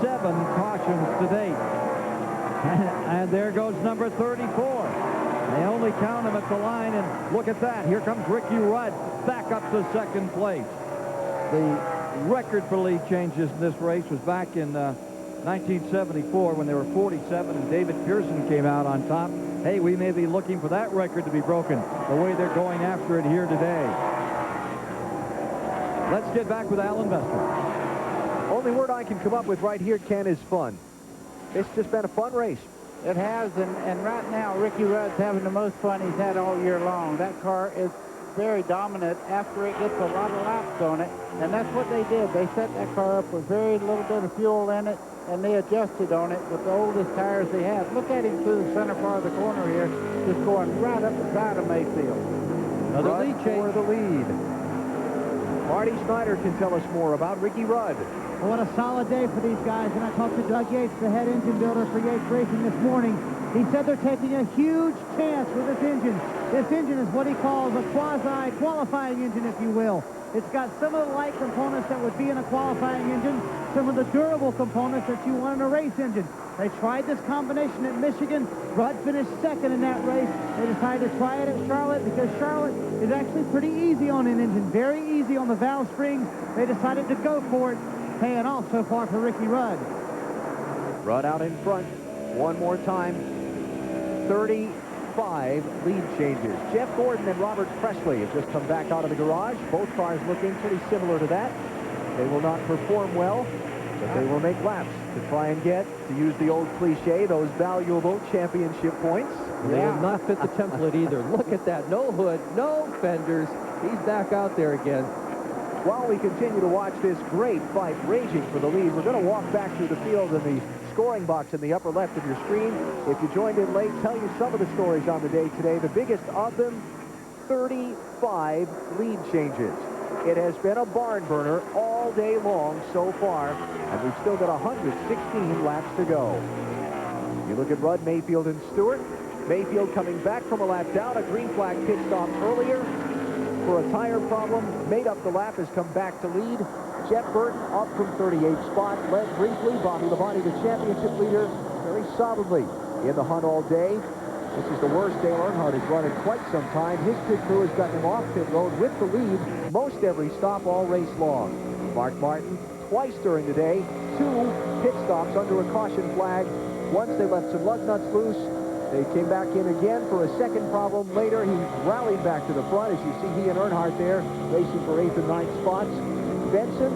7 cautions to date. And there goes number 34. They only count him at the line, and look at that. Here comes Ricky Rudd back up to second place. The record for lead changes in this race was back in 1974 when there were 47 and David Pearson came out on top. Hey, we may be looking for that record to be broken the way they're going after it here today. Let's get back with Alan Bester. Only word I can come up with right here, Ken, is fun. It's just been a fun race. It has, and right now Ricky Rudd's having the most fun he's had all year long. That car is very dominant after it gets a lot of laps on it, and that's what they did. They set that car up with very little bit of fuel in it, and they adjusted on it with the oldest tires they have. Look at him through the center part of the corner here, just going right up the side of Mayfield. Another lead change for the lead. Marty Snyder can tell us more about Ricky Rudd. Well, what a solid day for these guys. And I talked to Doug Yates, the head engine builder for Yates Racing this morning. He said they're taking a huge chance with this engine. This engine is what he calls a quasi-qualifying engine, if you will. It's got some of the light components that would be in a qualifying engine, some of the durable components that you want in a race engine. They tried this combination at Michigan. Rudd finished second in that race. They decided to try it at Charlotte because Charlotte is actually pretty easy on an engine, very easy on the valve springs. They decided to go for it, paying off so far for Ricky Rudd. Rudd out in front one more time. 35 lead changes. Jeff Gordon and Robert Presley have just come back out of the garage. Both cars looking pretty similar to that. They will not perform well, but they will make laps to try and get, to use the old cliche, those valuable championship points. They will not fit the template either. Look at that. No hood, no fenders. He's back out there again. While we continue to watch this great fight raging for the lead, we're going to walk back through the field in the scoring box in the upper left of your screen. If you joined in late, tell you some of the stories on the day today. The biggest of them, 35 lead changes. It has been a barn burner all day long so far, and we've still got 116 laps to go. You look at Rudd, Mayfield, and Stewart. Mayfield coming back from a lap down, a green flag pit stop earlier for a tire problem, made up the lap, has come back to lead. Jeff Burton up from 38th spot, led briefly. Bobby Labonte, the championship leader, very solidly in the hunt all day. This is the worst Dale Earnhardt has run in quite some time. His pit crew has gotten him off pit road with the lead most every stop all race long. Mark Martin, twice during the day, 2 pit stops under a caution flag. Once they left some lug nuts loose. They came back in again for a second problem later. He rallied back to the front. As you see, he and Earnhardt there racing for 8th and 9th spots. Benson,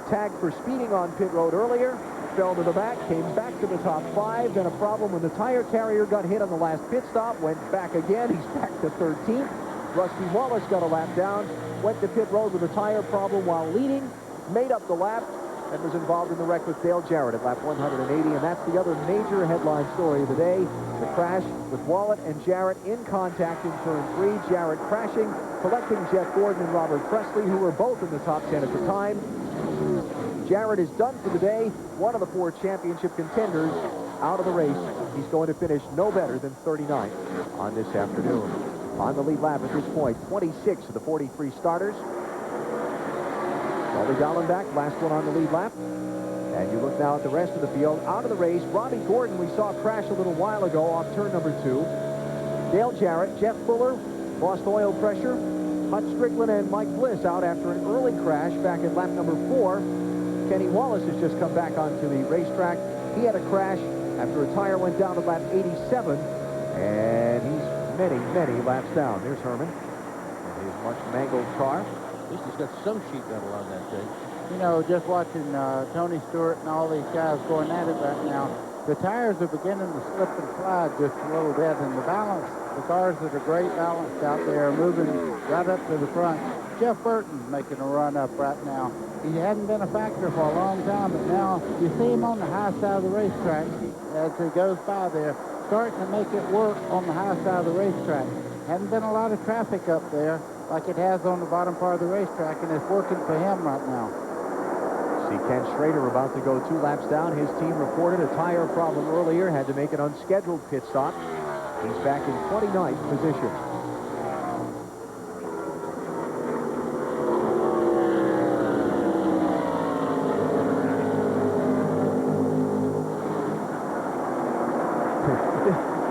tagged for speeding on pit road earlier, fell to the back, came back to the top 5. Then a problem when the tire carrier got hit on the last pit stop, went back again. He's back to 13th. Rusty Wallace got a lap down, went to pit road with a tire problem while leading, made up the lap, and was involved in the wreck with Dale Jarrett at lap 180, and that's the other major headline story of the day, the crash with Wallet and Jarrett in contact in turn 3. Jarrett crashing, collecting Jeff Gordon and Robert Presley, who were both in the top 10 at the time. Jarrett is done for the day, one of the 4 championship contenders out of the race. He's going to finish no better than 39th on this afternoon. On the lead lap at this point, 26 of the 43 starters. Charlie Dallenbach, last one on the lead lap. And you look now at the rest of the field. Out of the race, Robbie Gordon, we saw crash a little while ago off turn number 2. Dale Jarrett, Jeff Fuller, lost oil pressure. Hut Strickland and Mike Bliss out after an early crash back at lap number 4. Kenny Wallace has just come back onto the racetrack. He had a crash after a tire went down at lap 87. And he's many, many laps down. There's Herman in his much mangled car. At least he's got some sheet metal on that thing. You know, just watching Tony Stewart and all these guys going at it right now, the tires are beginning to slip and slide just a little bit, and the balance, the cars that are great balanced out there are moving right up to the front. Jeff Burton's making a run up right now. He hadn't been a factor for a long time, but now you see him on the high side of the racetrack as he goes by there, starting to make it work on the high side of the racetrack. Hadn't been a lot of traffic up there like it has on the bottom part of the racetrack, and it's working for him right now. See Ken Schrader about to go 2 laps down. His team reported a tire problem earlier, had to make an unscheduled pit stop. He's back in 29th position.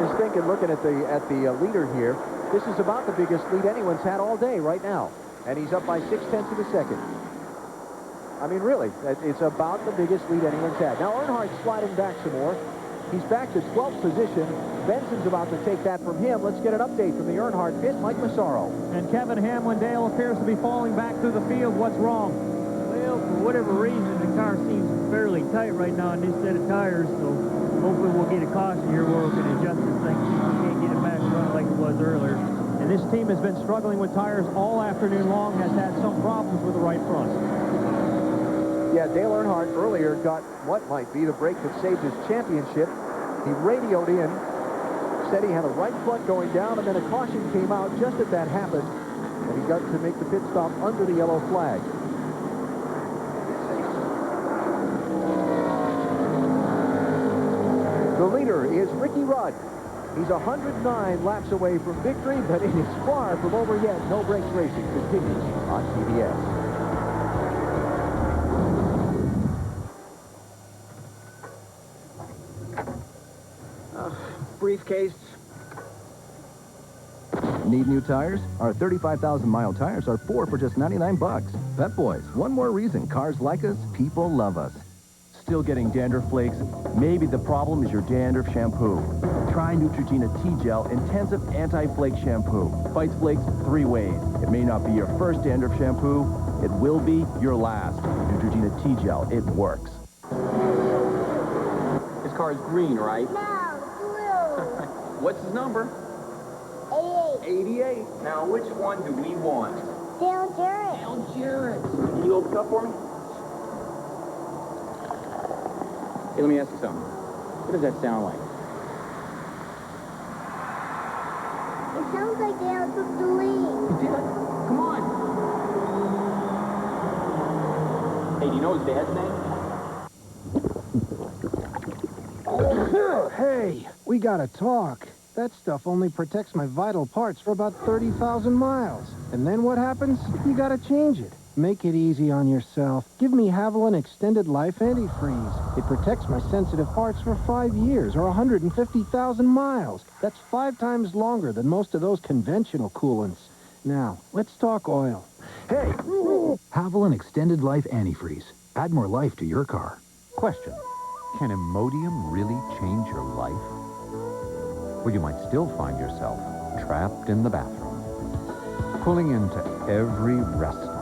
Just thinking, looking at the leader here, this is about the biggest lead anyone's had all day right now. And he's up by 0.6 of a second. I mean, really, it's about the biggest lead anyone's had. Now, Earnhardt's sliding back some more. He's back to 12th position. Benson's about to take that from him. Let's get an update from the Earnhardt pit, Mike Massaro. And Kevin Hamlin-Dale appears to be falling back through the field. What's wrong? Well, for whatever reason, the car seems fairly tight right now on this set of tires, so hopefully we'll get a caution here where we can adjust this thing. We can't get it back running like it was earlier. And this team has been struggling with tires all afternoon long, has had some problems with the right front. Yeah, Dale Earnhardt earlier got what might be the break that saved his championship. He radioed in, said he had a right front going down, and then a caution came out just as that happened. and he got to make the pit stop under the yellow flag. The leader is Ricky Rudd. He's 109 laps away from victory, but it is far from over yet. No Brakes Racing continues on CBS. Briefcase. Need new tires? Our 35,000-mile tires are 4 for just 99 bucks. Pep Boys, one more reason cars like us, people love us. Still getting dandruff flakes? Maybe the problem is your dandruff shampoo. Try Neutrogena T-Gel Intensive Anti-Flake Shampoo. Fights flakes 3 ways. It may not be your first dandruff shampoo. It will be your last. Neutrogena T-Gel, it works. His car is green, right? No, blue. What's his number? 88. 88. Now, which one do we want? Dale Jarrett. Dale Jarrett. Can you open it up for me? Hey, let me ask you something. What does that sound like? It sounds like Dale took the lead. Come on. Hey, do you know his dad's name? Hey, we gotta talk. That stuff only protects my vital parts for about 30,000 miles. And then what happens? You gotta change it. Make it easy on yourself. Give me Haviland Extended Life Antifreeze. It protects my sensitive parts for 5 years or 150,000 miles. That's 5 times longer than most of those conventional coolants. Now, let's talk oil. Hey! Haviland Extended Life Antifreeze. Add more life to your car. Question. Can Imodium really change your life? Or you might still find yourself trapped in the bathroom, pulling into every rest stop,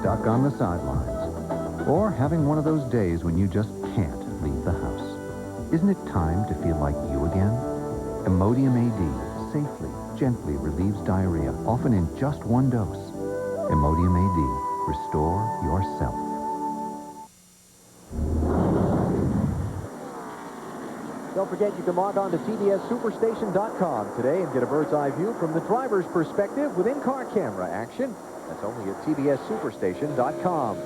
stuck on the sidelines, or having one of those days when you just can't leave the house. Isn't it time to feel like you again? Imodium AD safely, gently relieves diarrhea, often in just 1 dose. Imodium AD. Restore yourself. Don't forget, you can log on to TBSSuperstation.com today and get a bird's-eye view from the driver's perspective with in-car camera action. That's only at TBSSuperstation.com.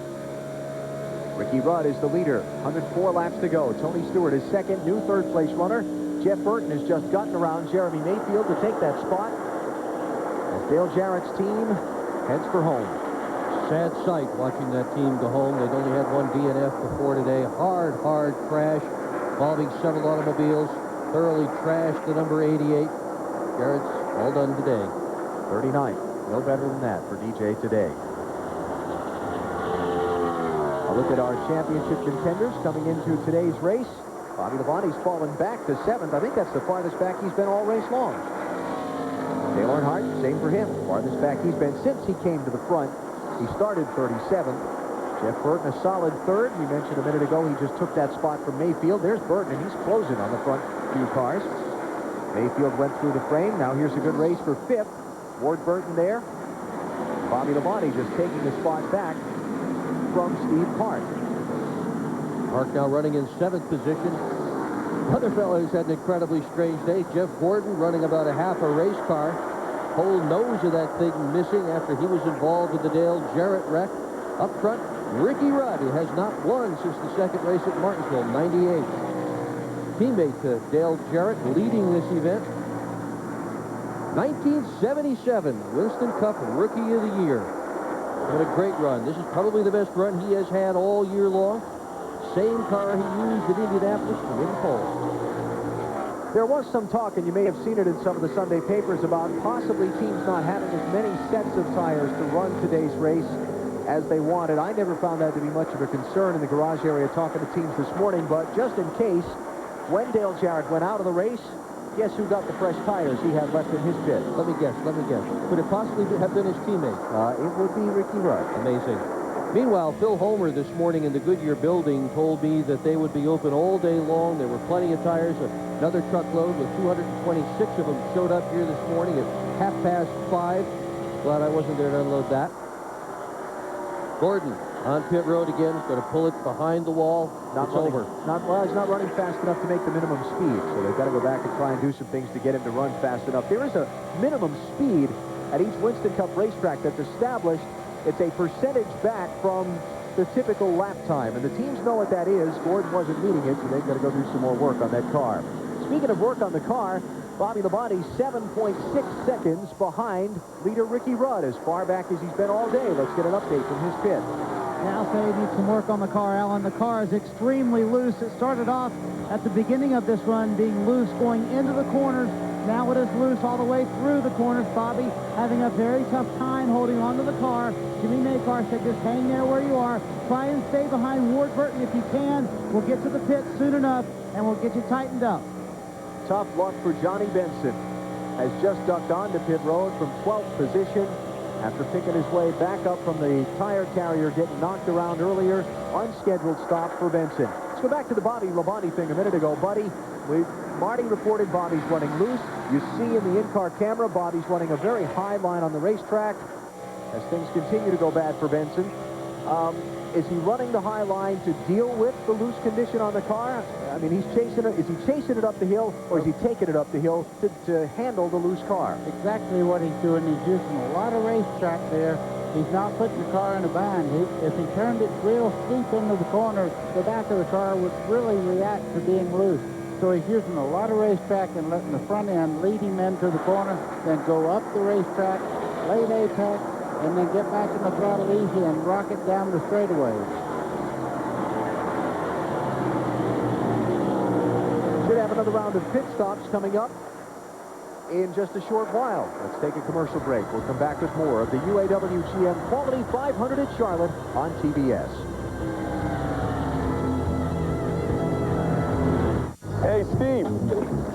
Ricky Rudd is the leader. 104 laps to go. Tony Stewart is second, new third-place runner. Jeff Burton has just gotten around Jeremy Mayfield to take that spot as Dale Jarrett's team heads for home. Sad sight watching that team go home. They'd only had 1 DNF before today. Hard crash involving several automobiles. Thoroughly trashed the number 88. Jarrett's all done today. 39. No better than that for DJ today. A look at our championship contenders coming into today's race. Bobby Labonte's fallen back to 7th. I think that's the farthest back he's been all race long. Dale Earnhardt, same for him. Farthest back he's been since he came to the front. He started 37th. Jeff Burton, a solid 3rd. We mentioned a minute ago he just took that spot from Mayfield. There's Burton, and he's closing on the front few cars. Mayfield went through the frame. Now here's a good race for 5th. Ward Burton there. Bobby Labonte just taking the spot back from Steve Park. Park now running in 7th position. Other fellow who's had an incredibly strange day. Jeff Gordon running about a half a race car. Whole nose of that thing missing after he was involved with the Dale Jarrett wreck. Up front, Ricky Rudd, who has not won since the 2nd race at Martinsville, 98. Teammate to Dale Jarrett leading this event. 1977 Winston Cup Rookie of the Year. What a great run. This is probably the best run he has had all year long. Same car he used at Indianapolis to win pole. There was some talk, and you may have seen it in some of the Sunday papers, about possibly teams not having as many sets of tires to run today's race as they wanted. I never found that to be much of a concern in the garage area talking to teams this morning, but just in case, when Dale Jarrett went out of the race, guess who got the fresh tires he had left in his pit? Let me guess. Could it possibly have been his teammate? It would be Ricky Rudd. Amazing. Meanwhile, Phil Homer this morning in the Goodyear building told me that they would be open all day long. There were plenty of tires. Another truckload with 226 of them showed up here this morning at 5:30. Glad I wasn't there to unload that. Gordon on pit road again. Going to pull it behind the wall. It's over. He's not running fast enough to make the minimum speed, so they've got to go back and try and do some things to get him to run fast enough. There is a minimum speed at each Winston Cup racetrack that's established, it's a percentage back from the typical lap time. And the teams know what that is. Gordon wasn't meeting it, so they've got to go do some more work on that car. Speaking of work on the car, Bobby Labonte 7.6 seconds behind leader Ricky Rudd, as far back as he's been all day. Let's get an update from his pit. Now say he needs some work on the car, Alan. The car is extremely loose. It started off at the beginning of this run being loose going into the corners. Now it is loose all the way through the corners. Bobby having a very tough time holding onto the car. Jimmy Maycar said, just hang there where you are. Try and stay behind Ward Burton if you can. We'll get to the pit soon enough, and we'll get you tightened up. Tough luck for Johnny Benson. Has just ducked onto pit road from 12th position after picking his way back up from the tire carrier, getting knocked around earlier. Unscheduled stop for Benson. Let's go back to the Bobby Labonte thing a minute ago. Buddy, Marty reported Bobby's running loose. You see in the in-car camera, Bobby's running a very high line on the racetrack as things continue to go bad for Benson. Is he running the high line to deal with the loose condition on the car? I mean, he's chasing it. Is he chasing it up the hill, or is he taking it up the hill to handle the loose car? Exactly what he's doing. He's using a lot of racetrack there. He's not putting the car in a bind. If he turned it real steep into the corner, the back of the car would really react to being loose. So he's using a lot of racetrack and letting the front end lead him into the corner, then go up the racetrack, late apex, and then get back in the throttle easy and rock it down the straightaway. Should have another round of pit stops coming up in just a short while. Let's take a commercial break. We'll come back with more of the UAW GM Quality 500 at Charlotte on TBS. Hey, Steve,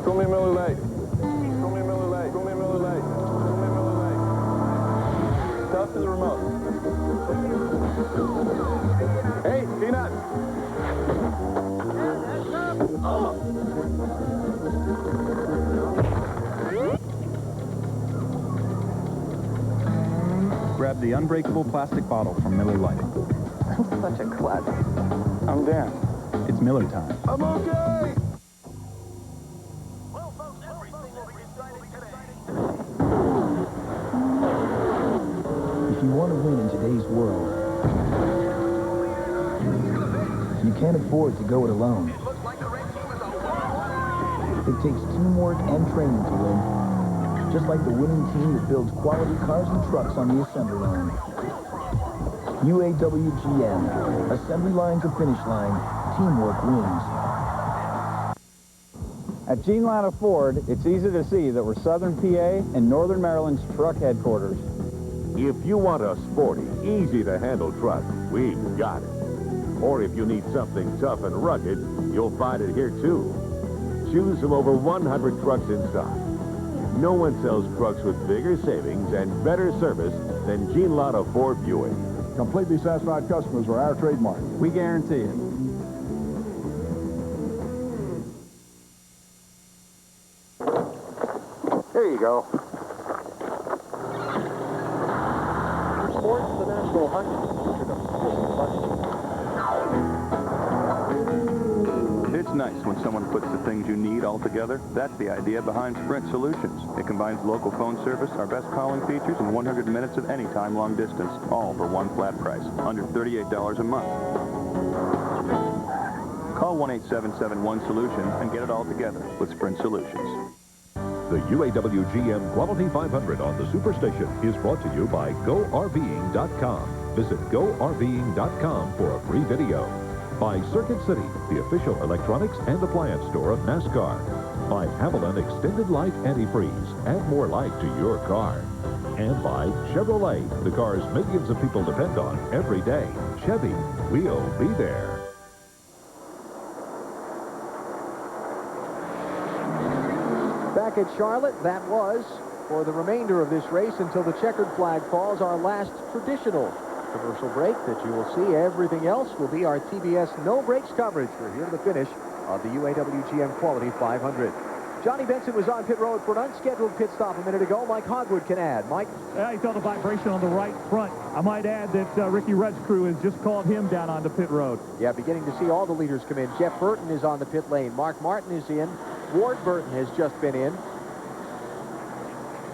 throw me a Miller Lite. Throw me a Miller Lite. Throw me a Miller Lite. Throw me a Miller Lite. Tough as a remote. Hey, Peanut. Grab the unbreakable plastic bottle from Miller Lite. I'm such a klutz. I'm Dan. It's Miller time. I'm okay. If you want to win in today's world, you can't afford to go it alone. It takes teamwork and training to win, just like the winning team that builds quality cars and trucks on the assembly line. UAW GM, assembly line to finish line, teamwork wins. At Gene Latta Ford, it's easy to see that we're Southern PA and Northern Maryland's truck headquarters. If you want a sporty, easy-to-handle truck, we've got it. Or if you need something tough and rugged, you'll find it here, too. Choose from over 100 trucks in stock. No one sells trucks with bigger savings and better service than Gene Latta Ford Buick. Completely satisfied customers are our trademark. We guarantee it. There you go. Sports, the National Hunt. It's nice when someone puts the things you need all together. That's the idea behind Sprint Solutions. It combines local phone service, our best calling features, and 100 minutes of anytime long distance, all for one flat price, under $38 a month. Call 1-8771-SOLUTION and get it all together with Sprint Solutions. The UAW GM Quality 500 on the Superstation is brought to you by GoRVing.com. Visit GoRVing.com for a free video. By Circuit City, the official electronics and appliance store of NASCAR. By Haviland Extended Life Antifreeze. Add more life to your car. And by Chevrolet, the cars millions of people depend on every day. Chevy, we'll be there. Back at Charlotte, that was, for the remainder of this race until the checkered flag falls, our last traditional commercial break that you will see. Everything else will be our TBS No Brakes coverage. We're here to the finish of the UAW GM Quality 500. Johnny Benson was on pit road for an unscheduled pit stop a minute ago. Mike Hogwood can add. Mike? Yeah, he felt a vibration on the right front. I might add that Ricky Rudd's crew has just called him down onto pit road. Yeah, beginning to see all the leaders come in. Jeff Burton is on the pit lane. Mark Martin is in. Ward Burton has just been in.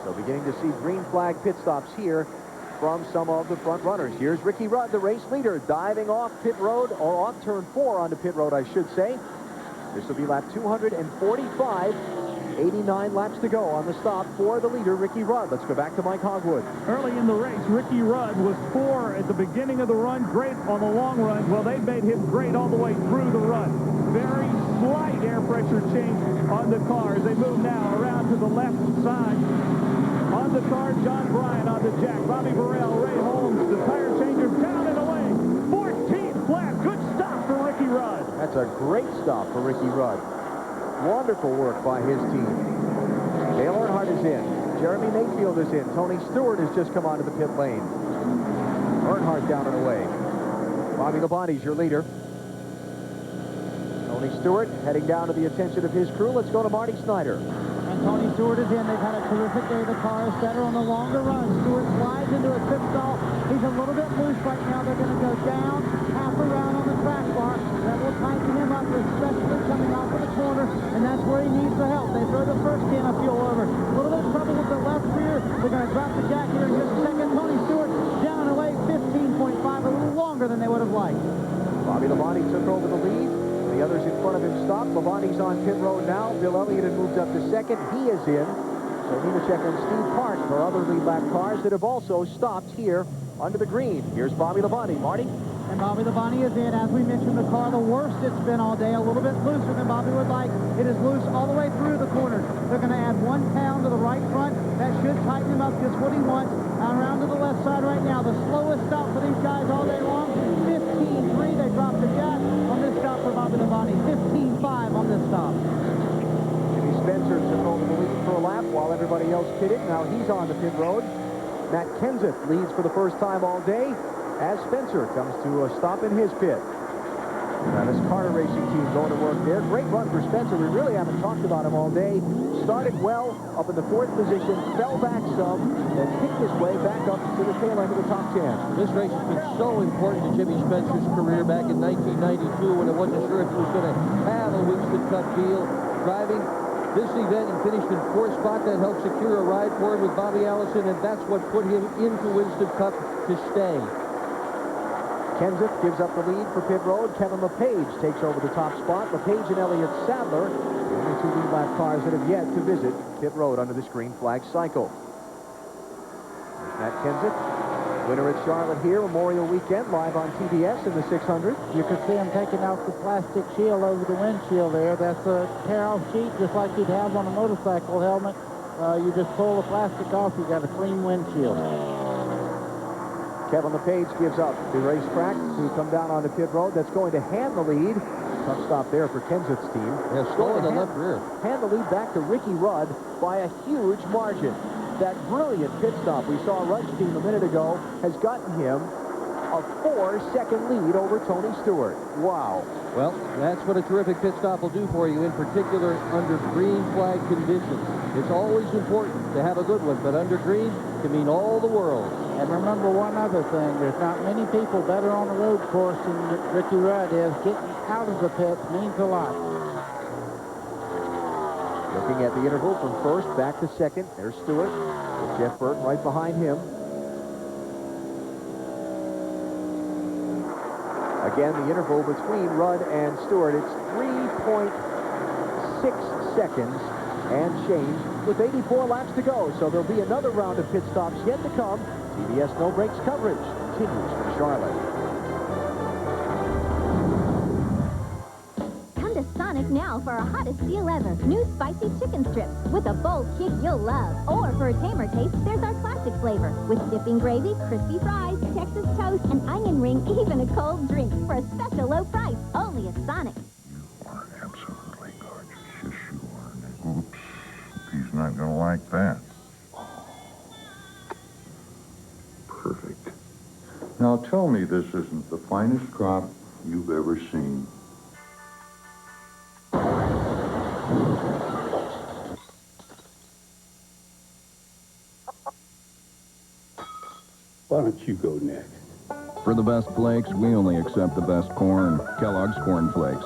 So beginning to see green flag pit stops here from some of the front runners. Here's Ricky Rudd, the race leader, diving off pit road, or off turn 4 onto pit road, I should say. This will be lap 245. 89 laps to go on the stop for the leader, Ricky Rudd. Let's go back to Mike Hogwood. Early in the race, Ricky Rudd was 4 at the beginning of the run, great on the long run. Well, they made him great all the way through the run. Very slight air pressure change on the cars. They move now around to the left side. On the car, John Bryan on the jack. Bobby Burrell, Ray Holmes, the tire changer down and away. 14th flat. Good stop for Ricky Rudd. That's a great stop for Ricky Rudd. Wonderful work by his team. Dale Earnhardt is in. Jeremy Mayfield is in. Tony Stewart has just come onto the pit lane. Earnhardt down and away. Bobby Labonte's your leader. Tony Stewart heading down to the attention of his crew. Let's go to Marty Snyder. And Tony Stewart is in. They've had a terrific day. The car is better on the longer run. Stewart slides into a pit stall. He's a little bit loose right now. They're going to go down, half around on the track bar. That will tighten him up, especially coming off of the corner, and that's where he needs the help. They throw the first can of fuel over. A little bit of trouble with the left rear. They're going to drop the jack here in just a second. Tony Stewart down and away, 15.5, a little longer than they would have liked. Bobby Labonte took over the lead. The others in front of him stopped. Labonte's on pit road now. Bill Elliott had moved up to second. He is in. So Nemechek and Steve Park are other lead lap cars that have also stopped here under the green. Here's Bobby Labonte. Marty? And Bobby Labonte is in. As we mentioned, the car, the worst it's been all day. A little bit looser than Bobby would like. It is loose all the way through the corners. They're going to add 1 pound to the right front. That should tighten him up just what he wants. Around to the left side right now. The slowest stop for these guys all day long. 15.3. They dropped the jack on this stop for Bobby Labonte. 15.5 on this stop. Jimmy Spencer took over the lead for a lap while everybody else pitted. Now he's on the pit road. Matt Kenseth leads for the first time all day as Spencer comes to a stop in his pit. Travis Carter Racing Team going to work there. Great run for Spencer. We really haven't talked about him all day. Started well up in the 4th position, fell back some, then picked his way back up to the tail end of the top 10. This race has been so important to Jimmy Spencer's career back in 1992 when it wasn't sure if he was going to have a Winston Cup deal. Driving this event, he finished in 4th spot. That helped secure a ride for him with Bobby Allison, and that's what put him into Winston Cup to stay. Kenseth gives up the lead for pit road. Kevin LePage takes over the top spot. LePage and Elliott Sadler, the only 2 lead lap cars that have yet to visit pit road under this green flag cycle. There's Matt Kenseth, winner at Charlotte here, Memorial Weekend, live on TBS in the 600. You can see him taking out the plastic shield over the windshield there. That's a tear-off sheet, just like you'd have on a motorcycle helmet. You just pull the plastic off, you got a clean windshield. Kevin LePage gives up the racetrack to come down onto pit road. That's going to hand the lead. Tough stop there for Kenseth's team. Yeah, slow in the left rear. Hand the lead back to Ricky Rudd by a huge margin. That brilliant pit stop we saw Rudd's team a minute ago has gotten him a 4-second lead over Tony Stewart. Wow. Well, that's what a terrific pit stop will do for you, in particular under green flag conditions. It's always important to have a good one, but under green can mean all the world. And remember one other thing, there's not many people better on a road course than Ricky Rudd is. Getting out of the pits means a lot. Looking at the interval from 1st back to 2nd, there's Stewart with Jeff Burton right behind him. Again, the interval between Rudd and Stewart, it's 3.6 seconds and change with 84 laps to go. So there'll be another round of pit stops yet to come. TBS No Brakes coverage continues from Charlotte. Come to Sonic now for our hottest deal ever. New spicy chicken strips with a bold kick you'll love. Or for a tamer taste, there's our classic flavor with dipping gravy, crispy fries, Texas toast, an onion ring, even a cold drink for a special low price. Only at Sonic. Absolutely gorgeous. Yes, you are. Oops. He's not going to like that. Perfect. Now tell me this isn't the finest crop you've ever seen. Why don't you go next? For the best flakes, we only accept the best corn. Kellogg's Corn Flakes.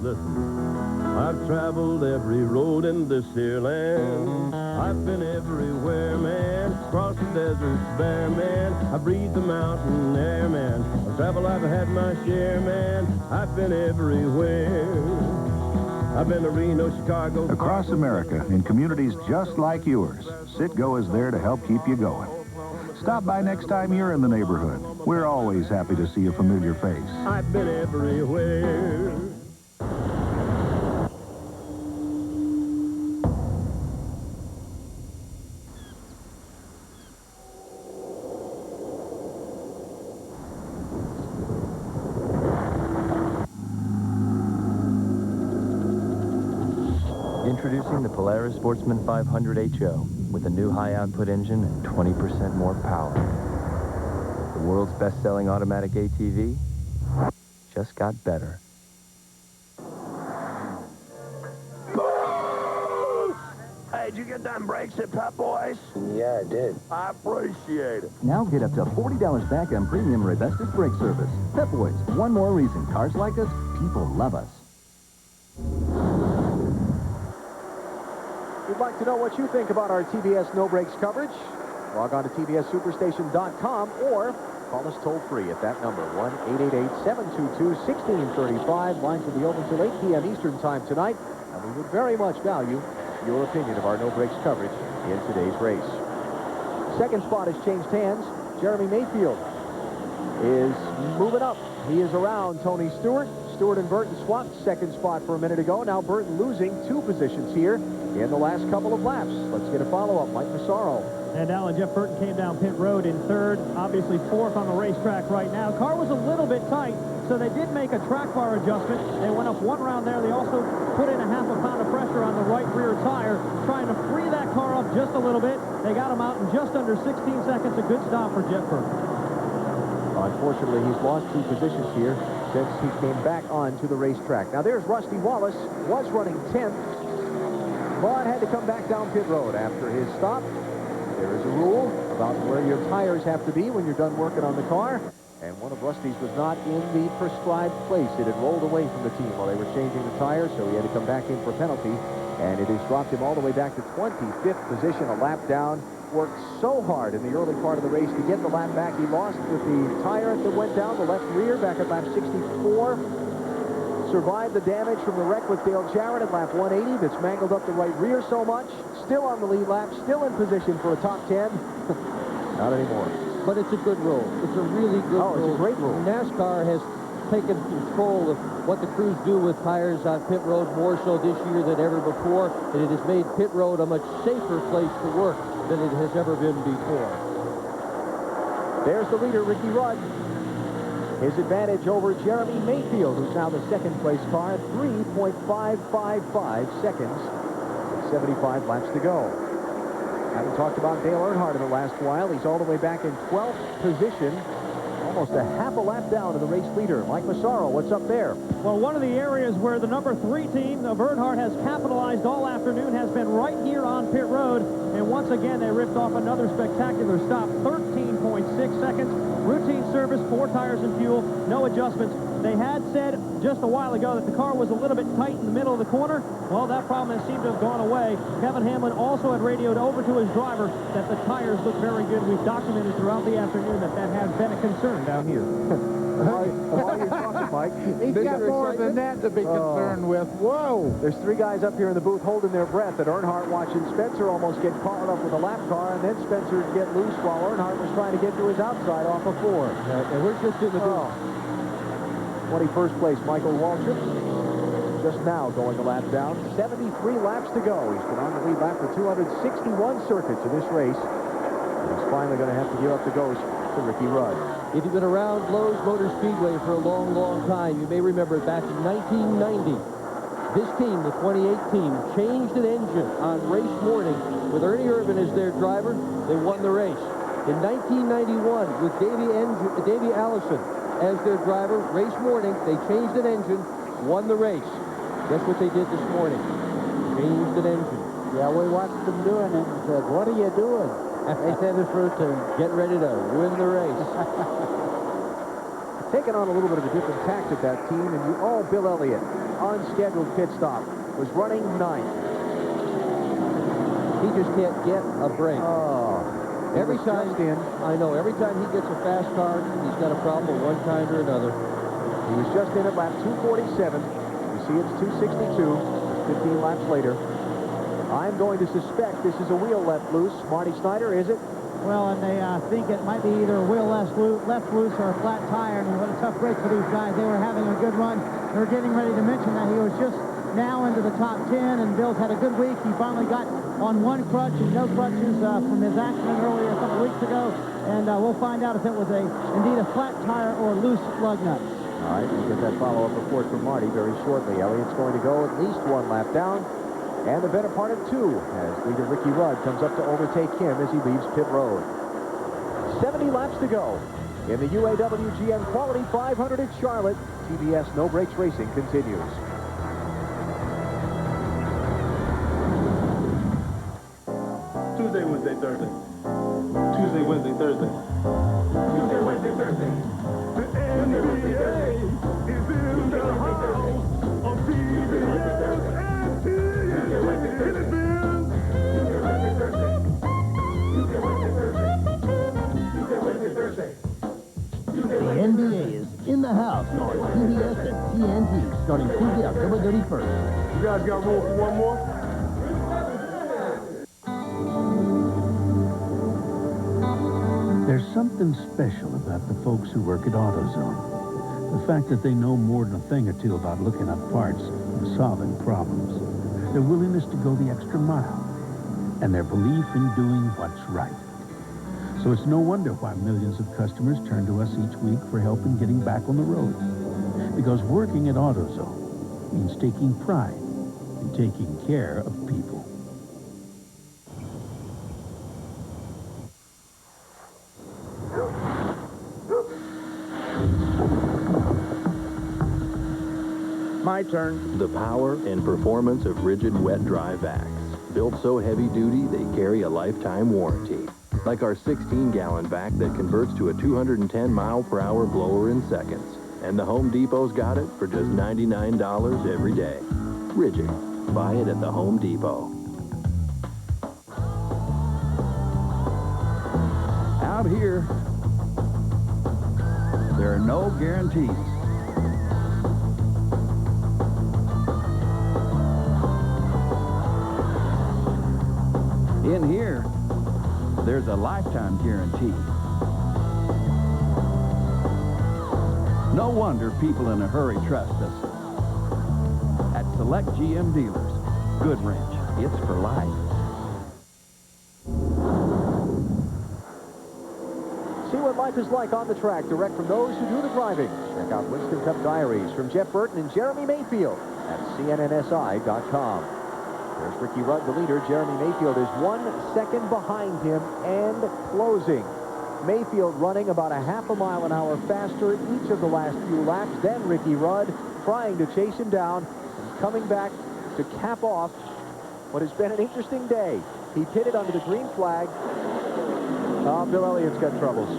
Listen, I've traveled every road in this here land. I've been everywhere, man. Across the deserts bare, man. I breathe the mountain air, man. Of travel I've had my share, man. I've been everywhere. I've been to Reno, Chicago. Across America, in communities just like yours, Citgo is there to help keep you going. Stop by next time you're in the neighborhood. We're always happy to see a familiar face. I've been everywhere. Introducing the Polaris Sportsman 500 HO with a new high-output engine and 20% more power. The world's best-selling automatic ATV just got better. Hey, did you get them brakes at Pep Boys? Yeah, I did. I appreciate it. Now get up to $40 back on premium Revestis brake service. Pep Boys, one more reason cars like us, people love us. We'd like to know what you think about our TBS No Brakes coverage. Log on to tbssuperstation.com or call us toll-free at that number, 1-888-722-1635. Lines will be open till 8 p.m. Eastern Time tonight, and we would very much value your opinion of our No Brakes coverage in today's race. Second spot has changed hands. Jeremy Mayfield is moving up. He is around Tony Stewart. Stewart and Burton swapped second spot for a minute ago. Now Burton losing 2 positions here in the last couple of laps. Let's get a follow-up. Mike Massaro. And Alan, Jeff Burton came down pit road in third, obviously fourth on the racetrack right now. Car was a little bit tight, so they did make a track bar adjustment. They went up one round there. They also put in a half a pound of pressure on the right rear tire, trying to free that car up just a little bit. They got him out in just under 16 seconds. A good stop for Jeff Burton. Unfortunately, he's lost 2 positions here since he came back onto the racetrack. Now there's Rusty Wallace, was running 10th, but had to come back down pit road after his stop. There is a rule about where your tires have to be when you're done working on the car, and one of Rusty's was not in the prescribed place. It had rolled away from the team while they were changing the tires, so he had to come back in for penalty, and it has dropped him all the way back to 25th position, a lap down. Worked so hard in the early part of the race to get the lap back. He lost with the tire that went down the left rear back at lap 64. Survived the damage from the wreck with Dale Jarrett at lap 180 that's mangled up the right rear so much. Still on the lead lap, still in position for a top 10. Not anymore. But it's a good rule. It's a really good rule. Oh, it's a great rule. NASCAR has taken control of what the crews do with tires on pit road more so this year than ever before, and it has made pit road a much safer place to work than it has ever been before. There's the leader, Ricky Rudd. His advantage over Jeremy Mayfield, who's now the second place car, 3.555 seconds, 75 laps to go. Haven't talked about Dale Earnhardt in the last while. He's all the way back in 12th position, almost a half a lap down to the race leader. Mike Massaro, what's up there? Well, one of the areas where the number 3 team of Earnhardt has capitalized all afternoon has been right here on pit road. And once again, they ripped off another spectacular stop, 13.6 seconds. Routine service, 4 tires and fuel, no adjustments. They had said just a while ago that the car was a little bit tight in the middle of the corner. Well, that problem has seemed to have gone away. Kevin Hamlin also had radioed over to his driver that the tires look very good. We've documented throughout the afternoon that that has been a concern down here. While you're talking, Mike. He's got more than that to be concerned with. Whoa! There's 3 guys up here in the booth holding their breath at Earnhardt, watching Spencer almost get caught up with a lap car, and then Spencer get loose while Earnhardt was trying to get to his outside off of 4. And we're just in the booth. 21st place, Michael Waltrip. Just now going a lap down. 73 laps to go. He's been on the lead lap for 261 circuits in this race. And he's finally going to have to give up the ghost to Ricky Rudd. If you've been around Lowe's Motor Speedway for a long, long time, you may remember back in 1990, this team, the 28 team, changed an engine on race morning with Ernie Irvin as their driver. They won the race. In 1991, with Davey Allison as their driver, race morning, they changed an engine, won the race. Guess what they did this morning? Changed an engine. Yeah, we watched them doing it and said, what are you doing? They said it's routine. Get ready to win the race. Taking on a little bit of a different tact at that team, and Bill Elliott unscheduled pit stop. Was running 9th. He just can't get a break. Oh. Every time, I know, every time he gets a fast car, he's got a problem of one kind or another. He was just in at lap 247. You see it's 262, 15 laps later. I'm going to suspect this is a wheel left loose. Marty Snyder, is it? Well, and they think it might be either a wheel left loose or a flat tire. And what a tough break for these guys. They were having a good run. They were getting ready to mention that he was just now into the top 10, and Bill's had a good week. He finally got on one crutch and no crutches from his accident earlier a couple weeks ago, and we'll find out if it was indeed a flat tire or loose lug nuts. All right, we'll get that follow-up report from Marty very shortly. Elliott's going to go at least one lap down, and the better part of 2 as leader Ricky Rudd comes up to overtake him as he leaves pit road. 70 laps to go in the UAW GM Quality 500 at Charlotte. TBS No Brakes Racing continues. Tuesday, Wednesday, Thursday. Tuesday, Wednesday, Thursday. Tuesday, Wednesday, Thursday. The NBA is in the house of CBS and TNT. Tuesday, Wednesday, Thursday. Tuesday, Wednesday, Thursday. Tuesday, Wednesday, Thursday. The NBA is in the house on CBS and TNT starting Tuesday, October 31st. You guys got room for one more? There's something special about the folks who work at AutoZone. The fact that they know more than a thing or two about looking up parts and solving problems. Their willingness to go the extra mile. And their belief in doing what's right. So it's no wonder why millions of customers turn to us each week for help in getting back on the road. Because working at AutoZone means taking pride in taking care of people. My turn. The power and performance of rigid wet dry vacs. Built so heavy duty, they carry a lifetime warranty. Like our 16-gallon vac that converts to a 210-mile-per-hour blower in seconds. And the Home Depot's got it for just $99 every day. Rigid. Buy it at the Home Depot. Out here, there are no guarantees. In here, there's a lifetime guarantee. No wonder people in a hurry trust us. At select GM dealers, good wrench. It's for life. See what life is like on the track, direct from those who do the driving. Check out Winston Cup Diaries from Jeff Burton and Jeremy Mayfield at cnnsi.com. There's Ricky Rudd, the leader. Jeremy Mayfield is 1 second behind him and closing. Mayfield running about a half a mile an hour faster each of the last few laps than Ricky Rudd, trying to chase him down and coming back to cap off what has been an interesting day. He pitted under the green flag. Bill Elliott's got troubles.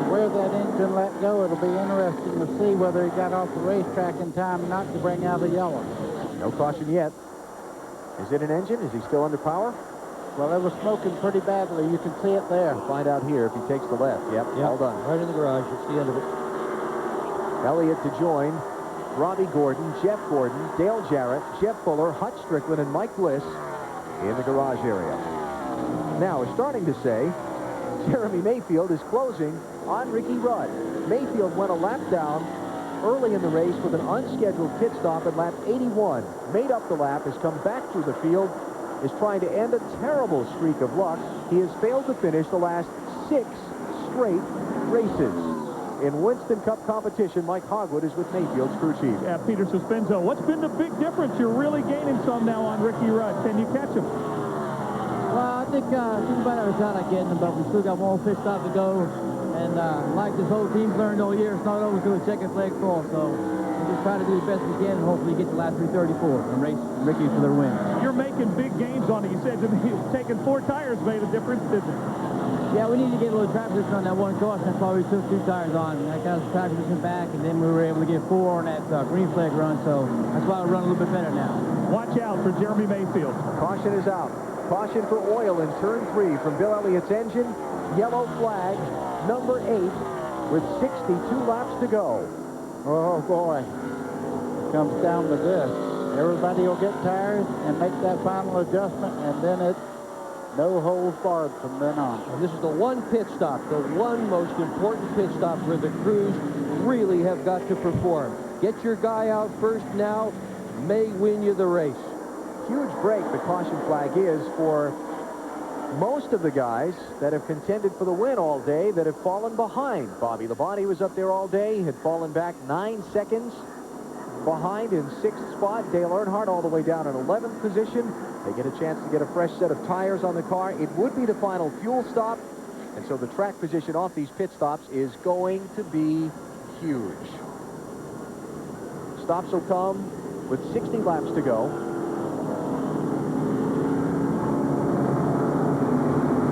Where that engine let go, it'll be interesting to see whether he got off the racetrack in time not to bring out a yellow. No caution yet. Is it an engine? Is he still under power? Well, it was smoking pretty badly. You can see it there. We'll find out here if he takes the left. Yep, all done. Right in the garage. It's the end of it. Elliott to join. Robbie Gordon, Jeff Gordon, Dale Jarrett, Jeff Fuller, Hutch Strickland, and Mike Bliss in the garage area. Now, we're starting to say Jeremy Mayfield is closing on Ricky Rudd. Mayfield went a lap down early in the race with an unscheduled pit stop at lap 81. Made up the lap, has come back through the field, is trying to end a terrible streak of luck. He has failed to finish the last 6 straight races. In Winston Cup competition, Mike Hogwood is with Mayfield's crew chief. Yeah, Peter Suspinzo, what's been the big difference? You're really gaining some now on Ricky Rudd. Can you catch him? Well, I think he's about every time I get him, but we still got one pit stop to go. And like this whole team's learned all year, it's not always doing checkered flag fall. So we're just trying to do the best we can and hopefully get to lap 334 and race Ricky for their win. You're making big gains on it. You said to me, taking 4 tires made a difference, didn't it? Yeah, we need to get a little track position on that one caution. That's why we took 2 tires on. That got us track position back, and then we were able to get 4 on that green flag run, so that's why we run a little bit better now. Watch out for Jeremy Mayfield. Caution is out. Caution for oil in turn 3 from Bill Elliott's engine. Yellow flag, number 8, with 62 laps to go. Oh, boy. Comes down to this. Everybody will get tires and make that final adjustment, and then it's no holds barred from then on. And this is the one pit stop, the one most important pit stop where the crews really have got to perform. Get your guy out first now, may win you the race. Huge break, the caution flag is for most of the guys that have contended for the win all day that have fallen behind. Bobby Labonte was up there all day, had fallen back 9 seconds behind in 6th spot. Dale Earnhardt all the way down in 11th position. They get a chance to get a fresh set of tires on the car. It would be the final fuel stop, and so the track position off these pit stops is going to be huge. Stops will come with 60 laps to go.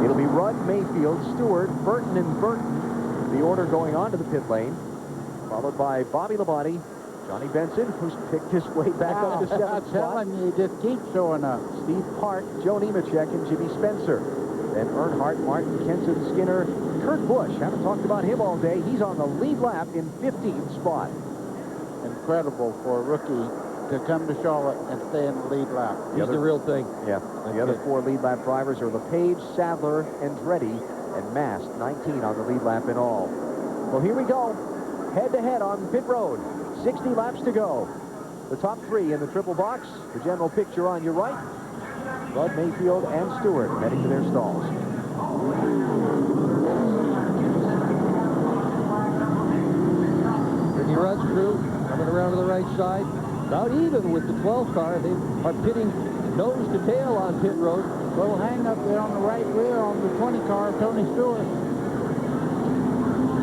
It'll be Rudd, Mayfield, Stewart, Burton, and Burton, the order going on to the pit lane, followed by Bobby Labonte, Johnny Benson, who's picked his way back up to 7th spot. I'm telling you, just keep showing up. Steve Park, Joe Nemechek, and Jimmy Spencer. Then Earnhardt, Martin, Kenson, Skinner, Kurt Busch. Haven't talked about him all day. He's on the lead lap in 15th spot. Incredible for a rookie to come to Charlotte and stay in the lead lap. He's the real thing. Yeah. The other 4 lead lap drivers are LePage, Sadler, Andretti, and Mast, 19 on the lead lap in all. Well, here we go. Head-to-head on pit road. 60 laps to go. The top 3 in the triple box. The general picture on your right. Rudd, Mayfield, and Stewart heading to their stalls. Ricky Rudd's crew coming around to the right side. About even with the 12 car. They are pitting nose to tail on pit road. Little hang up there on the right rear on the 20 car, Tony Stewart.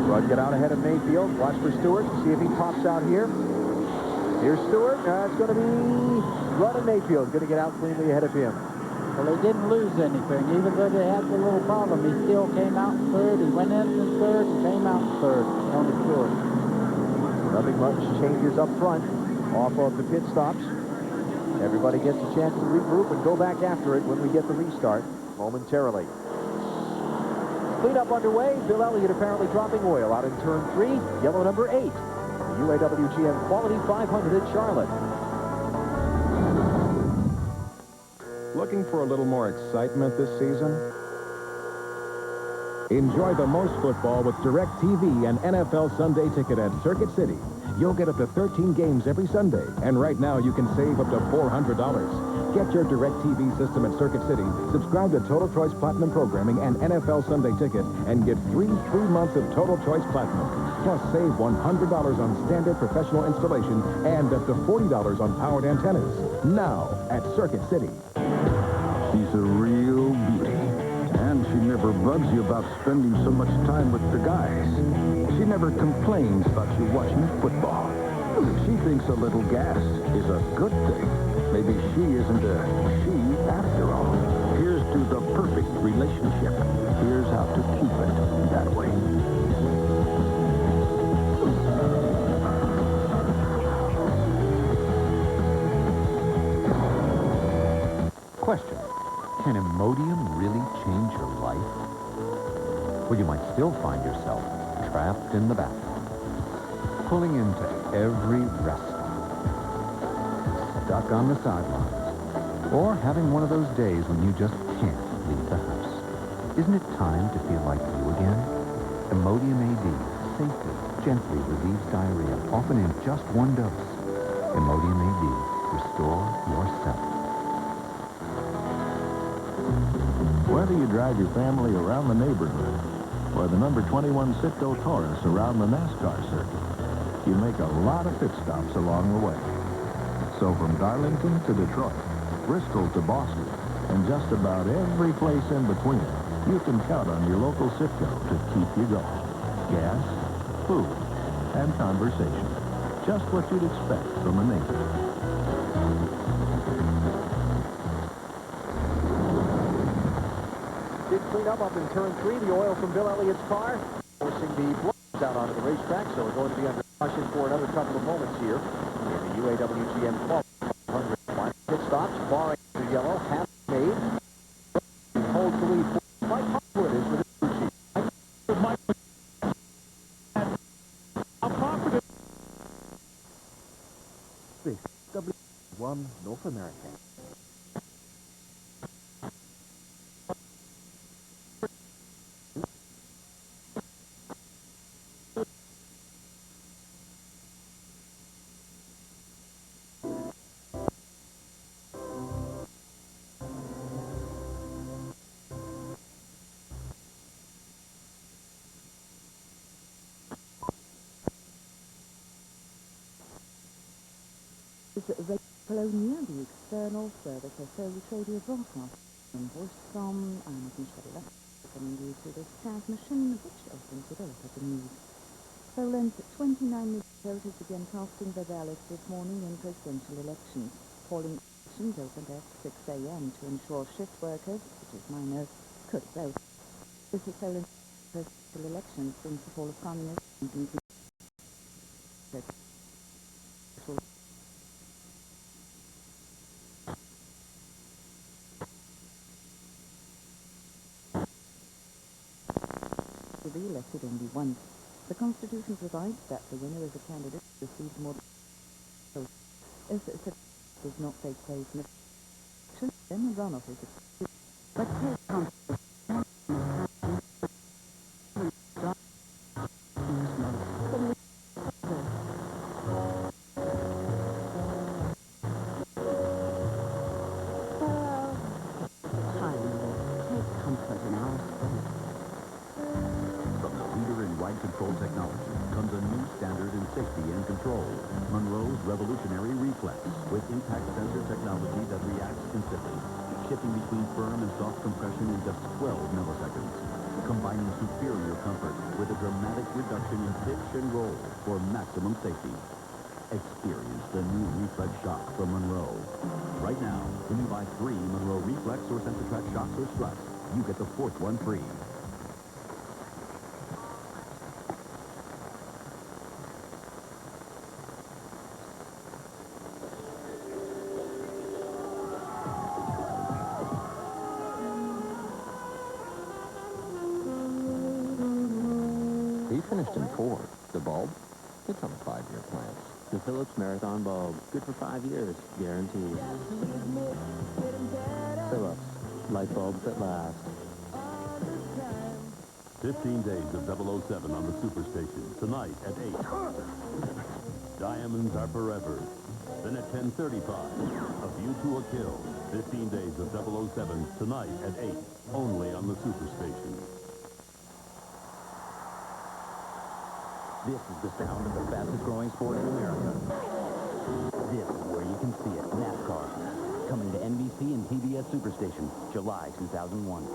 Rudd get out ahead of Mayfield. Watch for Stewart. See if he pops out here. Here's Stewart. It's going to be Rudd and Mayfield. Going to get out cleanly ahead of him. Well, they didn't lose anything. Even though they had the little problem, he still came out in 3rd. He went in 3rd and came out in 3rd. Tony Stewart. Nothing much changes up front off of the pit stops. Everybody gets a chance to regroup and go back after it when we get the restart momentarily. Cleanup underway. Bill Elliott apparently dropping oil out in turn 3. Yellow number 8. The UAW GM Quality 500 at Charlotte. Looking for a little more excitement this season? Enjoy the most football with DirecTV and NFL Sunday Ticket at Circuit City. You'll get up to 13 games every Sunday, and right now you can save up to $400. Get your DirecTV system at Circuit City, subscribe to Total Choice Platinum Programming and NFL Sunday Ticket, and get free 3 months of Total Choice Platinum. Plus, save $100 on standard professional installation and up to $40 on powered antennas. Now at Circuit City. She's a real beauty. And she never bugs you about spending so much time with the guys. She never complains about you watching football. She thinks a little gas is a good thing. Maybe she isn't a she after all. Here's to the perfect relationship. Here's how to keep it that way. Question. Can Imodium really change your life? Well, you might still find yourself trapped in the bathroom, pulling into every wrestling, stuck on the sidelines, or having one of those days when you just can't leave the house. Isn't it time to feel like you again? Imodium AD safely, gently relieves diarrhea, often in just 1 dose. Imodium AD. Restore yourself. Whether you drive your family around the neighborhood or the number 21 Citgo Taurus around the NASCAR circuit, you make a lot of pit stops along the way. So from Darlington to Detroit, Bristol to Boston, and just about every place in between, you can count on your local Citgo to keep you going. Gas, food, and conversation. Just what you'd expect from a neighbor. Did cleanup up in turn 3. The oil from Bill Elliott's car forcing the blowers out onto the racetrack, so we're going to be under caution for another couple of moments here in the UAW GM Quality 500 pit stops. Barring the yellow, half made. Holds the lead. Mike Hopwood is with the crew chief. Mike, how confident? W1 North American. Colonial, the external service of Soul Radio broadcast voice from Schroeder, coming you to this transmission which opens the door for the news. Poland's 29 million voters began casting their ballots this morning in presidential elections. Polling stations opened at 6 a.m. to ensure shift workers, such as miners, could vote. This is Poland's presidential elections since the fall of communism. To be elected only once. The Constitution provides that the winner is a candidate who receives more votes. If it does not take place in the election, then the runoff is excluded. But take control technology comes a new standard in safety and control. Monroe's revolutionary reflex with impact sensor technology that reacts instantly, shifting between firm and soft compression in just 12 milliseconds, combining superior comfort with a dramatic reduction in pitch and roll for maximum safety. Experience the new Reflex shock from Monroe. Right now, when you buy 3 Monroe Reflex or SensorTrack shocks or struts, you get the 4th one free. He finished in 4th. The bulb? It's on a 5-year plan. The Philips Marathon bulb. Good for 5 years. Guaranteed. Philips. Light bulbs that last. 15 days of 007 on the Superstation. Tonight at 8. Diamonds are forever. Then at 10:35. A View to a Kill. 15 days of 007. Tonight at 8. Only on the Superstation. This is the sound of the fastest growing sport in America. This is where you can see it, NASCAR. Coming to NBC and TBS Superstation, July 2001.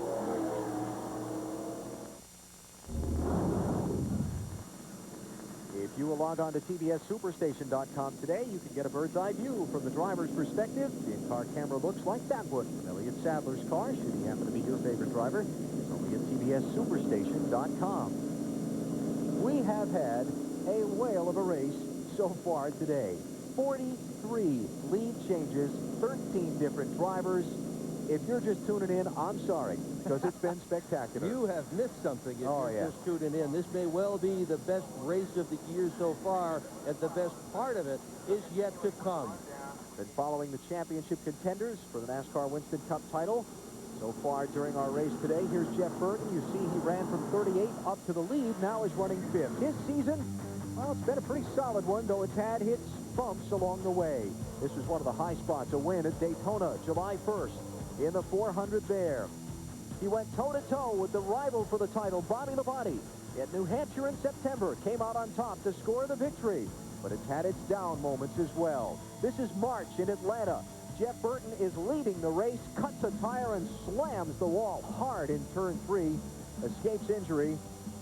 If you will log on to TBSSuperstation.com today, you can get a bird's eye view from the driver's perspective. The in-car camera looks like that one from Elliott Sadler's car. Should he happen to be your favorite driver, it's only at TBSSuperstation.com. We have had a whale of a race so far today. 43 lead changes, 13 different drivers. If you're just tuning in, I'm sorry, because it's been spectacular. You have missed something if you're just tuning in. This may well be the best race of the year so far, and the best part of it is yet to come. Been following the championship contenders for the NASCAR Winston Cup title. So far during our race today, here's Jeff Burton. You see he ran from 38 up to the lead, now is running 5th. His season, well, it's been a pretty solid one, though it's had hits, bumps along the way. This was one of the high spots, a win at Daytona, July 1st, in the 400 there. He went toe-to-toe with the rival for the title, Bobby Labonte. At New Hampshire in September, came out on top to score the victory, but it's had its down moments as well. This is March in Atlanta. Jeff Burton is leading the race, cuts a tire and slams the wall hard in turn 3. Escapes injury,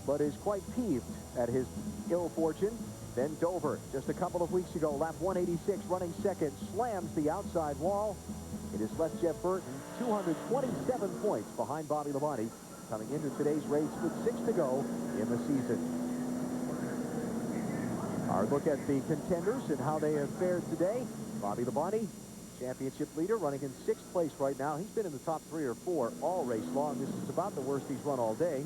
but is quite peeved at his ill fortune. Then Dover, just a couple of weeks ago, lap 186, running second, slams the outside wall. It has left Jeff Burton 227 points behind Bobby Labonte coming into today's race with 6 to go in the season. Our look at the contenders and how they have fared today. Bobby Labonte, championship leader, running in 6th place right now. He's been in the top 3 or 4 all race long. This is about the worst he's run all day.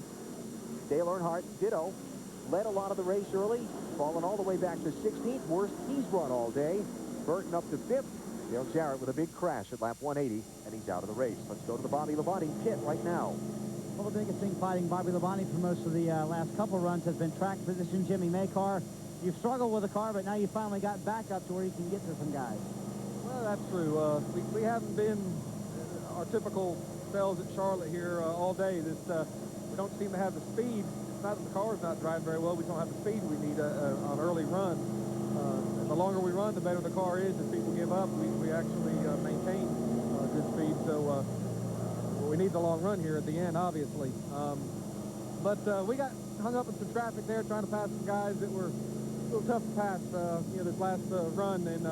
Dale Earnhardt, ditto, led a lot of the race early, falling all the way back to 16th. Worst he's run all day. Burton up to 5th. Dale Jarrett with a big crash at lap 180, and he's out of the race. Let's go to the Bobby Labonte pit right now. Well, the biggest thing fighting Bobby Labonte for most of the last couple runs has been track position. Jimmy Maycar, you've struggled with the car, but now you finally got back up to where you can get to some guys. Well, that's true. We haven't been our typical selves at Charlotte here all day. We don't seem to have the speed. It's not that the car's not driving very well. We don't have the speed we need on early run. And the longer we run, the better the car is. If people give up, we actually maintain good speed. So we need the long run here at the end, obviously. But we got hung up in some traffic there trying to pass some guys that were a little tough to pass, this last run, and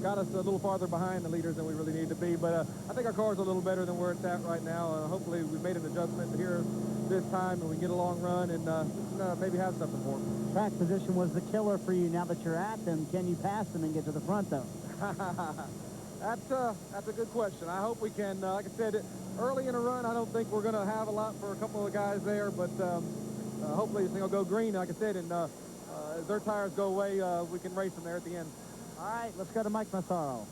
got us a little farther behind the leaders than we really need to be. But I think our car's a little better than where it's at right now. Hopefully we've made an adjustment here this time, and we get a long run and maybe have something for them. Track position was the killer for you. Now that you're at them, can you pass them and get to the front, though? That's a good question. I hope we can. Like I said, early in a run, I don't think we're going to have a lot for a couple of guys there, but hopefully this thing will go green, like I said, and as their tires go away, we can race them there at the end. All right, let's go to Mike Massaro.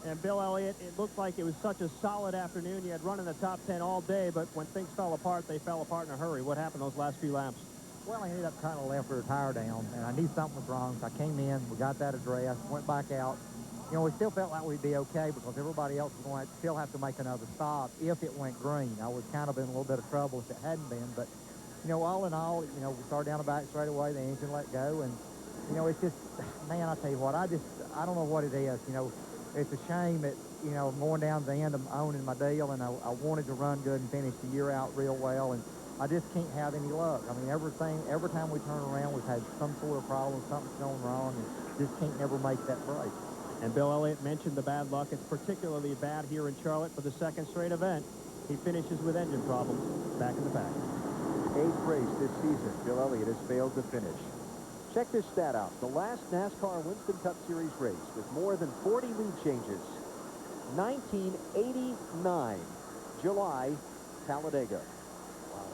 And Bill Elliott, it looked like it was such a solid afternoon. You had run in the top 10 all day, but when things fell apart, they fell apart in a hurry. What happened those last few laps? Well, I ended up trying to left her tire down, and I knew something was wrong, so I came in, we got that addressed, went back out. You know, we still felt like we'd be okay because everybody else was going to still have to make another stop if it went green. I was kind of in a little bit of trouble if it hadn't been, but, you know, all in all, you know, we started down the back straight away, the engine let go, and, you know, it's just, man, I tell you what, I don't know what it is, you know. It's a shame that, you know, going down to the end of owning my deal, and I wanted to run good and finish the year out real well, and I just can't have any luck. I mean, every time we turn around, we've had some sort of problem, something's going wrong, and just can't never make that break. And Bill Elliott mentioned the bad luck. It's particularly bad here in Charlotte for the second straight event. He finishes with engine problems back in the pack. 8th race this season, Bill Elliott has failed to finish. Check this stat out. The last NASCAR Winston Cup Series race with more than 40 lead changes. 1989, July, Talladega. Wow.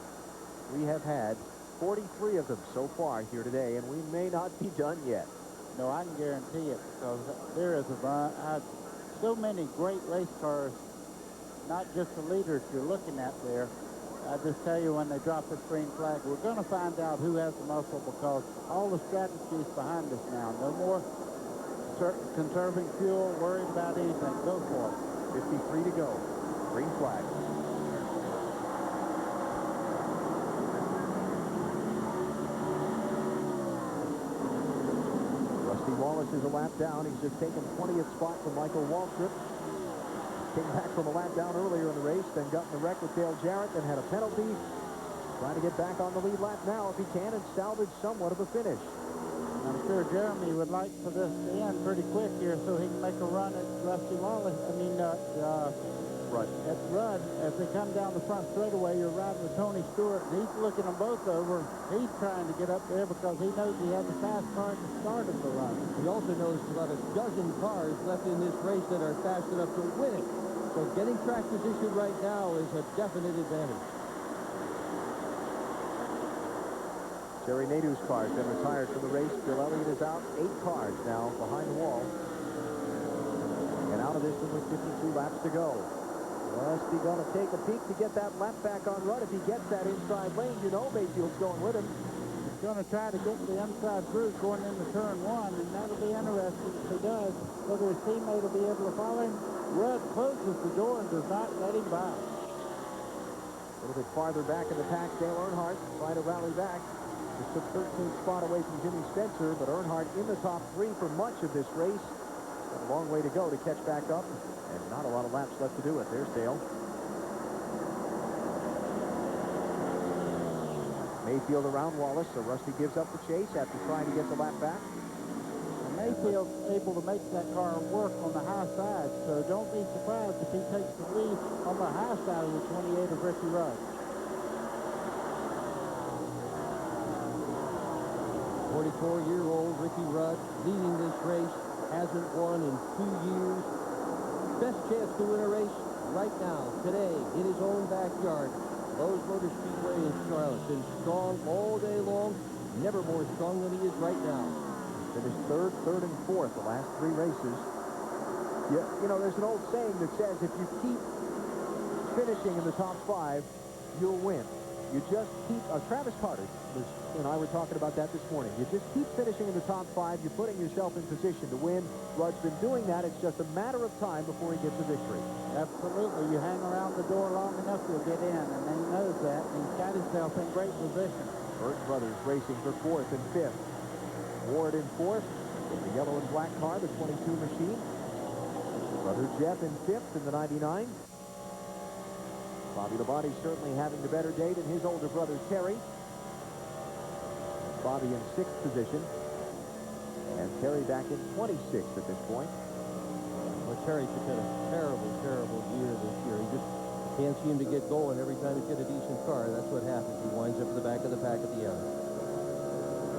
We have had 43 of them so far here today, and we may not be done yet. No, I can guarantee it, because there is so many great race cars, not just the leaders you're looking at there. I just tell you, when they drop this green flag, we're going to find out who has the muscle, because all the strategy is behind us now. No more conserving fuel, worried about anything. Go for it. 53 to go. Green flag. Rusty Wallace is a lap down. He's just taken 20th spot from Michael Waltrip. Came back from a lap down earlier in the race, then got in the wreck with Dale Jarrett, then had a penalty. Trying to get back on the lead lap now if he can and salvage somewhat of a finish. I'm sure Jeremy would like for this to end pretty quick here so he can make a run at Rusty Wallace. At Rudd. As they come down the front straightaway, you're riding with Tony Stewart, and he's looking them both over. He's trying to get up there because he knows he has a fast car at the start of the run. He also knows about a dozen cars left in this race that are fast enough to win it. So getting track position right now is a definite advantage. Jerry Nadeau's car has been retired from the race. Bill Elliott is out. 8 cars now behind the wall. And out of this one with 52 laps to go. Rusty going to take a peek to get that lap back on Rudd. If he gets that inside lane, you know Mayfield's going with him. He's going to try to get the inside groove going into turn 1, and that'll be interesting if he does. Whether his teammate will be able to follow him. Rudd closes the door and does not let him by. A little bit farther back in the pack, Dale Earnhardt trying to rally back. Just took 13th spot away from Jimmy Spencer, but Earnhardt in the top 3 for much of this race. Got a long way to go to catch back up, and not a lot of laps left to do it. There's Dale. Mayfield around Wallace, so Rusty gives up the chase after trying to get the lap back. Mayfield's able to make that car work on the high side, so don't be surprised if he takes the lead on the high side of the 28 of Ricky Rudd. 44-year-old Ricky Rudd leading this race, hasn't won in 2 years. Best chance to win a race right now, today, in his own backyard. Lowe's Motor Speedway in Charlotte. Been strong all day long, never more strong than he is right now. Finished third, and fourth the last 3 races. Yeah, you know, there's an old saying that says if you keep finishing in the top 5, you'll win. You just keep, Travis Carter and I were talking about that this morning. You just keep finishing in the top 5, you're putting yourself in position to win. Rudd's been doing that. It's just a matter of time before he gets a victory. Absolutely. You hang around the door long enough, you'll get in, and he knows that. And he's got himself in great position. Burton Brothers racing for 4th and 5th. Ward in 4th in the yellow and black car, the 22 machine. Brother Jeff in 5th in the 99. Bobby Labonte certainly having the better day than his older brother Terry. Bobby in 6th position. And Terry back in 26th at this point. Well, Terry just had a terrible, terrible year this year. He just can't seem to get going every time he gets a decent car. That's what happens. He winds up at the back of the pack at the end.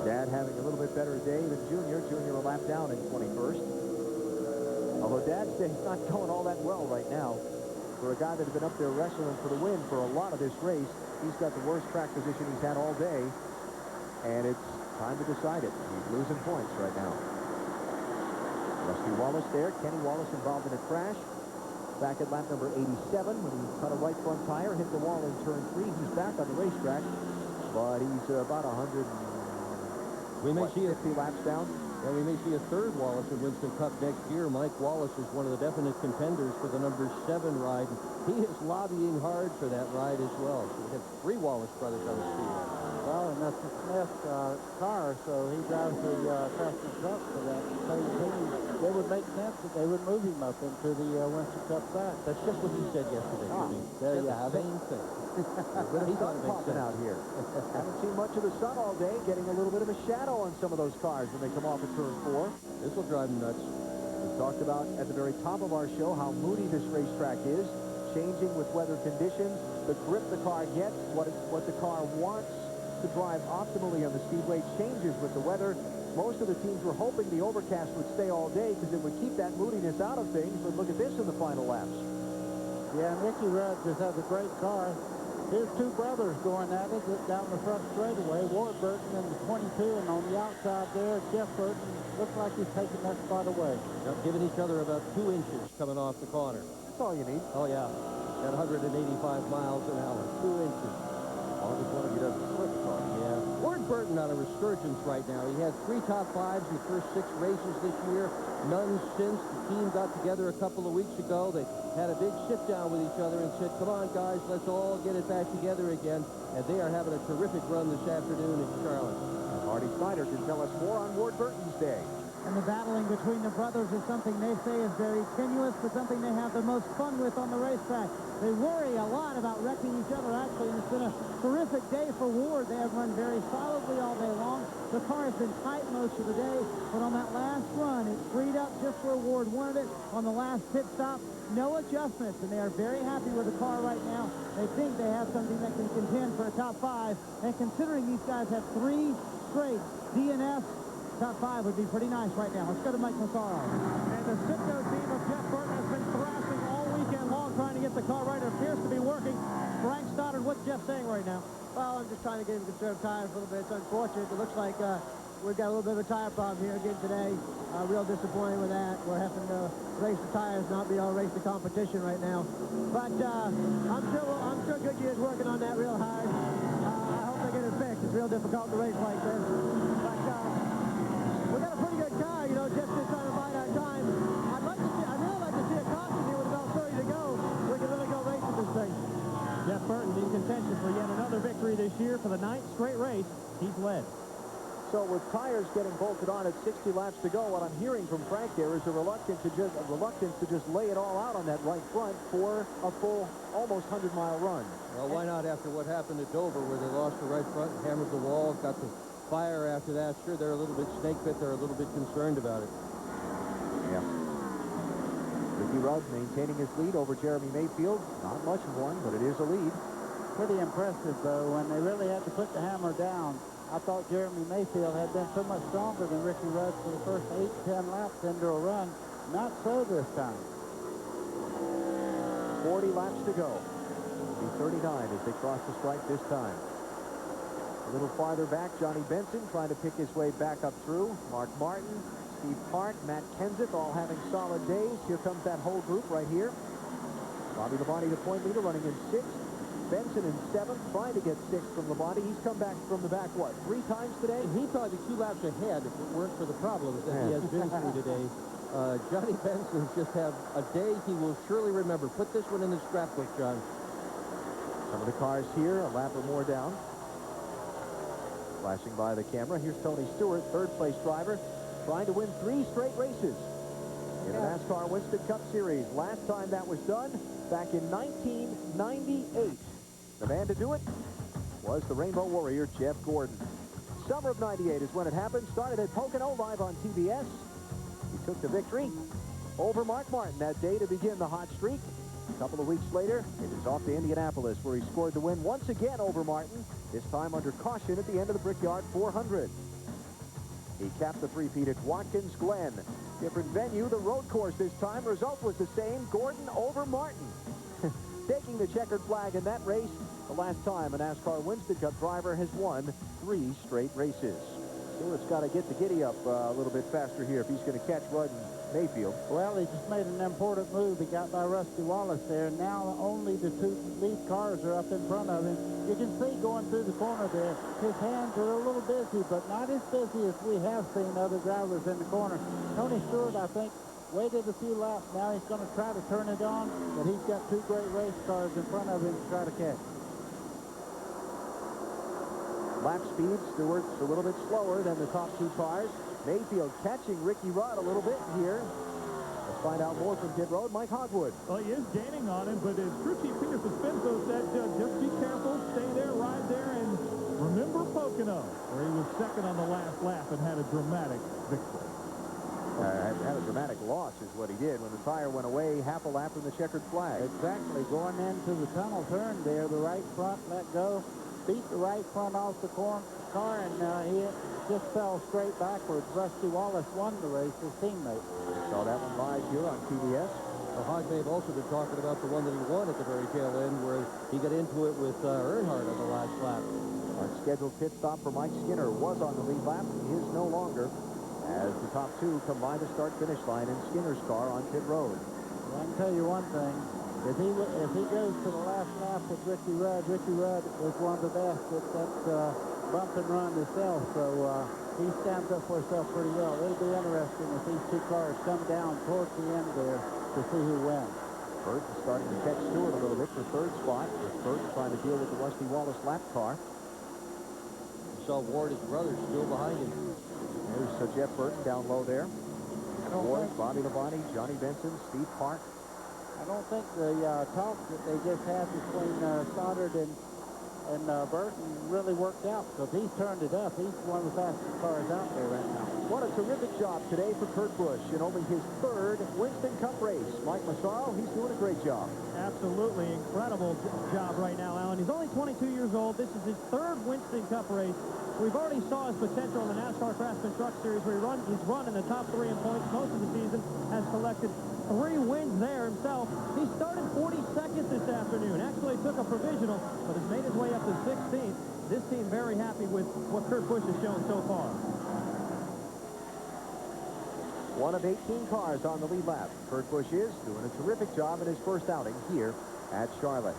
Dad having a little bit better day than Junior. Junior a lap down in 21st. Although Dad's day's not going all that well right now. For a guy that had been up there wrestling for the win for a lot of this race, he's got the worst track position he's had all day. And it's time to decide it. He's losing points right now. Rusty Wallace there. Kenny Wallace involved in a crash. Back at lap number 87 when he cut a right front tire, hit the wall in turn 3. He's back on the racetrack, but he's about 150 laps down. Yeah, we may see a third Wallace in Winston Cup next year. Mike Wallace is one of the definite contenders for the number 7 ride. He is lobbying hard for that ride as well. So we have 3 Wallace brothers on the speedway. Well, and that's the Smith car, so he drives the custom truck for that same team. It would make sense that they would move him up into the Winston Cup track. That's just what he said yesterday to me. There you have it. Same thing. He thought it popping out here. Haven't seen much of the sun all day, getting a little bit of a shadow on some of those cars when they come off at turn 4. This will drive him nuts. We talked about at the very top of our show how moody this racetrack is, changing with weather conditions, the grip the car gets, what the car wants to drive optimally on the speedway changes with the weather. Most of the teams were hoping the overcast would stay all day because it would keep that moodiness out of things, but look at this in the final laps. Yeah, and Ricky Rudd just has a great car. Here's 2 brothers going at it down the front straightaway. Ward Burton in the 22, and on the outside there, Jeff Burton looks like he's taking that spot away. They're giving each other about 2 inches coming off the corner. That's all you need. Oh, yeah. At 185 miles an hour. 2 inches. As long as one of you doesn't slip the car. Yeah. Ward Burton on a resurgence right now. He had 3 top 5s in the first 6 races this year. None since. The team got together a couple of weeks ago. They had a big sit-down with each other and said, come on, guys, let's all get it back together again. And they are having a terrific run this afternoon in Charlotte. Marty Snyder can tell us more on Ward Burton's day. And the battling between the brothers is something they say is very tenuous, but something they have the most fun with on the racetrack. They worry a lot about wrecking each other, actually, and it's been a terrific day for Ward. They have run very solidly all day long. The car has been tight most of the day, but on that last run, it freed up just where Ward wanted it. On the last pit stop, no adjustments, and they are very happy with the car right now. They think they have something that can contend for a top 5, and considering these guys have 3 straight DNFs, top 5 would be pretty nice right now. Let's go to Mike Massaro. And the Citgo team of Jeff Burton has been thrashing all weekend long trying to get the car right. It appears to be working. Frank Stoddard, what's Jeff saying right now? Well, I'm just trying to get him to conserve tires a little bit. It's unfortunate. It looks like we've got a little bit of a tire problem here again today. Real disappointed with that. We're having to race the tires, not be able to race the competition right now. But I'm sure Goodyear's working on that real hard. I hope they get it fixed. It's real difficult to race like this. But we got a pretty good car, you know, just trying to bide our time. I'd really like to see a caution here with about 30 to go. We can really go racing this thing. Jeff Burton in contention for yet another victory this year for the 9th straight race. He's led. So with tires getting bolted on at 60 laps to go, what I'm hearing from Frank there is a reluctance to just lay it all out on that right front for a full, almost 100-mile run. Well, why not after what happened at Dover where they lost the right front, hammered the wall, got the fire after that? Sure, they're a little bit snake-bit. They're a little bit concerned about it. Yeah. Ricky Rudd maintaining his lead over Jeremy Mayfield. Not much of one, but it is a lead. Pretty impressive, though, when they really had to put the hammer down. I thought Jeremy Mayfield had been so much stronger than Ricky Rudd for the first 8-10 laps into a run. Not so this time. 40 laps to go. It'll be 39 as they cross the stripe this time. A little farther back, Johnny Benson trying to pick his way back up through. Mark Martin, Steve Park, Matt Kenseth all having solid days. Here comes that whole group right here. Bobby Labonte, the point leader, running in 6th. Benson in 7th, trying to get 6th from Labonte. He's come back from the back, what, 3 times today? And he'd probably be 2 laps ahead if it weren't for the problems that he has been through today. Johnny Benson's just had a day he will surely remember. Put this one in the scrapbook, John. Some of the cars here, a lap or more down. Flashing by the camera. Here's Tony Stewart, third-place driver, trying to win 3 straight races in the NASCAR Winston Cup Series. Last time that was done, back in 1998. The man to do it was the Rainbow Warrior, Jeff Gordon. Summer of 98 is when it happened. Started at Pocono, live on TBS. He took the victory over Mark Martin that day to begin the hot streak. A couple of weeks later, it is off to Indianapolis, where he scored the win once again over Martin, this time under caution at the end of the Brickyard 400. He capped the three-peat at Watkins Glen. Different venue, the road course this time. Result was the same, Gordon over Martin. Taking the checkered flag in that race, the last time a NASCAR Winston Cup driver has won 3 straight races. Stewart's got to get the giddy up a little bit faster here if he's going to catch Rudd and Mayfield. Well, he just made an important move. He got by Rusty Wallace there. Now only the 2 lead cars are up in front of him. You can see going through the corner there, his hands are a little busy, but not as busy as we have seen other drivers in the corner. Tony Stewart, I think, waited a few laps. Now he's going to try to turn it on, but he's got 2 great race cars in front of him to try to catch. Lap speed, Stewart's a little bit slower than the top 2 cars. Mayfield catching Ricky Rudd a little bit here. Let's find out more from pit road. Mike Hogwood. Well, he is gaining on him, but as crew chief Peter Suspensio said, just be careful, stay there, ride there, and remember Pocono, where he was second on the last lap and had a dramatic victory. Had a dramatic loss is what he did when the tire went away half a lap from the checkered flag. Exactly. Going into the tunnel turn there, the right front let go, beat the right front off the car, and he just fell straight backwards. Rusty Wallace won the race, his teammate. Saw that one live here on TBS. Well, Hog may have also been talking about the one that he won at the very tail end, where he got into it with Earnhardt on the last lap. Our scheduled pit stop for Mike Skinner was on the lead lap. He is no longer, as the top 2 come by the start-finish line in Skinner's car on pit road. Well, I can tell you one thing. If he goes to the last lap with Ricky Rudd is one of the best at that bump and run himself, so he stands up for himself pretty well. It'll be interesting if these 2 cars come down towards the end there to see who wins. Burton starting to catch Stewart a little bit for 3rd spot, with Burton trying to deal with the Rusty Wallace lap car. You saw Ward, his brother, still behind him. There's Jeff Burton down low there. Ward, Bobby Labonte, Johnny Benson, Steve Park. I don't think the talk that they just had between Stoddard and Burton really worked out, because he's turned it up. He's one of the fastest cars out there right now. What a terrific job today for Kurt Busch in only his 3rd Winston Cup race. Mike Massaro, he's doing a great job. Absolutely incredible job right now, Alan. He's only 22 years old. This is his 3rd Winston Cup race. We've already saw his potential in the NASCAR Craftsman Truck Series, where he's run in the top 3 in points most of the season, has collected 3 wins there himself. He started 42nd this afternoon. Actually took a provisional, but has made his way up to 16th. This team very happy with what Kurt Busch has shown so far. One of 18 cars on the lead lap. Kurt Busch is doing a terrific job in his first outing here at Charlotte.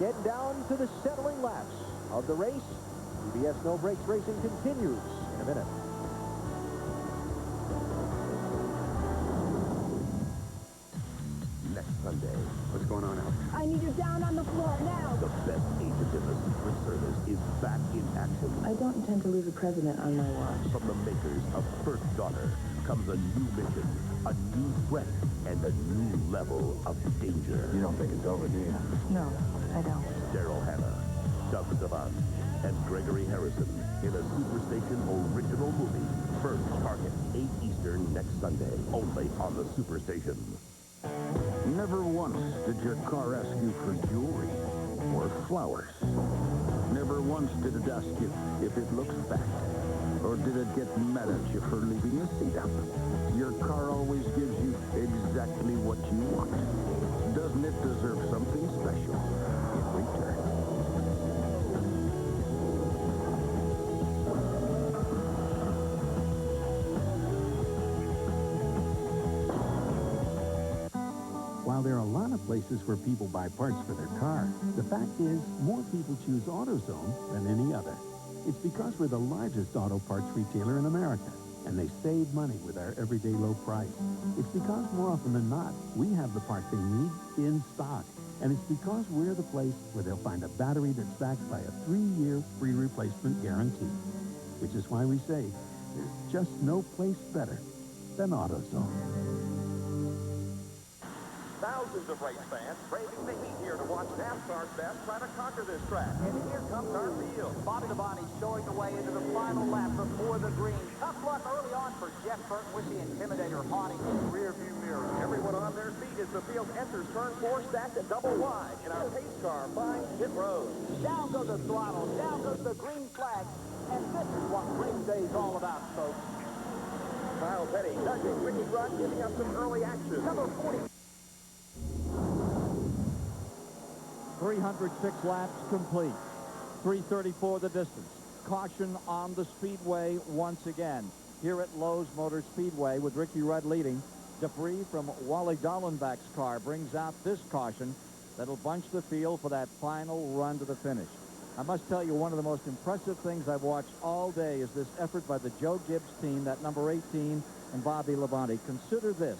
Getting down to the settling laps of the race. TBS No Brakes Racing continues in a minute. Next Sunday. What's going on, Al? I need you down on the floor now. The best agent in the Secret Service is back in action. I don't intend to lose a president on my watch. From the makers of First Daughter comes a new mission, a new threat, and a new level of danger. You don't think it's over, do you? No, I don't. Daryl Hannah, Doug Savant, and Gregory Harrison in a Superstation original movie. First Target, 8 Eastern next Sunday, only on the Superstation. Never once did your car ask you for jewelry or flowers. Never once did it ask you if it looks fat. Or did it get mad at you for leaving a seat up? Your car always gives you exactly what you want. Doesn't it deserve something special in return? While there are a lot of places where people buy parts for their car, the fact is more people choose AutoZone than any other. It's because we're the largest auto parts retailer in America, and they save money with our everyday low price. It's because more often than not, we have the part they need in stock. And it's because we're the place where they'll find a battery that's backed by a 3-year free replacement guarantee. Which is why we say there's just no place better than AutoZone. Thousands of race fans braving the heat here to watch NASCAR's best try to conquer this track. And here comes our field. Bobby Labonte showing the way into the final lap before the green. Tough luck early on for Jeff Burton with the Intimidator haunting his rearview mirror. Everyone on their feet as the field enters turn 4 stacked at double wide. And our pace car finds pit road. Down goes the throttle. Down goes the green flag. And this is what race day is all about, folks. Kyle Petty nudging Ricky Rudd, giving up some early action. Number 40. 306 laps complete. 3:34 the distance. Caution on the speedway once again. Here at Lowe's Motor Speedway with Ricky Rudd leading. Debris from Wally Dallenbach's car brings out this caution that'll bunch the field for that final run to the finish. I must tell you, one of the most impressive things I've watched all day is this effort by the Joe Gibbs team, that number 18, and Bobby Labonte. Consider this.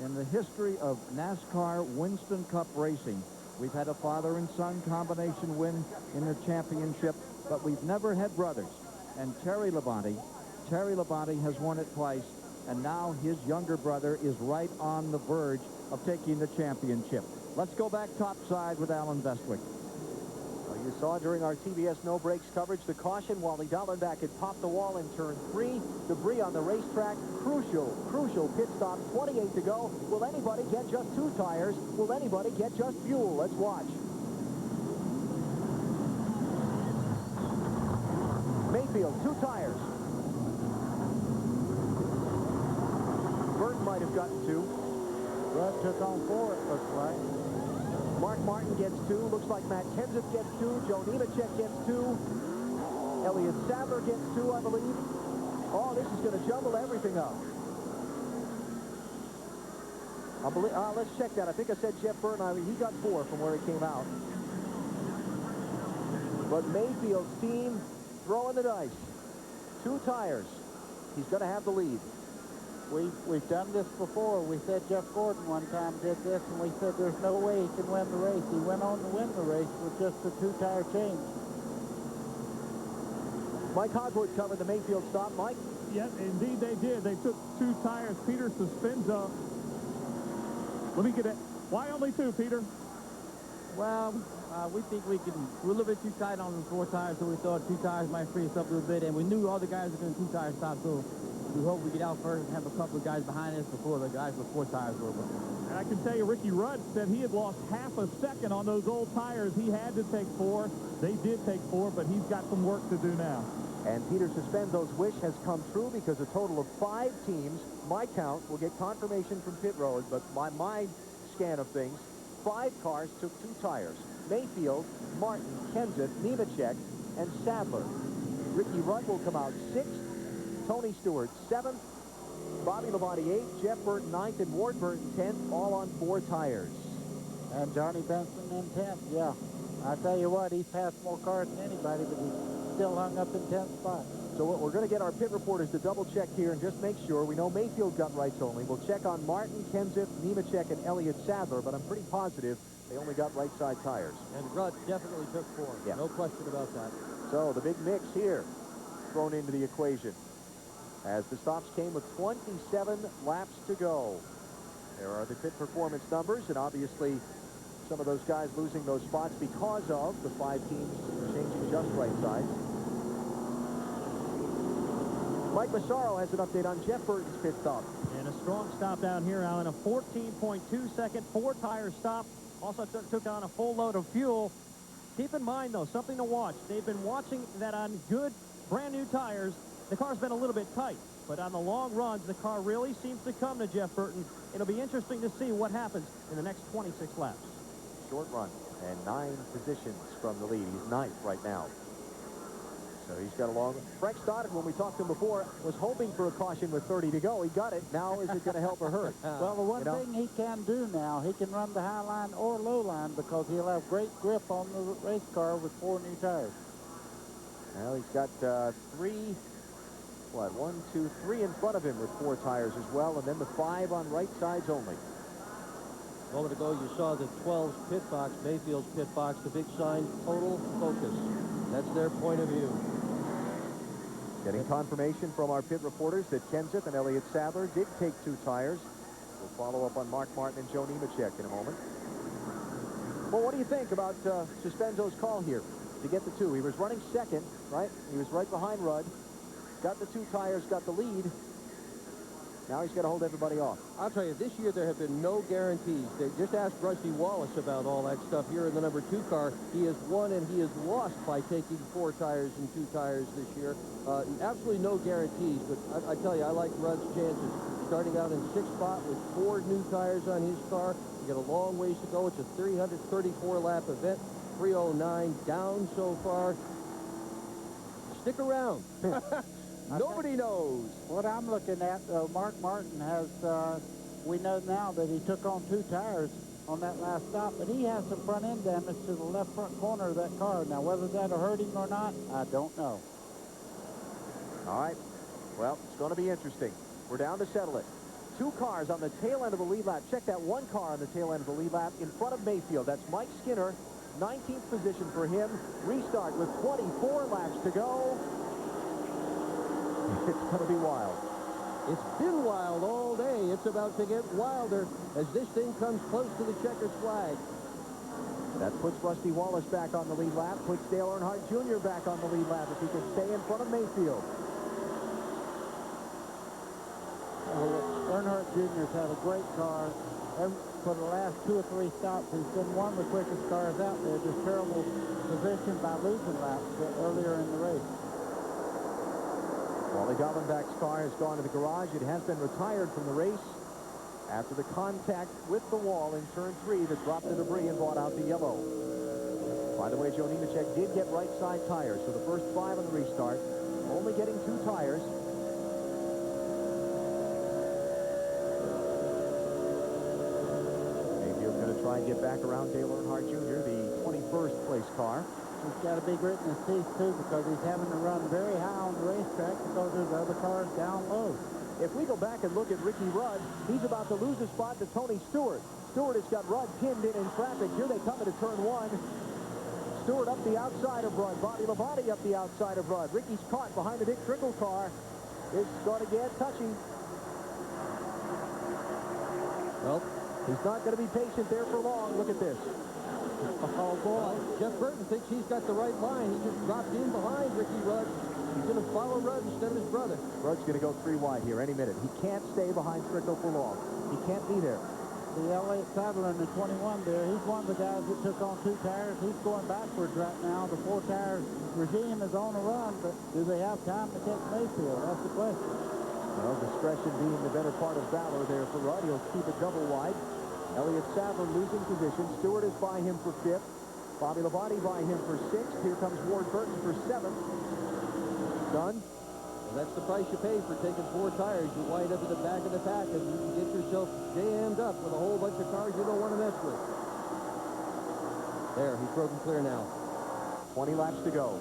In the history of NASCAR Winston Cup racing, we've had a father and son combination win in the championship, but we've never had brothers. And Terry Labonte has won it twice, and now his younger brother is right on the verge of taking the championship. Let's go back topside with Alan Bestwick. Well, you saw during our TBS No Brakes coverage the caution. Wally Dallenbach had popped the wall in turn 3. Debris on the racetrack. Crucial pit stop. 28 to go. Will anybody get just 2 tires? Will anybody get just fuel? Let's watch. Mayfield, 2 tires. Burton might have gotten 2. Rudd took on 4, it looks like. Mark Martin gets 2. Looks like Matt Kenseth gets 2. Joe Nemechek gets 2. Elliott Sadler gets 2, I believe. Oh, this is going to jumble everything up. Let's check that. I think I said Jeff Burton. He got 4 from where he came out. But Mayfield's team throwing the dice. 2 tires. He's going to have the lead. We've done this before. We said Jeff Gordon one time did this, and we said there's no way he can win the race. He went on to win the race with just a 2-tire change. Mike Hogwood covered the Mayfield stop. Mike? Yes, indeed they did. They took 2 tires. Peter Suspinza. Let me get it. Why only 2, Peter? Well, we think we're a little bit too tight on the 4 tires, so we thought 2 tires might free us up a little bit, and we knew all the guys were going to 2-tire stop, so we hope we get out first and have a couple of guys behind us before the guys with 4 tires were over. And I can tell you, Ricky Rudd said he had lost half a second on those old tires. He had to take 4. They did take 4, but he's got some work to do now. And Peter Suspenzo's wish has come true because a total of 5 teams, my count, will get confirmation from pit road, but by my scan of things, 5 cars took 2 tires. Mayfield, Martin, Kenseth, Nemechek, and Sadler. Ricky Rudd will come out 6th. Tony Stewart 7th. Bobby Labonte 8th. Jeff Burton 9th. And Ward Burton 10th, all on 4 tires. And Johnny Benson in 10th, yeah. I tell you what, he passed more cars than anybody, but he's still hung up in 10th spot. So we're going to get our pit reporters to double check here and just make sure. We know Mayfield got rights only. We'll check on Martin, Kenseth, Nemechek, and Elliott Sadler, but I'm pretty positive they only got right side tires. And Rudd definitely took 4. Yeah. No question about that. So the big mix here thrown into the equation as the stops came with 27 laps to go. There are the pit performance numbers, and obviously some of those guys losing those spots because of the 5 teams changing just right sides. Mike Massaro has an update on Jeff Burton's pit stop. And a strong stop down here, Alan. A 14.2-second 4-tire stop. Also took on a full load of fuel. Keep in mind, though, something to watch. They've been watching that on good, brand-new tires, the car's been a little bit tight. But on the long runs, the car really seems to come to Jeff Burton. It'll be interesting to see what happens in the next 26 laps. Short run and 9 positions from the lead. He's 9th right now. So he's got a long... Frank Stoddard, when we talked to him before, was hoping for a caution with 30 to go. He got it. Now is it going to help or hurt? Well, the one thing he can do now, he can run the high line or low line because he'll have great grip on the race car with 4 new tires. Well, he's got 3 in front of him with 4 tires as well, and then the 5 on right sides only. A moment ago, you saw the 12's pit box, Mayfield's pit box, the big sign, total focus. That's their point of view. Getting confirmation from our pit reporters that Kenseth and Elliott Sadler did take 2 tires. We'll follow up on Mark Martin and Joe Nemechek in a moment. Well, what do you think about Suspenzo's call here to get the 2? He was running second, right? He was right behind Rudd. Got the 2 tires, got the lead. Now he's got to hold everybody off. I'll tell you, this year there have been no guarantees. They just asked Rusty Wallace about all that stuff here in the number 2 car. He has won and he has lost by taking 4 tires and 2 tires this year. Absolutely no guarantees, but I tell you, I like Rudd's chances. Starting out in 6th spot with 4 new tires on his car. You got a long ways to go. It's a 334-lap event. 309 down so far. Stick around. Nobody knows. What I'm looking at, Mark Martin has, we know now that he took on 2 tires on that last stop, but he has some front end damage to the left front corner of that car. Now, whether that'll hurt him or not, I don't know. All right. Well, it's going to be interesting. We're down to settle it. 2 cars on the tail end of the lead lap. Check that 1 car on the tail end of the lead lap in front of Mayfield. That's Mike Skinner, 19th position for him. Restart with 24 laps to go. It's going to be wild. It's been wild all day. It's about to get wilder as this thing comes close to the checkered flag. That puts Rusty Wallace back on the lead lap, puts Dale Earnhardt Jr. back on the lead lap if he can stay in front of Mayfield. Earnhardt Jr.'s had a great car. For the last 2 or 3 stops, he's been one of the quickest cars out there. Just terrible position by losing laps earlier in the race. Wally Dallenbach's car has gone to the garage. It has been retired from the race after the contact with the wall in turn 3 that dropped the debris and brought out the yellow. By the way, Joe Nemechek did get right side tires, so the first 5 on the restart, only getting 2 tires. Mayfield's going to try and get back around Dale Earnhardt Jr., the 21st place car. He's got a big grit in his teeth, too, because he's having to run very high on the racetrack because there's other cars down low. If we go back and look at Ricky Rudd, he's about to lose a spot to Tony Stewart. Stewart has got Rudd pinned in traffic. Here they come into turn 1. Stewart up the outside of Rudd. Bobby Labonte up the outside of Rudd. Ricky's caught behind the Dick Trickle car. It's going to get touchy. Well, he's not going to be patient there for long. Look at this. Oh, boy. Jeff Burton thinks he's got the right line. He just dropped in behind Ricky Rudd. He's going to follow Rudd instead of his brother. Rudd's going to go 3 wide here any minute. He can't stay behind Strickle for long. He can't be there. The Elliott Sadler in the 21 there, he's one of the guys that took on 2 tires. He's going backwards right now. The 4-tire regime is on the run, but do they have time to catch Mayfield? That's the question. Well, discretion being the better part of valor there for Rudd. He'll keep it double wide. Elliott Sadler losing position. Stewart is by him for 5th. Bobby Labonte by him for 6th. Here comes Ward Burton for 7th. Done. Well, that's the price you pay for taking 4 tires. You wind up in the back of the pack and you can get yourself jammed up with a whole bunch of cars you don't want to mess with. There, he's broken clear now. 20 laps to go.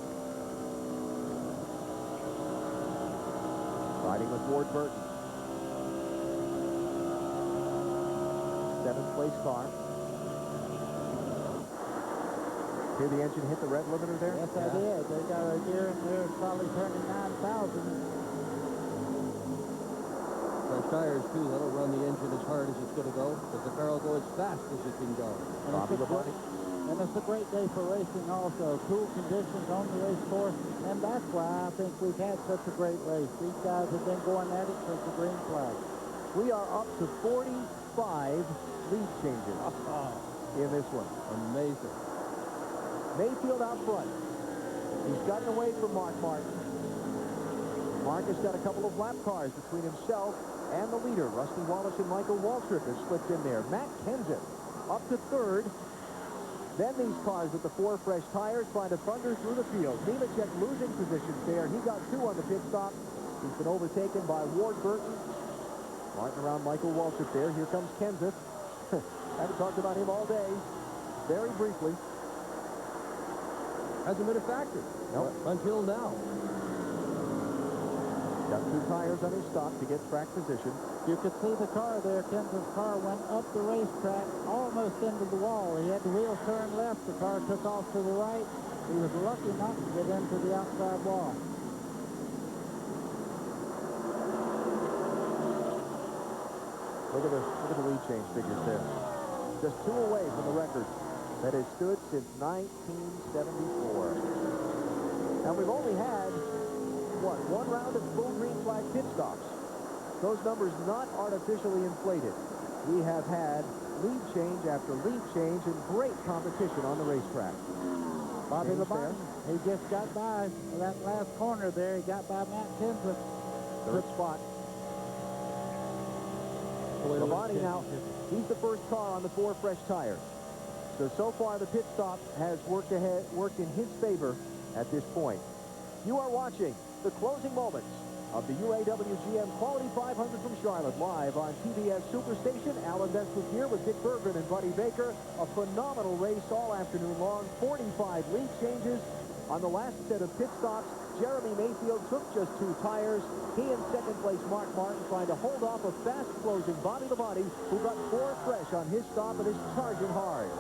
Riding with Ward Burton. 7th place car. Hear the engine hit the red limiter there? Yes, I did. They got a gear in there probably turning 9,000. Fresh tires, too. That'll run the engine as hard as it's going to go, but the car will go as fast as it can go. And it's a great day for racing also. Cool conditions on the race course, and that's why I think we've had such a great race. These guys have been going at it since the green flag. We are up to 45 lead changes in this one. Amazing. Mayfield out front. He's gotten away from Mark Martin. Mark has got a couple of lap cars between himself and the leader. Rusty Wallace and Michael Waltrip have slipped in there. Matt Kenseth up to third. Then these cars with the 4 fresh tires trying to thunder through the field. Nemechek losing positions there. He got 2 on the pit stop. He's been overtaken by Ward Burton. Martin around Michael Waltrip there. Here comes Kenseth. Haven't talked about him all day. Very briefly. Hasn't been a factor. Nope. Until now. Got 2 tires on his stop to get track position. You could see the car there. Kenseth's car went up the racetrack almost into the wall. He had the wheels turned left. The car took off to the right. He was lucky not to get into the outside wall. Look at the lead change figures there. Just 2 away from the record that has stood since 1974. And we've only had, what, 1 round of full green flag pit stops. Those numbers not artificially inflated. We have had lead change after lead change and great competition on the racetrack. Bobby Labonte, he just got by that last corner there. He got by Matt Kenseth. Third spot. Labonte now, he's the first car on the 4 fresh tires. So far the pit stop has worked in his favor at this point. You are watching the closing moments of the UAW GM Quality 500 from Charlotte, live on TBS Superstation. Alan Best was here with Dick Berggren and Buddy Baker. A phenomenal race all afternoon long. 45 lead changes. On the last set of pit stops, Jeremy Mayfield took just 2 tires. He in second place, Mark Martin, trying to hold off a fast-closing Bobby Labonte, who got 4 fresh on his stop and is charging hard.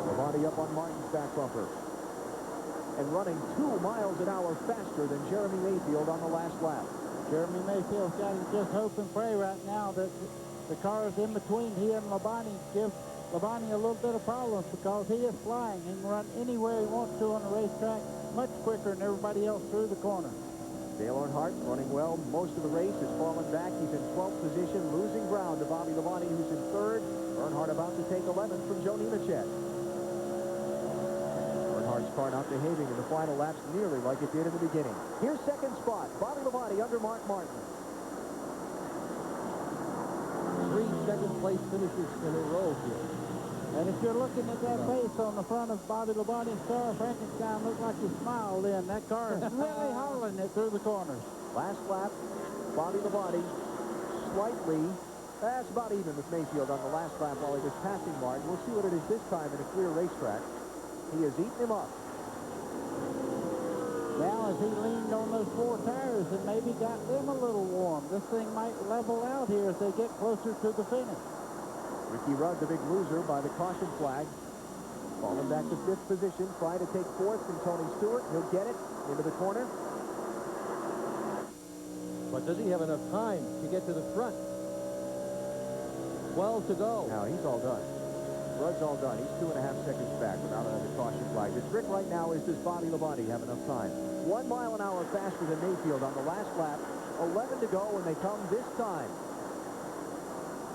Labonte up on Martin's back bumper and running 2 miles an hour faster than Jeremy Mayfield on the last lap. Jeremy Mayfield's got to just hope and pray right now that the cars in between he and Labonte give Labonte a little bit of problems, because he is flying. He can run anywhere he wants to on the racetrack much quicker than everybody else through the corner. Dale Earnhardt running well most of the race, has fallen back. He's in 12th position, losing ground to Bobby Labonte, who's in 3rd. Earnhardt about to take 11th from Joe Nemechek. Earnhardt's car not behaving in the final laps nearly like it did in the beginning. Here's second spot, Bobby Labonte under Mark Martin. 3 second-place finishes in a row here. And if you're looking at that face on the front of Bobby Labonte's car, Frankenstein looked like he smiled in. That car is really hauling it through the corners. Last lap, Bobby Labonte slightly, that's about even with Mayfield on the last lap while he was passing Martin. We'll see what it is this time in a clear racetrack. He has eaten him up. Now, as he leaned on those 4 tires and maybe got them a little warm, this thing might level out here as they get closer to the finish. Ricky Rudd, the big loser, by the caution flag. Falling back to 5th position, trying to take 4th from Tony Stewart. He'll get it into the corner. But does he have enough time to get to the front? 12 to go. Now he's all done. Rudd's all done. He's 2.5 seconds back without another caution flag. The trick right now is, does Bobby Labonte have enough time? 1 mile an hour faster than Mayfield on the last lap. 11 to go when they come this time.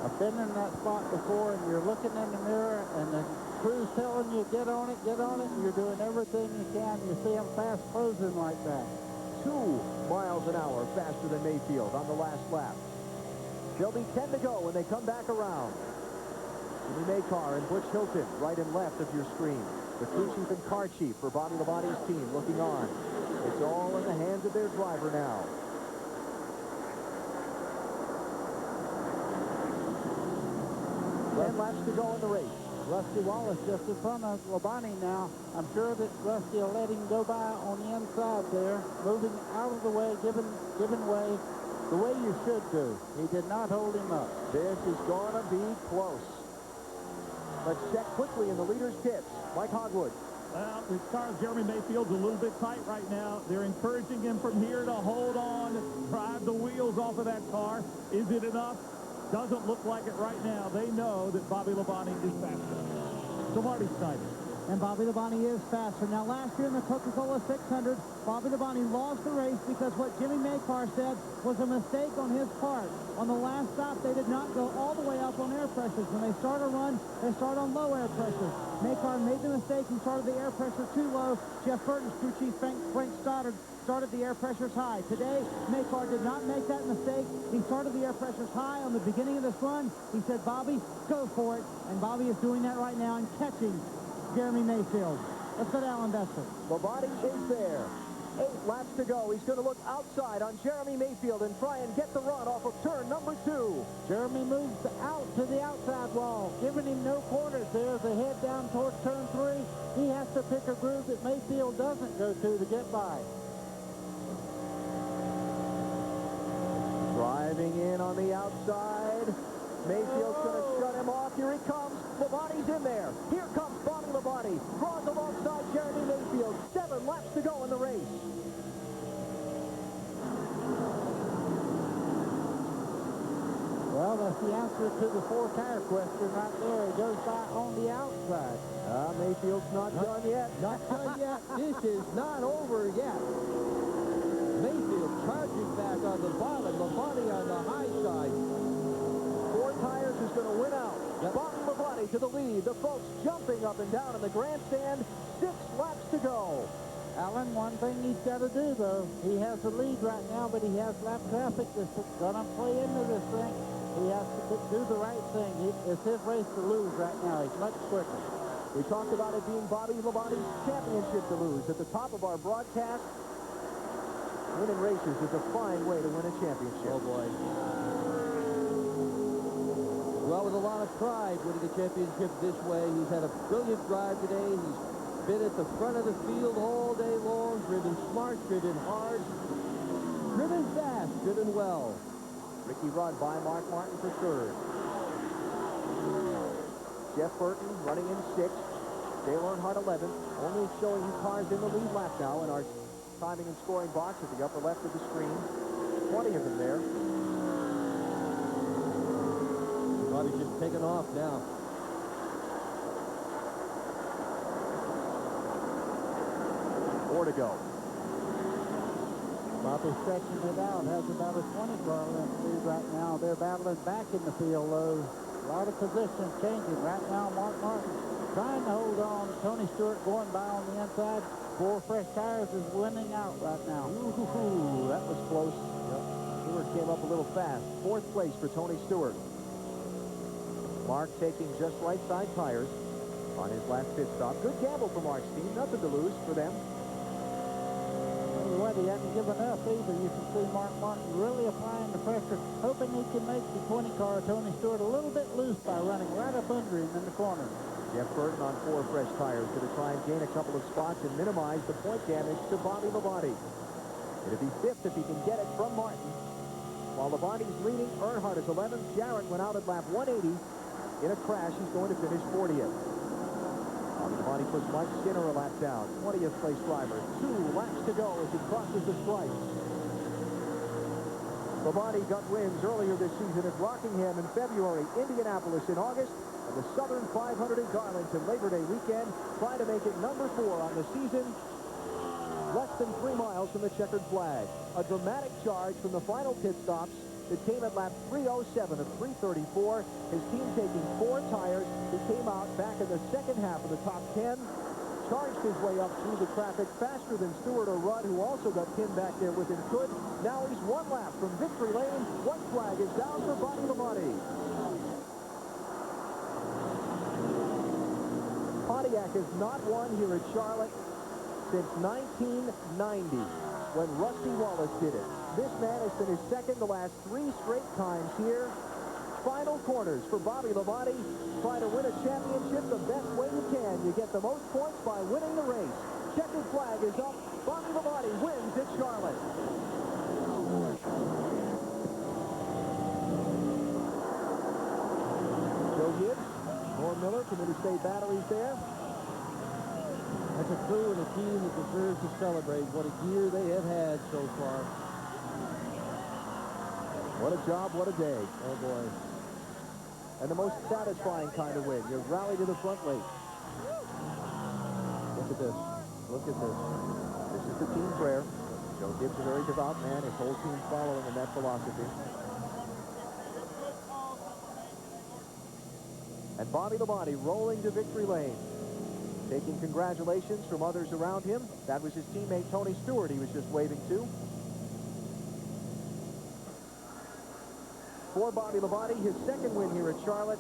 I've been in that spot before, and you're looking in the mirror, and the crew's telling you, get on it, and you're doing everything you can. You see them fast closing like that. 2 miles an hour faster than Mayfield on the last lap. There'll be 10 to go when they come back around. Jimmy Maycar and Butch Hilton right and left of your screen. The crew chief and car chief for Bobby Labonte's team looking on. It's all in the hands of their driver now. 10 laps to go in the race. Rusty Wallace just in front of Labonte now. I'm sure that Rusty will let him go by on the inside there, moving out of the way, giving way the way you should do. He did not hold him up. This is going to be close. Let's check quickly in the leader's pits. Mike Hogwood. Well, as far as Jeremy Mayfield's a little bit tight right now. They're encouraging him from here to hold on, drive the wheels off of that car. Is it enough? Doesn't look like it right now. They know that Bobby Labonte is faster. So Marty Snyder. and Bobby Labonte is faster. Now, last year in the Coca-Cola 600, Bobby Labonte lost the race because what Jimmy Maycar said was a mistake on his part. On the last stop, they did not go all the way up on air pressures. When they start a run, they start on low air pressure. Maycar made the mistake and started the air pressure too low. Jeff Burton's crew chief, Frank Stoddard, started the air pressures high. Today, Maycar did not make that mistake. He started the air pressures high on the beginning of this run. He said, Bobby, go for it. And Bobby is doing that right now and catching Jeremy Mayfield. Let's go to Alan Bester. Labonte is there. 8 laps to go. He's going to look outside on Jeremy Mayfield and try and get the run off of turn number 2. Jeremy moves out to the outside wall, giving him no corners there as they head down towards turn 3. He has to pick a groove that Mayfield doesn't go to get by. Driving in on the outside. Mayfield's going to shut him off. Here he comes. Labonte's in there. Here comes Bobby Labonte. Draws alongside Jeremy Mayfield. 7 laps to go in the race. Well, that's the answer to the 4-tire question right there. It goes by on the outside. Mayfield's not done yet. Not done yet. This is not over yet. Mayfield charging back on the bottom. Labonte on the high side. 4 tires is going to win out. Yep. Bobby Labonte to the lead. The folks jumping up and down in the grandstand. 6 laps to go. Alan, one thing he's got to do, though, he has the lead right now, but he has lap traffic that's going to play into this thing. He has to do the right thing. It's his race to lose right now. He's much quicker. We talked about it being Bobby Labonte's championship to lose. At the top of our broadcast, winning races is a fine way to win a championship. Oh, boy. Well, with a lot of pride winning a championship this way. He's had a brilliant drive today. He's been at the front of the field all day long, driven smart, driven hard, driven fast, driven well. Ricky Rudd by Mark Martin for 3rd. Jeff Burton running in 6th. Dale Earnhardt 11th. Only showing cars in the lead lap now in our timing and scoring box at the upper left of the screen. 20 of them there. Bobby's just taking off now. Four to go. Bobby's stretching it out. Has about a 20-car length lead right now. They're battling back in the field, though. A lot of positions changing. Right now, Mark Martin trying to hold on. Tony Stewart going by on the inside. 4 fresh tires is winning out right now. Ooh, that was close. Yep. Stewart came up a little fast. 4th place for Tony Stewart. Mark taking just right side tires on his last pit stop. Good gamble for Mark's team. Nothing to lose for them. Well, he hasn't given up either. You can see Mark Martin really applying the pressure, hoping he can make the 20-car Tony Stewart a little bit loose by running right up under him in the corner. Jeff Burton on 4 fresh tires going to try and gain a couple of spots and minimize the point damage to Bobby Labonte. It'll be 5th if he can get it from Martin. While Labonte's leading, Earnhardt is 11th. Jarrett went out at lap 180. In a crash, he's going to finish 40th. Labonte puts Mike Skinner a lap down. 20th place driver. 2 laps to go as he crosses the stripe. Labonte got wins earlier this season at Rockingham in February, Indianapolis in August, and the Southern 500 in Darlington Labor Day weekend. Trying to make it number 4 on the season. Less than 3 miles from the checkered flag. A dramatic charge from the final pit stops that came at lap 307 of 334. His team taking 4 tires. He came out back in the second half of the top 10. Charged his way up through the traffic faster than Stewart or Rudd, who also got pinned back there with him could. Now he's 1 lap from victory lane. White flag is down for Bobby Labonte. Pontiac has not won here at Charlotte since 1990 when Rusty Wallace did it. This man has finished second the last 3 straight times here. Final corners for Bobby Labonte. Try to win a championship the best way you can. You get the most points by winning the race. Checkered flag is up. Bobby Labonte wins at Charlotte. Joe Gibbs, Norm Miller from Interstate Batteries there. That's a crew and a team that deserves to celebrate. What a year they have had so far. What a job, what a day. Oh, boy. And the most satisfying kind of win. You rally to the front late. Look at this. Look at this. This is the team prayer. Joe Gibbs, a very devout man. His whole team following in that philosophy. And Bobby Labonte rolling to victory lane. Taking congratulations from others around him. That was his teammate Tony Stewart he was just waving to. For Bobby Labonte, his second win here at Charlotte.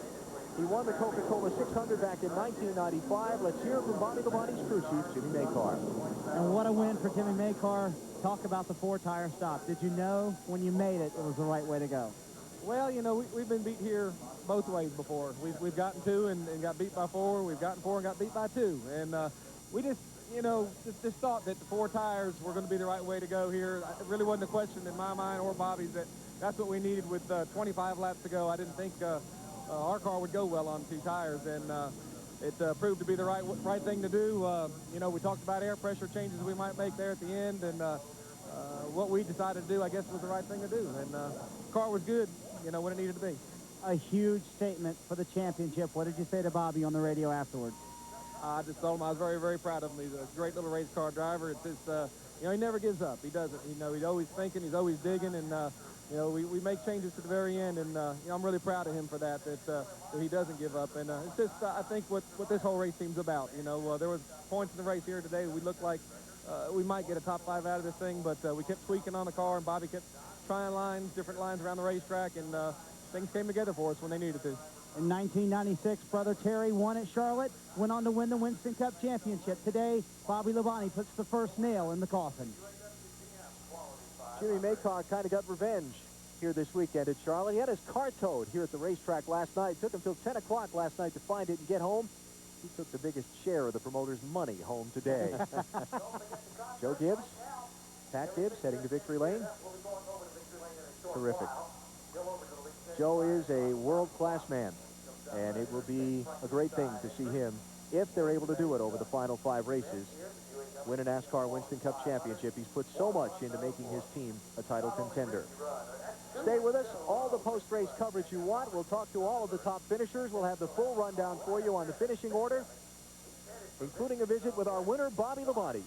He won the Coca-Cola 600 back in 1995. Let's hear from Bobby Labonte's crew chief, Jimmy Maycar. And what a win for Jimmy Maycar. Talk about the four-tire stop. Did you know when you made it, it was the right way to go? Well, you know, we've been beat here both ways before. We've gotten 2 and got beat by 4. We've gotten 4 and got beat by 2. And we just, you know, just thought that the 4 tires were going to be the right way to go here. It really wasn't a question in my mind or Bobby's that that's what we needed with 25 laps to go. I didn't think our car would go well on 2 tires, and it proved to be the right thing to do. You know, we talked about air pressure changes we might make there at the end, and what we decided to do, I guess, was the right thing to do. And the car was good, you know, when it needed to be. A huge statement for the championship. What did you say to Bobby on the radio afterwards? I just told him I was very, very proud of him. He's a great little race car driver. It's just, you know, he never gives up. He doesn't. You know, he's always thinking. He's always digging. And, you know, we make changes to the very end. And, you know, I'm really proud of him for that he doesn't give up. And it's just, I think, what this whole race team's about. You know, there was points in the race here today. We looked like we might get a top 5 out of this thing. But we kept tweaking on the car. And Bobby kept trying different lines around the racetrack. And things came together for us when they needed to. In 1996, Brother Terry won at Charlotte, went on to win the Winston Cup Championship. Today, Bobby Labonte puts the first nail in the coffin. Jimmy Maycar kind of got revenge here this weekend at Charlotte. He had his car towed here at the racetrack last night. It took him till 10 o'clock last night to find it and get home. He took the biggest share of the promoter's money home today. Joe Gibbs, Pat Gibbs heading to victory lane. Terrific. Joe is a world-class man, and it will be a great thing to see him, if they're able to do it over the final 5 races, win a NASCAR Winston Cup Championship. He's put so much into making his team a title contender. Stay with us. All the post-race coverage you want. We'll talk to all of the top finishers. We'll have the full rundown for you on the finishing order, including a visit with our winner, Bobby Labonte.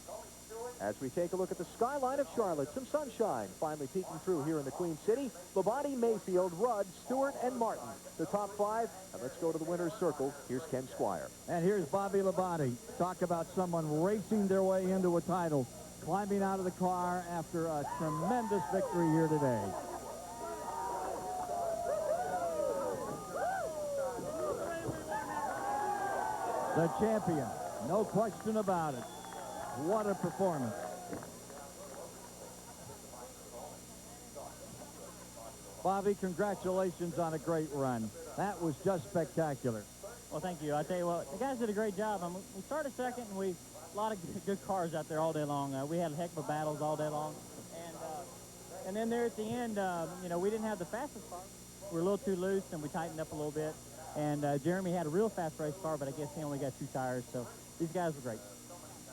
As we take a look at the skyline of Charlotte, some sunshine finally peeking through here in the Queen City. Labonte, Mayfield, Rudd, Stewart, and Martin, the top 5. And let's go to the winner's circle. Here's Ken Squire. And here's Bobby Labonte. Talk about someone racing their way into a title, climbing out of the car after a tremendous victory here today. The champion, no question about it. What a performance. Bobby, congratulations on a great run. That was just spectacular. Well, thank you. I tell you what, the guys did a great job. We started second, and a lot of good cars out there all day long. We had a heck of a battles all day long. And then there at the end, you know, we didn't have the fastest car. We were a little too loose, and we tightened up a little bit. And Jeremy had a real fast race car, but I guess he only got 2 tires. So these guys were great.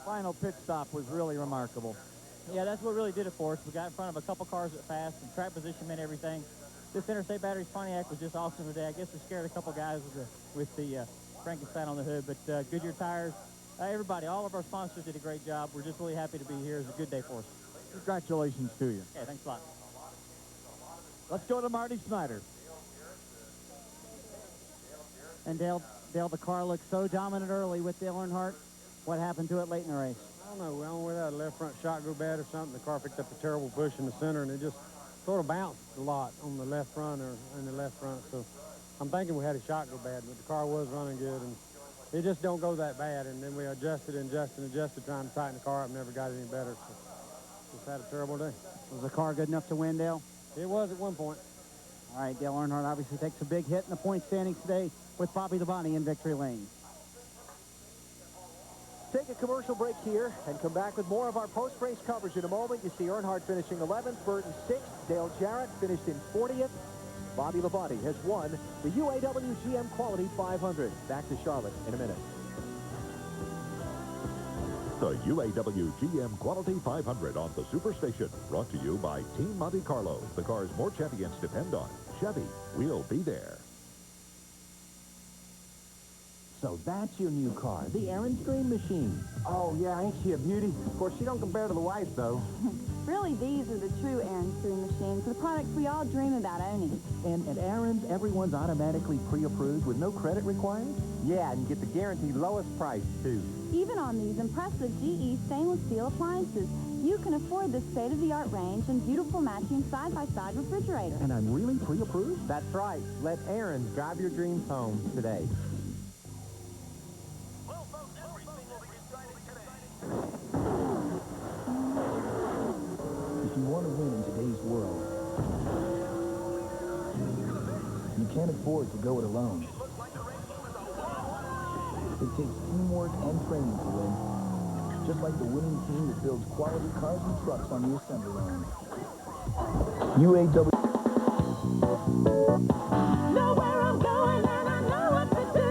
Final pit stop was really remarkable. Yeah, that's what really did it for us. We got in front of a couple cars at fast, and track position meant everything. This Interstate Batteries Pontiac was just awesome today. I guess we scared a couple guys with the Frankenstein on the hood, but Goodyear tires, everybody, all of our sponsors did a great job. We're just really happy to be here. It's a good day for us. Congratulations to you. Okay, thanks a lot. Let's go to Marty Snyder. And Dale, the car looked so dominant early with Dale Earnhardt. What happened to it late in the race? I don't know. I don't know whether that left front shock go bad or something. The car picked up a terrible push in the center, and it just sort of bounced a lot on the left front or in the left front. So I'm thinking we had a shock go bad, but the car was running good, and it just don't go that bad. And then we adjusted, trying to tighten the car up, never got it any better. So just had a terrible day. Was the car good enough to win, Dale? It was at one point. All right, Dale Earnhardt obviously takes a big hit in the point standings today with Bobby Labonte in victory lane. Take a commercial break here and come back with more of our post-race coverage in a moment. You see Earnhardt finishing 11th, Burton 6th, Dale Jarrett finished in 40th. Bobby Labonte has won the UAW GM Quality 500. Back to Charlotte in a minute. The UAW GM Quality 500 on the Superstation. Brought to you by Team Monte Carlo. The cars more champions depend on. Chevy, we'll be there. So that's your new car, the Aaron's Dream Machine. Oh, yeah, ain't she a beauty? Of course, she don't compare to the wife, though. Really, these are the true Aaron's Dream Machines, the products we all dream about owning. And at Aaron's, everyone's automatically pre-approved with no credit required? Yeah, and you get the guaranteed lowest price, too. Even on these impressive GE stainless steel appliances, you can afford the state-of-the-art range and beautiful matching side-by-side refrigerator. And I'm really pre-approved? That's right. Let Aaron's drive your dreams home today. If you want to win in today's world, you can't afford to go it alone. It takes teamwork and training to win, just like the winning team that builds quality cars and trucks on the assembly line. UAW. Know where I'm going and I know what to do.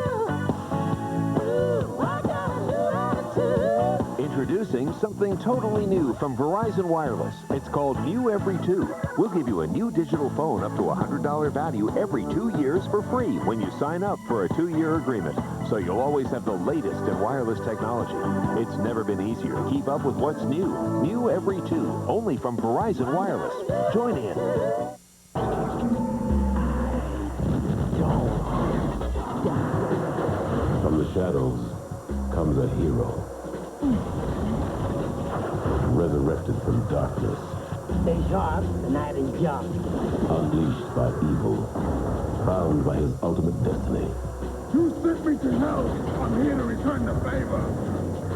Ooh, I got a new attitude. Introducing something totally new from Verizon Wireless. It's called New Every 2. We'll give you a new digital phone up to $100 value every 2 years for free when you sign up for a 2-year agreement. So you'll always have the latest in wireless technology. It's never been easier to keep up with what's new. New Every 2, only from Verizon Wireless. Join in. From the shadows comes a hero. Resurrected from darkness. Stay sharp, the night is young. Unleashed by evil. Bound by his ultimate destiny. You sent me to hell. I'm here to return the favor.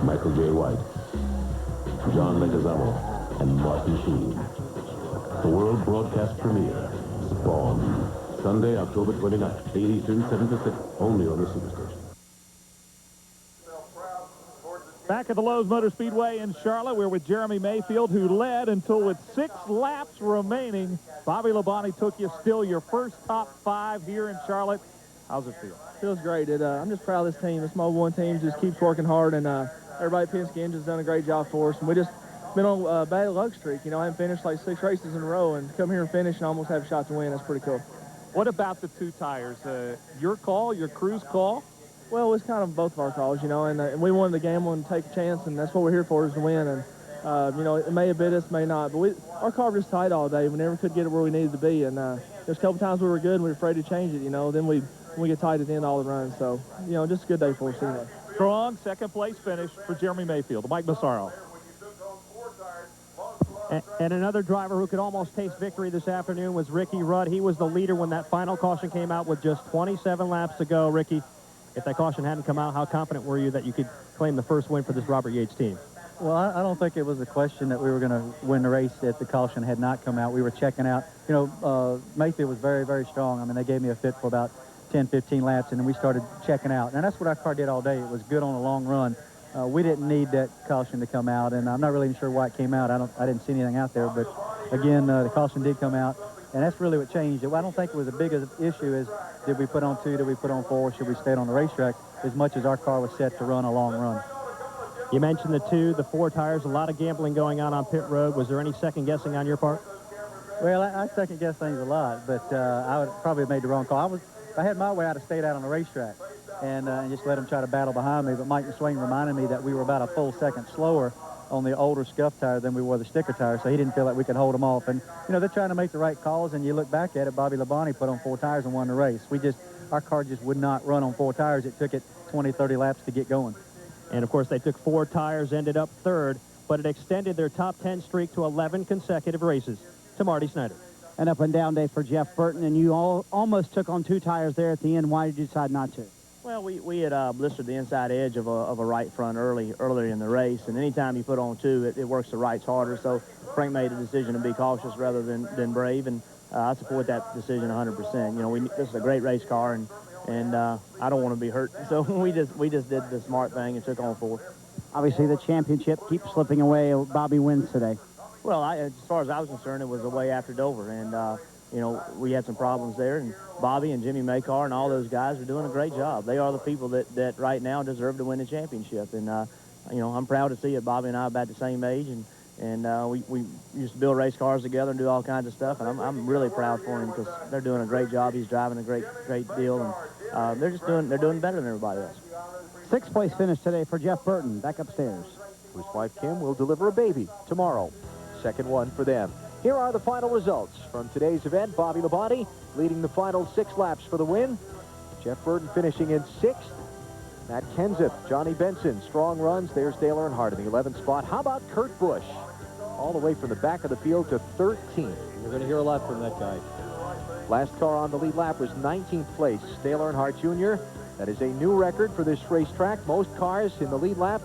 Michael J. White, John Leguizamo, and Martin Sheen. The world broadcast premiere, Spawn. Sunday, October 29th, 8 Eastern, 7 Pacific, only on the Superstation. Back at the Lowe's Motor Speedway in Charlotte, we're with Jeremy Mayfield, who led until with 6 laps remaining. Bobby Labonte took you still your first top 5 here in Charlotte. How's it feel? Feels great. I'm just proud of this team. This Mobile One team just keeps working hard, and everybody at Penske Engine's done a great job for us. And we just been on a bad luck streak. You know, I haven't finished like 6 races in a row, and come here and finish and almost have a shot to win. That's pretty cool. What about the 2 tires? Your call, your crew's call? Well, it's kind of both of our calls, you know, and we wanted to gamble and take a chance, and that's what we're here for, is to win. And, you know, it may have bit us, may not, but our car was tight all day. We never could get it where we needed to be, and there's a couple times we were good and we were afraid to change it, you know. Then we get tight at the end of all the runs. So, you know, just a good day for us anyway. Strong second-place finish for Jeremy Mayfield. Mike Massaro. And another driver who could almost taste victory this afternoon was Ricky Rudd. He was the leader when that final caution came out with just 27 laps to go. Ricky, if that caution hadn't come out, how confident were you that you could claim the first win for this Robert Yates team? Well, I don't think it was a question that we were going to win the race if the caution had not come out. We were checking out. You know, Mayfield was very, very strong. I mean, they gave me a fit for about 10, 15 laps, and then we started checking out. And that's what our car did all day. It was good on a long run. We didn't need that caution to come out, and I'm not really sure why it came out. I didn't see anything out there, but again, the caution did come out, and that's really what changed it. I don't think it was as big an issue as did we put on 2, did we put on 4, should we stay on the racetrack, as much as our car was set to run a long run. You mentioned the 2, the 4 tires, a lot of gambling going on pit road. Was there any second guessing on your part? Well, I second guess things a lot, but I would probably have made the wrong call. If I had my way, I'd have stayed out on the racetrack and just let them try to battle behind me. But Mike McSwain reminded me that we were about a full second slower on the older scuff tire than we were the sticker tire, so he didn't feel like we could hold them off. And, you know, they're trying to make the right calls, and you look back at it, Bobby Labonte put on 4 tires and won the race. Our car just would not run on 4 tires. It took it 20, 30 laps to get going. And, of course, they took 4 tires, ended up 3rd, but it extended their top 10 streak to 11 consecutive races. To Marty Snyder. An up-and-down day for Jeff Burton, and you almost took on 2 tires there at the end. Why did you decide not to? Well, we had blistered the inside edge of a right front earlier in the race, and anytime you put on 2, it works the rights harder. So Frank made a decision to be cautious rather than brave, and I support that decision 100%. You know, this is a great race car, and I don't want to be hurt, so we just did the smart thing and took on 4. Obviously, the championship keeps slipping away. Bobby wins today. Well, as far as I was concerned, it was the way after Dover, and you know, we had some problems there, and Bobby and Jimmy Maycar and all those guys are doing a great job. They are the people that right now deserve to win the championship, and you know, I'm proud to see it. Bobby and I are about the same age, and we used to build race cars together and do all kinds of stuff, and I'm really proud for him because they're doing a great job. He's driving a great deal, and they're doing better than everybody else. Sixth place finish today for Jeff Burton, back upstairs. His wife Kim will deliver a baby tomorrow. Second one for them. Here are the final results from today's event. Bobby Labonte leading the final 6 laps for the win. Jeff Burton finishing in 6th. Matt Kenseth, Johnny Benson, strong runs. There's Dale Earnhardt in the 11th spot. How about Kurt Busch? All the way from the back of the field to 13. You're going to hear a lot from that guy. Last car on the lead lap was 19th place, Dale Earnhardt Jr. That is a new record for this racetrack. Most cars in the lead lap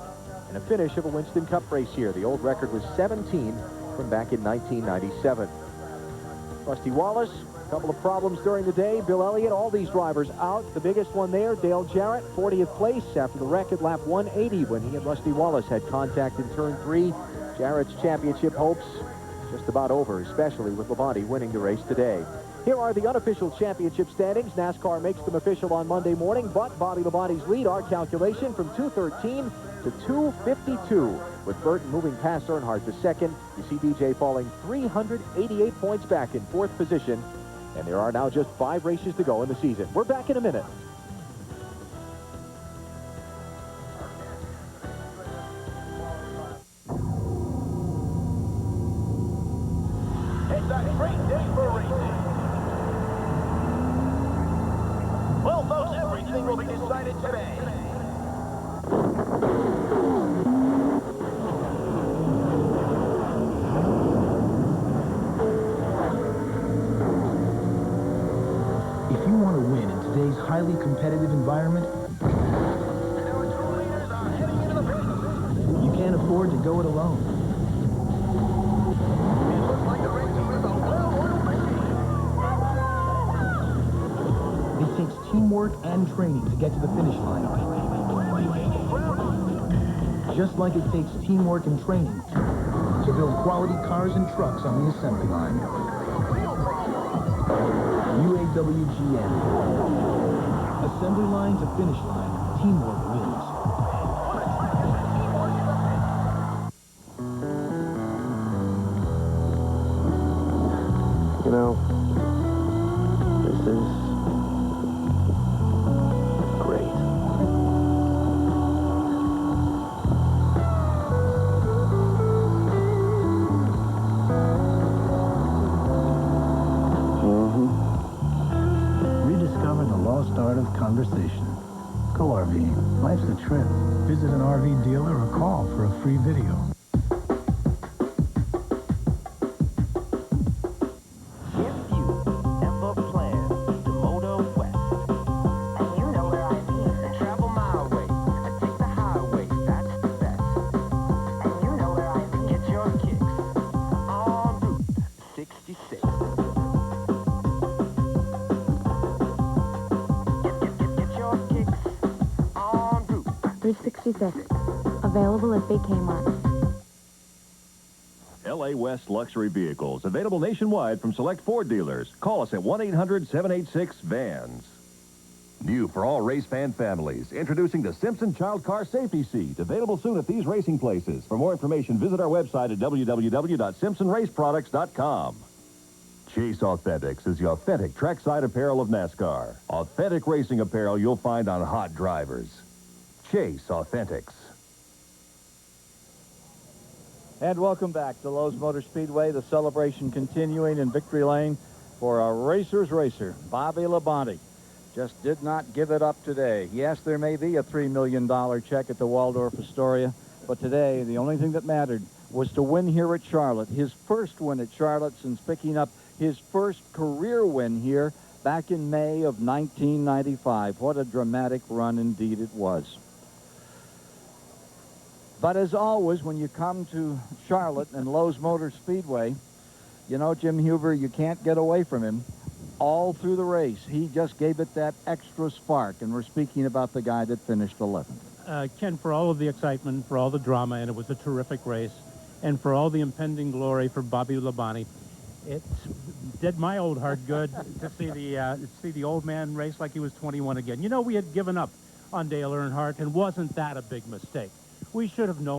and a finish of a Winston Cup race here. The old record was 17 from back in 1997. Rusty Wallace, a couple of problems during the day. Bill Elliott, all these drivers out. The biggest one there, Dale Jarrett, 40th place after the wreck at lap 180 when he and Rusty Wallace had contact in turn 3. Jarrett's championship hopes just about over, especially with Labonte winning the race today. Here are the unofficial championship standings. NASCAR makes them official on Monday morning, but Bobby Labonte's lead, our calculation, from 213 to 252, with Burton moving past Earnhardt to second. You see DJ falling 388 points back in 4th position, and there are now just 5 races to go in the season. We're back in a minute. It's a great day for racing. Well, folks, everything will be decided today. If you want to win in today's highly competitive environment, you can't afford to go it alone. It takes teamwork and training to get to the finish line. Just like it takes teamwork and training to build quality cars and trucks on the assembly line. UAW GM. Assembly line to finish line. Teamwork wins. You know, this is great. Rediscover the lost art of conversation. Go RV. Life's a trip. Visit an RV dealer or call for a free video. Available at Big Kmart. LA West Luxury Vehicles, available nationwide from select Ford dealers. Call us at 1-800-786-VANS. New for all race fan families, introducing the Simpson Child Car Safety Seat, available soon at these racing places. For more information, visit our website at www.simpsonraceproducts.com. Chase Authentics is the authentic trackside apparel of NASCAR. Authentic racing apparel you'll find on hot drivers. Chase Authentics. And welcome back to Lowe's Motor Speedway. The celebration continuing in victory lane for a racer's racer, Bobby Labonte. Just did not give it up today. Yes, there may be a $3 million check at the Waldorf Astoria, but today the only thing that mattered was to win here at Charlotte. His first win at Charlotte since picking up his first career win here back in May of 1995. What a dramatic run indeed it was. But as always, when you come to Charlotte and Lowe's Motor Speedway, you know, Jim Huber, you can't get away from him. All through the race, he just gave it that extra spark, and we're speaking about the guy that finished 11th. Ken, for all of the excitement, for all the drama, and it was a terrific race, and for all the impending glory for Bobby Labonte, it did my old heart good to see the old man race like he was 21 again. You know, we had given up on Dale Earnhardt, and wasn't that a big mistake? We should have known.